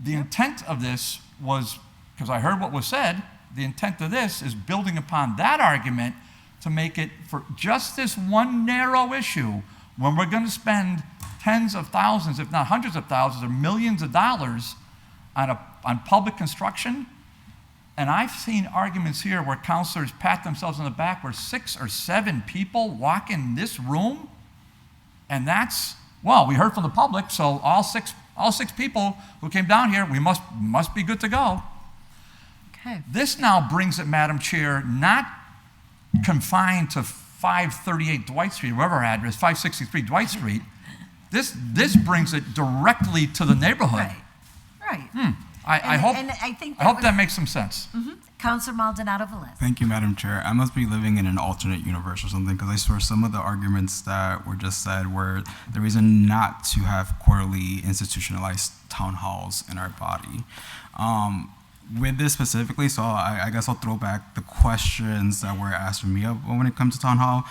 The intent of this was because I heard what was said, the intent of this is building upon that argument to make it for just this one narrow issue, when we're going to spend tens of thousands, if not hundreds of thousands or millions of dollars on public construction. And I've seen arguments here where counselors pat themselves on the back where 6 or 7 people walk in this room, and that's, well, we heard from the public, so all six people who came down here, we must be good to go. Okay. This now brings it, Madam Chair, not confined to 538 Dwight Street, whatever our address, 563 Dwight Street. This brings it directly to the neighborhood. Right. I hope that makes some sense. Councilor Maldonado Velez. Thank you, Madam Chair. I must be living in an alternate universe or something, because I swear some of the arguments that were just said were the reason not to have quarterly institutionalized town halls in our body. With this specifically, so I guess I'll throw back the questions that were asked of me when it comes to town hall.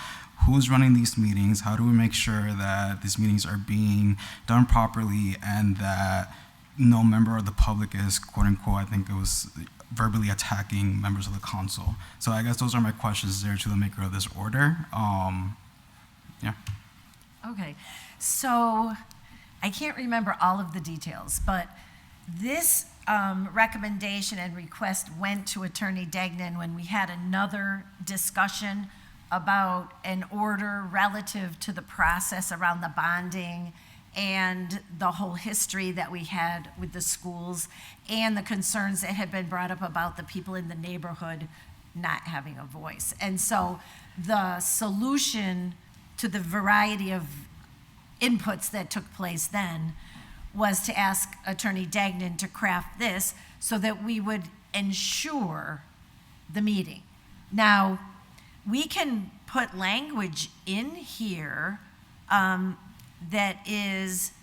Who's running these meetings? How do we make sure that these meetings are being done properly and that no member of the public is, quote unquote, I think it was verbally attacking members of the council? So I guess those are my questions there to the maker of this order. Yeah. Okay, so I can't remember all of the details, but this recommendation and request went to Attorney Degnan when we had another discussion about an order relative to the process around the bonding and the whole history that we had with the schools and the concerns that had been brought up about the people in the neighborhood not having a voice. And so the solution to the variety of inputs that took place then was to ask Attorney Degnan to craft this so that we would ensure the meeting. Now, we can put language in here that is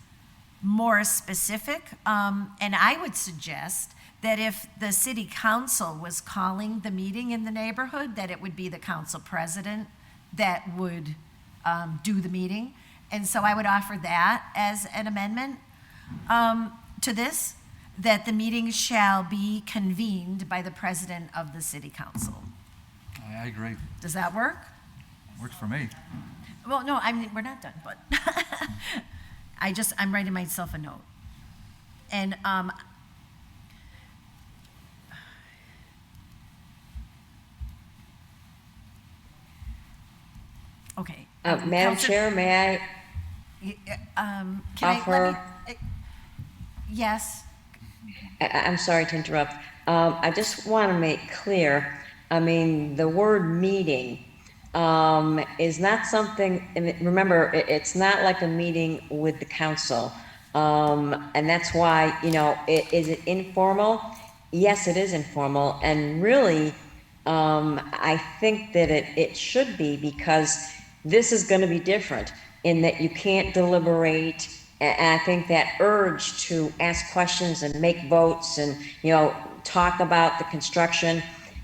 more specific, and I would suggest that if the city council was calling the meeting in the neighborhood, that it would be the council president that would do the meeting. And so I would offer that as an amendment to this, that the meeting shall be convened by the president of the city council. I agree. Does that work? Works for me. Well, no, I mean, we're not done, but I'm writing myself a note. And okay. Madam Chair, may Can offer? Yes. I'm sorry to interrupt. I just want to make clear, I mean, the word meeting is not something, remember, it's not like a meeting with the council. And that's why, is it informal? Yes, it is informal. And really, I think that it should be, because this is going to be different in that you can't deliberate. And I think that urge to ask questions and make votes and, talk about the construction,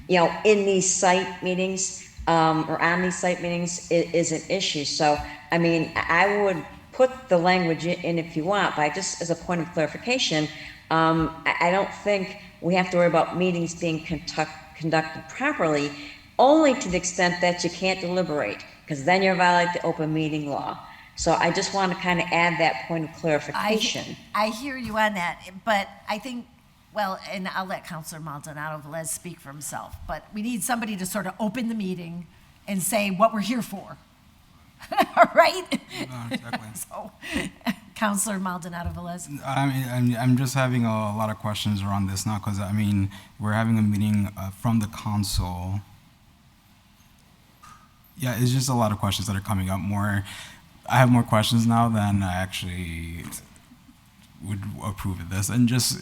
in these site meetings or on these site meetings is an issue. So, I mean, I would put the language in if you want, but just as a point of clarification, I don't think we have to worry about meetings being conducted properly, only to the extent that you can't deliberate, because then you're violating the open meeting law. So I just want to kind of add that point of clarification. I hear you on that, but I think, well, and I'll let Councilor Maldonado Velez speak for himself, but we need somebody to sort of open the meeting and say what we're here for. All right? Exactly. So, Councilor Maldonado Velez. I mean, I'm just having a lot of questions around this now, because, I mean, we're having a meeting from the council. Yeah, it's just a lot of questions that are coming up more. I have more questions now than I actually would approve of this. And just,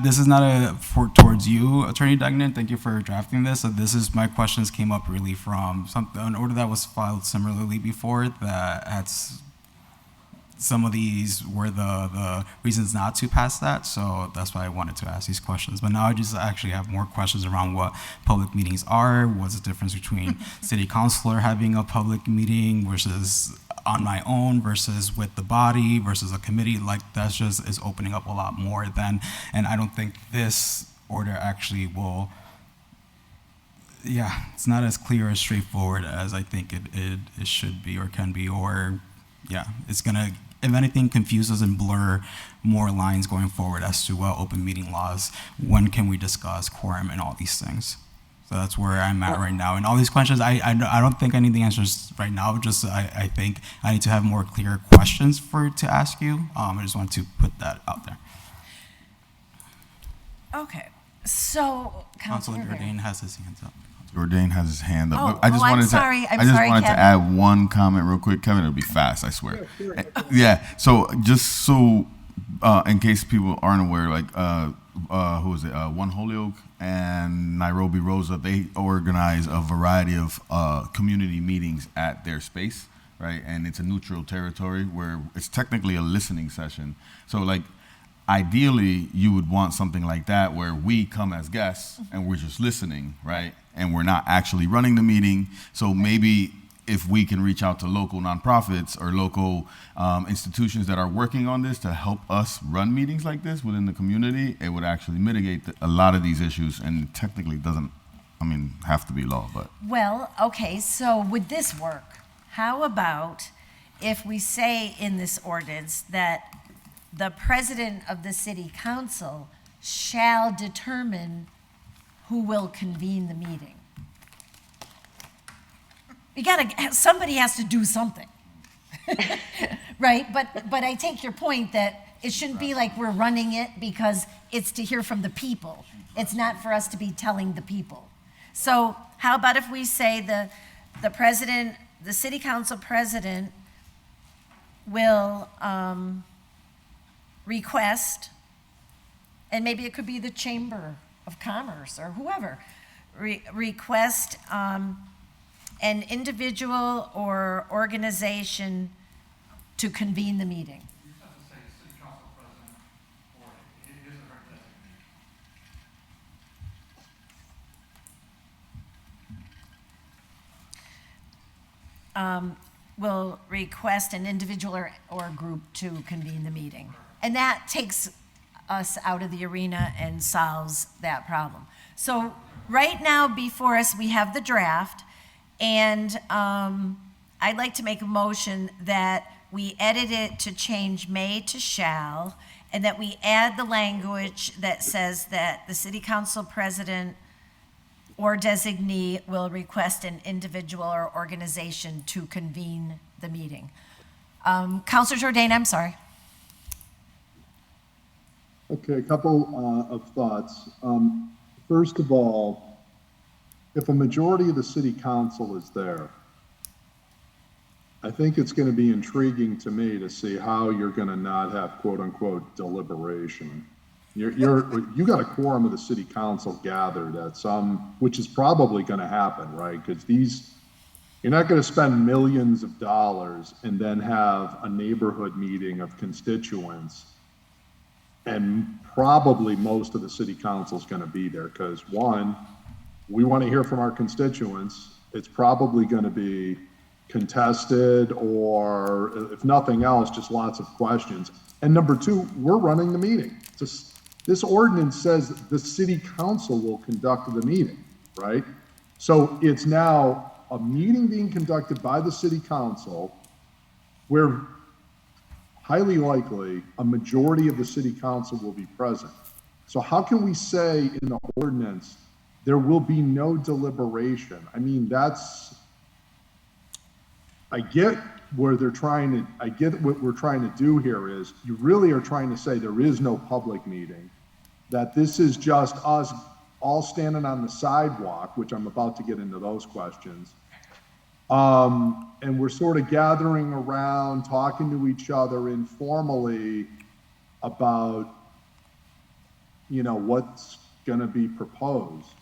this is not towards you, Attorney Degnan. Thank you for drafting this. So my questions came up really from an order that was filed similarly before that had some of these were the reasons not to pass that. So that's why I wanted to ask these questions. But now I just actually have more questions around what public meetings are, what's the difference between city councilor having a public meeting versus on my own versus with the body versus a committee. Like, that's just is opening up a lot more than, and I don't think this order actually will, yeah, it's not as clear or straightforward as I think it should be or can be, or yeah, it's gonna, if anything, confuse us and blur more lines going forward as to open meeting laws, when can we discuss quorum and all these things. So that's where I'm at right now. And all these questions, I don't think I need the answers right now. Just I think I need to have more clear questions to ask you. I just want to put that out there. Okay, so Councilor Jourdain has his hands up. Jourdain has his hand up. Oh, I just wanted I'm to sorry, Kevin. add one comment real quick. Kevin, it'll be fast, I swear. Yeah. So just so in case people aren't aware, like who is it? One Holyoke and Nairobi Rosa, they organize a variety of community meetings at their space, right? And it's a neutral territory where it's technically a listening session. So like, ideally, you would want something like that where we come as guests and we're just listening, right? And we're not actually running the meeting. So maybe if we can reach out to local nonprofits or local institutions that are working on this to help us run meetings like this within the community, it would actually mitigate a lot of these issues, and technically doesn't, have to be law, but. Well, okay, so would this work? How about if we say in this ordinance that the president of the city council shall determine who will convene the meeting? Somebody has to do something. Right? But I take your point that it shouldn't be like we're running it because it's to hear from the people. It's not for us to be telling the people. So how about if we say the president, the city council president will request, and maybe it could be the Chamber of Commerce or whoever, request an individual or organization to convene the meeting. Will request an individual or group to convene the meeting. And that takes us out of the arena and solves that problem. So right now before us, we have the draft, and I'd like to make a motion that we edit it to change may to shall, and that we add the language that says that the city council president or designee will request an individual or organization to convene the meeting. Councilor Jourdain, I'm sorry. Okay, a couple of thoughts. First of all, if a majority of the city council is there, I think it's going to be intriguing to me to see how you're going to not have quote unquote deliberation. You got a quorum of the city council gathered at some, which is probably going to happen, right? Because you're not going to spend millions of dollars and then have a neighborhood meeting of constituents, and probably most of the city council is going to be there because one, we want to hear from our constituents. It's probably going to be contested, or if nothing else, just lots of questions. And number two, we're running the meeting. This ordinance says the city council will conduct the meeting, right? So it's now a meeting being conducted by the city council where highly likely a majority of the city council will be present. So how can we say in the ordinance there will be no deliberation? I mean, I get what we're trying to do here is you really are trying to say there is no public meeting, that this is just us all standing on the sidewalk, which I'm about to get into those questions. And we're sort of gathering around, talking to each other informally about, what's going to be proposed.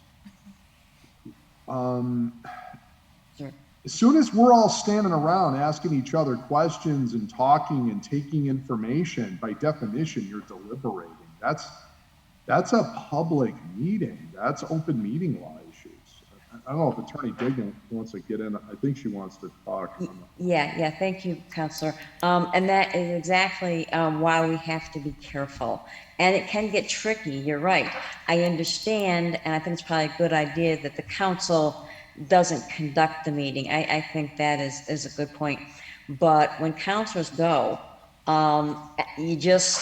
As soon as we're all standing around asking each other questions and talking and taking information, by definition, you're deliberating. That's a public meeting. That's open meeting law issues. I don't know if Attorney Dignan wants to get in. I think she wants to talk. Yeah, thank you, Counselor. And that is exactly why we have to be careful. And it can get tricky, you're right. I understand, and I think it's probably a good idea that the council doesn't conduct the meeting. I think that is a good point. But when counselors go, you just,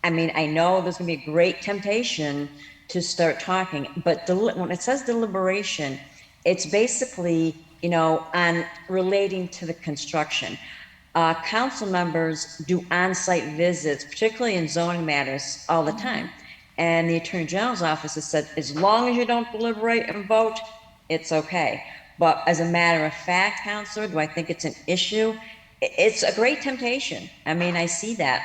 I mean, I know there's gonna be a great temptation to start talking, but when it says deliberation, it's basically, you know, on relating to the construction. Council members do on-site visits, particularly in zoning matters, all the time. And the Attorney General's office has said, as long as you don't deliberate and vote, it's okay. But as a matter of fact, Counselor, do I think it's an issue? It's a great temptation. I mean, I see that.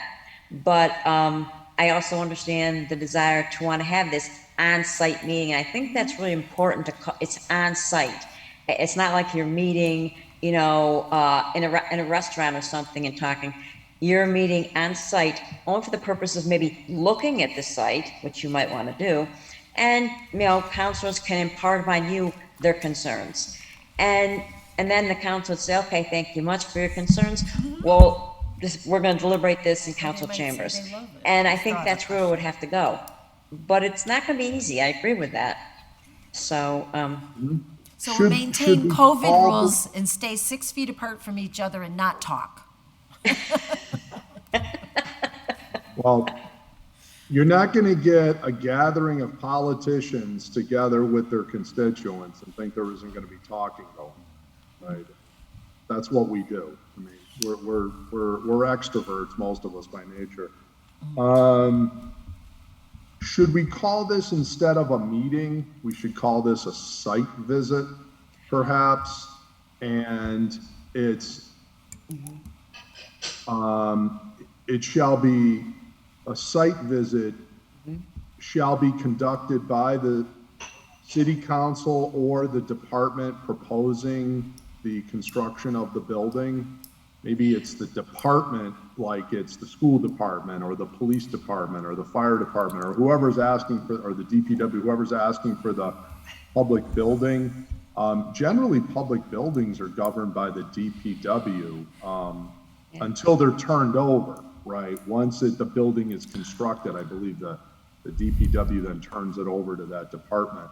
But I also understand the desire to want to have this on-site meeting. I think that's really important it's on-site. It's not like you're meeting, you know, in a restaurant or something and talking. You're meeting on site only for the purpose of maybe looking at the site, which you might want to do, and you know, counselors can impart upon you their concerns, and then the council would say, okay, thank you much for your concerns. Well, we're going to deliberate this in council chambers, and I think that's where it would have to go. But it's not going to be easy. I agree with that. So. So we'll maintain COVID rules and stay 6 feet apart from each other and not talk. Well, you're not going to get a gathering of politicians together with their constituents and think there isn't going to be talking going, right? That's what we do. I mean, we're extroverts, most of us by nature. Should we call this, instead of a meeting, we should call this a site visit, perhaps? And it's, it shall be, a site visit shall be conducted by the city council or the department proposing the construction of the building. Maybe it's the department, like it's the school department or the police department or the fire department or whoever's asking for, or the DPW, whoever's asking for the public building. Generally, public buildings are governed by the DPW until they're turned over, right? Once the building is constructed, I believe the DPW then turns it over to that department.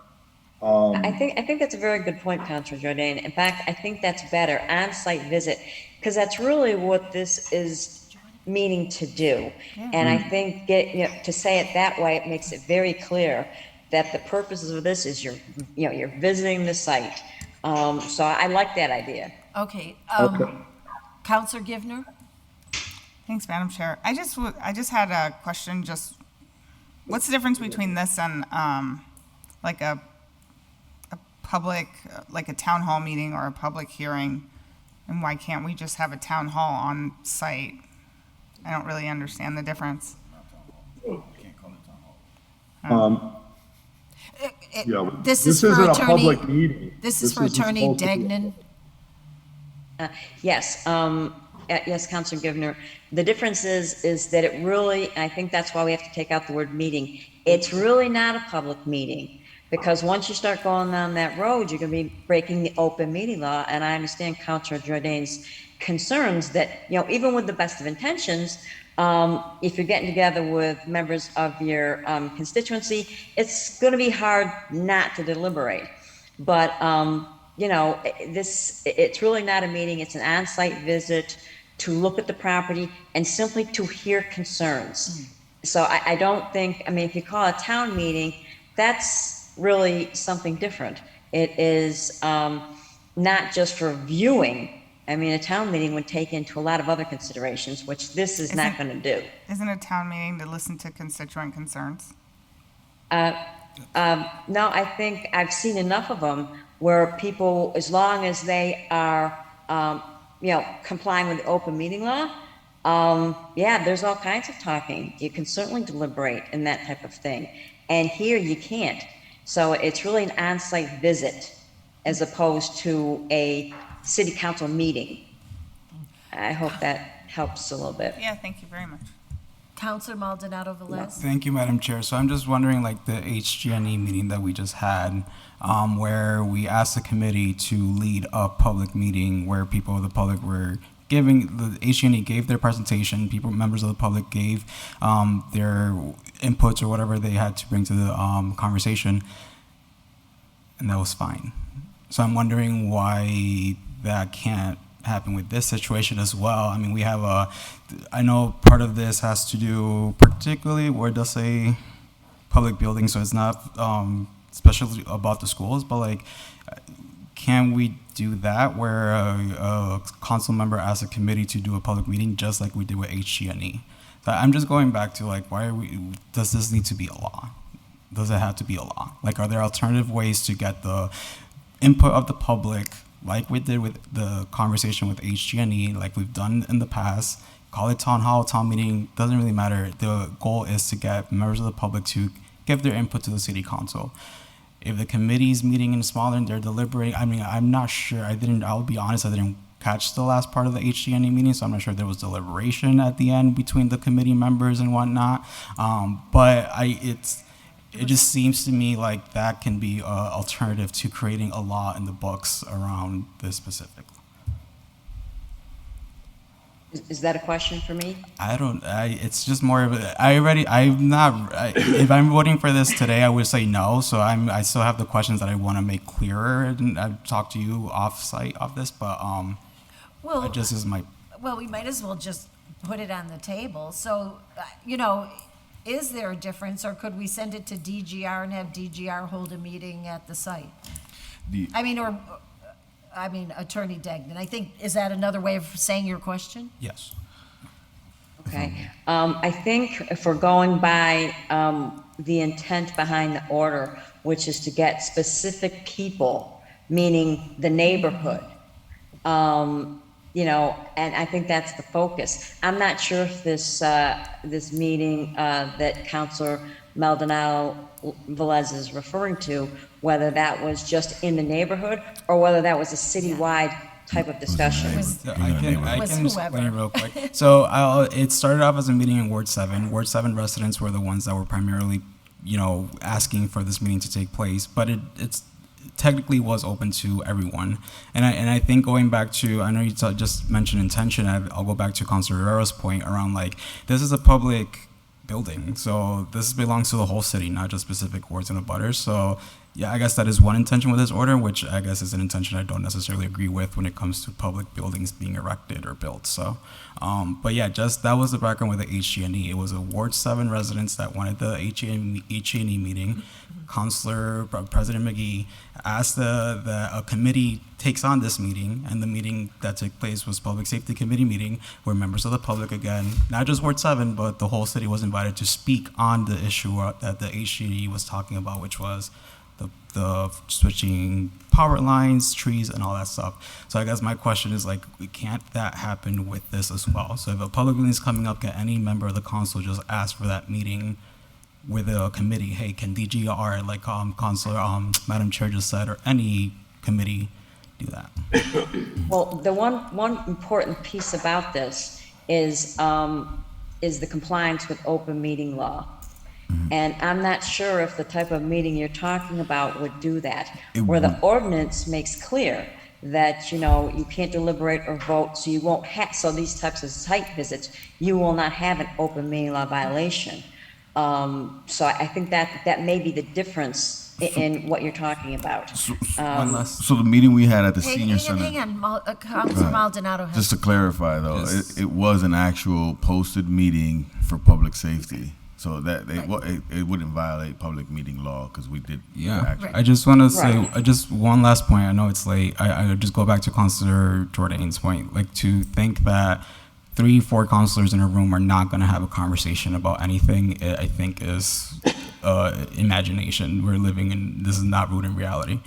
I think that's a very good point, Councilor Jordan. In fact, I think that's better, on-site visit, because that's really what this is meaning to do. And I think to say it that way, it makes it very clear that the purposes of this is you're visiting the site. So I like that idea. Okay. Councilor Givner? Thanks, Madam Chair. I just had a question. Just what's the difference between this and like a public, like a town hall meeting or a public hearing, and why can't we just have a town hall on site? I don't really understand the difference. This is for isn't Attorney, a public meeting. This is for Attorney Degnan. Yes, yes, Councilor Givner. The difference is that it really, I think that's why we have to take out the word meeting. It's really not a public meeting. Because once you start going down that road, you're going to be breaking the open meeting law. And I understand Councilor Jordan's concerns that, you know, even with the best of intentions, if you're getting together with members of your constituency, it's going to be hard not to deliberate. But, you know, it's really not a meeting. It's an on-site visit to look at the property and simply to hear concerns. So I don't think, I mean, if you call it a town meeting, that's really something different. It is not just for viewing. I mean, a town meeting would take into a lot of other considerations, which this is not going to do. Isn't a town meeting to listen to constituent concerns? No, I think I've seen enough of them where people, as long as they are, you know, complying with the open meeting law, yeah, there's all kinds of talking. You can certainly deliberate and that type of thing. And here you can't. So it's really an on-site visit as opposed to a city council meeting. I hope that helps a little bit. Yeah, thank you very much. Councilor Maldonado Velez. Thank you, Madam Chair. So I'm just wondering, like the HGNE meeting that we just had, where we asked the committee to lead a public meeting where people of the public were giving the HGNE gave their presentation, members of the public gave their inputs or whatever they had to bring to the conversation, and that was fine. So I'm wondering why that can't happen with this situation as well. I mean, we have I know part of this has to do particularly where it does say public buildings, so it's not especially about the schools, but like, can we do that where a council member asks a committee to do a public meeting just like we did with HGNE? So I'm just going back to like, does this need to be a law? Does it have to be a law? Like, are there alternative ways to get the input of the public, like we did with the conversation with HGNE, like we've done in the past? Call it town hall, town meeting, doesn't really matter. The goal is to get members of the public to give their input to the city council. If the committee's meeting in smaller and they're deliberating, I mean, I'm not sure. I'll be honest, I didn't catch the last part of the HGNE meeting, so I'm not sure if there was deliberation at the end between the committee members and whatnot. But it just seems to me like that can be an alternative to creating a law in the books around this specific. Is that a question for me? It's just more of if I'm voting for this today, I would say no. So I still have the questions that I want to make clearer, and I've talked to you off-site of this, but Well, it just is my. Well, we might as well just put it on the table. So, is there a difference, or could we send it to DGR and have DGR hold a meeting at the site? Attorney Degnan, I think, is that another way of saying your question? Yes. Okay. I think if we're going by the intent behind the order, which is to get specific people, meaning the neighborhood, and I think that's the focus. I'm not sure if this meeting that Councilor Maldonado Velez is referring to, whether that was just in the neighborhood or whether that was a citywide type of discussion. I can explain real quick. So it started off as a meeting in Ward 7. Ward 7 residents were the ones that were primarily, asking for this meeting to take place, but it's technically was open to everyone. And I think going back to, I know you just mentioned intention, I'll go back to Councilor Rivera's point around like, this is a public building, so this belongs to the whole city, not just specific wards and abutters. So yeah, I guess that is one intention with this order, which I guess is an intention I don't necessarily agree with when it comes to public buildings being erected or built. So, but yeah, just that was the background with the HGNE. It was a Ward 7 residents that wanted the HGNE meeting. Councilor President McGee asked that a committee takes on this meeting, and the meeting that took place was Public Safety Committee meeting, where members of the public, again, not just Ward 7, but the whole city was invited to speak on the issue that the HGNE was talking about, which was the switching power lines, trees, and all that stuff. So I guess my question is like, can't that happen with this as well? So if a public meeting is coming up, can any member of the council just ask for that meeting with a committee? Hey, can DGR, like Councilor Madam Chair just said, or any committee do that? Well, the one important piece about this is the compliance with open meeting law. And I'm not sure if the type of meeting you're talking about would do that, where the ordinance makes clear that, you can't deliberate or vote, so you won't have, so these types of site visits, you will not have an open meeting law violation. So I think that may be the difference in what you're talking about. So the meeting we had at the senior center. Hang on, Councilor Maldonado has. Just to clarify though, Yes. it was an actual posted meeting for public safety. So that it wouldn't violate public meeting law because we did. Yeah, I just want to say just one last point. I know it's late. I just go back to Councilor Jordan's point. Like, to think that 3-4 councilors in a room are not going to have a conversation about anything, I think is imagination. We're living in, this is not rooted in reality.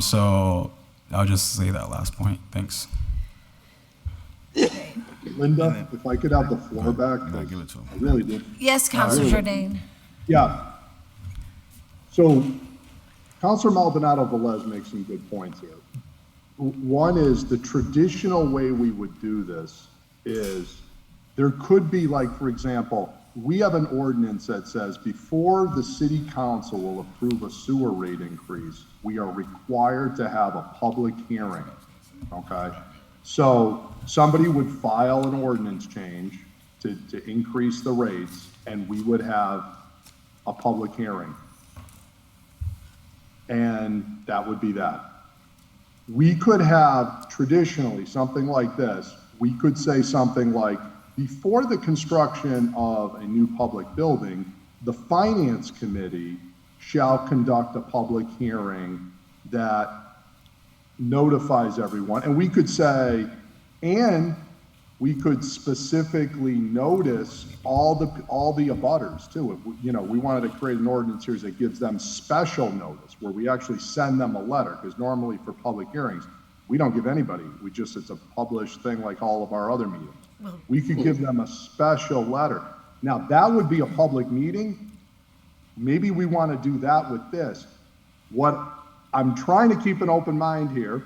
So I'll just say that last point. Thanks. Linda, if I could have the floor back, give it to him. I really do. Yes, Councilor Jordan. Yeah. So Councilor Maldonado Velez makes some good points here. One is the traditional way we would do this is there could be, like, for example, we have an ordinance that says before the city council will approve a sewer rate increase, we are required to have a public hearing, okay? So somebody would file an ordinance change to increase the rates, and we would have a public hearing. And that would be that. We could have traditionally something like this. We could say something like, before the construction of a new public building, the Finance Committee shall conduct a public hearing that notifies everyone. And we could say, and we could specifically notice all the abutters too. If we, you know, we wanted to create an ordinance here that gives them special notice, where we actually send them a letter, because normally for public hearings, we don't give anybody. It's a published thing like all of our other meetings. We could give them a special letter. Now, that would be a public meeting. Maybe we want to do that with this. What I'm trying to keep an open mind here.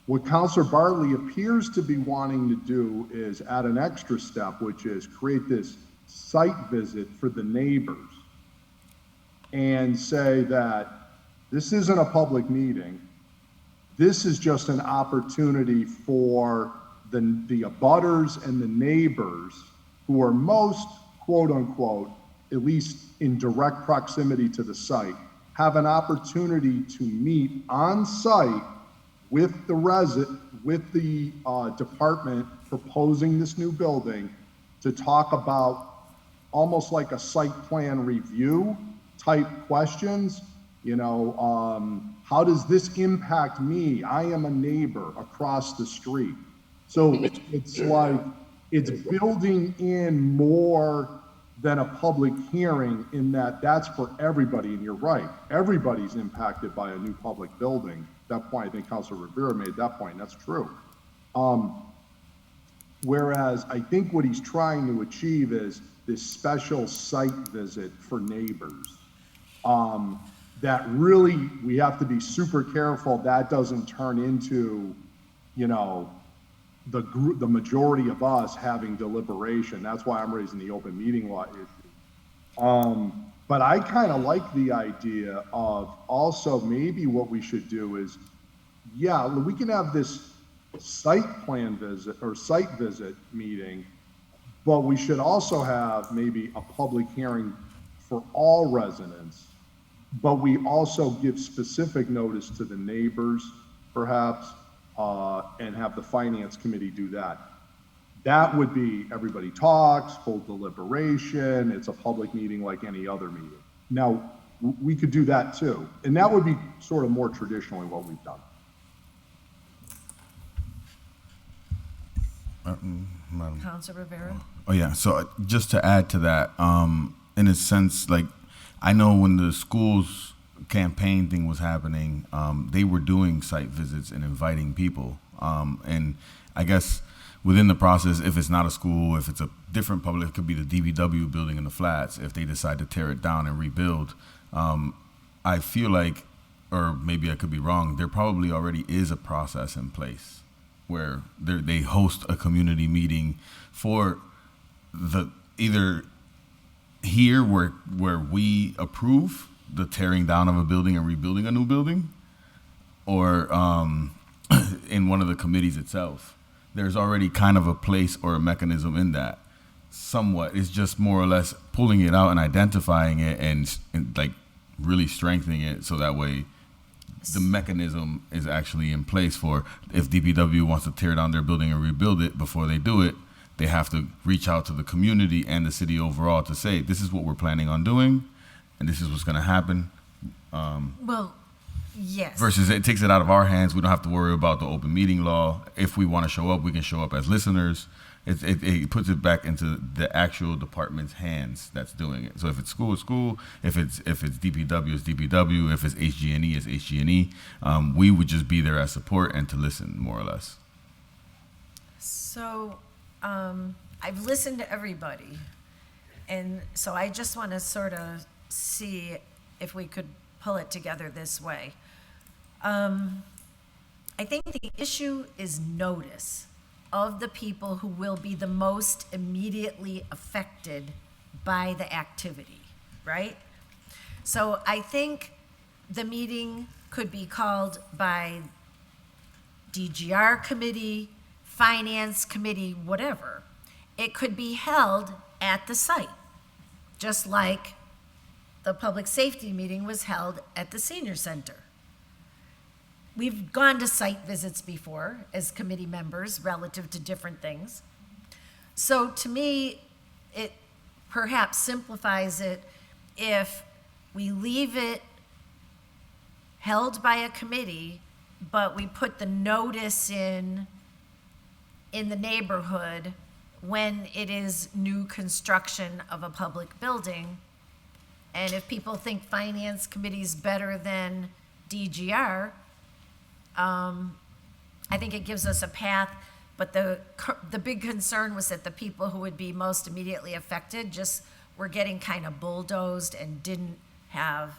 What Councilor Bartley appears to be wanting to do is add an extra step, which is create this site visit for the neighbors and say that this isn't a public meeting. This is just an opportunity for the abutters and the neighbors who are most, quote unquote, at least in direct proximity to the site, have an opportunity to meet on site with the department proposing this new building to talk about almost like a site plan review type questions. You know, how does this impact me? I am a neighbor across the street. So it's like, it's building in more than a public hearing in that's for everybody. And you're right, everybody's impacted by a new public building. That point, I think Councilor Rivera made that point, and that's true. Whereas I think what he's trying to achieve is this special site visit for neighbors. That really, we have to be super careful that doesn't turn into, you know, the majority of us having deliberation. That's why I'm raising the open meeting law issue. But I kind of like the idea of also maybe what we should do is, yeah, we can have this site plan visit or site visit meeting, but we should also have maybe a public hearing for all residents, but we also give specific notice to the neighbors, perhaps, and have the Finance Committee do that. That would be everybody talks, full deliberation. It's a public meeting like any other meeting. Now, we could do that too. And that would be sort of more traditionally what we've done. Councilor Rivera? Oh yeah, so just to add to that, in a sense, like, I know when the schools campaign thing was happening, they were doing site visits and inviting people. And I guess within the process, if it's not a school, if it's a different public, it could be the DBW building in the flats, if they decide to tear it down and rebuild, I feel like, or maybe I could be wrong, there probably already is a process in place where they host a community meeting for the either here where we approve the tearing down of a building and rebuilding a new building, or in one of the committees itself. There's already kind of a place or a mechanism in that. Somewhat, it's just more or less pulling it out and identifying it and like really strengthening it so that way the mechanism is actually in place for if DPW wants to tear down their building and rebuild it, before they do it, they have to reach out to the community and the city overall to say, this is what we're planning on doing, and this is what's going to happen. Well, yes. Versus it takes it out of our hands. We don't have to worry about the open meeting law. If we want to show up, we can show up as listeners. It puts it back into the actual department's hands that's doing it. So if it's school, it's school. If it's DPW, it's DPW. If it's HG&E, it's HG&E. We would just be there as support and to listen, more or less. So I've listened to everybody, and so I just want to sort of see if we could pull it together this way. I think the issue is notice of the people who will be the most immediately affected by the activity, right? So I think the meeting could be called by DGR committee, finance committee, whatever, it could be held at the site, just like the public safety meeting was held at the senior center. We've gone to site visits before as committee members relative to different things. So to me, it perhaps simplifies it if we leave it held by a committee, but we put the notice in the neighborhood when it is new construction of a public building. And if people think finance committee is better than DGR, I think it gives us a path, but the big concern was that the people who would be most immediately affected just were getting kind of bulldozed and didn't have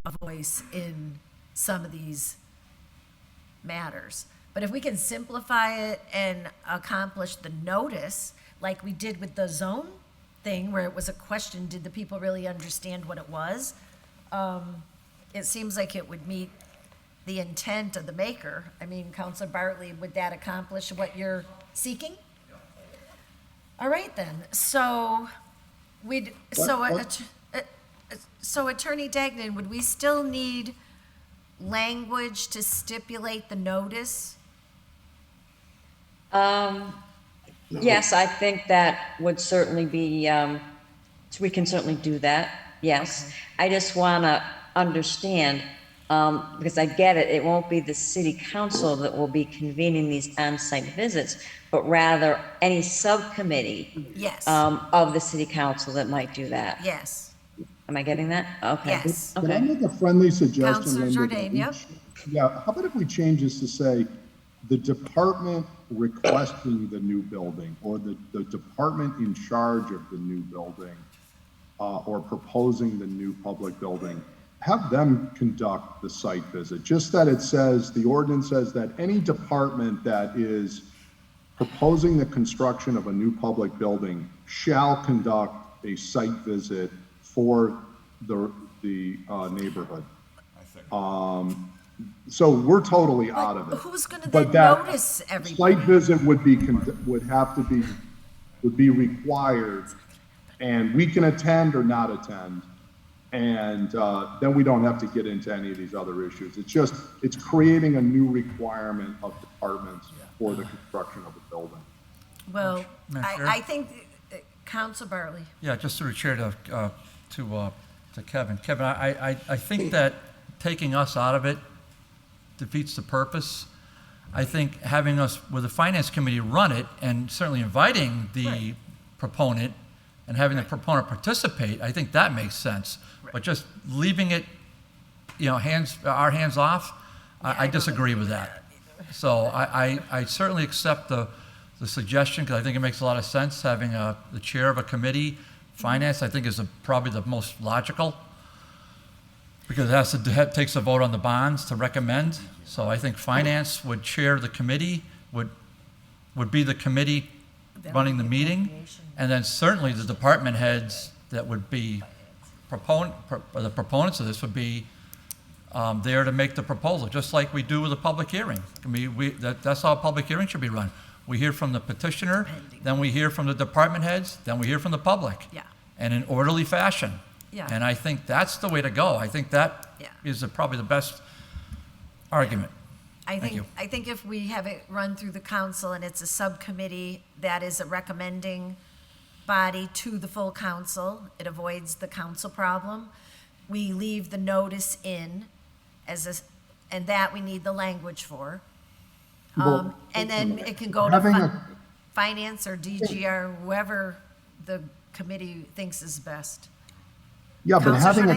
a voice in some of these matters. But if we can simplify it and accomplish the notice, like we did with the zone thing, where it was a question, did the people really understand what it was? It seems like it would meet the intent of the maker. I mean, Councilor Bartley, would that accomplish what you're seeking? All right then, so so Attorney Dagnan, would we still need language to stipulate the notice? Yes, I think that would certainly be, we can certainly do that, yes. Okay. I just want to understand, because I get it, it won't be the city council that will be convening these on-site visits, but rather any subcommittee Yes. Of the city council that might do that. Yes. Am I getting that? Okay. Yes. Can I Okay. make a friendly suggestion? Counselor Linda? Jordan, yep. Yeah, how about if we change this to say, the department requesting the new building, or the department in charge of the new building, or proposing the new public building, have them conduct the site visit. Just that it says, the ordinance says that any department that is proposing the construction of a new public building shall conduct a site visit for the neighborhood. So we're totally out of it. Who's gonna But then that notice everybody? site visit would be required, and we can attend or not attend. And then we don't have to get into any of these other issues. It's creating a new requirement of departments for the construction of a building. Well, Madam Chair? I think, Councilor Bartley. Yeah, just through the chair to Kevin. Kevin, I think that taking us out of it defeats the purpose. I think having us, with the finance committee, run it, and certainly inviting the proponent and having the proponent participate, I think that makes sense. But just leaving it, our hands off, I disagree with that. So I certainly accept the suggestion, because I think it makes a lot of sense, having the chair of a committee. Finance, I think, is probably the most logical, because it takes a vote on the bonds to recommend. So I think finance would chair the committee, would be the committee running the meeting, and then certainly the department heads that would be the proponents of this would be there to make the proposal, just like we do with a public hearing. I mean, that's how a public hearing should be run. We hear from the petitioner, then we hear from the department heads, then we hear from the public. Yeah. And in orderly fashion. Yeah. And I think that's the way to go. I think that is probably the best argument. I Thank you. think if we have it run through the council and it's a subcommittee that is a recommending body to the full council, it avoids the council problem. We leave the notice in and that we need the language for. And then it can go to finance or DGR, whoever the committee thinks is best. Yeah, but Counselor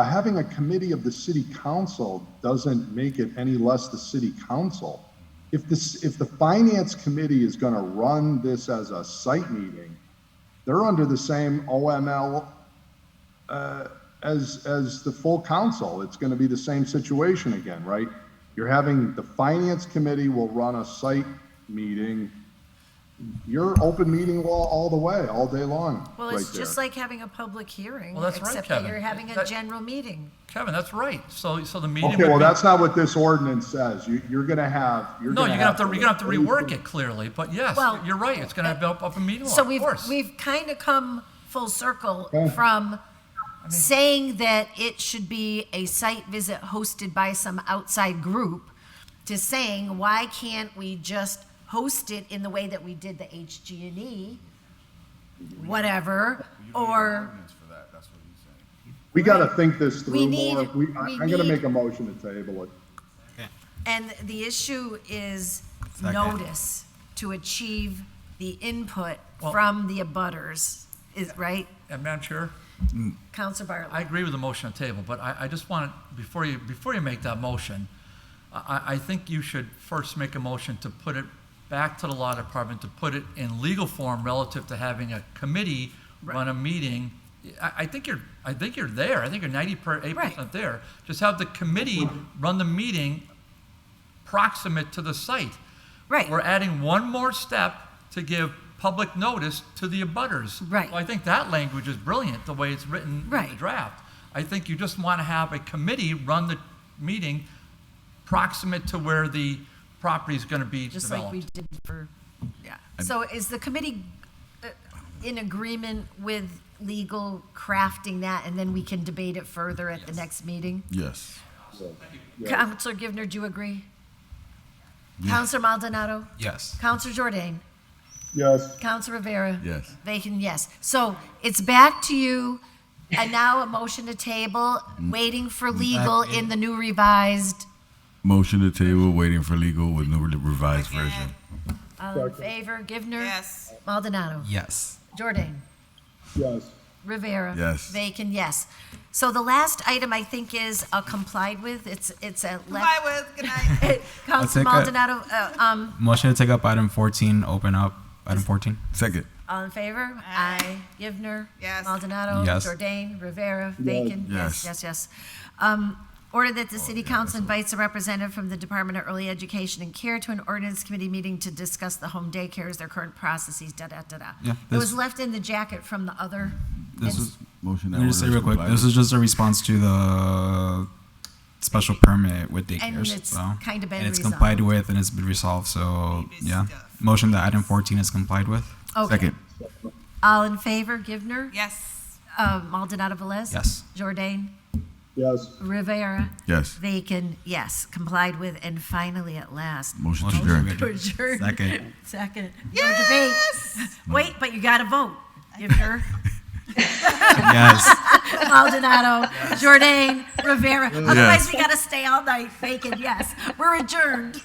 having a committee of the city council doesn't make it any less the city council. If the finance committee is gonna run this as a site meeting, they're under the same OML as the full council. It's gonna be the same situation again, right? You're having, the finance committee will run a site meeting, you're open meeting law all the way, all day long. Well, right it's just there. like having a public hearing, Well, that's right, except that Kevin. you're having a general meeting. Kevin, that's right. So the meeting Okay, would well, be- that's not what this ordinance says. You're gonna have, No, you're gonna have to rework it clearly, but yes, Well, you're right, it's gonna have up a meeting law, So of course. we've kind of come full circle Okay. from saying that it should be a site visit hosted by some outside group to saying, why can't we just host it in the way that we did the HG&E, whatever, or, We gotta think this We through need- more. we I'm gonna need- make a motion to table it. and the issue is Second. notice to achieve the input Well- from the abutters, is, right? And Madam Chair, Counselor Bartley? I agree with the motion on the table, but I just want, before you make that motion, I think you should first make a motion to put it back to the law department, to put it in legal form relative to having a committee run a meeting. I think you're there. I think you're 98% there. Just have the committee run the meeting proximate to the site. Right. We're adding one more step to give public notice to the abutters. Right. So I think that language is brilliant, the way it's written in the Right. draft. I think you just want to have a committee run the meeting proximate to where the property is going to be Just developed. like we did for, yeah. So is the committee in agreement with legal crafting that, and then we can debate it further at the next meeting? Yes. Counselor Givner, do you agree? Counselor Maldonado? Yes. Counselor Jordan? Yes. Counselor Rivera? Yes. Bacon, yes. So it's back to you, and now a motion to table, waiting for legal in the new revised. Motion to table, waiting for legal with new revised version. All in favor, Givner? Yes. Maldonado? Yes. Jordan? Yes. Rivera? Yes. Bacon, yes. So the last item, I think, is complied with. It's a Comply with, good night. Counselor I'll take Maldonado, Motion to take up item 14, open up item 14. Second. all in favor? Aye. Givner? Yes. Maldonado? Yes. Jordan? Rivera? Bacon? Yes. Yes, yes. Order that the city council invites a representative from the Department of Early Education and Care to an ordinance committee meeting to discuss the home daycares, their current processes, da-da-da-da. Yeah, It was left in the jacket from the other. This is, Motion let me just say real quick, this is just a response to the special permit with daycares. it's so. kind of been And it's complied resolved. with and it's been resolved, so, yeah. Motion that item 14 is complied with. Okay. Second. All in favor, Givner? Yes. Maldonado Velez? Yes. Jordan? Yes. Rivera? Yes. Bacon, yes, complied with, and finally at last. Motion to Motion adjourn. To adjourn. Second. Second. No debate. Wait, but you gotta vote. Givner? Yes. Maldonado, Jordan, Rivera. Otherwise, Yes. we gotta stay all night. Bacon, yes. We're adjourned.